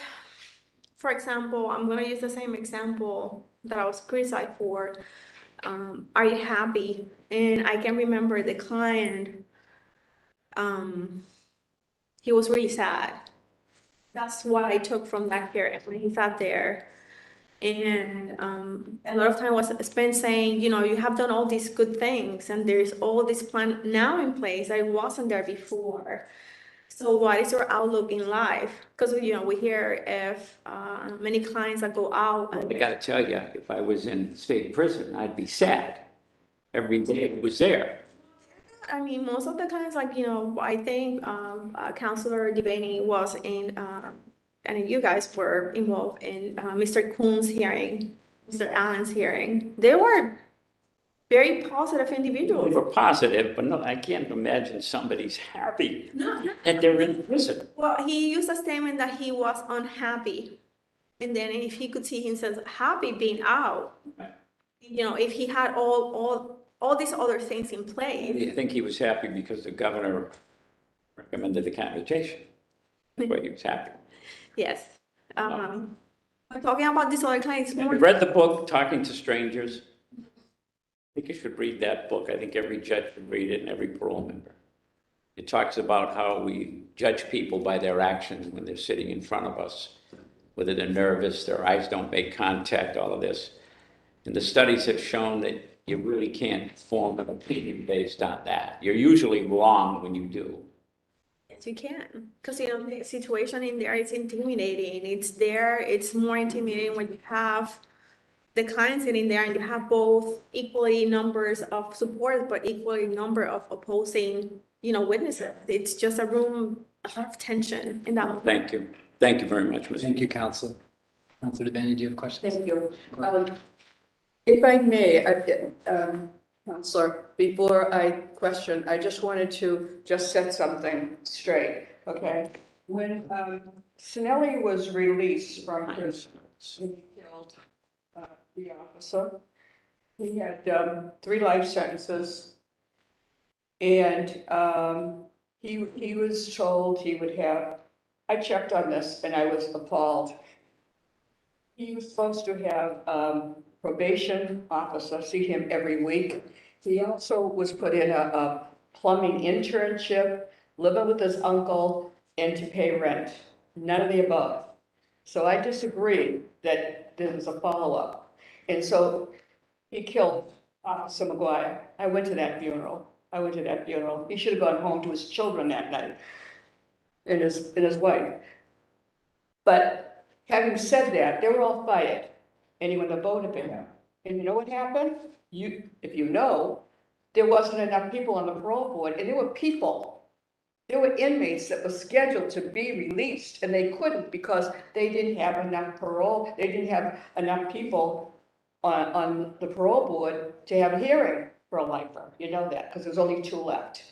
for example, I'm going to use the same example that I was criticized for. Are you happy? And I can remember the client, he was really sad. That's what I took from that hearing when he sat there. And a lot of time was spent saying, you have done all these good things and there's all this plan now in place that wasn't there before. So what is your outlook in life? Because, we hear if many clients that go out. I got to tell you, if I was in state prison, I'd be sad every day it was there. I mean, most of the clients, I think Councilor Devaney was in, and you guys were involved in Mr. Kuhn's hearing, Mr. Allen's hearing. They were very positive individuals. They were positive, but no, I can't imagine somebody's happy that they're in prison. Well, he used a statement that he was unhappy. And then if he could see himself happy being out, if he had all these other things in place. I think he was happy because the governor recommended the commutation. But he was happy. Yes. I'm talking about this other clients Have more. you read the book, Talking to Strangers? I think you should read that book. I think every judge should read it and every parole member. It talks about how we judge people by their actions when they're sitting in front of us, whether they're nervous, their eyes don't make contact, all of this. And the studies have shown that you really can't form an opinion based on that. You're usually wrong when you do. Yes, you can. Because, the situation in there is intimidating. It's there, it's more intimidating when you have the clients sitting there and you have both equally numbers of support, but equally number of opposing, witnesses. It's just a room, a lot of tension in that moment. Thank you. Thank you very much, Ms. Thank you, Counsel. Councilor Devaney, do you have questions? Thank you. If I may, Counselor, before I question, I just wanted to just set something straight, okay? When Sinelli was released from prison, he killed the officer. He had 3 life sentences, and he was told he would have, I checked on this and I was appalled. He was supposed to have probation officer see him every week. He also was put in a plumbing internship, living with his uncle, and to pay rent. None of the above. So I disagree that there was a follow-up. And so he killed Officer McGuire. I went to that funeral. He should have gone home to his children that night and his wife. But having said that, they were all fired. Anyone that voted for him. And you know what happened? If you know, there wasn't enough people on the parole board, and there were inmates that were scheduled to be released, and they couldn't because they didn't have enough parole, they didn't have enough people on the parole board to have a hearing for a lifer. You know that, because there's only 2 left.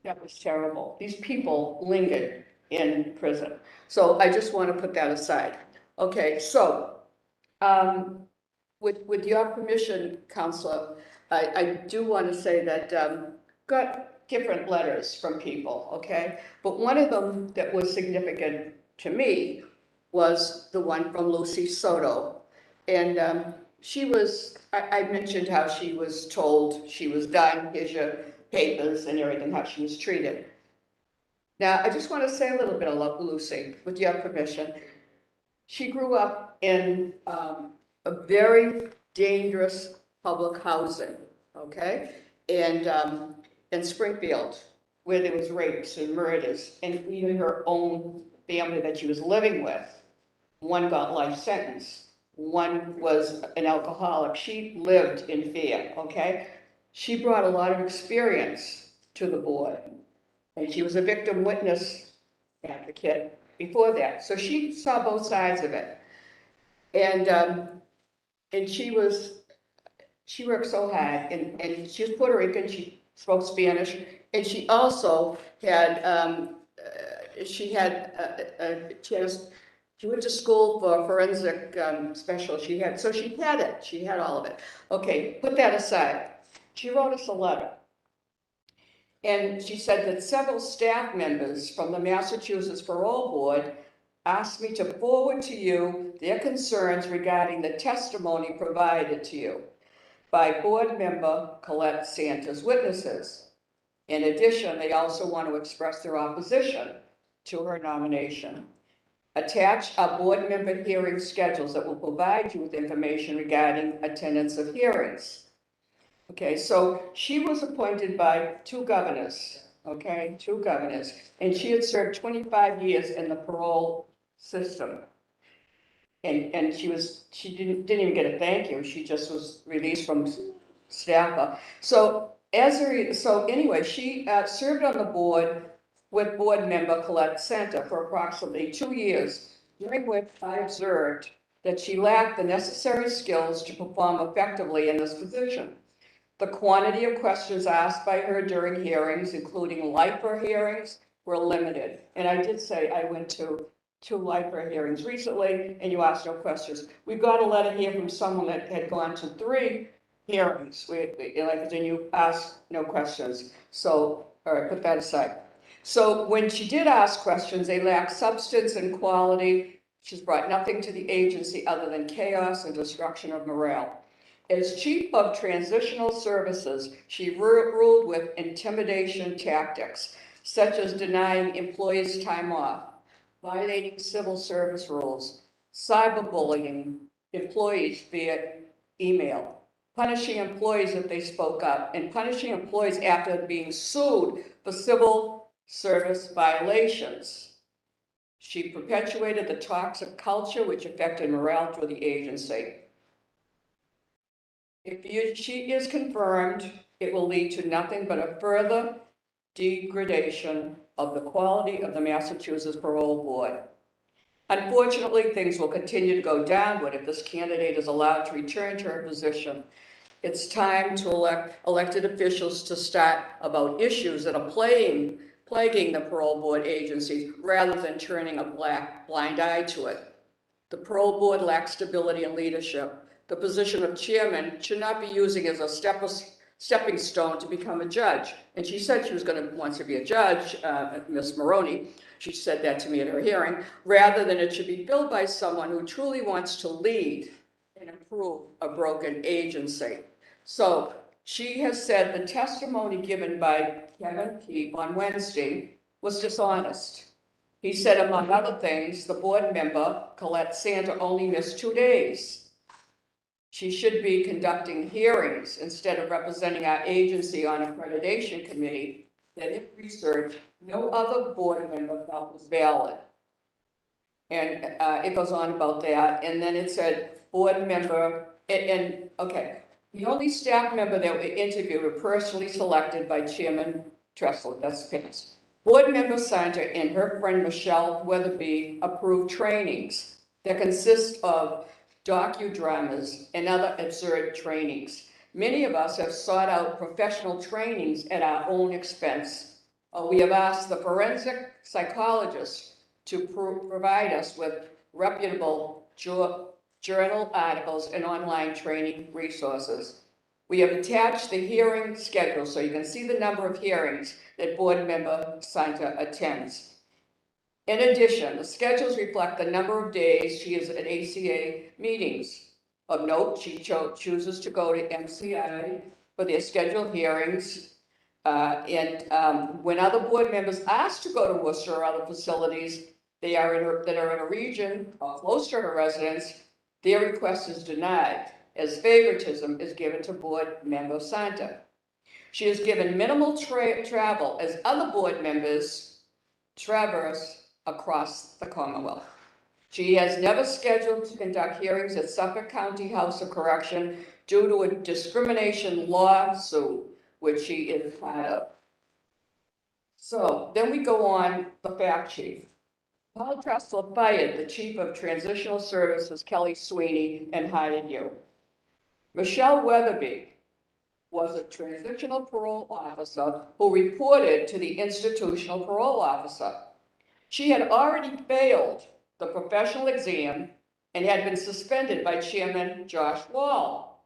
That was terrible. These people lingered in prison. So I just want to put that aside. Okay, so with your permission, Counselor, I do want to say that got different letters from people, okay? But one of them that was significant to me was the one from Lucy Soto. And she was, I mentioned how she was told she was done, here's your papers and everything, how she was treated. Now, I just want to say a little bit about Lucy, with your permission. She grew up in a very dangerous public housing, okay? And in Springfield, where there was rapes and murders, and even her own family that she was living with, one got life sentence, one was an alcoholic. She lived in fear, okay? She brought a lot of experience to the board, and she was a victim witness advocate before that. So she saw both sides of it. And she worked so hard, and she was Puerto Rican, she spoke Spanish, and she also had, she went to school for forensic special, she had all of it. Okay, put that aside. She wrote us a letter. And she said that several staff members from the Massachusetts Parole Board asked me to forward to you their concerns regarding the testimony provided to you by board member Colette Santa's witnesses. In addition, they also want to express their opposition to her nomination. Attach our board member hearing schedules that will provide you with information regarding attendance of hearings. Okay, so she was appointed by 2 governors, okay, 2 governors, and she had served 25 years in the parole system. And she didn't even get a thank you, she just was released from staffer. So anyway, she served on the board with board member Colette Santa for approximately 2 years, during which I observed that she lacked the necessary skills to perform effectively in this position. The quantity of questions asked by her during hearings, including lifer hearings, were limited. And I did say I went to 2 lifer hearings recently, and you asked no questions. We got a letter here from someone that had gone to 3 hearings, and you asked no questions. So, all right, put that aside. So when she did ask questions, they lacked substance and quality. She's brought nothing to the agency other than chaos and destruction of morale. As chief of transitional services, she ruled with intimidation tactics, such as denying employees time off, violating civil service rules, cyberbullying employees via email, punishing employees if they spoke up, and punishing employees after being sued for civil service violations. She perpetuated the toxic culture which affected morale through the agency. If she is confirmed, it will lead to nothing but a further degradation of the quality of the Massachusetts Parole Board. Unfortunately, things will continue to go downward if this candidate is allowed to return to her position. It's time to elect elected officials to start about issues that are plaguing the Parole Board agency rather than turning a blind eye to it. The Parole Board lacks stability and leadership. The position of chairman should not be using as a stepping stone to become a judge. And she said she was wants to be a judge, Ms. Maroney. She said that to me at her hearing, rather than it should be filled by someone who truly wants to lead and improve a broken agency. So she has said the testimony given by Kevin Keefe on Wednesday was dishonest. He said, among other things, the board member, Colette Santa, only missed 2 days. She should be conducting hearings instead of representing our agency on accreditation committee that if researched, no other board member felt was valid. And it goes on about that. And then it said board member, okay, the only staff member that we interviewed were personally selected by Chairman Tressler, that's the case. Board member Santa and her friend Michelle Weatherby approved trainings that consist of docudramas and other absurd trainings. Many of us have sought out professional trainings at our own expense. We have asked the forensic psychologist to provide us with reputable journal articles and online training resources. We have attached the hearing schedule so you can see the number of hearings that board member Santa attends. In addition, the schedules reflect the number of days she is at ACA meetings. Of note, she chooses to go to MCI for their scheduled hearings. When other board members ask to go to Worcester or other facilities that are in a region or close to her residence, their request is denied, as favoritism is given to board member Santa. She is given minimal travel as other board members traverse across the Commonwealth. She has never scheduled to conduct hearings at Suffolk County House of Correction due to a discrimination lawsuit, which she is part of. So then we go on the fact sheet. Paul Tressler fired the Chief of Transitional Services, Kelly Sweeney, and hired you. Michelle Weatherby was a transitional parole officer who reported to the institutional parole officer. She had already failed the professional exam and had been suspended by Chairman Josh Wall.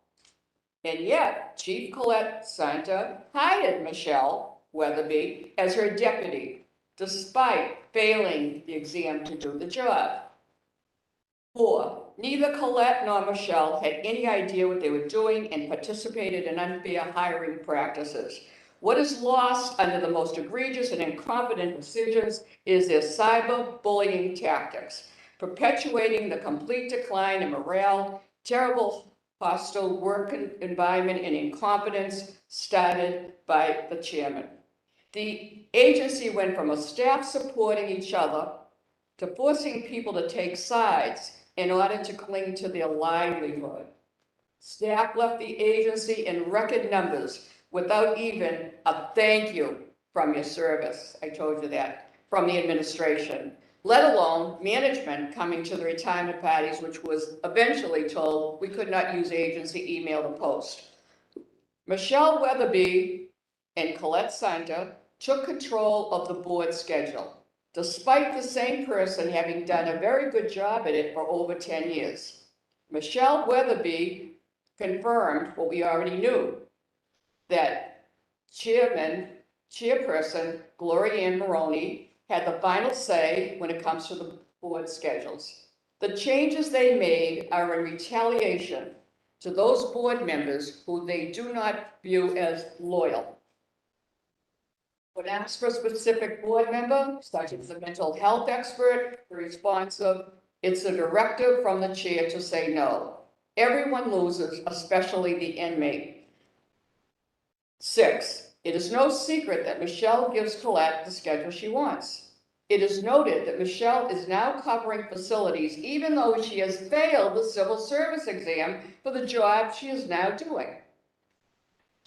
And yet, Chief Colette Santa hired Michelle Weatherby as her deputy, despite failing the exam to do the job. 4, neither Colette nor Michelle had any idea what they were doing and participated in unfair hiring practices. What is lost under the most egregious and incompetent decisions is their cyber-bullying tactics, perpetuating the complete decline in morale, terrible hostile work environment, and incompetence started by the chairman. The agency went from a staff supporting each other to forcing people to take sides in order to cling to their livelihood. Staff left the agency in record numbers without even a thank you from your service. I told you that, from the administration, let alone management coming to the retirement parties, which was eventually told we could not use agency email to post. Michelle Weatherby and Colette Santa took control of the board schedule, despite the same person having done a very good job at it for over 10 years. Michelle Weatherby confirmed what we already knew, that Chairman chairperson, Gloria Ann Maroney, had the final say when it comes to the board schedules. The changes they made are in retaliation to those board members who they do not view as loyal. When asked for a specific board member, such as a mental health expert, the response of, it's a directive from the chair to say no. Everyone loses, especially the inmate. 6, it is no secret that Michelle gives Colette the schedule she wants. It is noted that Michelle is now covering facilities even though she has failed the civil service exam for the job she is now doing.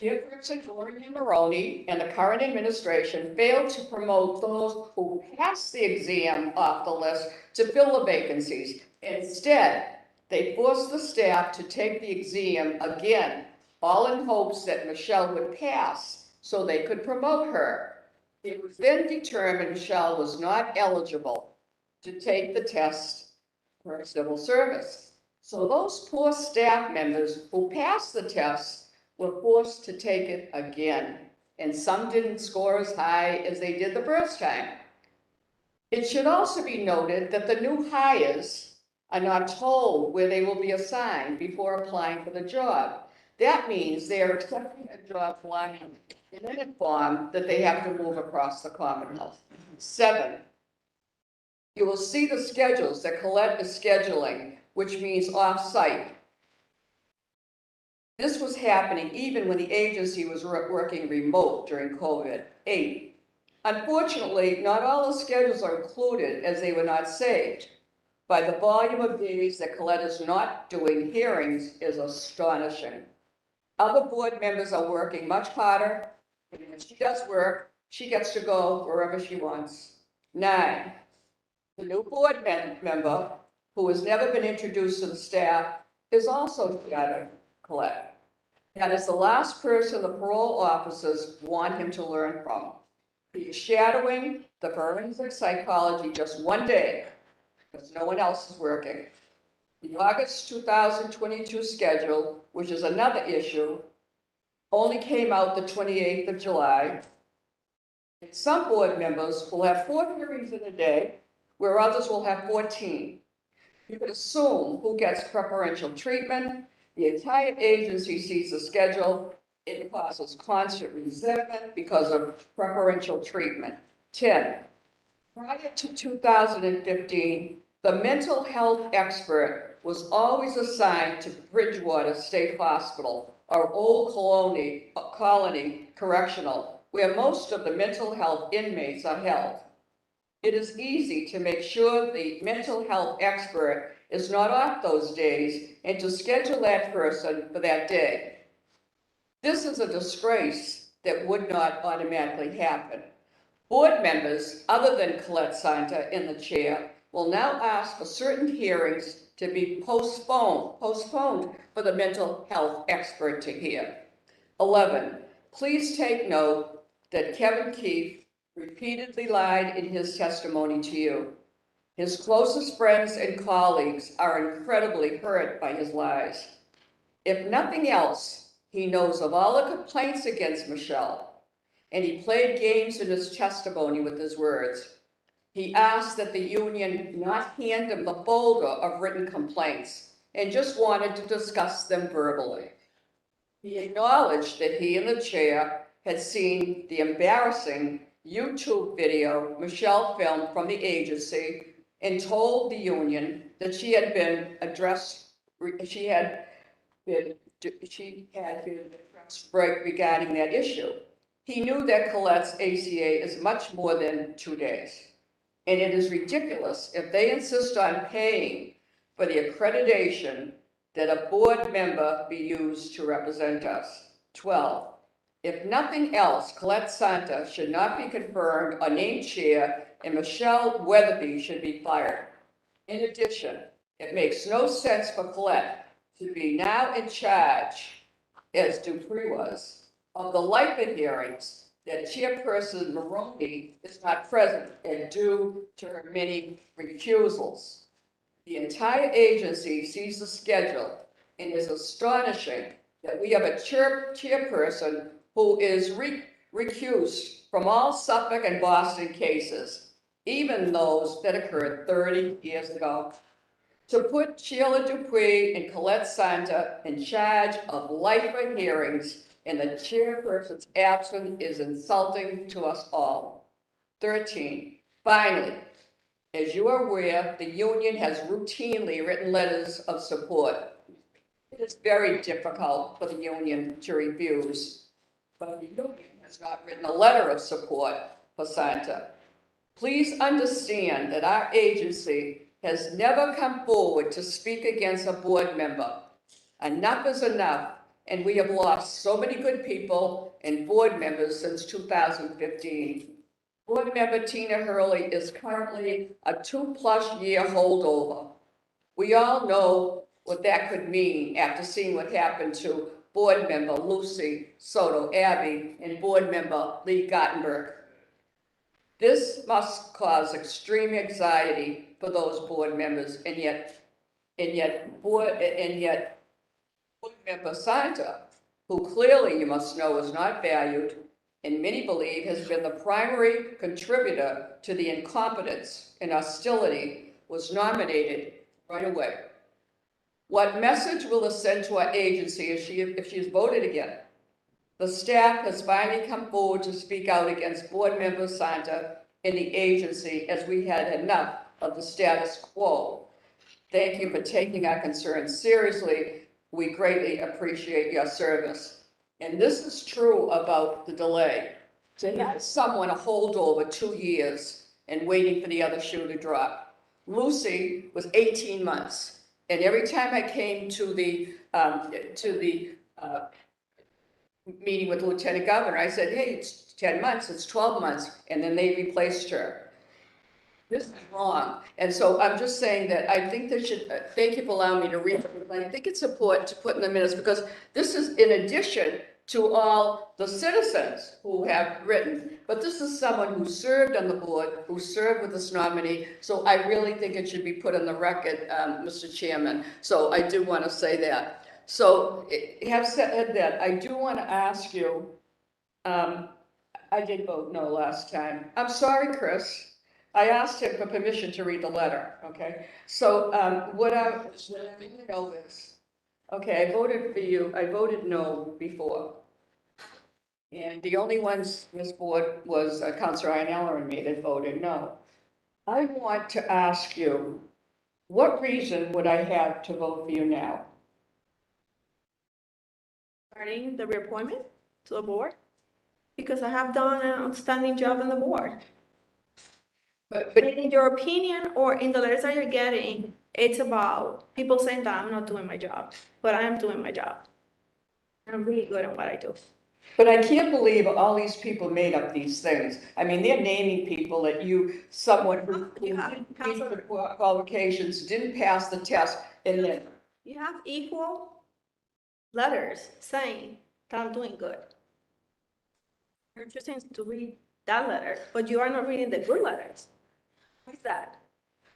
Chairperson Gloria Maroney and the current administration failed to promote those who passed the exam off the list to fill the vacancies. Instead, they forced the staff to take the exam again, all in hopes that Michelle would pass so they could promote her. It was then determined Michelle was not eligible to take the test for civil service. So those poor staff members who passed the test were forced to take it again, and some didn't score as high as they did the first time. It should also be noted that the new hires are not told where they will be assigned before applying for the job. That means they are accepting a job line in an form that they have to move across the Commonwealth. 7, you will see the schedules that Colette is scheduling, which means off-site. This was happening even when the agency was working remote during COVID. 8, unfortunately, not all the schedules are included as they were not saved. By the volume of days that Colette is not doing hearings is astonishing. Other board members are working much harder, and when she does work, she gets to go wherever she wants. 9, the new board member, who has never been introduced to the staff, is also shadowing Colette. That is the last person the parole officers want him to learn from. He is shadowing the forensic psychology just one day, because no one else is working. The August 2022 schedule, which is another issue, only came out the 28th of July. And some board members will have 4 hearings in a day, where others will have 14. You can assume who gets preferential treatment. The entire agency sees the schedule. It causes constant resentment because of preferential treatment. 10, prior to 2015, the mental health expert was always assigned to Bridgewater State Hospital or Old Colony Correctional, where most of the mental health inmates are held. It is easy to make sure the mental health expert is not off those days and to schedule that person for that day. This is a disgrace that would not automatically happen. Board members, other than Colette Santa in the chair, will now ask for certain hearings to be postponed for the mental health expert to hear. 11, please take note that Kevin Keefe repeatedly lied in his testimony to you. His closest friends and colleagues are incredibly hurt by his lies. If nothing else, he knows of all the complaints against Michelle, and he played games in his testimony with his words. He asked that the union not hand him the folder of written complaints and just wanted to discuss them verbally. He acknowledged that he and the chair had seen the embarrassing YouTube video Michelle filmed from the agency and told the union that she had been addressed regarding that issue. He knew that Colette's ACA is much more than 2 days. And it is ridiculous if they insist on paying for the accreditation that a board member be used to represent us. 12, if nothing else, Colette Santa should not be confirmed or named chair, and Michelle Weatherby should be fired. In addition, it makes no sense for Colette to be now in charge, as Dupree was, of the LIPA hearings that Chairperson Maroney is not present and due to her many recusals. The entire agency sees the schedule and is astonishing that we have a chairperson who is recused from all Suffolk and Boston cases, even those that occurred 30 years ago. To put Sheila Dupuy and Colette Santa in charge of lifer hearings in the chairperson's absence is insulting to us all. 13, finally, as you are aware, the union has routinely written letters of support. It is very difficult for the union to refuse, but the union has not written a letter of support for Santa. Please understand that our agency has never come forward to speak against a board member. Enough is enough, and we have lost so many good people and board members since 2015. Board member Tina Hurley is currently a 2+ year holdover. We all know what that could mean after seeing what happened to board member Lucy Soto Abbey and board member Lee Gottenberg. This must cause extreme anxiety for those board members, and yet board member Santa, who clearly you must know is not valued, and many believe has been the primary contributor to the incompetence and hostility, was nominated right away. What message will this send to our agency if she is voted again? The staff has finally come forward to speak out against board member Santa in the agency, as we had enough of the status quo. Thank you for taking our concerns seriously. We greatly appreciate your service. And this is true about the delay. To have someone a holdover 2 years and waiting for the other shoe to drop. Lucy was 18 months. And every time I came to the meeting with the Lieutenant Governor, I said, hey, it's 10 months, it's 12 months, and then they replaced her. This is wrong. And so I'm just saying that I think there should, thank you for allowing me to read it, but I think it's important to put in the minutes, because this is in addition to all the citizens who have written. But this is someone who served on the board, who served with this nominee, so I really think it should be put on the record, Mr. Chairman. So I do want to say that. So, have said that, I do want to ask you, I did vote no last time. I'm sorry, Chris. I asked him for permission to read the letter, okay? So, what I know is, okay, I voted for you, I voted no before. And the only ones in this board was Councilor Ionella and me that voted no. I want to ask you, what reason would I have to vote for you now? Regarding the reappointment to the board, because I have done an outstanding job on the board. But in your opinion, or in the letters that you're getting, it's about people saying that I'm not doing my job, but I am doing my job. I'm really good at what I do. But I can't believe all these people made up these things. I mean, they're naming people that someone who didn't meet the qualifications, didn't pass the test, and then. You have equal letters saying that I'm doing good. You're choosing to read that letter, but you are not reading the good letters. What's that?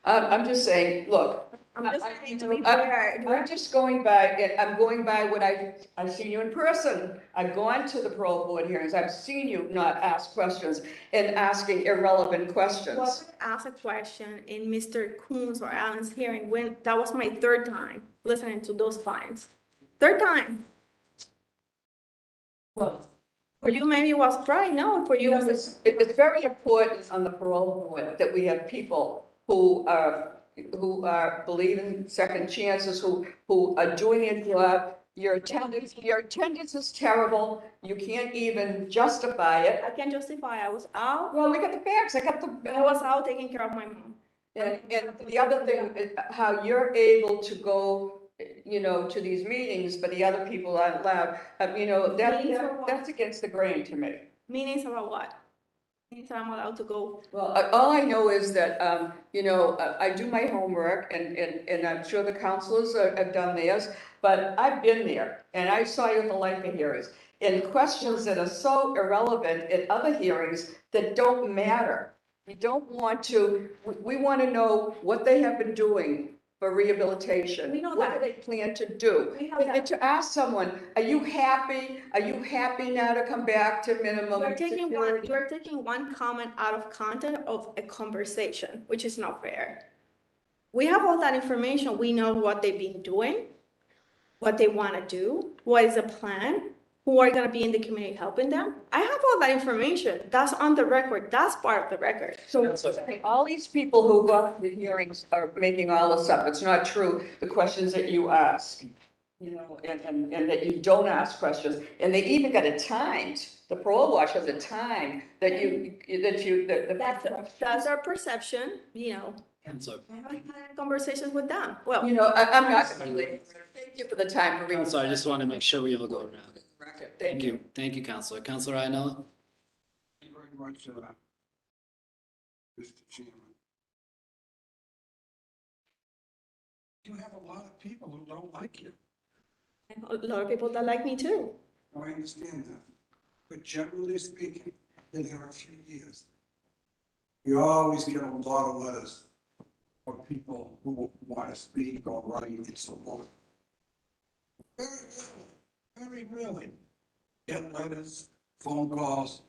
I'm just saying, look. I'm just saying to be fair. I'm just going by, I'm going by what I've seen you in person. I've gone to the parole board hearings. I've seen you not ask questions and asking irrelevant questions. Well, I asked a question in Mr. Coons or Allen's hearing when that was my third time listening to those fines. Third time. Well, for you, maybe it was right. No, for you, it's very important on the parole board that we have people who are believing second chances, who are doing it. Your attendance is terrible. You can't even justify it. I can't justify. I was out. Well, we got the facts. I was out taking care of my mom. And the other thing is how you're able to go, to these meetings, but the other people aren't allowed. That's against the grain to me. Meanings about what? Means I'm allowed to go. Well, all I know is that, I do my homework, and I'm sure the counselors have done theirs, but I've been there, and I saw you at the LIPA hearings, and questions that are so irrelevant at other hearings that don't matter. We want to know what they have been doing for rehabilitation. We know What that. do they plan to do? We know that. And to ask someone, are you happy? Are you happy now to come back to minimum security? You're taking one comment out of content of a conversation, which is not fair. We have all that information. We know what they've been doing, what they want to do, what is the plan, who are going to be in the community helping them. I have all that information. That's on the record. That's part of the record. So all these people who go to the hearings are making all this up. It's not true, the questions that you ask, you know, and that you don't ask questions. And they even got it timed. The parole watch has a time that That's our perception, you know. Counselor, I haven't had conversations with them. Well, you know, I'm not, thank you for the time for reading. Counselor, I just want to make sure we all go around. Thank you. Thank you, Counselor. Counselor Iannella? Thank you very much, Mr. Chairman. You have a lot of people who don't like you. a lot of people that like me too. I understand that. But generally speaking, in there are a few years, you always get a lot of letters from people who want to speak or write and so on. Very rarely get letters, phone calls,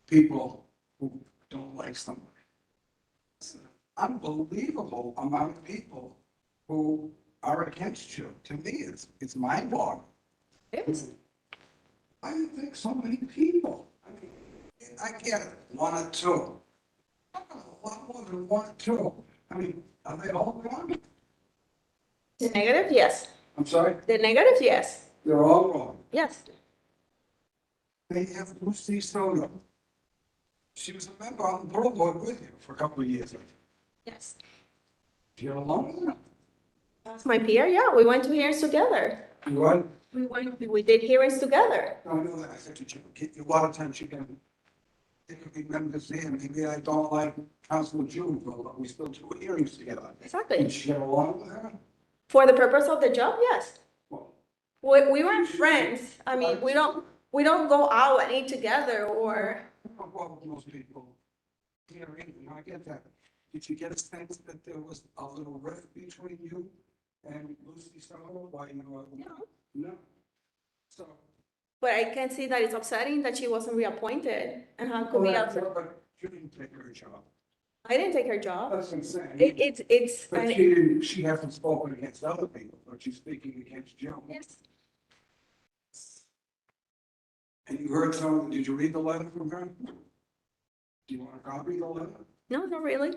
people who don't like somebody. It's an unbelievable amount of people who are against you. To me, it's mind-boggling. I didn't think so many people. I mean, I get it, one or two. A lot more than one or two. I mean, are they all wrong? The negative, yes. I'm sorry? The negative, yes. They're all wrong. Yes. They have Lucy Soto. She was a member on the Parole Board with you for a couple of years. Yes. Do you get along with her? That's my peer, yeah. We went to hearings together. What? We did hearings together. I know that. I said to you, a lot of times you can be members there. Maybe I don't like Councilor June, but we still do hearings together. Exactly. Did she get along with her? For the purpose of the job, yes. We weren't friends. I mean, we don't go out and eat together or. Well, most people hearing, I get that. Did you get a sense that there was a little rift between you and Lucy Soto while you were? No. So. But I can see that it's upsetting that she wasn't reappointed and how could be upset. But you didn't take her job. I didn't take her job. That's what I'm saying. It's. But she hasn't spoken against other people, but she's speaking against Joe. Yes. And you heard some, did you read the letter from her? Do you want to copy the letter? No, not really.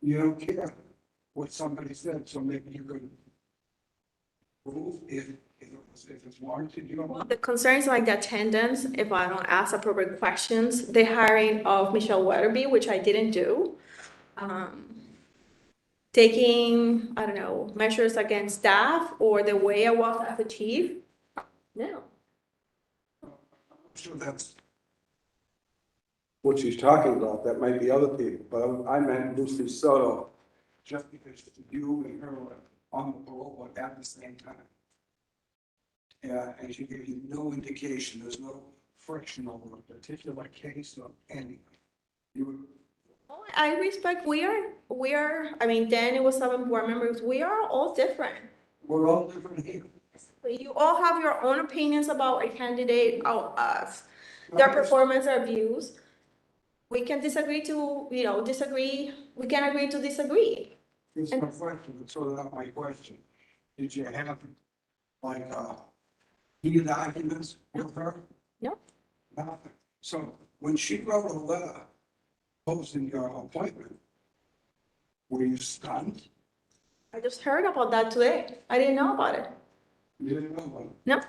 You don't care what somebody said, so maybe you could prove if it's warranted, you don't. The concerns like the attendance, if I don't ask appropriate questions, the hiring of Michelle Weatherby, which I didn't do. Taking, I don't know, measures against staff or the way I was as a chief. No. I'm sure that's what she's talking about. That might be other people, but I meant Lucy Soto. just because you and her were on the parole board at the same time. And she gave you no indication, there's no friction over a particular case or anything. You I respect, we are, I mean, then it was 7 board members, we are all different. We're all different here. You all have your own opinions about a candidate, their performance, their views. We can disagree to, disagree, we can agree to disagree. Here's my question, to sort out my question. Did you have, like, heated arguments with her? No. Nothing. So when she wrote a letter posting your appointment, were you stunned? I just heard about that today. I didn't know about it. You didn't know about it? No.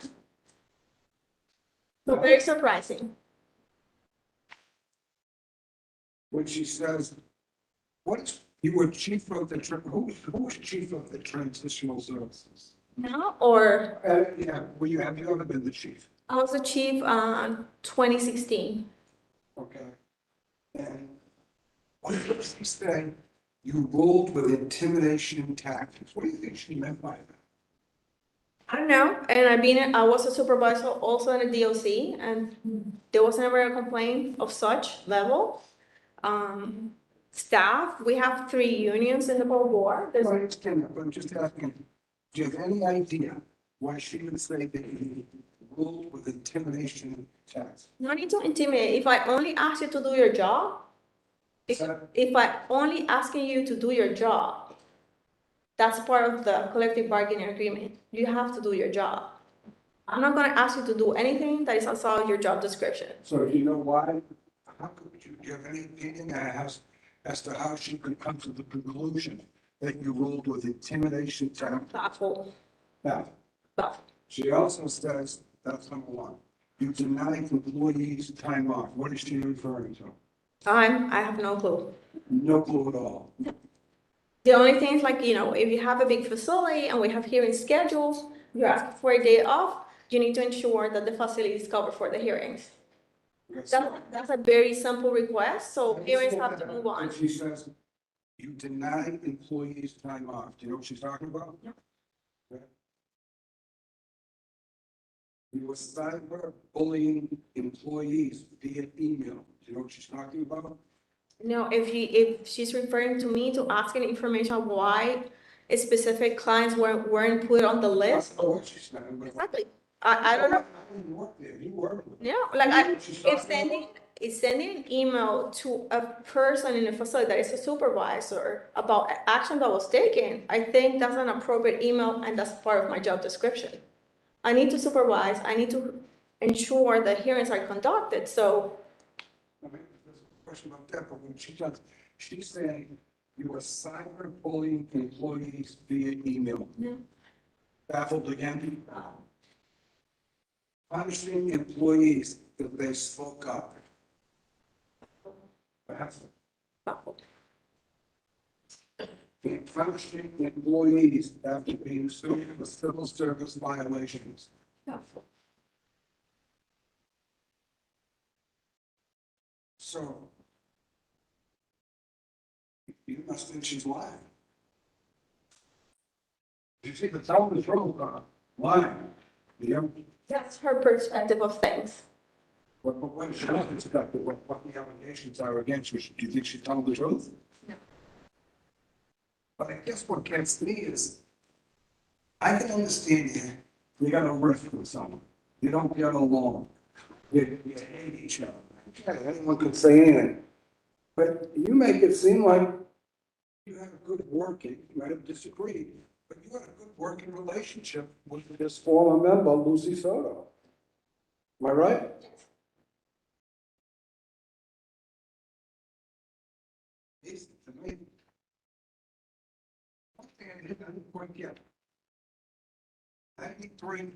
So very surprising. When she says, you were chief of the, who was chief of the transitional services? No, or Yeah, have you ever been the chief? I was the chief 2016. Okay. And what does she say? You ruled with intimidation tactics. What do you think she meant by that? I don't know. And I was a supervisor also in the DOC, and there was never a complaint of such level. staff, we have 3 unions in the Parole Board. I understand that, but I'm just asking, do you have any idea why she would say that you ruled with intimidation tax? No need to intimidate. If I only ask you to do your job, if I only asking you to do your job, that's part of the collective bargaining agreement. You have to do your job. I'm not gonna ask you to do anything that is outside your job description. So do you know why? How could you give any opinion as to how she could come to the conclusion that you ruled with intimidation tax? Baffled. Now, Baffled. she also says, that's number 1, you deny employees time off. What is she referring to? I have no clue. No clue at all. The only thing is like, if you have a big facility and we have hearing schedules, you're asking for a day off, you need to ensure that the facility is covered for the hearings. That's a very simple request, so hearings have to move on. She says, you deny employees time off. Do you know what she's talking about? Yeah. Okay. You were cyber bullying employees via email. Do you know what she's talking about? No, if she's referring to me to asking information why specific clients weren't put on the list. I don't know what she's saying, but Exactly. I don't know. you work there. You work with her. Yeah, like She's talking it's sending an email to a person in the facility that is a supervisor about action that was taken. I think that's an appropriate email and that's part of my job description. I need to supervise, I need to ensure that hearings are conducted, so. I mean, there's a question about that, but when she's saying you were cyber bullying employees via email. Yeah. Baffled again? Punishing employees if they spoke up. Baffled. Baffled. Punishing employees after being sued for civil service violations. Baffled. So you must think she's lying. You see, the tell the truth, lying. Yeah. That's her perspective of things. What is her perspective? What the allegations are against her? Do you think she's telling the truth? No. But I guess what gets me is, I can understand you got a rift with someone. You don't get along. You hate each other. Okay, anyone could say anything. But you make it seem like you have a good working, you might have disagreed, but you had a good working relationship with this former member, Lucy Soto. Am I right? It's amazing. One thing I didn't quite get. 93.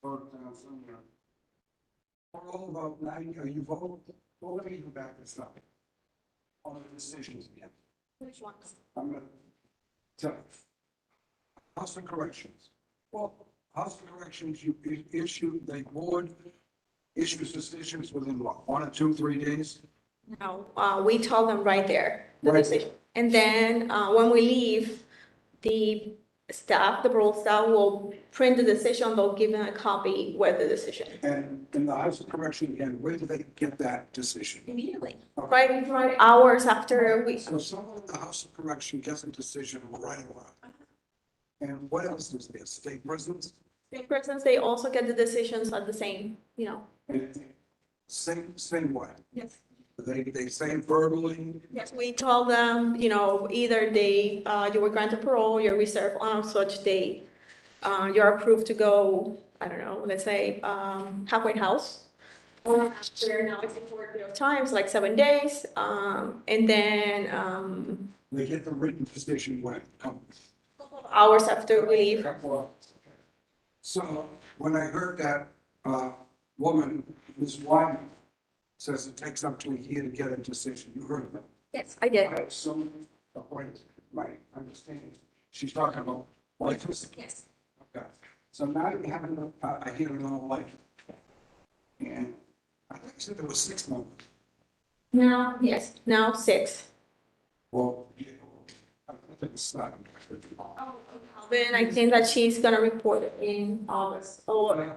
Or somewhere. All about 90, are you voting? Well, let me go back this up. On the decisions again. Which ones? I'm gonna tell you. House of Corrections. Well, House of Corrections, you issue, the board issues decisions within what, 1 or 2, 3 days? No, we tell them right there, the Right. decision. And then, when we leave, the staff, the parole staff will print the decision, they'll give them a copy with the decision. And in the House of Correction, again, where do they get that decision? Immediately. Right hours after we. So someone in the House of Correction gets a decision right away. And what else is there? State prisons? State prisons, they also get the decisions at the same, Same way. Yes. They say verbally. Yes, we tell them, either they, you were granted parole, you're reserved on such date, you're approved to go, I don't know, let's say, halfway house. Or after now it's a short period of time, so like 7 days, and then, They get the written decision when it comes. hours after we leave. So when I heard that, woman, Ms. Wyman, says it takes up to a year to get a decision, you heard that? Yes, I did. I assume, according to my understanding, she's talking about lifeless. Yes. Okay, so now you have a hearing on life. And I think you said there was 6 months. Now, yes, now 6. Well, I think it's not. Then I think that she's gonna report it in August, or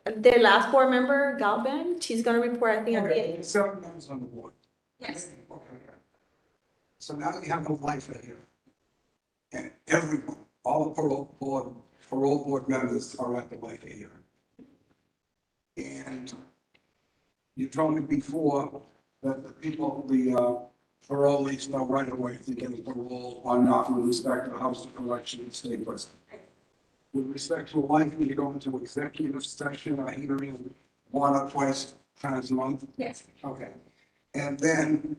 the last board member, Galvin, she's gonna report, I think, at the end. 7 members on the board. Yes. Okay. So now you have a lifer here. And everyone, all the parole board members are at the lifer here. And you told me before that the people, the parolees know right away if they get a parole or not with respect to the House of Correction and State Prison. With respect to a life, you go into executive session or hearing one or twice times a month? Yes. Okay. And then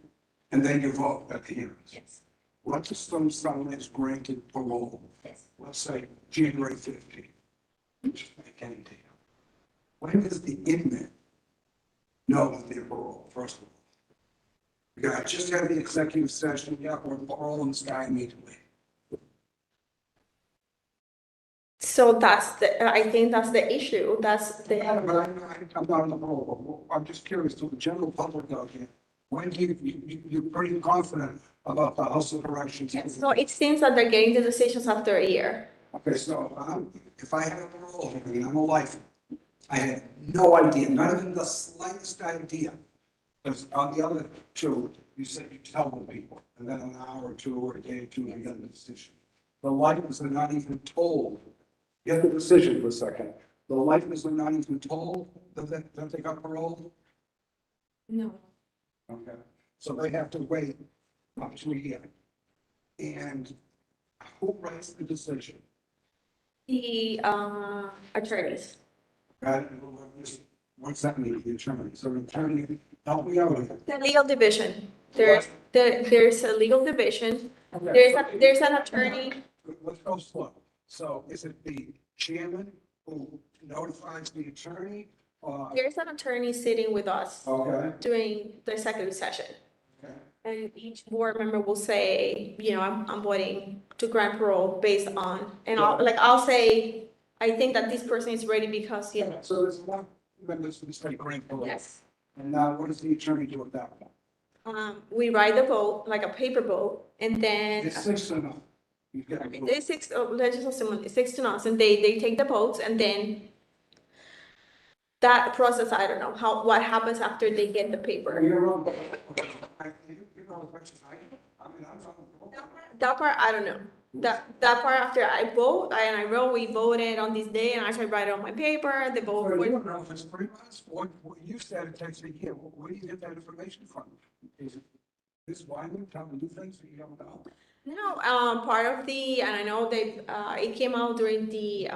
you vote at the hearings? Yes. Let's assume someone is granted parole, Yes. let's say January 15th. Just make any deal. When does the inmate know that they're parole, first of all? Because I just had the executive session, yeah, we're paroling this guy immediately. So I think that's the issue. That's the. I'm not on the parole, I'm just curious to the general public out here. When do you're pretty confident about the House of Corrections? Yes. So it seems that they're getting the decisions after a year. Okay, so if I had a parole, I mean, I'm a lifer, I had no idea, not even the slightest idea. Because on the other two, you said you tell the people, and then an hour or two or a day or two, you get the decision. The lifers are not even told. Get the decision for a second. The lifers are not even told that they got parole? No. Okay, so they have to wait up to a year. And who writes the decision? The attorneys. What's that mean, the attorney? So the attorney, help me out here. The legal division. There's a legal division. There's an attorney. Let's go slow. So is it the chairman who notifies the attorney? There's an attorney sitting with us Okay. during the executive session. Okay. And each board member will say, I'm voting to grant parole based on, and I'll say, I think that this person is ready because, So there's one member who say grant parole. Yes. And now what does the attorney do at that point? We write the vote, like a paper vote, and then. It's 6-0. You get a vote. There's let's just assume it's 6-0, and they take the votes, and then that process, I don't know what happens after they get the paper. You're wrong. You know as much as I do. I mean, I'm from the parole. That part, I don't know. That part after I vote, and I wrote, we voted on this day, and I should write it on my paper, the vote. Well, you don't know if it's 3 months. What you said it takes a year. Where do you get that information from? Is it this Wyman telling you things that you don't know? No, part of and I know it came out during the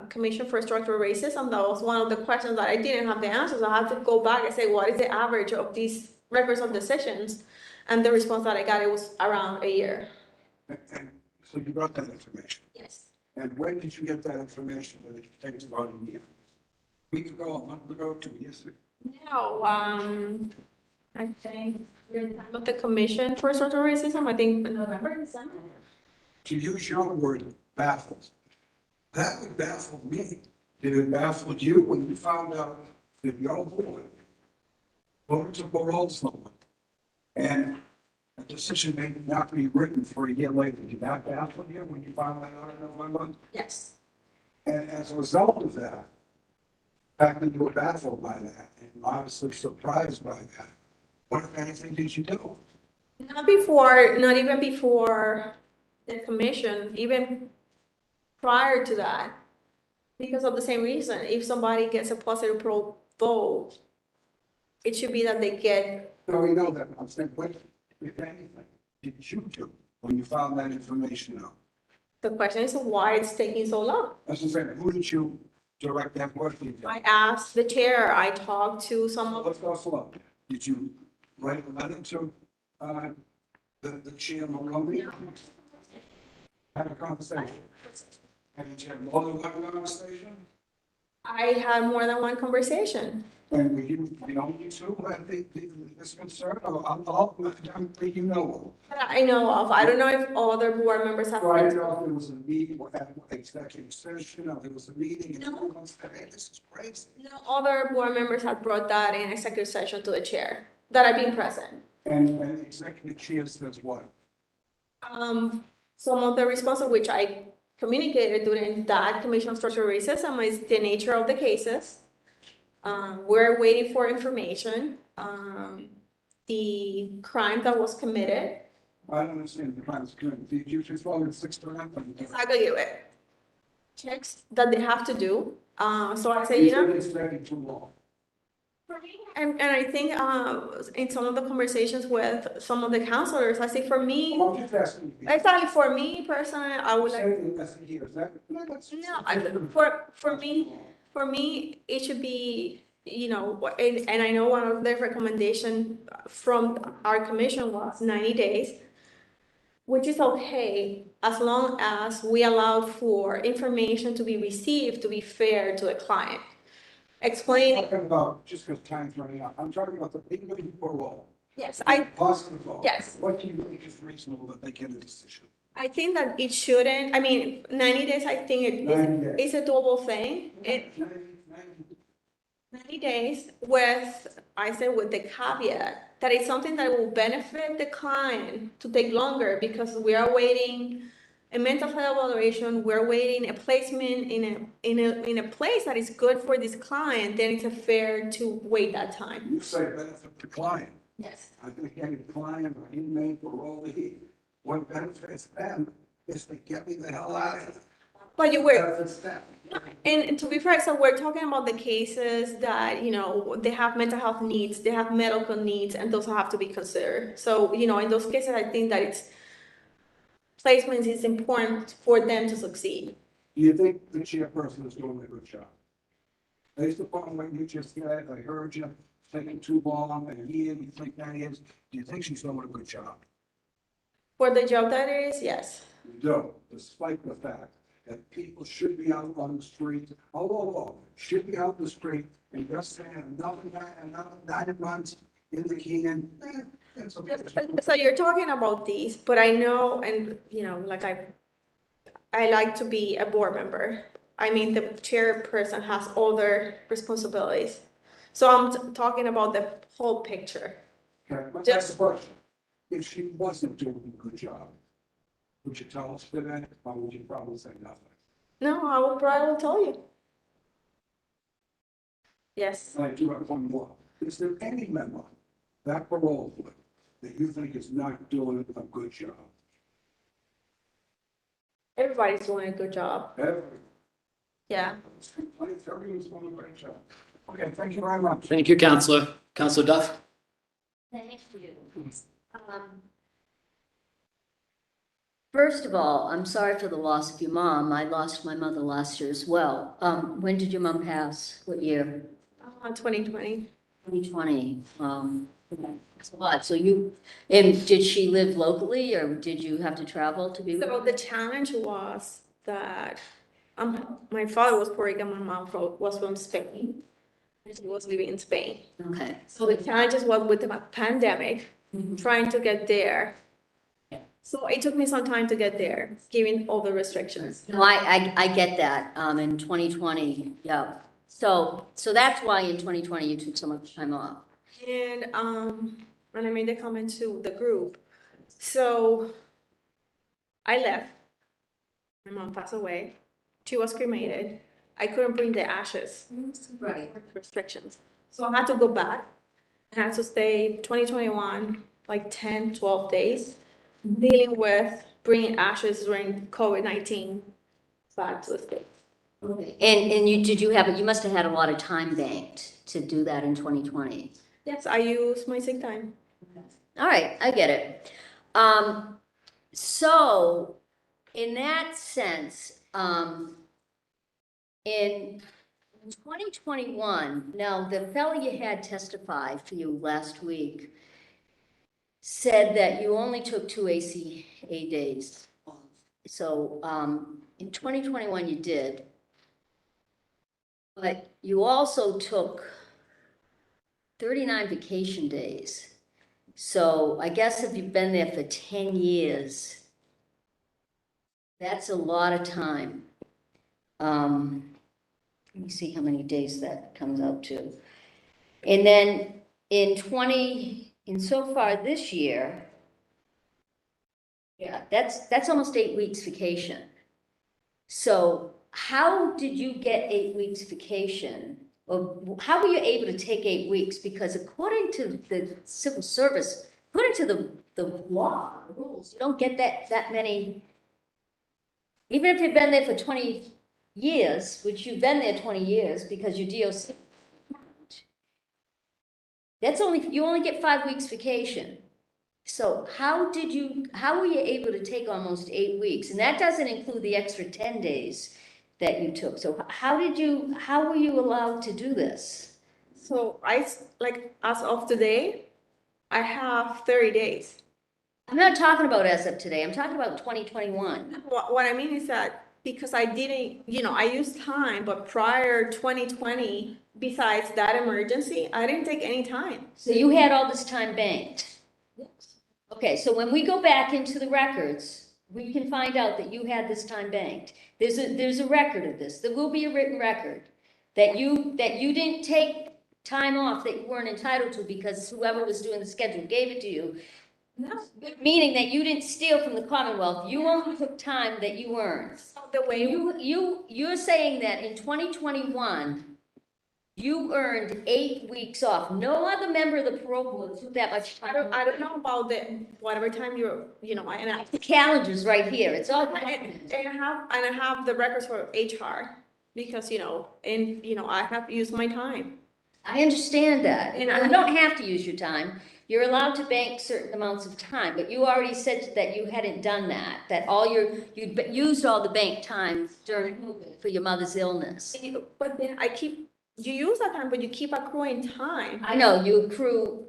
Commission for Structural Racism. That was one of the questions that I didn't have the answers. I had to go back and say, what is the average of these records of decisions? And the response that I got, it was around a year. And so you got that information. Yes. And when did you get that information that it takes about a year? A week ago, a month ago, 2 years ago? No, I think during the time of the Commission for Structural Racism, I think November, December. To use your word, baffled. That would baffle me. Did it baffle you when you found out that your board voted to parole someone and a decision may not be written for a year later? Did that baffle you when you found that out in November? Yes. And as a result of that, the fact that you were baffled by that and obviously surprised by that, what, if anything, did you do? Not even before the Commission, even prior to that, because of the same reason. If somebody gets a positive parole vote, it should be that they get. No, we know that. I'm saying, what, if anything, did you do when you found that information out? The question is why it's taking so long. That's what I'm saying. Who did you direct that work to? I asked the chair, I talked to some of. Let's go slow. Did you write a letter to the chair Maroney? Have a conversation. And you had more than one conversation? I had more than one conversation. And were you the only two who had this concern, or all, you know? That I know of. I don't know if other board members have. So I don't know if there was a meeting, or an executive session, or there was a meeting, and everyone said, hey, this is crazy. No, other board members have brought that in executive session to the chair, that I've been present. And the executive chair says what? Some of the responses which I communicated during that Commission on Structural Racism is the nature of the cases. We're waiting for information. the crime that was committed. I don't understand the crimes committed. Did you just roll in 6 to 9? Exactly it. Checks that they have to do. So I say, you know. It's taking too long. And I think in some of the conversations with some of the counselors, I say for me, I'm just asking you. exactly for me personally, I would like. Saying less than years, that, that's. No, for me, it should be, you know, and I know one of the recommendation from our commission was 90 days, which is okay as long as we allow for information to be received to be fair to the client. I'm Explaining. talking about, just because time's running out, I'm talking about the people in parole. Yes, Positive vote. yes. What do you think is reasonable that they get a decision? I think that it shouldn't, I mean, 90 days, I think 90 days. it's a doable thing. 90 days with, I said with the caveat that it's something that will benefit the client to take longer because we are waiting a mental health evaluation, we're waiting a placement in a place that is good for this client, then it's fair to wait that time. You say benefit the client. Yes. I think any client or inmate parolee, what benefits them is to get me the hell out of here. But you were, Benefits them. and to be fair, so we're talking about the cases that, you know, they have mental health needs, they have medical needs, and those have to be considered. So, you know, in those cases, I think that it's placements is important for them to succeed. Do you think the chairperson is doing a good job? Based upon what you just said, I heard you, it's taking too long, and you think that is, do you think she's doing a good job? For the job that it is, yes. You do, despite the fact that people should be out on the street, should be out in the street and just saying another 9 months in the can. It's okay. So you're talking about these, but I know, and you know, like I like to be a board member. I mean, the chairperson has other responsibilities. So I'm talking about the whole picture. Okay, but that's the question. If she wasn't doing a good job, would you tell us today, or would you probably say nothing? No, I will probably tell you. Yes. I do have one more. Is there any member that parole board that you think is not doing a good job? Everybody's doing a good job. Yeah. Everyone's doing a great job. Okay, thank you very much. Thank you, Counselor. Counselor Duff? Thank you. First of all, I'm sorry for the loss of your mom. I lost my mother last year as well. When did your mom pass? What year? 2020. 2020. That's a lot. So and did she live locally or did you have to travel to be with her? So the challenge was that my father was Puerto Rican, my mom was from Spain. She was living in Spain. Okay. So the challenges was with the pandemic, trying to get there. So it took me some time to get there, given all the restrictions. No, I get that. In 2020, yeah. So that's why in 2020 you took so much time off. And I made the comment to the group. So I left. My mom passed away. She was cremated. I couldn't bring the ashes. Right. Restrictions. So I had to go back. I had to stay 2021, like 10, 12 days, dealing with bringing ashes during COVID-19 back to the States. Okay. And you must have had a lot of time banked to do that in 2020. Yes, I use my sick time. All right, I get it. So in that sense, in 2021, now the fellow you had testify for you last week said that you only took 2 ACA days. So in 2021 you did, but you also took 39 vacation days. So I guess if you've been there for 10 years, that's a lot of time. Let me see how many days that comes out to. And then so far this year, yeah, that's almost 8 weeks vacation. So how did you get 8 weeks vacation Or how were you able to take 8 weeks? Because according to the civil service, according to the law, the rules, you don't get that many. Even if you've been there for 20 years, which you've been there 20 years because you're DOC, you only get 5 weeks vacation. So how were you able to take almost 8 weeks? And that doesn't include the extra 10 days that you took. So how were you allowed to do this? So as of today, I have 30 days. I'm not talking about as of today, I'm talking about 2021. What I mean is that because I didn't, I used time, but prior 2020, besides that emergency, I didn't take any time. So you had all this time banked? Yes. Okay, so when we go back into the records, we can find out that you had this time banked. There's a record of this. There will be a written record that you didn't take time off that you weren't entitled to because whoever was doing the schedule gave it to you. No. Meaning that you didn't steal from the Commonwealth. You only took time that you earned. So the way You're saying that in 2021, you earned 8 weeks off. No other member of the parole board took that much time. I don't know about whatever time The calendar's right here. It's all. and I have the records for HR because, I have used my time. I understand that. And You don't have to use your time. You're allowed to bank certain amounts of time, but you already said that you hadn't done that, you'd used all the bank time during COVID for your mother's illness. But then you use that time, but you keep accruing time. I know, you accrue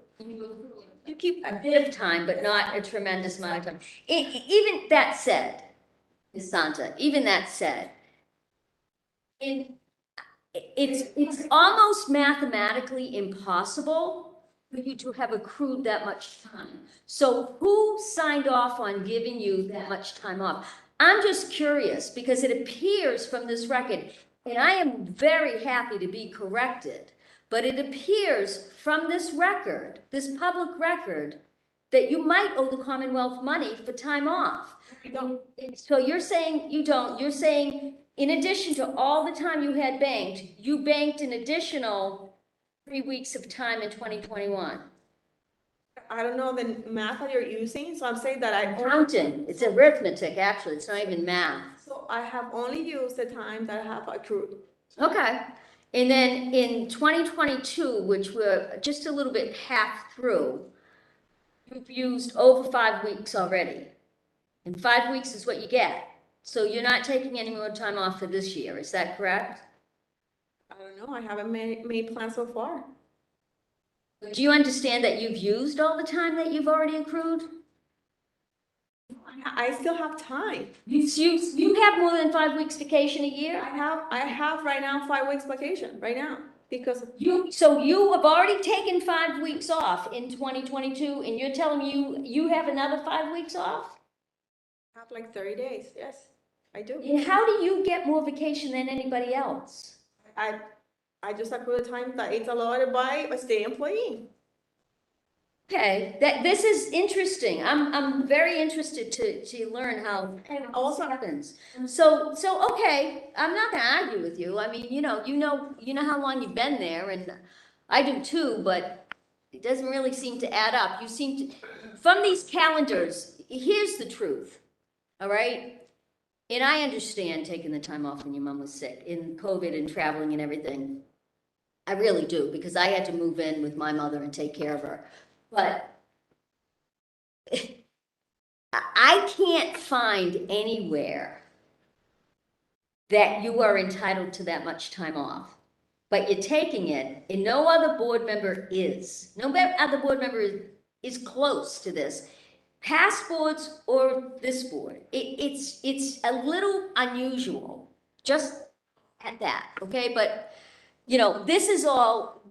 You keep a bit of time, but not a tremendous amount of time. Even that said, Ms. Santa, even that said, it's almost mathematically impossible for you to have accrued that much time. So who signed off on giving you that much time off? I'm just curious because it appears from this record, and I am very happy to be corrected, but it appears from this record, this public record, that you might owe the Commonwealth money for time off. So you're saying you don't. You're saying in addition to all the time you had banked, you banked an additional 3 weeks of time in 2021. I don't know the math that you're using, so I'm saying that Counting, it's arithmetic, actually, it's not even math. So I have only used the time that I have accrued. Okay, and then in 2022, which we're just a little bit half through, you've used over 5 weeks already. And 5 weeks is what you get. So you're not taking any more time off for this year, is that correct? I don't know, I haven't made plans so far. Do you understand that you've used all the time that you've already accrued? I still have time. You have more than 5 weeks vacation a year? I have right now 5 weeks vacation, right now, because. So you have already taken 5 weeks off in 2022, and you're telling me you have another 5 weeks off? I have like 30 days, yes, I do. And how do you get more vacation than anybody else? I just accrue the time that it's allotted by a state employee. Okay, this is interesting. I'm very interested to learn how this happens. So okay, I'm not gonna argue with you. I mean, you know how long you've been there, and I do too, but it doesn't really seem to add up. You seem to, from these calendars, here's the truth, all right? And I understand taking the time off when your mom was sick, in COVID and traveling and everything. I really do, because I had to move in with my mother and take care of her. But I can't find anywhere that you are entitled to that much time off. But you're taking it, and no other board member is. No other board member is close to this. Past boards or this board. It's a little unusual, just at that, okay? But, this is all,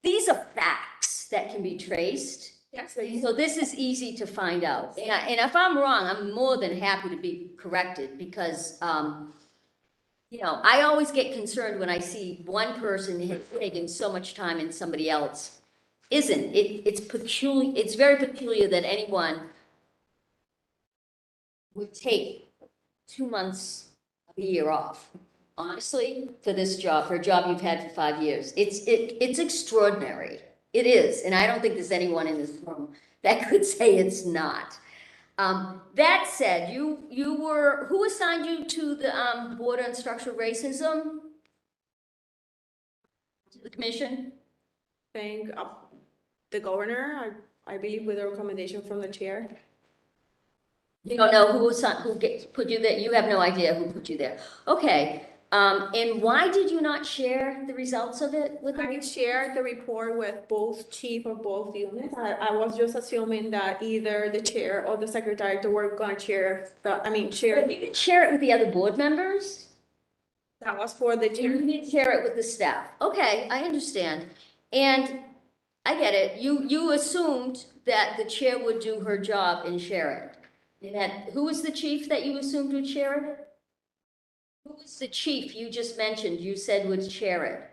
these are facts that can be traced. Yes. So this is easy to find out. And if I'm wrong, I'm more than happy to be corrected because, I always get concerned when I see one person taking so much time and somebody else isn't. It's peculiar. It's very peculiar that anyone would take 2 months of a year off. honestly, for this job, for a job you've had for 5 years. It's extraordinary. It is, and I don't think there's anyone in this room that could say it's not. That said, who assigned you to the, Board on Structural Racism? The commission? Thank the governor, I believe with a recommendation from the chair. You don't know put you there? You have no idea who put you there. Okay, and why did you not share the results of it with them? I shared the report with both chief of both units. I was just assuming that either the chair or the secretary were gonna share share. You didn't share it with the other board members? That was for the chair. You didn't share it with the staff. Okay, I understand. And I get it. You assumed that the chair would do her job and share it. Who was the chief that you assumed would share it? Who was the chief you just mentioned you said would share it?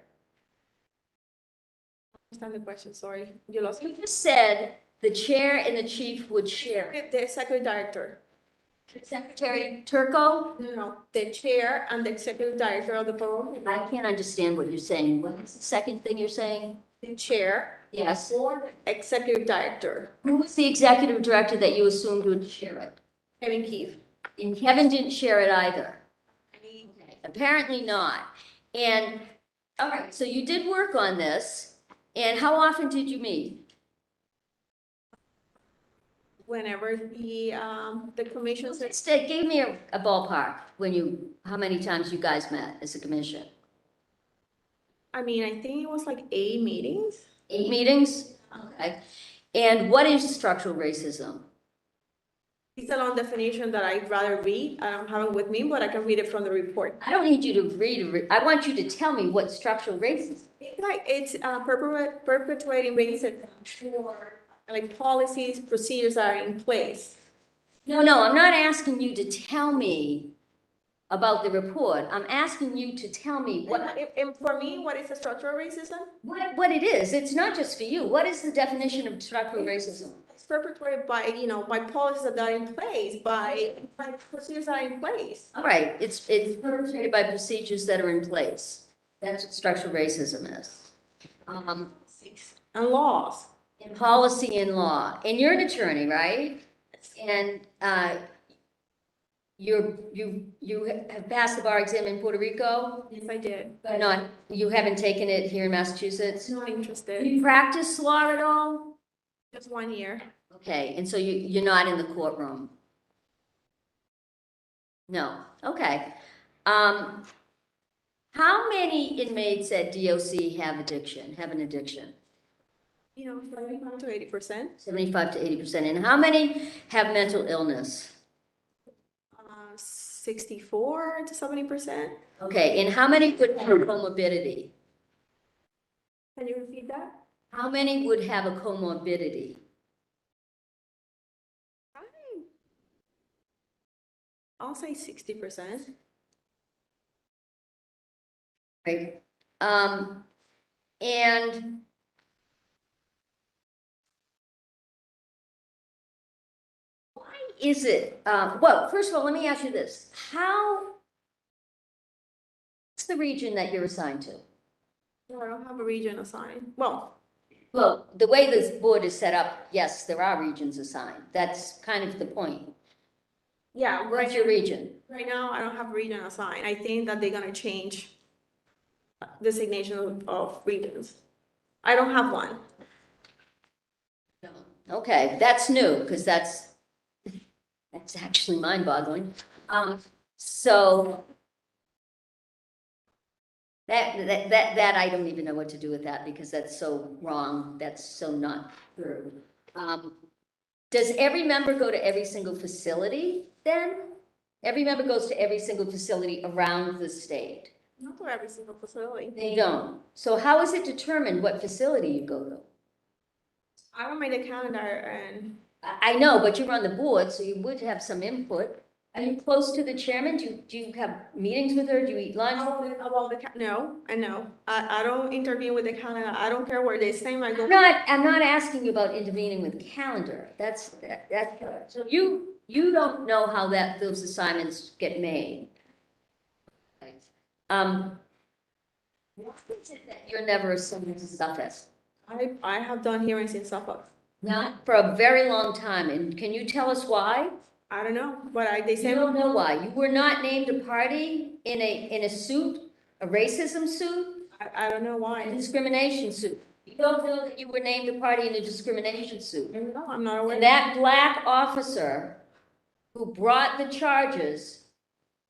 Understand the question, sorry. You lost me. You just said the chair and the chief would share it. The executive director. Secretary Turco? No, the chair and the executive director of the parole. I can't understand what you're saying. What is the second thing you're saying? The chair. Yes. Or the executive director. Who was the executive director that you assumed would share it? Kevin Keith. And Kevin didn't share it either. Okay, apparently not. And, all right, so you did work on this, and how often did you meet? Whenever the commission said. Give me a ballpark how many times you guys met as a commission? I think it was like 8 meetings. 8 meetings? Okay. And what is structural racism? It's a long definition that I'd rather read. I don't have it with me, but I can read it from the report. I don't need you to read. I want you to tell me what structural racism is. It's perpetuating racism for like policies, procedures that are in place. No, I'm not asking you to tell me about the report. I'm asking you to tell me what. And for me, what is a structural racism? What it is. It's not just for you. What is the definition of structural racism? It's perpetuated by, by policies that are in place, by procedures that are in place. All right, it's perpetrated by procedures that are in place. That's what structural racism is. And laws. And policy and law. And you're an attorney, right? And you have passed the bar exam in Puerto Rico? Yes, I did. But you haven't taken it here in Massachusetts? Not interested. You practice law at all? Just 1 year. Okay, and so you're not in the courtroom? No, okay. How many inmates at DOC have an addiction? 75 to 80%. 75 to 80%. And how many have mental illness? 64 to 70%. Okay, and how many would have a comorbidity? Can you repeat that? How many would have a comorbidity? I'll say 60%. Right. And why is it, well, first of all, let me ask you this. What's the region that you're assigned to? No, I don't have a region assigned. Well, the way this board is set up, yes, there are regions assigned. That's kind of the point. Yeah. What's your region? Right now, I don't have a region assigned. I think that they're gonna change designation of regions. I don't have one. Okay, that's new, because that's actually mind-boggling. So that I don't even know what to do with that, because that's so wrong. That's so not true. Does every member go to every single facility then? Every member goes to every single facility around the state? Not for every single facility. They don't. So how is it determined what facility you go to? I don't make the calendar and. I know, but you're on the board, so you would have some input. Are you close to the chairman? Do you have meetings with her? Do you eat lunch? No, I don't intervene with the calendar. I don't care where they send. I go. I'm not asking you about intervening with the calendar. That's so you don't know how those assignments get made. Why is it that you're never assigned to Suffolk? I have done hearings in Suffolk. Not for a very long time, and can you tell us why? I don't know, but they You say. don't know why. You were not named a party in a suit, a racism suit, I don't know a why. discrimination suit. You don't know that you were named a party in a discrimination suit. No, I'm not aware. And that black officer who brought the charges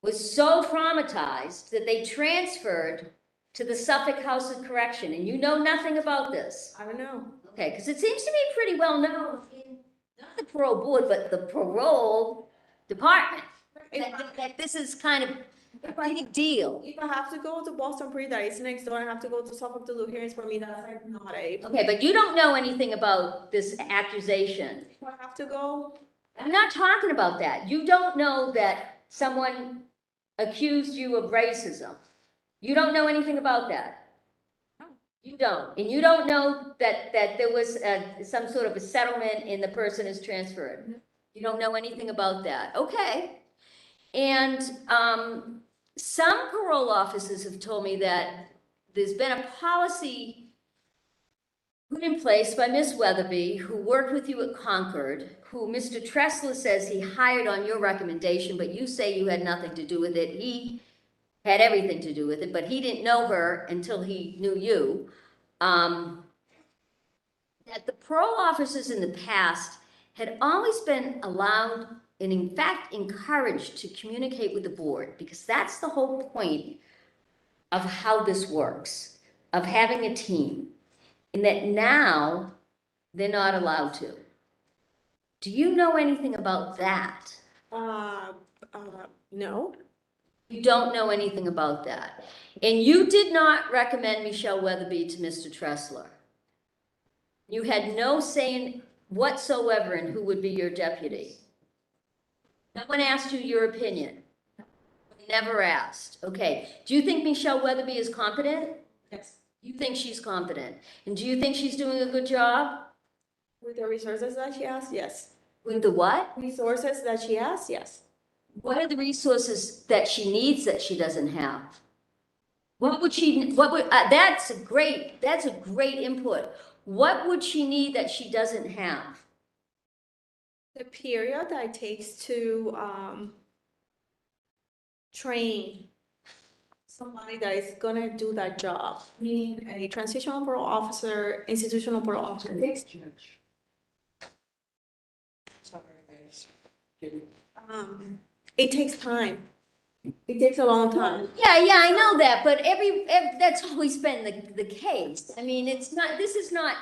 was so traumatized that they transferred to the Suffolk House of Correction, and you know nothing about this. I don't know. Okay, because it seems to be pretty well known in, not the parole board, but the parole department, that this is kind of a big deal. If I have to go to Boston Pre, that is next door, I have to go to Suffolk to do hearings for me, that's like not a. Okay, but you don't know anything about this accusation. If I have to go, I'm not talking about that. You don't know that someone accused you of racism. You don't know anything about that. You don't, and you don't know that there was some sort of a settlement and the person is transferred. You don't know anything about that. Okay. And some parole officers have told me that there's been a policy put in place by Miss Weatherby, who worked with you at Concord, who Mr. Tressler says he hired on your recommendation, but you say you had nothing to do with it. He had everything to do with it, but he didn't know her until he knew you. That the parole officers in the past had always been allowed and in fact encouraged to communicate with the board, because that's the whole point of how this works, of having a team, and that now they're not allowed to. Do you know anything about that? no. You don't know anything about that. And you did not recommend Michelle Weatherby to Mr. Tressler. You had no say whatsoever in who would be your deputy. No one asked you your opinion. Never asked. Okay. Do you think Michelle Weatherby is competent? Yes. You think she's competent. And do you think she's doing a good job? With the resources that she has, yes. With the what? Resources that she has, yes. What are the resources that she needs that she doesn't have? That's a great input. What would she need that she doesn't have? The period that it takes to train somebody that is gonna do that job, meaning a transitional parole officer, institutional parole officer. It takes time. It takes a long time. Yeah, I know that, but that's always been the case. I mean, it's not, this is not,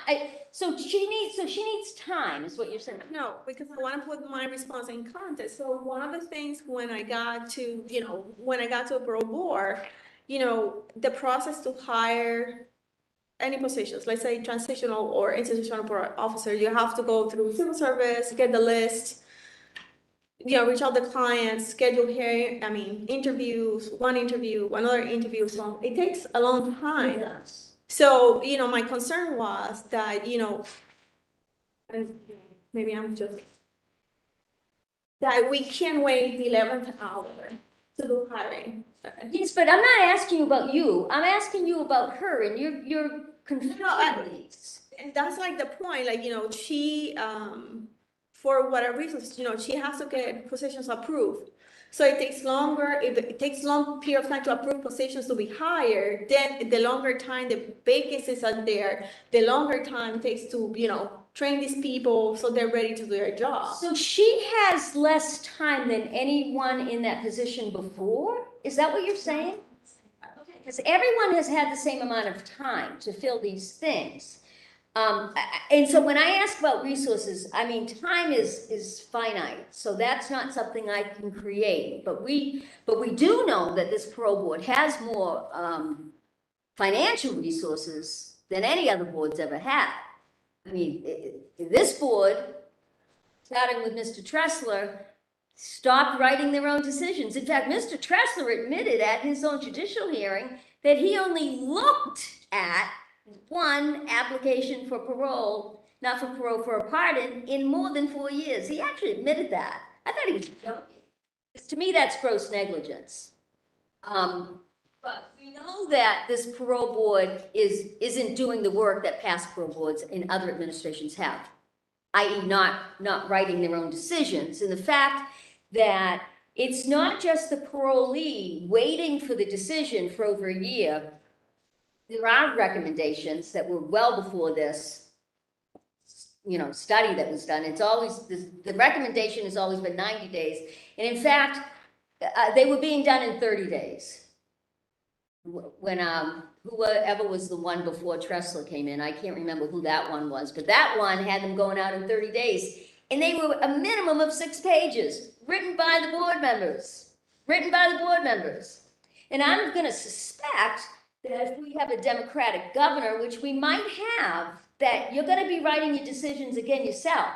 so she needs time, is what you're saying. No, because I want to put my response in context. So one of the things when I got to, a parole board, the process to hire any positions, let's say transitional or institutional parole officer, you have to go through civil service, get the list, reach out to clients, schedule interviews, one interview, another interview. So it takes a long time. Yes. So, my concern was that, and maybe I'm just, that we can't wait the 11th hour to do hiring. Yes, but I'm not asking you about you. I'm asking you about her, and you're confused. And that's like the point, she, for whatever reasons, she has to get positions approved. So it takes longer, if it takes long period of time to approve positions to be hired, then the longer time the vacancies are there, the longer time it takes to, train these people so they're ready to do their job. So she has less time than anyone in that position before? Is that what you're saying? Okay, because everyone has had the same amount of time to fill these things. And so when I ask about resources, time is finite, so that's not something I can create. But we do know that this parole board has more financial resources than any other board's ever had. This board, starting with Mr. Tressler, stopped writing their own decisions. In fact, Mr. Tressler admitted at his own judicial hearing that he only looked at one application for parole, not for parole, for a pardon, in more than 4 years. He actually admitted that. I thought he was joking. To me, that's gross negligence. But we know that this parole board isn't doing the work that past parole boards and other administrations have, i.e. not writing their own decisions. And the fact that it's not just the parolee waiting for the decision for over a year. There are recommendations that were well before this, study that was done. It's always, the recommendation has always been 90 days. And in fact, they were being done in 30 days. When, whoever was the one before Tressler came in, I can't remember who that one was, but that one had them going out in 30 days. And they were a minimum of 6 pages, written by the board members. And I'm gonna suspect that if we have a Democratic governor, which we might have, that you're gonna be writing your decisions again yourself.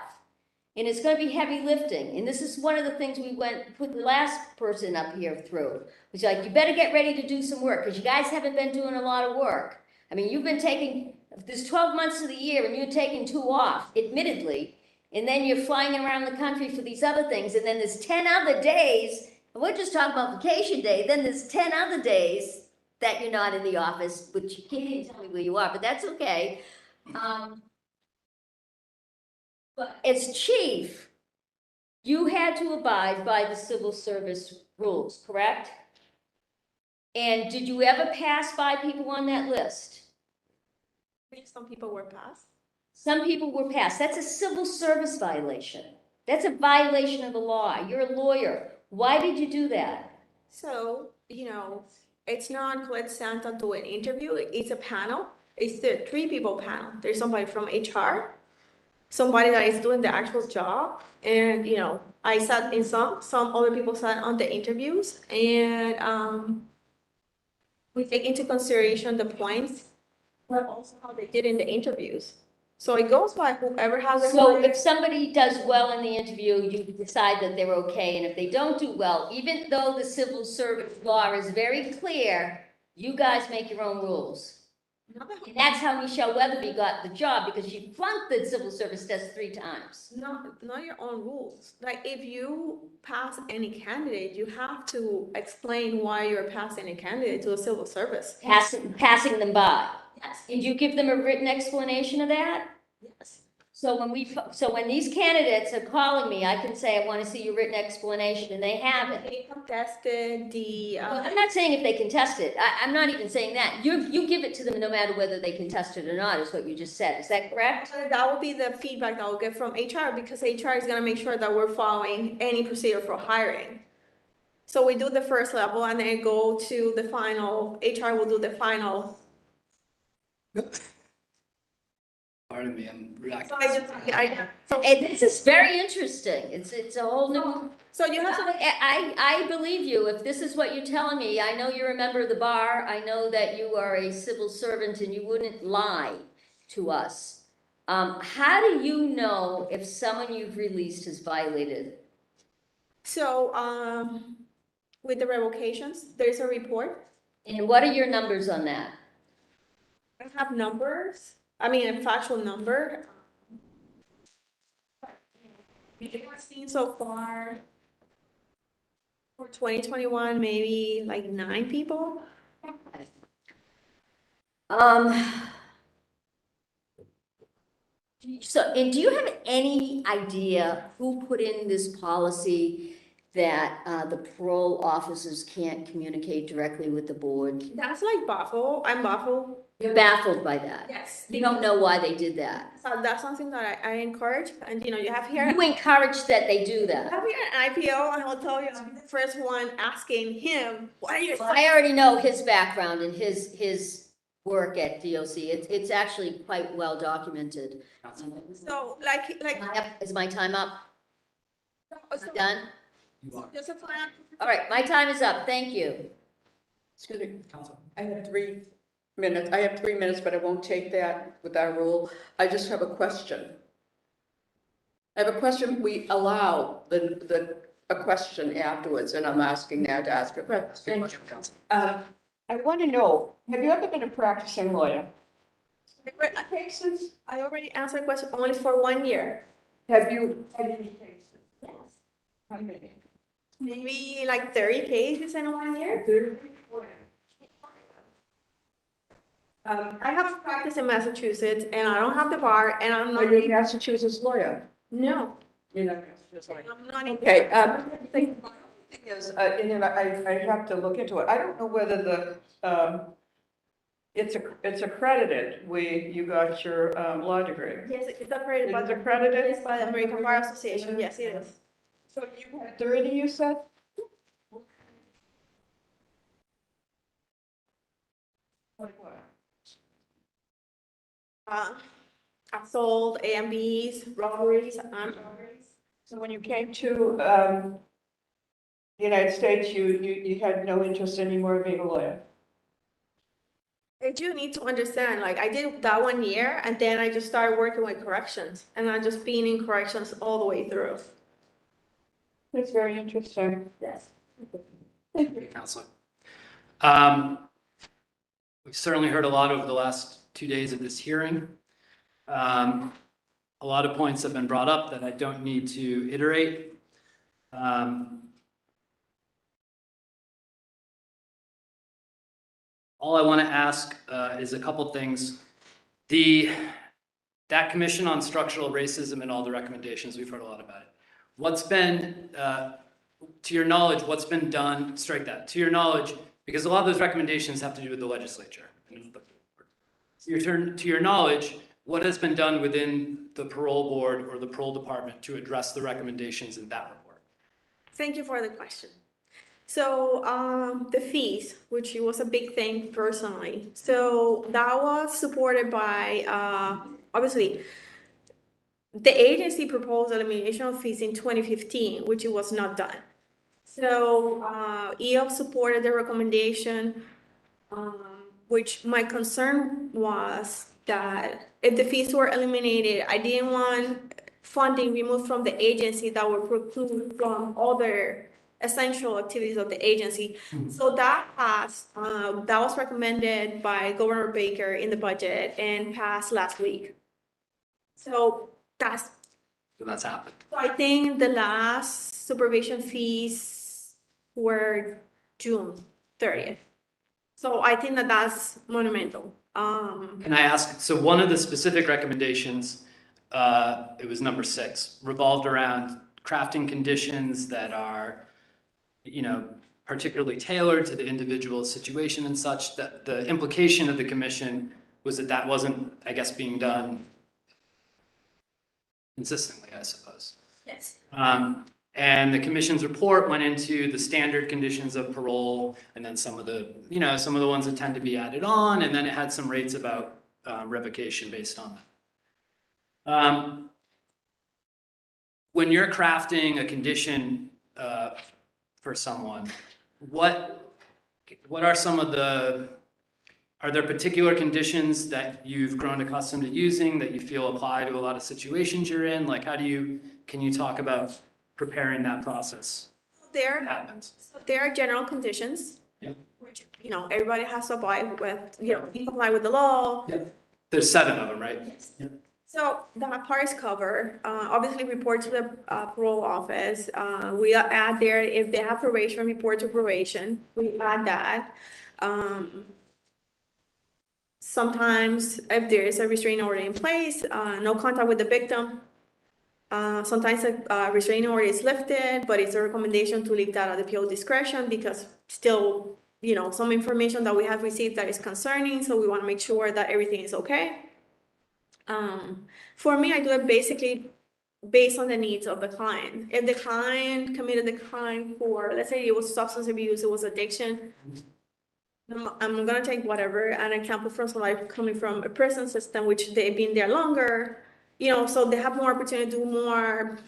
And it's gonna be heavy lifting. And this is one of the things we put the last person up here through. It's like, you better get ready to do some work, because you guys haven't been doing a lot of work. I mean, you've been taking, there's 12 months of the year and you're taking 2 off, admittedly. And then you're flying around the country for these other things. And then there's 10 other days, and we're just talking about vacation day, then there's 10 other days that you're not in the office, which you can't even tell me where you are, but that's okay. But as chief, you had to abide by the civil service rules, correct? And did you ever pass by people on that list? Some people were passed. Some people were passed. That's a civil service violation. That's a violation of the law. You're a lawyer. Why did you do that? So, it's not Colette Santa doing an interview, it's a panel. It's the 3 people panel. There's somebody from HR, somebody that is doing the actual job, and, I sat in some other people sat on the interviews, and we take into consideration the points, but also how they did in the interviews. So it goes by whoever has it. So if somebody does well in the interview, you decide that they're okay, and if they don't do well, even though the civil service law is very clear, you guys make your own rules. And that's how Michelle Weatherby got the job, because she flunked the civil service test 3 times. Not your own rules. Like, if you pass any candidate, you have to explain why you're passing a candidate to the civil service. Passing them by. Yes. And you give them a written explanation of that? Yes. So when these candidates are calling me, I can say, I want to see your written explanation, and they have it. They contested the. Well, I'm not saying if they contest it. I'm not even saying that. You give it to them no matter whether they contest it or not, is what you just said. Is that correct? That will be the feedback that I'll get from HR, because HR is gonna make sure that we're following any procedure for hiring. So we do the first level and then go to the final. HR will do the final. Pardon me, I'm reacting. And this is very interesting. It's a whole new. So you have to. I believe you. If this is what you're telling me, I know you're a member of the bar. I know that you are a civil servant and you wouldn't lie to us. How do you know if someone you've released has violated? So, with the revocations, there's a report. And what are your numbers on that? I have numbers. I mean, a factual number. We have seen so far for 2021, maybe like 9 people. So, and do you have any idea who put in this policy that the parole officers can't communicate directly with the board? That's like baffled. I'm baffled. You're baffled by that? Yes. You don't know why they did that? So that's something that I encourage, and you have here. You encourage that they do that? I have here an IPO, and I'll tell you, I'm the first one asking him, "What are you?" Well, I already know his background and his work at DOC. It's actually quite well documented. So, like. Is my time up? Done? Just a plan. All right, my time is up. Thank you. Excuse me, I have 3 minutes. I have 3 minutes, but I won't take that with our rule. I just have a question. I have a question. We allow a question afterwards, and I'm asking now to ask a question. I want to know, have you ever been a practicing lawyer? Cases, I already answered the question, only for 1 year. Have you had any cases? Yes. How many? Maybe like 30 cases in 1 year. I have practiced in Massachusetts and I don't have the bar and I'm Are not. you a Massachusetts lawyer? No. You're not a Massachusetts lawyer. I'm not. Okay, the thing is, and then I have to look into it. I don't know whether it's accredited where you got your law degree. Yes, it's accredited by It's accredited? Yes, by the American Bar Association. Yes, it is. So you had 30, you said? Like what? Assault, AMBs, robberies, armed robberies. So when you came to the United States, you had no interest anymore in being a lawyer? I do need to understand, like, I did that 1 year and then I just started working with corrections and I just been in corrections all the way through. That's very interesting. Yes. Counselor. We've certainly heard a lot over the last 2 days of this hearing. A lot of points have been brought up that I don't need to iterate. All I want to ask is a couple things. That Commission on Structural Racism and all the recommendations, we've heard a lot about it. What's been, to your knowledge, what's been done, strike that, to your knowledge, because a lot of those recommendations have to do with the legislature. To your knowledge, what has been done within the Parole Board or the Parole Department to address the recommendations in that report? Thank you for the question. So the fees, which was a big thing personally. So that was supported by, obviously, the agency proposed elimination of fees in 2015, which it was not done. So EOP supported the recommendation, which my concern was that if the fees were eliminated, I didn't want funding removed from the agency that would preclude from other essential activities of the agency. So that passed, that was recommended by Governor Baker in the budget and passed last week. So that's happened. So I think the last supervision fees were June 30th. So I think that that's monumental. Can I ask, so one of the specific recommendations, it was number 6, revolved around crafting conditions that are, particularly tailored to the individual situation and such. That the implication of the commission was that that wasn't, I guess, being done consistently, I suppose. Yes. And the commission's report went into the standard conditions of parole, and then some of the ones that tend to be added on, and then it had some rates about revocation based on that. When you're crafting a condition for someone, what are some of are there particular conditions that you've grown accustomed to using that you feel apply to a lot of situations you're in? Like, can you talk about preparing that process? There are general conditions, Yeah. which, everybody has to abide with, comply with the law. Yeah. There's 7 of them, right? Yes. Yeah. So that part is covered. Obviously, report to the parole office. We add there, if they have probation, report to probation. We add that. Sometimes if there is a restraining order in place, no contact with the victim. Sometimes a restraining order is lifted, but it's a recommendation to leave that at the PO discretion because still, some information that we have received that is concerning. So we want to make sure that everything is okay. For me, I do it basically based on the needs of the client. If the client committed the crime for, let's say it was substance abuse, it was addiction, I'm gonna take whatever, an example from somebody coming from a prison system, which they've been there longer, so they have more opportunity to do more.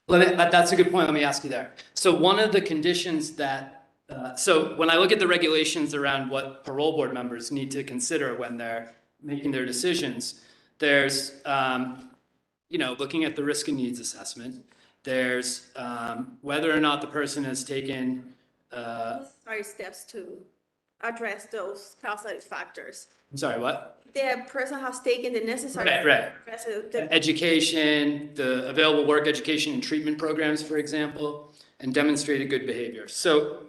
Well, that's a good point. Let me ask you there. So one of the conditions that, so when I look at the regulations around what parole board members need to consider when they're making their decisions, there's, looking at the risk and needs assessment. There's whether or not the person has taken. Steps to address those causative factors. I'm sorry, what? The person has taken the necessary. Right. The Education, the available work, education, and treatment programs, for example, and demonstrated good behavior. So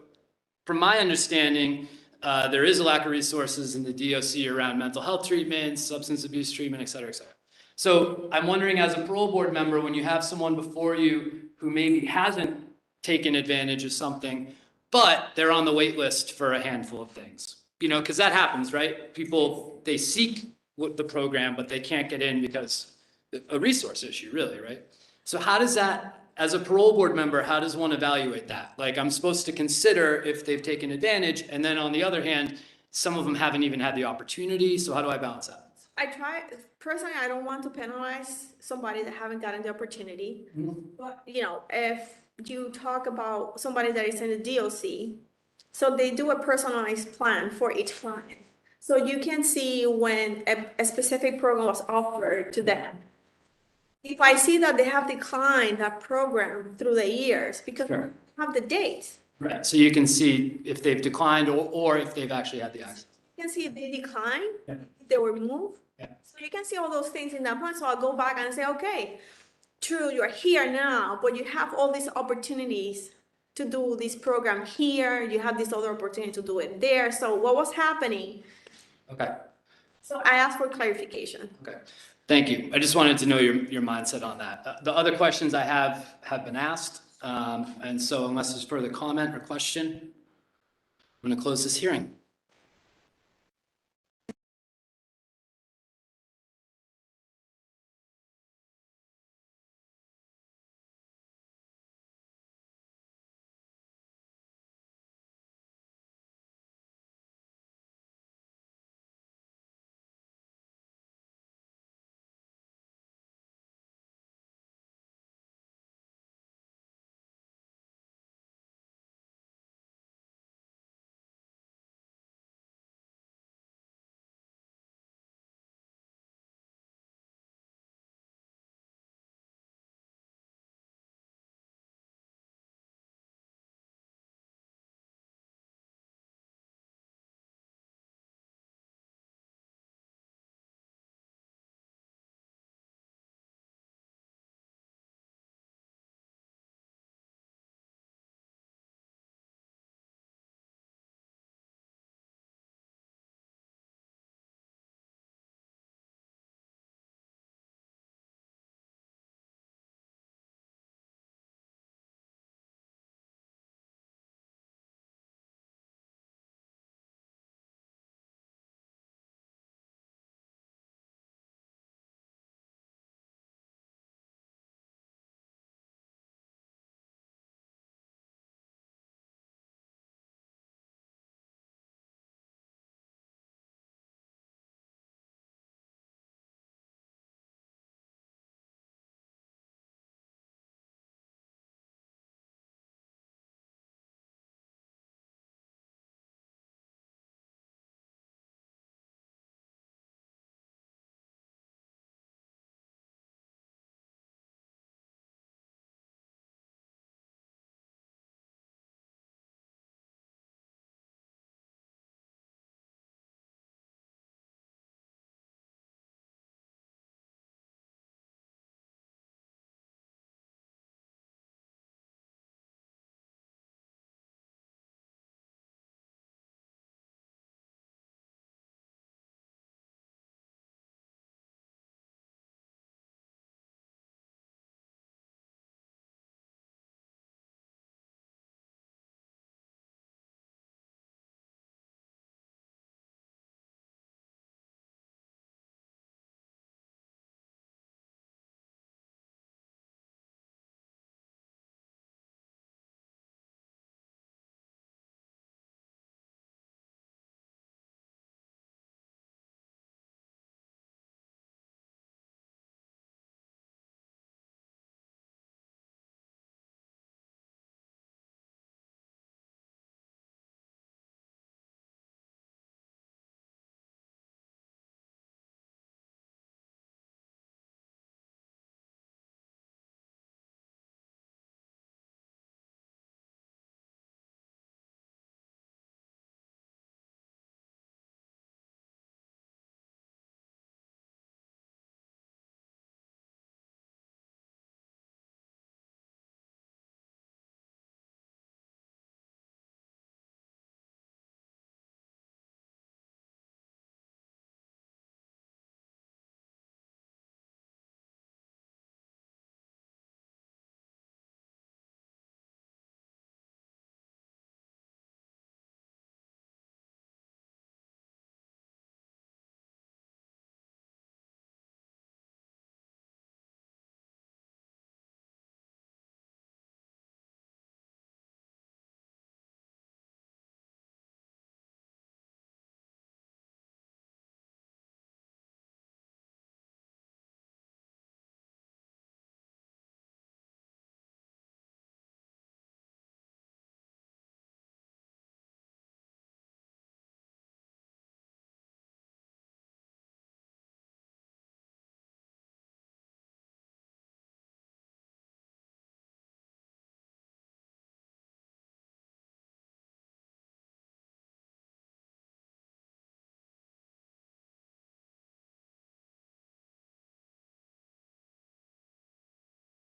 from my understanding, there is a lack of resources in the DOC around mental health treatment, substance abuse treatment, et cetera, et cetera. So I'm wondering, as a parole board member, when you have someone before you who maybe hasn't taken advantage of something, but they're on the wait list for a handful of things, you know, because that happens, right? People, they seek the program, but they can't get in because a resource issue, really, right? So how does that, as a parole board member, how does one evaluate that? Like, I'm supposed to consider if they've taken advantage, and then on the other hand, some of them haven't even had the opportunity, so how do I balance that? Personally, I don't want to penalize somebody that haven't gotten the opportunity. But, you know, if you talk about somebody that is in the DOC, so they do a personalized plan for each client. So you can see when a specific program was offered to them. If I see that they have declined that program through the years, because we have the dates. Right, so you can see if they've declined or if they've actually had the access. You can see if they declined, if they were removed. So you can see all those things in that plan. So I'll go back and say, okay, true, you're here now, but you have all these opportunities to do this program here. You have this other opportunity to do it there. So what was happening? Okay. So I asked for clarification. Okay, thank you. I just wanted to know your mindset on that. The other questions I have been asked, and so unless there's further comment or question, I'm going to close this hearing.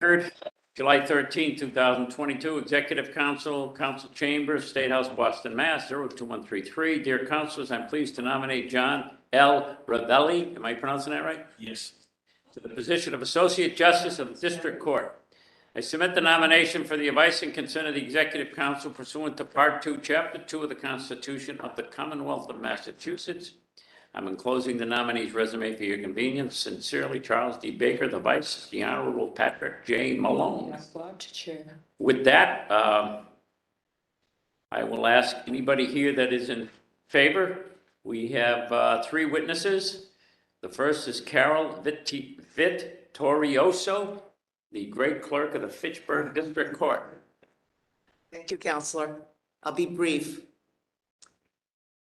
3rd, July 13, 2022, Executive Council, Council Chambers, State House, Boston, Mass. 02133. Dear councilors, I'm pleased to nominate John L. Ravelli, am I pronouncing that right? Yes. To the position of Associate Justice of the District Court. I submit the nomination for the advice and consent of the Executive Council pursuant to Part 2, Chapter 2 of the Constitution of the Commonwealth of Massachusetts. I'm enclosing the nominee's resume for your convenience. Sincerely, Charles D. Baker, the Vice, the Honorable Patrick J. Malone. With that, I will ask anybody here that is in favor. We have 3 witnesses. The first is Carol Vittorioso, the great clerk of the Fitchburg District Court. Thank you, Counselor. I'll be brief.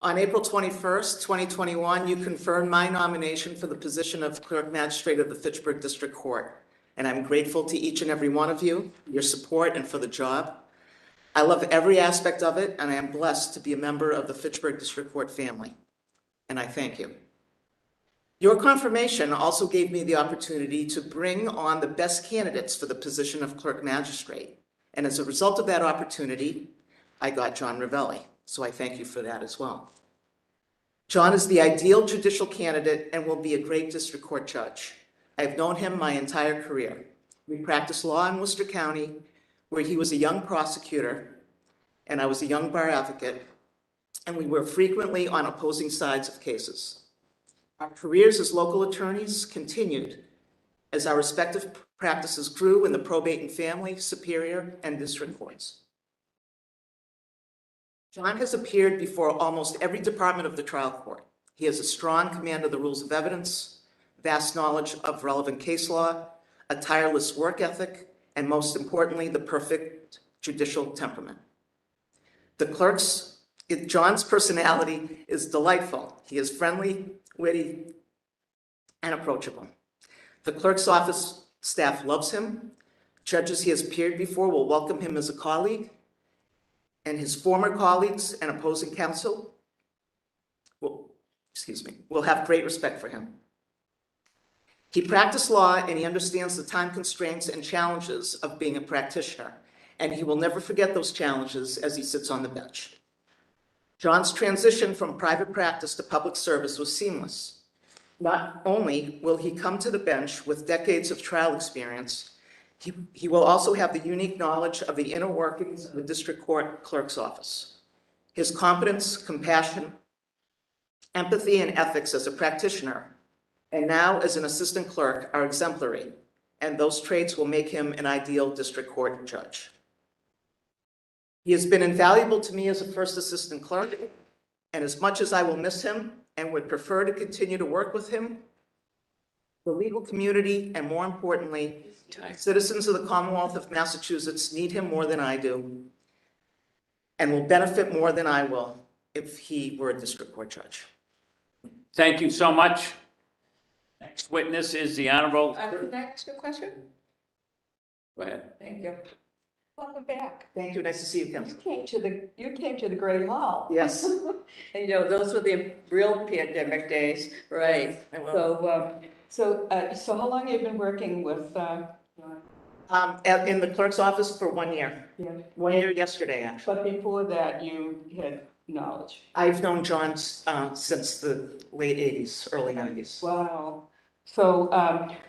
On April 21st, 2021, you confirmed my nomination for the position of Clerk Magistrate of the Fitchburg District Court, and I'm grateful to each and every one of you, your support, and for the job. I love every aspect of it, and I am blessed to be a member of the Fitchburg District Court family, and I thank you. Your confirmation also gave me the opportunity to bring on the best candidates for the position of Clerk Magistrate, and as a result of that opportunity, I got John Ravelli, so I thank you for that as well. John is the ideal judicial candidate and will be a great district court judge. I've known him my entire career. We practiced law in Worcester County, where he was a young prosecutor and I was a young bar advocate, and we were frequently on opposing sides of cases. Our careers as local attorneys continued as our respective practices grew in the probate and family, superior, and district courts. John has appeared before almost every department of the trial court. He has a strong command of the rules of evidence, vast knowledge of relevant case law, a tireless work ethic, and most importantly, the perfect judicial temperament. John's personality is delightful. He is friendly, witty, and approachable. The clerk's office staff loves him. Judges he has appeared before will welcome him as a colleague, and his former colleagues and opposing counsel will have great respect for him. He practiced law and he understands the time constraints and challenges of being a practitioner, and he will never forget those challenges as he sits on the bench. John's transition from private practice to public service was seamless. Not only will he come to the bench with decades of trial experience, he will also have the unique knowledge of the inner workings of the district court clerk's office. His competence, compassion, empathy, and ethics as a practitioner, and now as an assistant clerk, are exemplary, and those traits will make him an ideal district court judge. He has been invaluable to me as a first assistant clerk, and as much as I will miss him and would prefer to continue to work with him, the legal community, and more importantly, citizens of the Commonwealth of Massachusetts need him more than I do, and will benefit more than I will if he were a district court judge. Thank you so much. Next witness is the Honorable. Can I ask you a question? Go ahead. Thank you. Welcome back. Thank you. Nice to see you, Council. You came to the Great Hall. Yes. And those were the real pandemic days, right? I will. So how long have you been working with? In the clerk's office for 1 year. Yeah. 1 year yesterday, actually. But before that, you had knowledge. I've known John since the late 80s, early 90s. Wow. So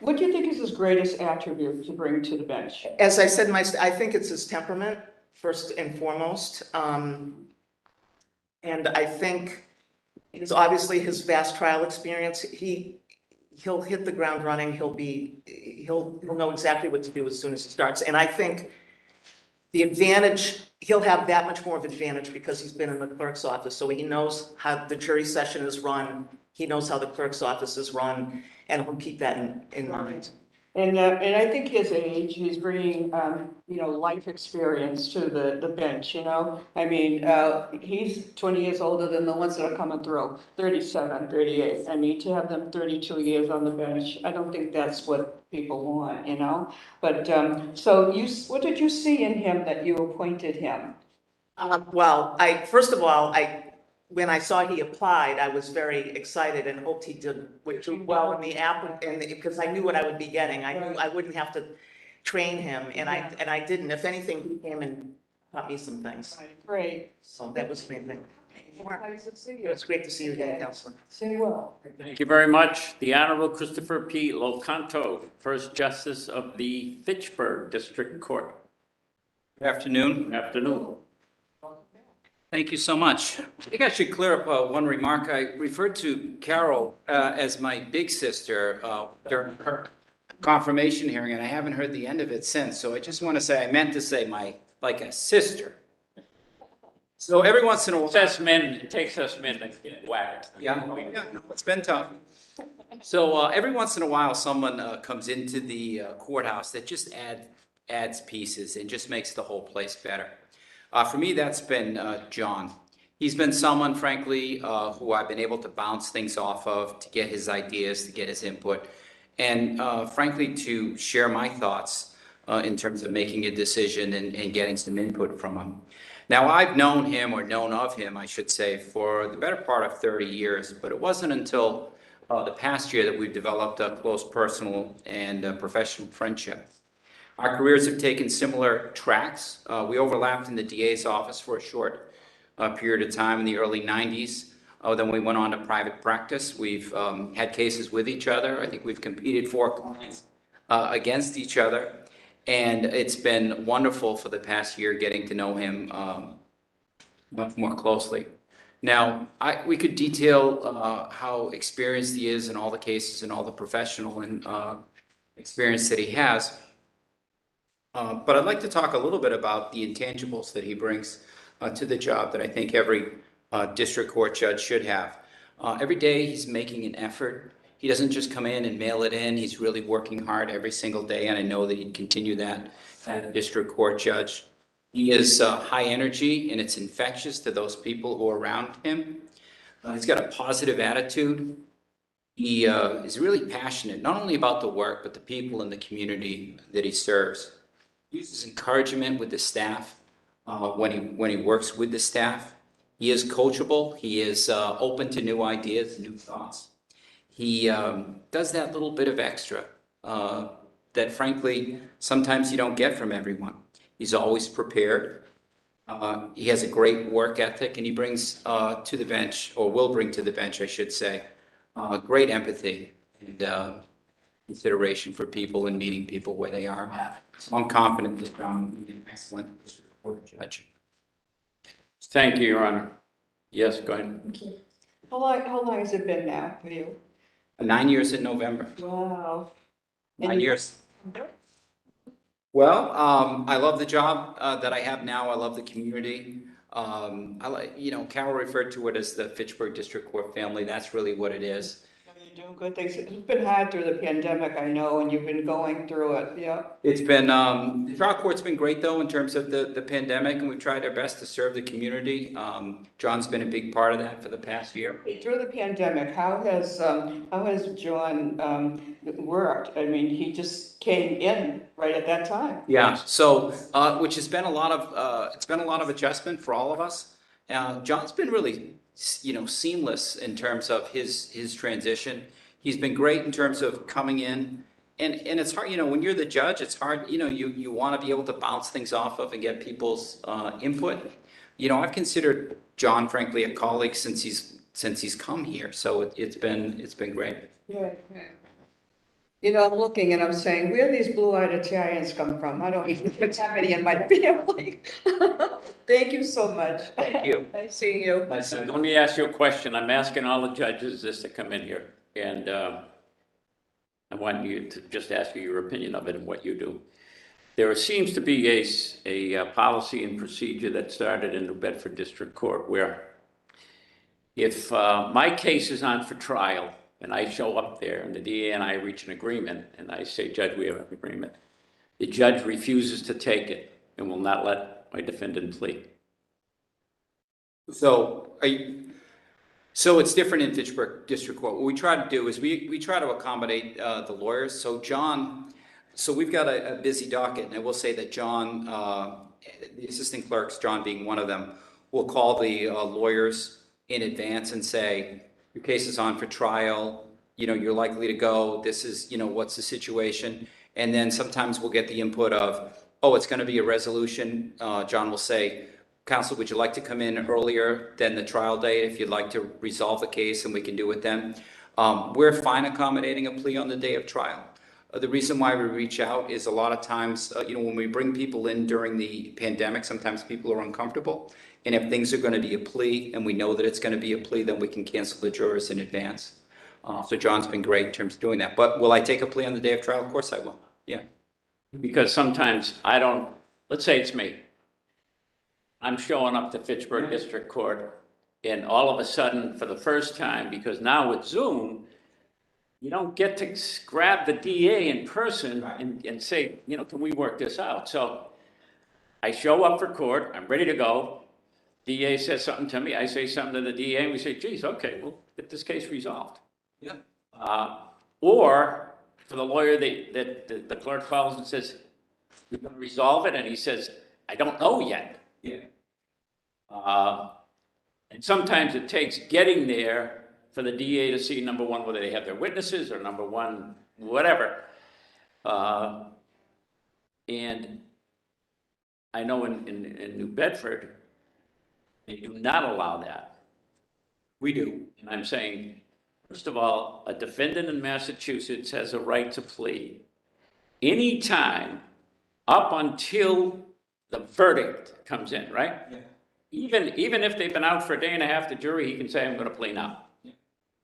what do you think is his greatest attribute to bring to the bench? As I said, I think it's his temperament, first and foremost. And I think it's obviously his vast trial experience. He'll hit the ground running. He'll know exactly what to do as soon as he starts. And I think the advantage, he'll have that much more of an advantage because he's been in the clerk's office. So he knows how the jury session is run. He knows how the clerk's office is run, and he'll keep that in mind. And I think his age, he's bringing, life experience to the bench, I mean, he's 20 years older than the ones that are coming through, 37, 38. I mean, to have them 32 years on the bench, I don't think that's what people want, But, so what did you see in him that you appointed him? Well, first of all, when I saw he applied, I was very excited and hoped he did well in the app, and because I knew what I would be getting. I knew I wouldn't have to train him, and I didn't. If anything, he came and taught me some things. Great. So that was the main thing. It's great to see you again, Counselor. Say well. Thank you very much. The Honorable Christopher P. Locanto, First Justice of the Fitchburg District Court. Good afternoon. Good afternoon. Thank you so much. I think I should clear up one remark. I referred to Carol as my big sister during her confirmation hearing, and I haven't heard the end of it since. So I just want to say, I meant to say like a sister. So every once in a while. It takes us men to get whacked. Yeah, no, it's been tough. So every once in a while, someone comes into the courthouse that just adds pieces and just makes the whole place better. For me, that's been John. He's been someone, frankly, who I've been able to bounce things off of, to get his ideas, to get his input, and frankly, to share my thoughts in terms of making a decision and getting some input from him. Now, I've known him, or known of him, I should say, for the better part of 30 years, but it wasn't until the past year that we've developed a close personal and professional friendship. Our careers have taken similar tracks. We overlapped in the DA's office for a short period of time in the early 90s. Then we went on to private practice. We've had cases with each other. I think we've competed for clients against each other. And it's been wonderful for the past year getting to know him much more closely. Now, we could detail how experienced he is in all the cases and all the professional and experience that he has. But I'd like to talk a little bit about the intangibles that he brings to the job that I think every district court judge should have. Every day he's making an effort. He doesn't just come in and mail it in. He's really working hard every single day, and I know that he'd continue that as a district court judge. He is high energy, and it's infectious to those people who are around him. He's got a positive attitude. He is really passionate, not only about the work, but the people in the community that he serves. He uses encouragement with the staff when he works with the staff. He is coachable. He is open to new ideas, new thoughts. He does that little bit of extra that, frankly, sometimes you don't get from everyone. He's always prepared. He has a great work ethic, and he brings to the bench, or will bring to the bench, I should say, great empathy and consideration for people and meeting people where they are. So I'm confident that John will be an excellent district court judge. Thank you, Your Honor. Yes, go ahead. How long has it been now for you? 9 years in November. Wow. 9 years. Well, I love the job that I have now. I love the community. Carol referred to it as the Fitchburg District Court family. That's really what it is. You're doing good things. It's been hard through the pandemic, I know, and you've been going through it, yeah. It's been, the trial court's been great though in terms of the pandemic, and we've tried our best to serve the community. John's been a big part of that for the past year. Through the pandemic, how has John worked? I mean, he just came in right at that time. Yeah, so, which has been a lot of adjustment for all of us. John's been really seamless in terms of his transition. He's been great in terms of coming in, and it's hard, when you're the judge, it's hard, you want to be able to bounce things off of and get people's input. I've considered John, frankly, a colleague since he's come here, so it's been great. Yeah. I'm looking and I'm saying, where do these blue-eyed Italians come from? I don't even have any in my family. Thank you so much. Thank you. Nice seeing you. Let me ask you a question. I'm asking all the judges this to come in here, and I want you to just ask you your opinion of it and what you do. There seems to be a policy and procedure that started in New Bedford District Court where if my case is on for trial, and I show up there, and the DA and I reach an agreement, and I say, Judge, we have an agreement. The judge refuses to take it and will not let my defendant plead. So it's different in Fitchburg District Court. What we try to do is we try to accommodate the lawyers. So we've got a busy docket, and I will say that John, the assistant clerks, John being one of them, will call the lawyers in advance and say, your case is on for trial, you're likely to go, this is, what's the situation? And then sometimes we'll get the input of, oh, it's going to be a resolution. John will say, counsel, would you like to come in earlier than the trial date if you'd like to resolve the case, and we can do it then? We're fine accommodating a plea on the day of trial. The reason why we reach out is a lot of times, when we bring people in during the pandemic, sometimes people are uncomfortable. And if things are going to be a plea and we know that it's going to be a plea, then we can cancel the jurors in advance. So John's been great in terms of doing that. But will I take a plea on the day of trial? Of course I will. Yeah. Because sometimes I don't, let's say it's me. I'm showing up to Fitchburg District Court, and all of a sudden, for the first time, because now with Zoom, you don't get to grab the DA in person and say, can we work this out? So I show up for court, I'm ready to go. DA says something to me, I say something to the DA, and we say, geez, okay, we'll get this case resolved. Yeah. Or for the lawyer, the clerk calls and says, we're going to resolve it, and he says, I don't know yet. Yeah. And sometimes it takes getting there for the DA to see, number one, whether they have their witnesses, or number one, whatever. And I know in New Bedford, they do not allow that. We do. And I'm saying, first of all, a defendant in Massachusetts has a right to plea anytime up until the verdict comes in, right? Yeah. Even if they've been out for a day and a half, the jury, he can say, I'm going to plea now. Yeah.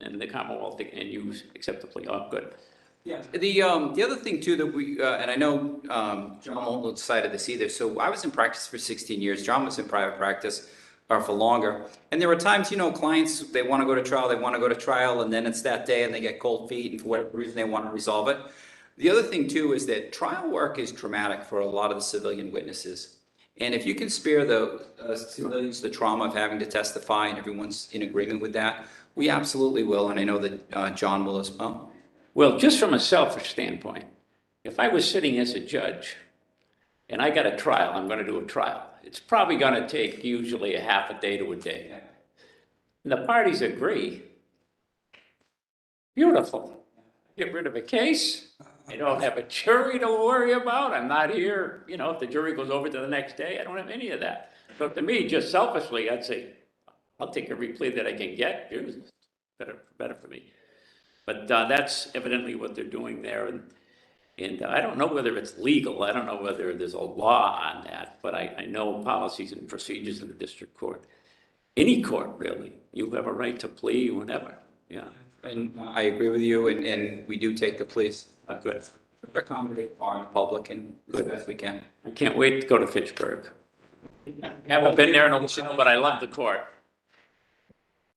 And the Commonwealth, and you accept the plea. Oh, good. Yeah. The other thing too that we, and I know John won't decided this either. So I was in practice for 16 years. John was in private practice for longer. And there were times, clients, they want to go to trial, and then it's that day and they get cold feet, and for whatever reason they want to resolve it. The other thing too is that trial work is traumatic for a lot of the civilian witnesses. And if you can spare the civilians the trauma of having to testify, and everyone's in agreement with that, we absolutely will. And I know that John will as well. Well, just from a selfish standpoint, if I was sitting as a judge and I got a trial, I'm going to do a trial. It's probably going to take usually a half a day to a day. And the parties agree. Beautiful. Get rid of a case. I don't have a jury to worry about. I'm not here, if the jury goes over to the next day, I don't have any of that. So to me, just selfishly, I'd say, I'll take every plea that I can get. It's better for me. But that's evidently what they're doing there. And I don't know whether it's legal. I don't know whether there's a law on that, but I know policies and procedures in the district court. Any court, really. You have a right to plea whenever. Yeah. And I agree with you, and we do take the pleas. Good. Accommodate our public and as best we can. I can't wait to go to Fitchburg. Haven't been there in a while, but I love the court.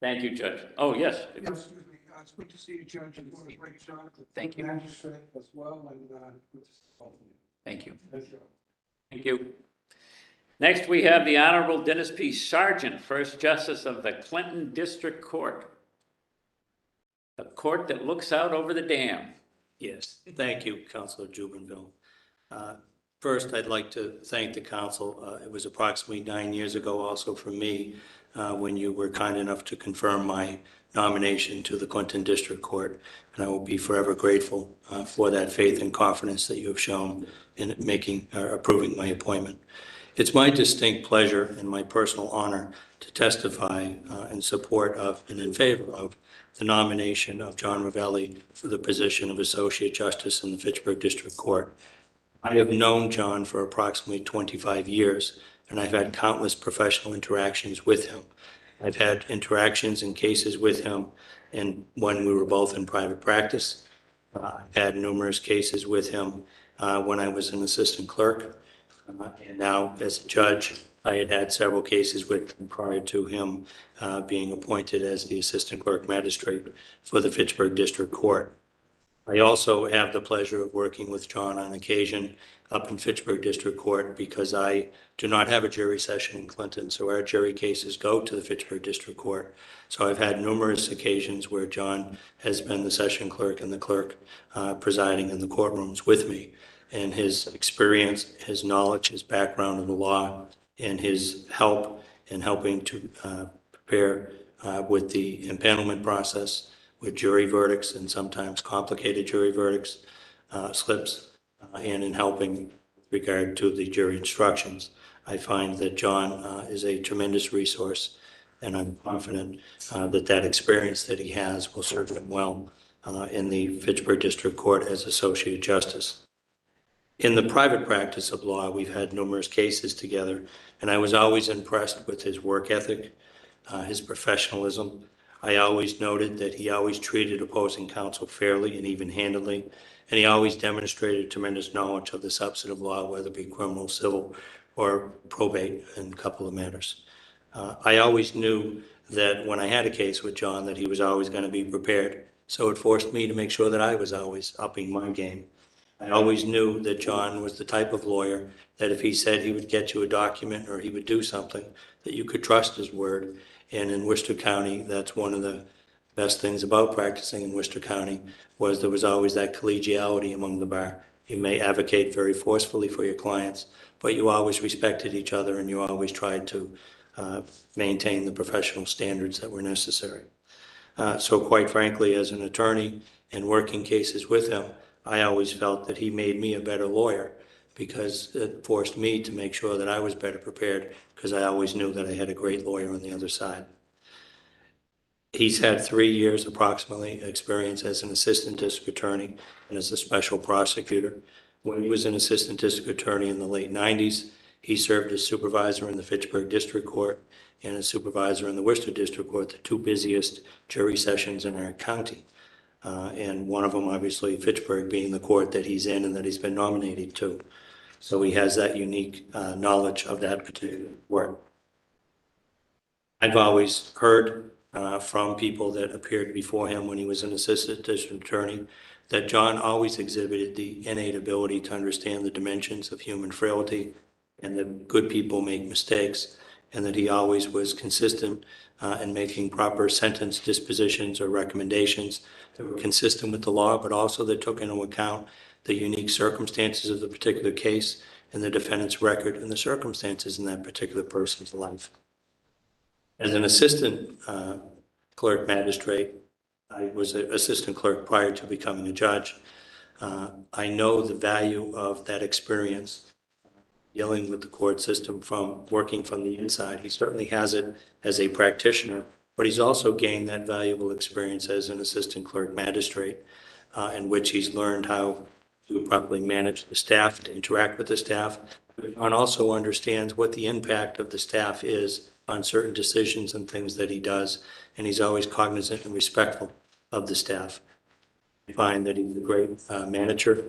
Thank you, Judge. Oh, yes. Excuse me, it's good to see you, Judge, and what a great job. Thank you. Magistrate as well, and good to see both of you. Thank you. Good job. Thank you. Next, we have the Honorable Dennis P. Sargent, First Justice of the Clinton District Court. The court that looks out over the dam. Yes, thank you, Councilor Jubenville. First, I'd like to thank the council. It was approximately 9 years ago also for me when you were kind enough to confirm my nomination to the Clinton District Court. And I will be forever grateful for that faith and confidence that you have shown in approving my appointment. It's my distinct pleasure and my personal honor to testify in support of and in favor of the nomination of John Ravelli for the position of Associate Justice in the Fitchburg District Court. I have known John for approximately 25 years, and I've had countless professional interactions with him. I've had interactions and cases with him and when we were both in private practice. I've had numerous cases with him when I was an assistant clerk. And now as a judge, I had had several cases with him prior to him being appointed as the assistant clerk magistrate for the Fitchburg District Court. I also have the pleasure of working with John on occasion up in Fitchburg District Court because I do not have a jury session in Clinton, so our jury cases go to the Fitchburg District Court. So I've had numerous occasions where John has been the session clerk and the clerk presiding in the courtrooms with me. And his experience, his knowledge, his background in the law, and his help in helping to prepare with the impanelment process, with jury verdicts and sometimes complicated jury verdicts, slips, and in helping with regard to the jury instructions. I find that John is a tremendous resource, and I'm confident that that experience that he has will serve him well in the Fitchburg District Court as Associate Justice. In the private practice of law, we've had numerous cases together, and I was always impressed with his work ethic, his professionalism. I always noted that he always treated opposing counsel fairly and even-handedly, and he always demonstrated tremendous knowledge of the substantive law, whether it be criminal, civil, or probate in a couple of matters. I always knew that when I had a case with John that he was always going to be prepared, so it forced me to make sure that I was always upping my game. I always knew that John was the type of lawyer that if he said he would get you a document or he would do something, that you could trust his word. And in Worcester County, that's one of the best things about practicing in Worcester County, was there was always that collegiality among the bar. You may advocate very forcefully for your clients, but you always respected each other and you always tried to maintain the professional standards that were necessary. So quite frankly, as an attorney and working cases with him, I always felt that he made me a better lawyer because it forced me to make sure that I was better prepared because I always knew that I had a great lawyer on the other side. He's had 3 years approximately experience as an assistant district attorney and as a special prosecutor. When he was an assistant district attorney in the late 90s, he served as supervisor in the Fitchburg District Court and as supervisor in the Worcester District Court, the two busiest jury sessions in our county. And one of them, obviously, Fitchburg being the court that he's in and that he's been nominated to. So he has that unique knowledge of that particular court. I've always heard from people that appeared before him when he was an assistant district attorney that John always exhibited the innate ability to understand the dimensions of human frailty and that good people make mistakes, and that he always was consistent in making proper sentence dispositions or recommendations that were consistent with the law, but also that took into account the unique circumstances of the particular case and the defendant's record and the circumstances in that particular person's life. As an assistant clerk magistrate, I was an assistant clerk prior to becoming a judge. I know the value of that experience dealing with the court system from working from the inside. He certainly has it as a practitioner, but he's also gained that valuable experience as an assistant clerk magistrate in which he's learned how to properly manage the staff, to interact with the staff, and also understands what the impact of the staff is on certain decisions and things that he does. And he's always cognizant and respectful of the staff. I find that he's a great manager.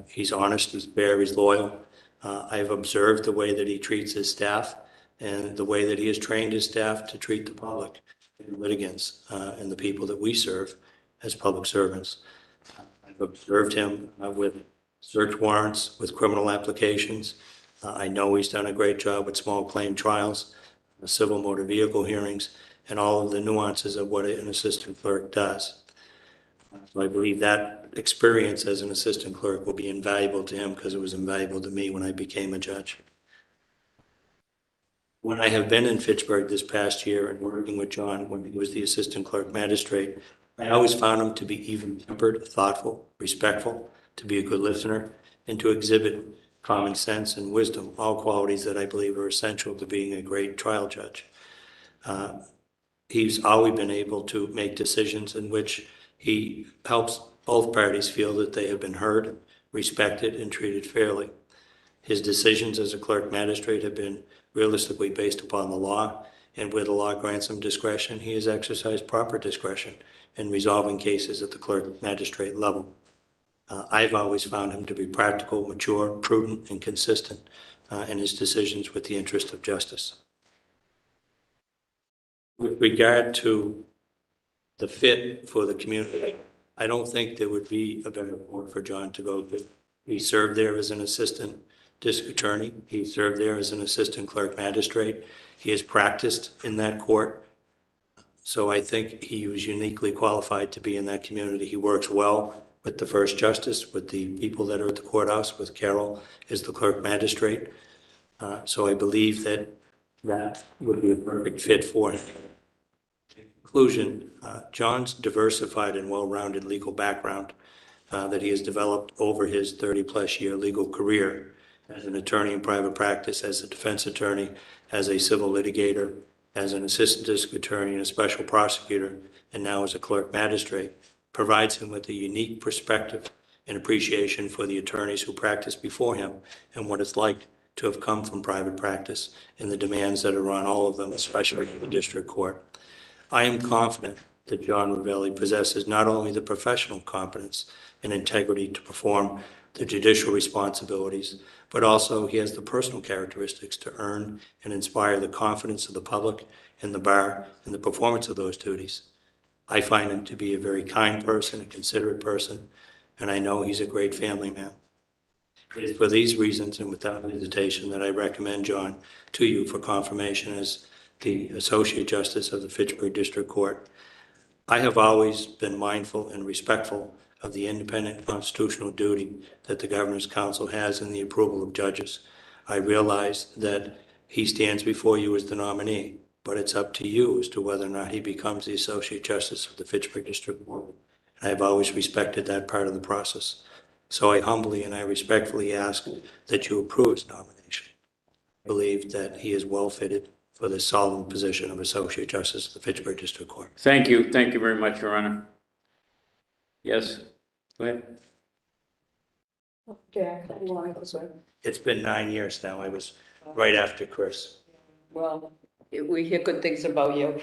He's honest, he's fair, he's loyal. I've observed the way that he treats his staff and the way that he has trained his staff to treat the public and litigants and the people that we serve as public servants. I've observed him with search warrants, with criminal applications. I know he's done a great job with small claim trials, civil motor vehicle hearings, and all of the nuances of what an assistant clerk does. So I believe that experience as an assistant clerk will be invaluable to him because it was invaluable to me when I became a judge. When I have been in Fitchburg this past year and working with John when he was the assistant clerk magistrate, I always found him to be even-tempered, thoughtful, respectful, to be a good listener, and to exhibit common sense and wisdom, all qualities that I believe are essential to being a great trial judge. He's always been able to make decisions in which he helps both parties feel that they have been heard, respected, and treated fairly. His decisions as a clerk magistrate have been realistically based upon the law, and where the law grants him discretion, he has exercised proper discretion in resolving cases at the clerk magistrate level. I've always found him to be practical, mature, prudent, and consistent in his decisions with the interest of justice. With regard to the fit for the community, I don't think there would be a better court for John to go to. He served there as an assistant district attorney. He served there as an assistant clerk magistrate. He has practiced in that court. So I think he was uniquely qualified to be in that community. He works well with the first justice, with the people that are at the courthouse, with Carol as the clerk magistrate. So I believe that that would be a perfect fit for him. In conclusion, John's diversified and well-rounded legal background that he has developed over his 30-plus year legal career as an attorney in private practice, as a defense attorney, as a civil litigator, as an assistant district attorney and a special prosecutor, and now as a clerk magistrate, provides him with a unique perspective and appreciation for the attorneys who practiced before him and what it's like to have come from private practice and the demands that are on all of them, especially in the district court. I am confident that John Ravelli possesses not only the professional competence and integrity to perform the judicial responsibilities, but also he has the personal characteristics to earn and inspire the confidence of the public and the bar in the performance of those duties. I find him to be a very kind person, a considerate person, and I know he's a great family man. It is for these reasons and without hesitation that I recommend John to you for confirmation as the Associate Justice of the Fitchburg District Court. I have always been mindful and respectful of the independent constitutional duty that the Governor's Council has in the approval of judges. I realize that he stands before you as the nominee, but it's up to you as to whether or not he becomes the Associate Justice of the Fitchburg District Court. I have always respected that part of the process. So I humbly and I respectfully ask that you approve his nomination. I believe that he is well fitted for the solemn position of Associate Justice of the Fitchburg District Court. Thank you. Thank you very much, Your Honor. Yes, go ahead. Jack, you want to go, sir? It's been 9 years now. I was right after Chris. Well, we hear good things about you.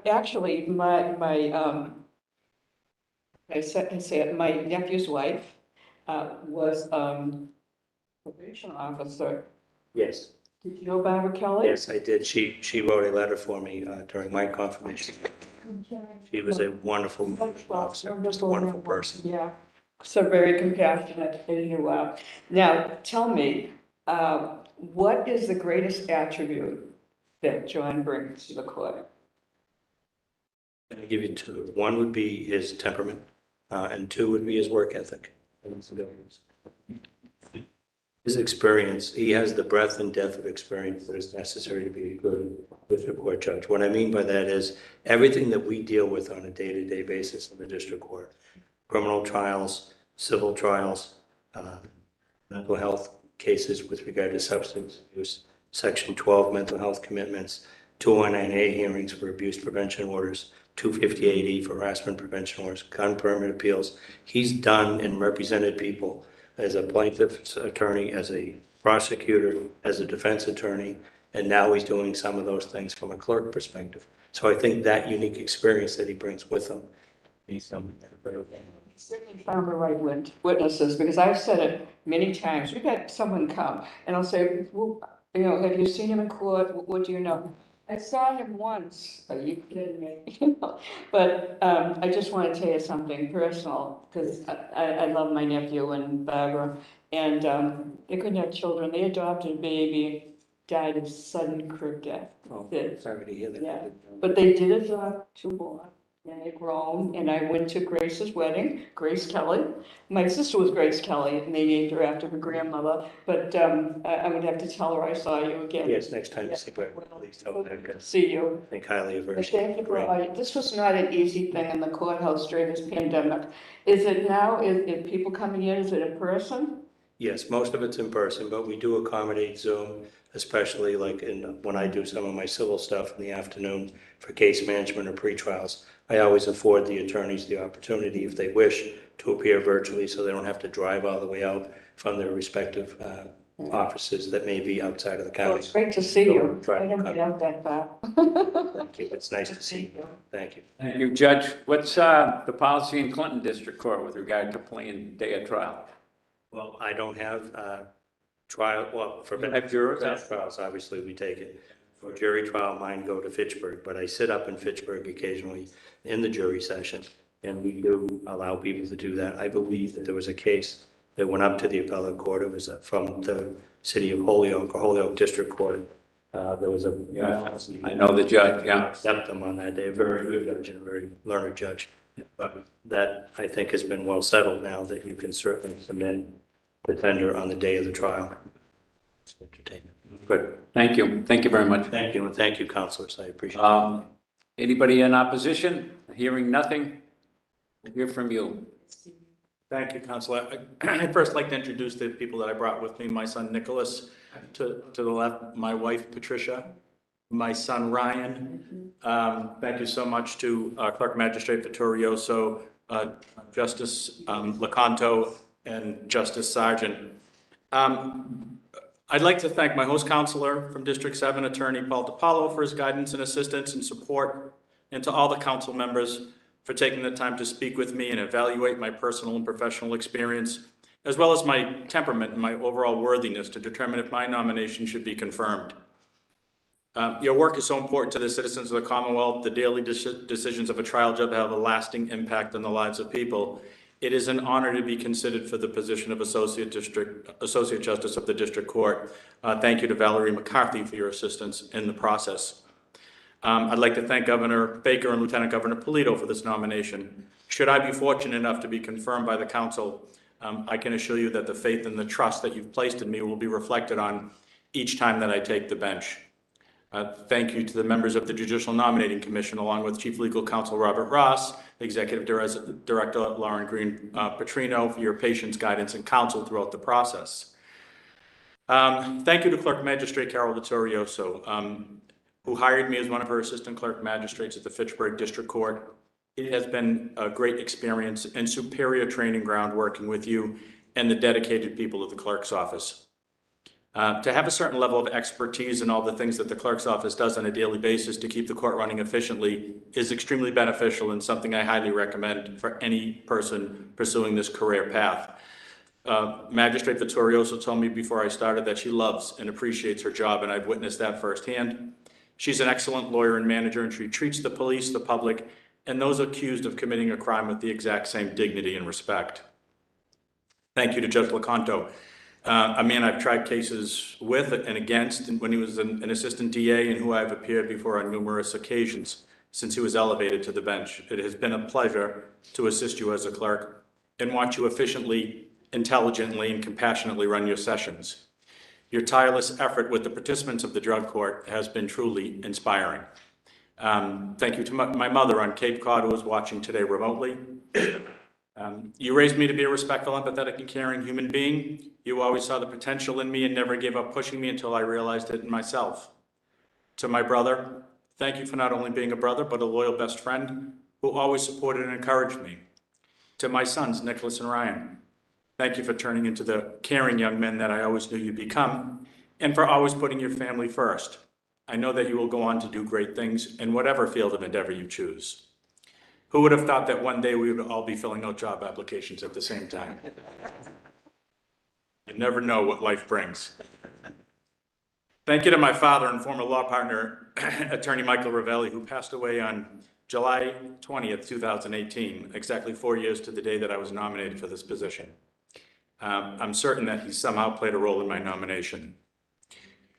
Actually, my nephew's wife was probation officer. Yes. Did you know Barbara Kelly? Yes, I did. She wrote a letter for me during my confirmation. She was a wonderful officer, just a wonderful person. Yeah, so very compassionate. Now, tell me, what is the greatest attribute that John brings to the court? I'll give you two. One would be his temperament, and two would be his work ethic. His experience, he has the breadth and depth of experience that is necessary to be a good district court judge. What I mean by that is everything that we deal with on a day-to-day basis in the district court, criminal trials, civil trials, mental health cases with regard to substance abuse, Section 12 mental health commitments, 219A hearings for abuse prevention orders, 258E for harassment prevention orders, gun permit appeals. He's done and represented people as a plaintiff's attorney, as a prosecutor, as a defense attorney, and now he's doing some of those things from a clerk perspective. So I think that unique experience that he brings with him, he's something very Certainly found the right witnesses, because I've said it many times. We've had someone come and I'll say, well, have you seen him in court? What do you know? I saw him once. Are you kidding me? But I just want to tell you something personal, because I love my nephew and Barbara, and they couldn't have children. They adopted a baby, died of sudden quick death. Oh, sorry to hear that. Yeah, but they did adopt two more. And they've grown, and I went to Grace's wedding, Grace Kelly. My sister was Grace Kelly, and they named her after her grandmother, but I would have to tell her I saw you again. Yes, next time you see her, please tell her that. See you. Think highly of her. But thank you for, this was not an easy thing in the courthouse during this pandemic. Is it now, is people coming in, is it in person? Yes, most of it's in person, but we do accommodate Zoom, especially like when I do some of my civil stuff in the afternoon for case management or pre-trials. I always afford the attorneys the opportunity, if they wish, to appear virtually so they don't have to drive all the way out from their respective offices that may be outside of the county. Well, it's great to see you. I didn't get out that far. Thank you. It's nice to see you. Thank you. Thank you, Judge. What's the policy in Clinton District Court with regard to playing day of trial? Well, I don't have trial, well, for have jurors? trials, obviously we take it. For jury trial, mine go to Fitchburg, but I sit up in Fitchburg occasionally in the jury session, and we do allow people to do that. I believe that there was a case that went up to the appellate court. It was from the city of Holyoke, or Holyoke District Court. There was a, I know the judge, yeah. Accept them on that day, a very good judge and a very learned judge. But that, I think, has been well settled now, that you can certainly submit the tender on the day of the trial. It's entertainment. Good. Thank you. Thank you very much. Thank you, and thank you, counselors. I appreciate it. Anybody in opposition? Hearing nothing? hear from you. Thank you, Counselor. I'd first like to introduce the people that I brought with me. My son Nicholas, to the left, my wife Patricia, my son Ryan. Thank you so much to Clerk Magistrate Vittorioso, Justice Lecanto, and Justice Sargent. I'd like to thank my host counselor from District 7, Attorney Paul DiPaolo, for his guidance and assistance and support, and to all the council members for taking the time to speak with me and evaluate my personal and professional experience, as well as my temperament and my overall worthiness to determine if my nomination should be confirmed. Your work is so important to the citizens of the Commonwealth. The daily decisions of a trial judge have a lasting impact on the lives of people. It is an honor to be considered for the position of Associate Justice of the District Court. Thank you to Valerie McCarthy for your assistance in the process. I'd like to thank Governor Baker and Lieutenant Governor Polito for this nomination. Should I be fortunate enough to be confirmed by the council, I can assure you that the faith and the trust that you've placed in me will be reflected on each time that I take the bench. Thank you to the members of the Judicial Nominating Commission, along with Chief Legal Counsel Robert Ross, Executive Director Lauren Green Petrino, for your patience, guidance, and counsel throughout the process. Thank you to Clerk Magistrate Carol Vittorioso, who hired me as one of her assistant clerk magistrates at the Fitchburg District Court. It has been a great experience and superior training ground working with you and the dedicated people of the clerk's office. To have a certain level of expertise in all the things that the clerk's office does on a daily basis to keep the court running efficiently is extremely beneficial and something I highly recommend for any person pursuing this career path. Magistrate Vittorioso told me before I started that she loves and appreciates her job, and I've witnessed that firsthand. She's an excellent lawyer and manager, and she treats the police, the public, and those accused of committing a crime with the exact same dignity and respect. Thank you to Judge Lecanto, a man I've tried cases with and against when he was an assistant DA and who I've appeared before on numerous occasions since he was elevated to the bench. It has been a pleasure to assist you as a clerk and watch you efficiently, intelligently, and compassionately run your sessions. Your tireless effort with the participants of the drug court has been truly inspiring. Thank you to my mother on Cape Cod, who is watching today remotely. You raised me to be a respectful, empathetic, and caring human being. You always saw the potential in me and never gave up pushing me until I realized it in myself. To my brother, thank you for not only being a brother, but a loyal best friend who always supported and encouraged me. To my sons, Nicholas and Ryan, thank you for turning into the caring young men that I always knew you'd become, and for always putting your family first. I know that you will go on to do great things in whatever field of endeavor you choose. Who would have thought that one day we would all be filling out job applications at the same time? You never know what life brings. Thank you to my father and former law partner, Attorney Michael Ravelli, who passed away on July 20th, 2018, exactly 4 years to the day that I was nominated for this position. I'm certain that he somehow played a role in my nomination.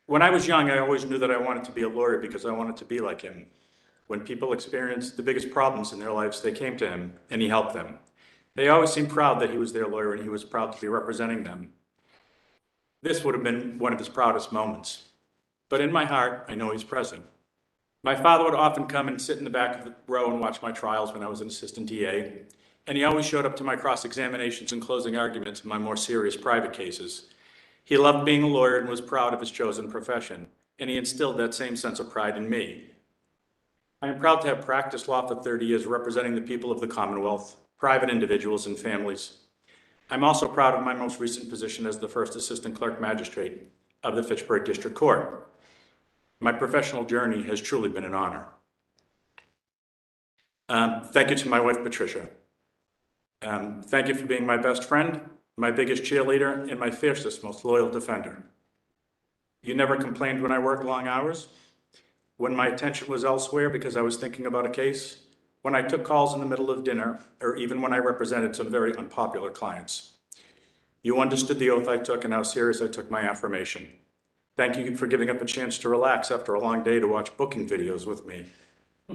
When I was young, I always knew that I wanted to be a lawyer because I wanted to be like him. When people experienced the biggest problems in their lives, they came to him and he helped them. They always seemed proud that he was their lawyer and he was proud to be representing them. This would have been one of his proudest moments. But in my heart, I know he's present. My father would often come and sit in the back of the row and watch my trials when I was an assistant DA. And he always showed up to my cross-examinations and closing arguments in my more serious private cases. He loved being a lawyer and was proud of his chosen profession, and he instilled that same sense of pride in me. I am proud to have practiced law for 30 years representing the people of the Commonwealth, private individuals and families. I'm also proud of my most recent position as the first assistant clerk magistrate of the Fitchburg District Court. My professional journey has truly been an honor. Thank you to my wife, Patricia. Thank you for being my best friend, my biggest cheerleader, and my fiercest, most loyal defender. You never complained when I worked long hours, when my attention was elsewhere because I was thinking about a case, when I took calls in the middle of dinner, or even when I represented some very unpopular clients. You understood the oath I took and how serious I took my affirmation. Thank you for giving up a chance to relax after a long day to watch booking videos with me,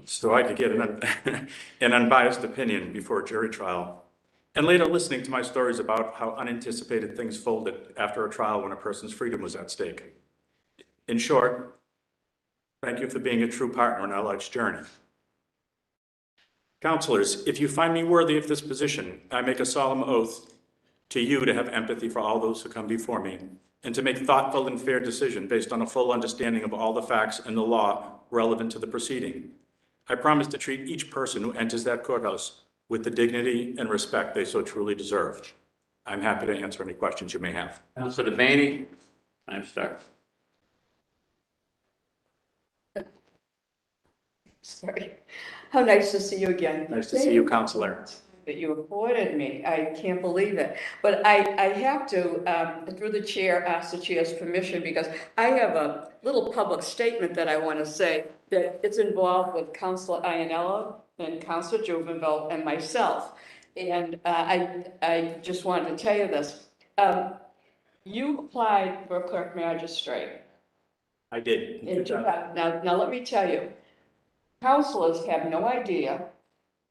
so I could get an unbiased opinion before a jury trial. And later listening to my stories about how unanticipated things folded after a trial when a person's freedom was at stake. In short, thank you for being a true partner in our life's journey. Counselors, if you find me worthy of this position, I make a solemn oath to you to have empathy for all those who come before me, and to make thoughtful and fair decision based on a full understanding of all the facts and the law relevant to the proceeding. I promise to treat each person who enters that courthouse with the dignity and respect they so truly deserve. I'm happy to answer any questions you may have. Councilor Devaney, time starts. Sorry. How nice to see you again. Nice to see you, Counselor. That you appointed me. I can't believe it. But I have to, through the chair, ask the chair's permission because I have a little public statement that I want to say that it's involved with Councilor Ianella and Councilor Jubenville and myself. And I just wanted to tell you this. You applied for a clerk magistrate. I did. Now let me tell you, councilors have no idea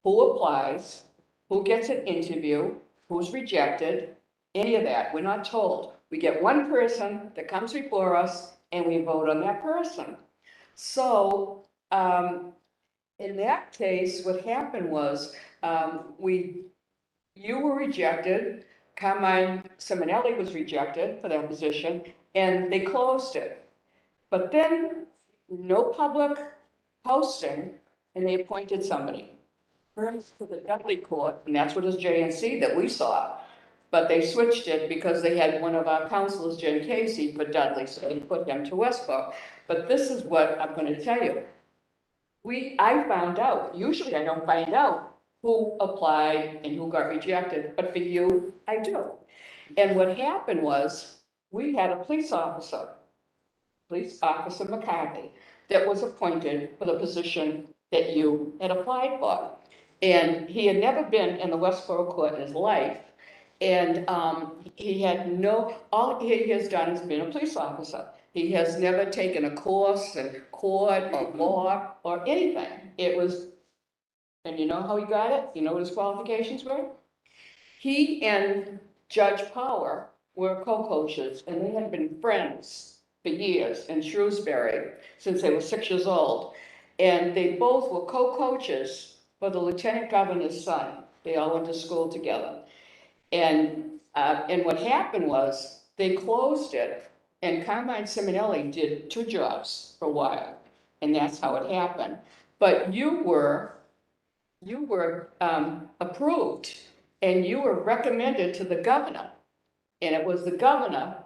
who applies, who gets an interview, who's rejected, any of that. We're not told. We get one person that comes before us and we vote on that person. So in that case, what happened was you were rejected, Carmine Simonelli was rejected for that position, and they closed it. But then, no public posting, and they appointed somebody. First to the Dudley Court, and that's what is JNC that we saw. But they switched it because they had one of our councilors, Jen Casey, for Dudley, so they put him to Westboro. But this is what I'm going to tell you. I found out, usually I don't find out who applied and who got rejected, but for you, I do. And what happened was, we had a police officer McCarthy, that was appointed for the position that you had applied for. And he had never been in the Westboro court in his life. And he had all he has done is been a police officer. He has never taken a course in court or law or anything. And you know how he got it? You know what his qualifications were? He and Judge Power were co-coaches, and they had been friends for years in Shrewsbury since they were 6 years old. And they both were co-coaches for the lieutenant governor's son. They all went to school together. And what happened was they closed it, and Carmine Simonelli did 2 jobs for a while, and that's how it happened. But you were approved, and you were recommended to the governor, and it was the governor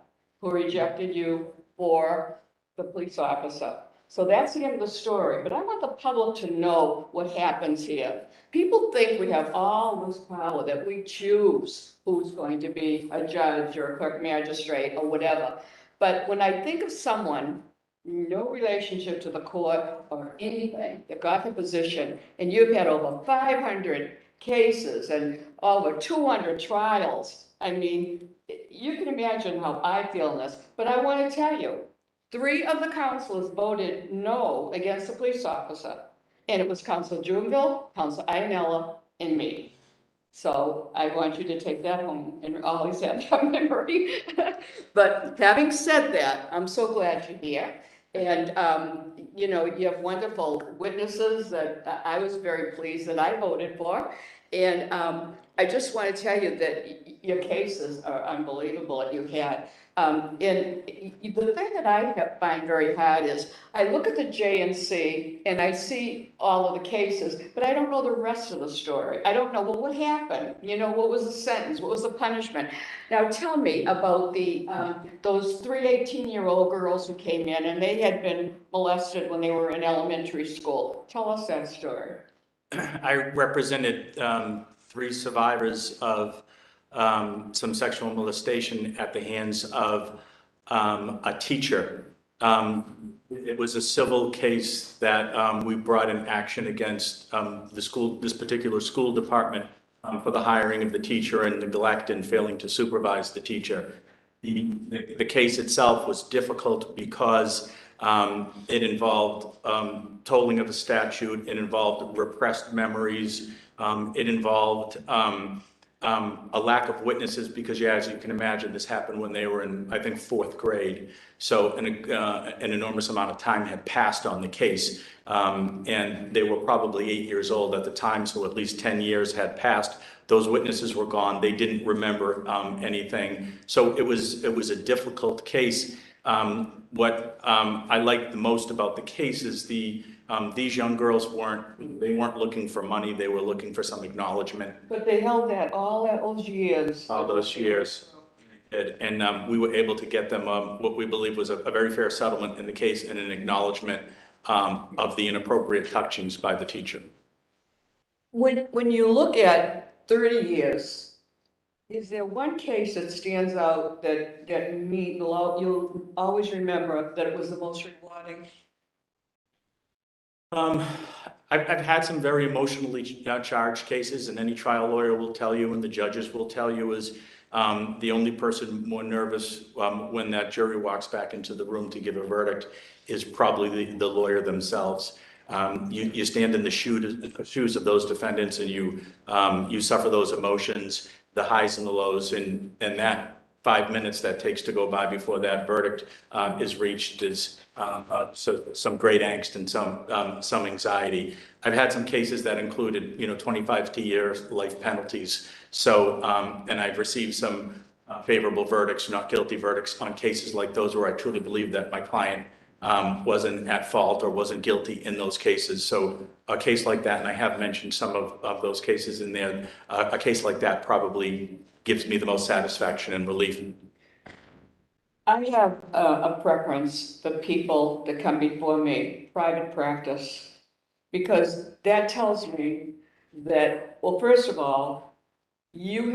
who rejected you for the police officer. So that's the end of the story, but I want the public to know what happens here. People think we have all this power, that we choose who's going to be a judge or a clerk magistrate or whatever. But when I think of someone, no relationship to the court or anything, that got the position, and you've had over 500 cases and over 200 trials, I mean, you can imagine how I feel in this, but I want to tell you, 3 of the councilors voted no against the police officer. And it was Councilor Jubenville, Councilor Ianella, and me. So I want you to take that home and always have that memory. But having said that, I'm so glad you're here. And, you have wonderful witnesses that I was very pleased that I voted for. And I just want to tell you that your cases are unbelievable that you had. And the thing that I find very hard is I look at the JNC and I see all of the cases, but I don't know the rest of the story. I don't know, well, what happened? What was the sentence? What was the punishment? Now tell me about those 3 18-year-old girls who came in and they had been molested when they were in elementary school. Tell us that story. I represented 3 survivors of some sexual molestation at the hands of a teacher. It was a civil case that we brought in action against this particular school department for the hiring of the teacher and neglect and failing to supervise the teacher. The case itself was difficult because it involved tolling of the statute, it involved repressed memories, it involved a lack of witnesses because, yeah, as you can imagine, this happened when they were in, I think, 4th grade. So an enormous amount of time had passed on the case. And they were probably 8 years old at the time, so at least 10 years had passed. Those witnesses were gone. They didn't remember anything. So it was a difficult case. What I liked the most about the case is these young girls weren't looking for money. They were looking for some acknowledgement. But they held that all those years. All those years. And we were able to get them what we believe was a very fair settlement in the case and an acknowledgement of the inappropriate touchings by the teacher. When you look at 30 years, is there one case that stands out that you'll always remember that it was the most rewarding? I've had some very emotionally charged cases, and any trial lawyer will tell you, and the judges will tell you, is the only person more nervous when that jury walks back into the room to give a verdict is probably the lawyer themselves. You stand in the shoes of those defendants, and you suffer those emotions, the highs and the lows, and that 5 minutes that takes to go by before that verdict is reached is so some great angst and some anxiety. I've had some cases that included 25 to years life penalties. So and I've received some favorable verdicts, not guilty verdicts, on cases like those where I truly believe that my client wasn't at fault or wasn't guilty in those cases. So a case like that, and I have mentioned some of those cases in there, a case like that probably gives me the most satisfaction and relief. I have a preference for people that come before me, private practice, because that tells me that, well, first of all, you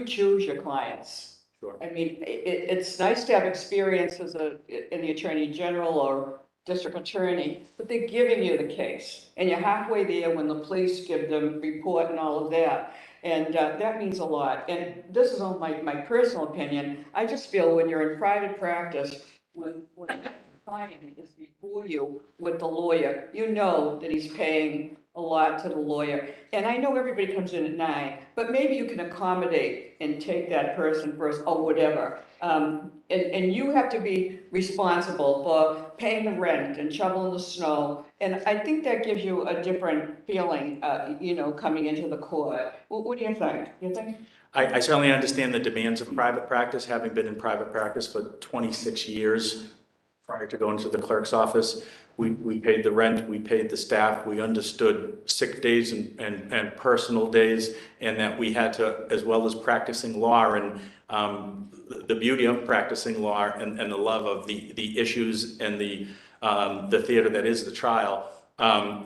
choose your clients. Sure. I mean, it's nice to have experience in the attorney general or district attorney, but they're giving you the case, and you're halfway there when the police give them report and all of that. And that means a lot. And this is on my personal opinion. I just feel when you're in private practice, when the client is before you with the lawyer, you know that he's paying a lot to the lawyer. And I know everybody comes in at 9, but maybe you can accommodate and take that person first or whatever. And you have to be responsible for paying the rent and shoveling the snow. And I think that gives you a different feeling, coming into the court. What do you think? I certainly understand the demands of private practice, having been in private practice for 26 years prior to going to the clerk's office. We paid the rent, we paid the staff, we understood sick days and personal days, and that we had to, as well as practicing law and the beauty of practicing law and the love of the issues and the theater that is the trial,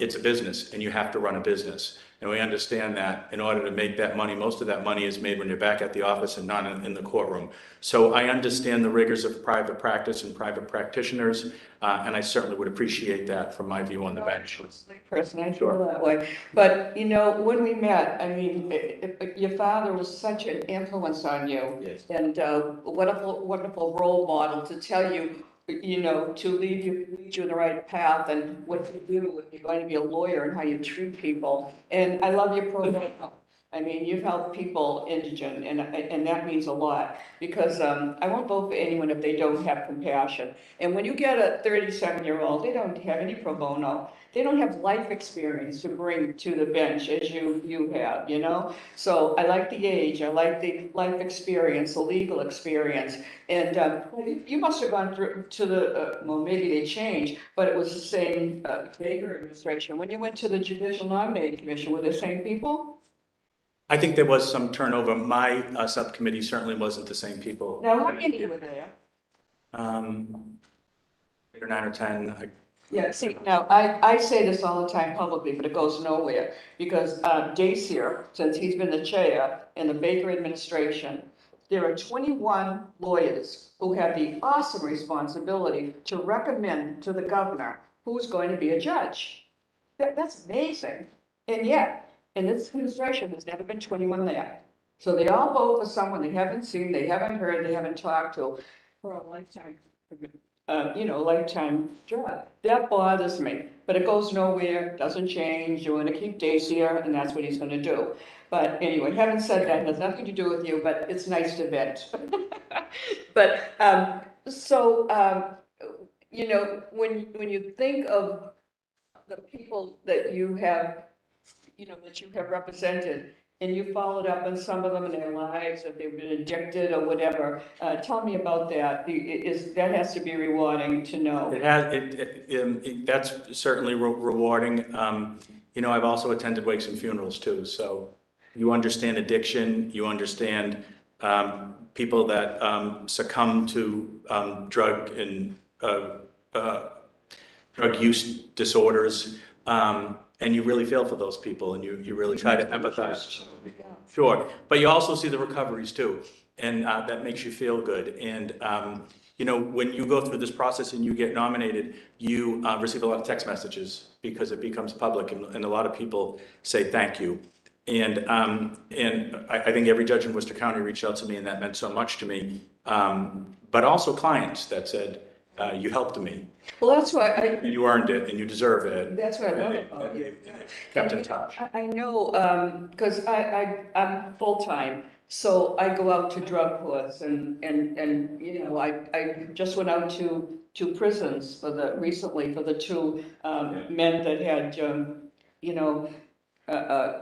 it's a business and you have to run a business. And we understand that in order to make that money, most of that money is made when you're back at the office and not in the courtroom. So I understand the rigors of private practice and private practitioners, and I certainly would appreciate that from my view on the bench. Person, I feel that way. But, when we met, I mean, your father was such an influence on you. Yes. And a wonderful role model to tell you, to lead you in the right path and what to do if you're going to be a lawyer and how you treat people. And I love your program. I mean, you've helped people indigent, and that means a lot, because I won't vote for anyone if they don't have compassion. And when you get a 37-year-old, they don't have any pro bono. They don't have life experience to bring to the bench as you have, So I like the age, I like the life experience, the legal experience. And you must have gone through to well, maybe they changed, but it was the same Baker administration. When you went to the Judicial Nominating Commission, were the same people? I think there was some turnover. My subcommittee certainly wasn't the same people. Now, how many were there? 8 or 9 or 10. Yeah, see, now, I say this all the time publicly, but it goes nowhere, because Dacier, since he's been the chair in the Baker administration, there are 21 lawyers who have the awesome responsibility to recommend to the governor who's going to be a judge. That's amazing. And yet, in this administration, there's never been 21 there. So they all vote for someone they haven't seen, they haven't heard, they haven't talked to for a lifetime, lifetime job. That bothers me, but it goes nowhere, doesn't change. You want to keep Dacier, and that's what he's going to do. But anyway, having said that, it has nothing to do with you, but it's nice to vent. But, you know, when you think of the people that you have, you know, that you have represented, and you followed up on some of them in their lives, if they've been addicted or whatever, tell me about that. That has to be rewarding to know. That's certainly rewarding. You know, I've also attended wakes and funerals too, so you understand addiction, you understand people that succumb to drug use disorders, and you really feel for those people, and you really try to empathize. Sure, but you also see the recoveries too, and that makes you feel good. And you know, when you go through this process and you get nominated, you receive a lot of text messages because it becomes public, and a lot of people say thank you. And I think every judge in Worcester County reached out to me, and that meant so much to me. But also clients that said, you helped me. Well, that's why you earned it, and you deserve it. That's what I love about you. Kept in touch. I know, because I'm full-time, so I go out to drug courts and you know, I just went out to prisons recently for the two men that had, you know,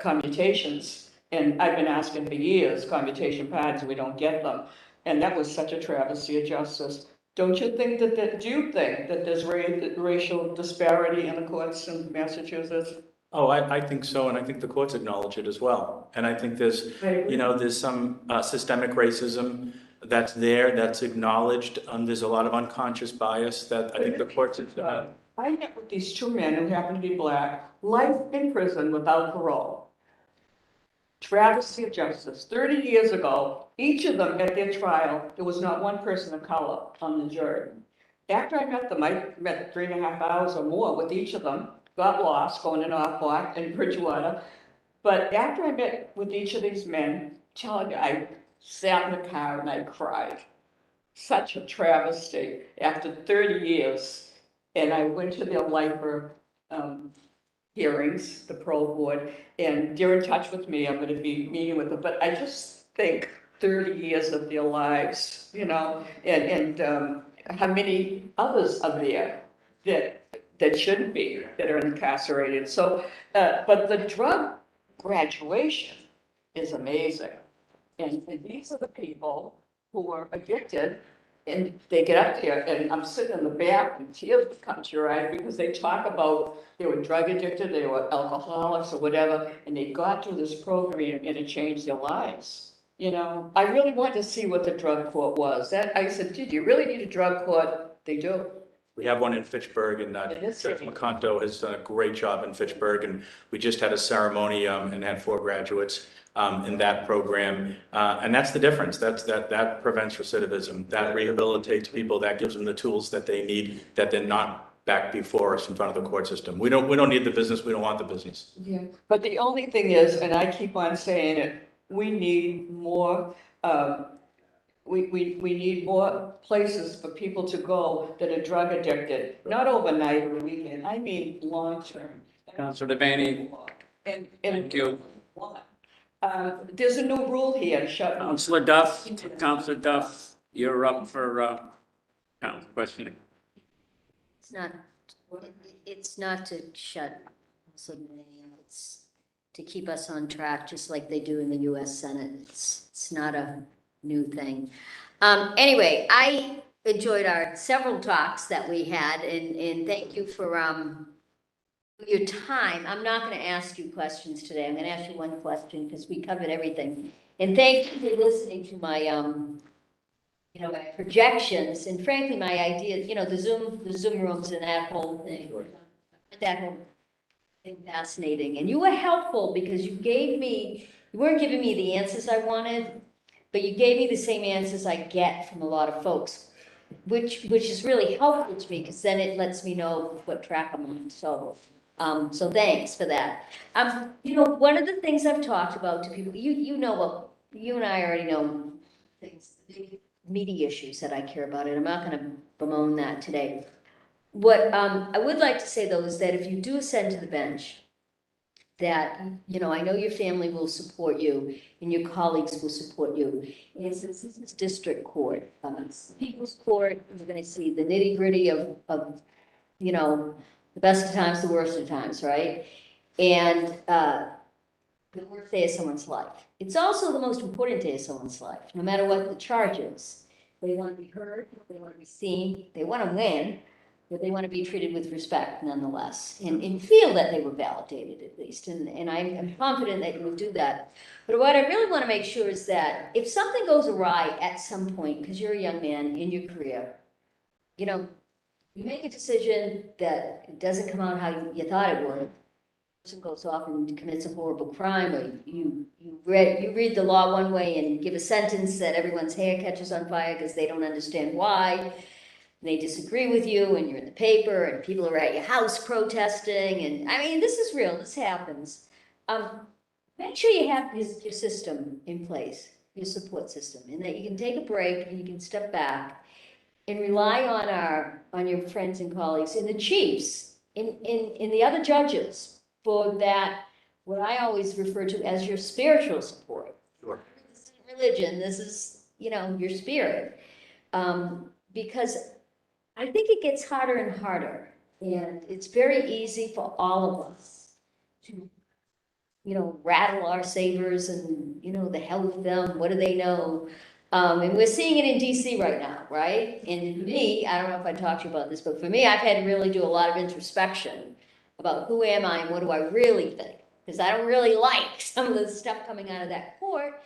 commutations. And I've been asking for years, commutation pardons, we don't get them. And that was such a travesty of justice. Don't you think do you think that there's racial disparity in the courts in Massachusetts? Oh, I think so, and I think the courts acknowledge it as well. And I think there's, you know, there's some systemic racism that's there, that's acknowledged. There's a lot of unconscious bias that I think the courts have. I met with these two men who happen to be black, life in prison without parole. Travesty of justice. 30 years ago, each of them at their trial, there was not one person of color on the jury. After I met them, I met 3.5 hours or more with each of them, got lost going to Norfolk and Bridgewater. But after I met with each of these men, telling you, I sat in the car and I cried. Such a travesty after 30 years. And I went to their lifer hearings, the Parole Board, and they're in touch with me. I'm going to be meeting with them. But I just think 30 years of their lives, you know, and how many others are there that shouldn't be, that are incarcerated. So, but the drug graduation is amazing. And these are the people who are addicted, and they get up there, and I'm sitting in the back, and tears come to your eyes because they talk about they were drug addicted, they were alcoholics or whatever, and they got through this program and it changed their lives. You know, I really wanted to see what the drug court was. I said, did you really need a drug court? They do. We have one in Fitchburg, and Judge McConto has done a great job in Fitchburg, and we just had a ceremony and had 4 graduates in that program, and that's the difference. That prevents recidivism, that rehabilitates people, that gives them the tools that they need, that they're not back before us in front of the court system. We don't need the business. We don't want the business. Yeah, but the only thing is, and I keep on saying it, we need more. We need more places for people to go that are drug addicted, not overnight or a weekend. I mean long term. Councilor Devaney. And Thank you. There's a new rule here. Councilor Duff, you're up for questioning. It's not to shut, it's to keep us on track, just like they do in the US Senate. It's not a new thing. Anyway, I enjoyed our several talks that we had, and thank you for your time. I'm not going to ask you questions today. I'm going to ask you one question because we covered everything. And thank you for listening to my you know, my projections and frankly my ideas. You know, the Zoom rooms and that whole thing. Fascinating. And you were helpful because you weren't giving me the answers I wanted, but you gave me the same answers I get from a lot of folks, which is really helpful to me because then it lets me know what track I'm on. So thanks for that. You know, one of the things I've talked about to people, you know, well, you and I already know things, meaty issues that I care about, and I'm not going to bemoan that today. What I would like to say, though, is that if you do ascend to the bench, that, you know, I know your family will support you and your colleagues will support you. And since this is district court, it's people's court, you're gonna see the nitty gritty of, you know, the best of times, the worst of times, right? And, the worst day of someone's life. It's also the most important day of someone's life, no matter what the charge is. They want to be heard, they want to be seen, they want to win, but they want to be treated with respect nonetheless, and feel that they were validated at least. And I'm confident that you will do that. But what I really want to make sure is that if something goes awry at some point, because you're a young man in your career, you know, you make a decision that it doesn't come out how you thought it would, person goes off and commits a horrible crime, or you read the law one way and give a sentence that everyone's hair catches on fire because they don't understand why, and they disagree with you, and you're in the paper, and people are at your house protesting, and I mean, this is real, this happens. Make sure you have your system in place, your support system, and that you can take a break and you can step back and rely on your friends and colleagues and the chiefs, in the other judges, for that, what I always refer to as your spiritual support. Sure. This isn't religion, this is, you know, your spirit. Because I think it gets harder and harder, and it's very easy for all of us to, you know, rattle our sabers and, you know, the hell with them, what do they know? And we're seeing it in DC right now, right? And for me, I don't know if I talked to you about this, but for me, I've had to really do a lot of introspection about who am I and what do I really think? Because I don't really like some of the stuff coming out of that court.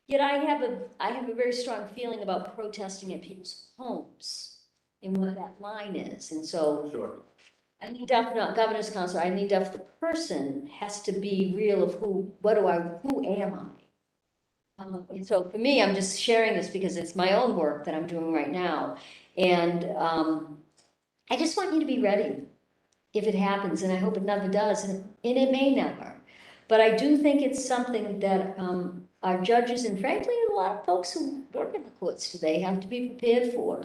Yet I have a very strong feeling about protesting at people's homes and what that line is. And so Sure. I need not governor's counselor, I need the person has to be real of who am I? And so for me, I'm just sharing this because it's my own work that I'm doing right now. And I just want you to be ready if it happens, and I hope it never does, and it may never. But I do think it's something that our judges, and frankly, a lot of folks who work in the courts today have to be prepared for.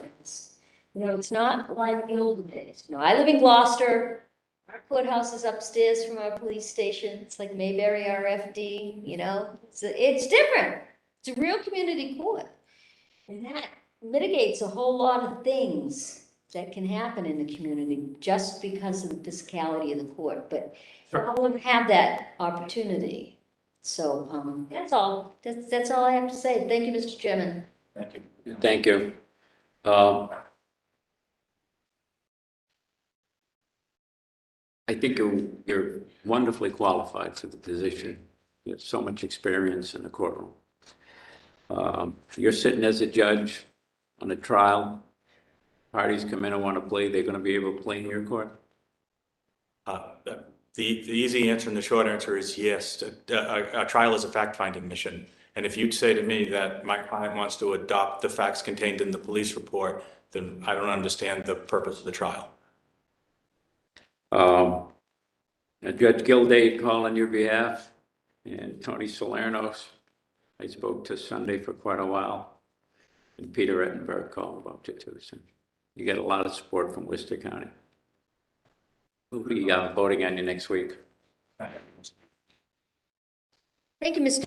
You know, it's not like the old days. You know, I live in Gloucester. Our courthouse is upstairs from our police station. It's like Mayberry RFD, you know. It's different. It's a real community court. And that mitigates a whole lot of things that can happen in the community just because of the physicality of the court. But all of them have that opportunity. So that's all. That's all I have to say. Thank you, Mr. Chairman. Thank you. Thank you. I think you're wonderfully qualified for the position. You have so much experience in the courtroom. You're sitting as a judge on a trial. Parties come in and want to play, they're going to be able to play in your court? The easy answer and the short answer is yes. A trial is a fact-finding mission. And if you'd say to me that my client wants to adopt the facts contained in the police report, then I don't understand the purpose of the trial. Judge Gilday called on your behalf, and Tony Salernos, I spoke to Sunday for quite a while, and Peter Ettenberg called about you too. So you get a lot of support from Worcester County. We'll be voting on you next week. Thank you, Mr.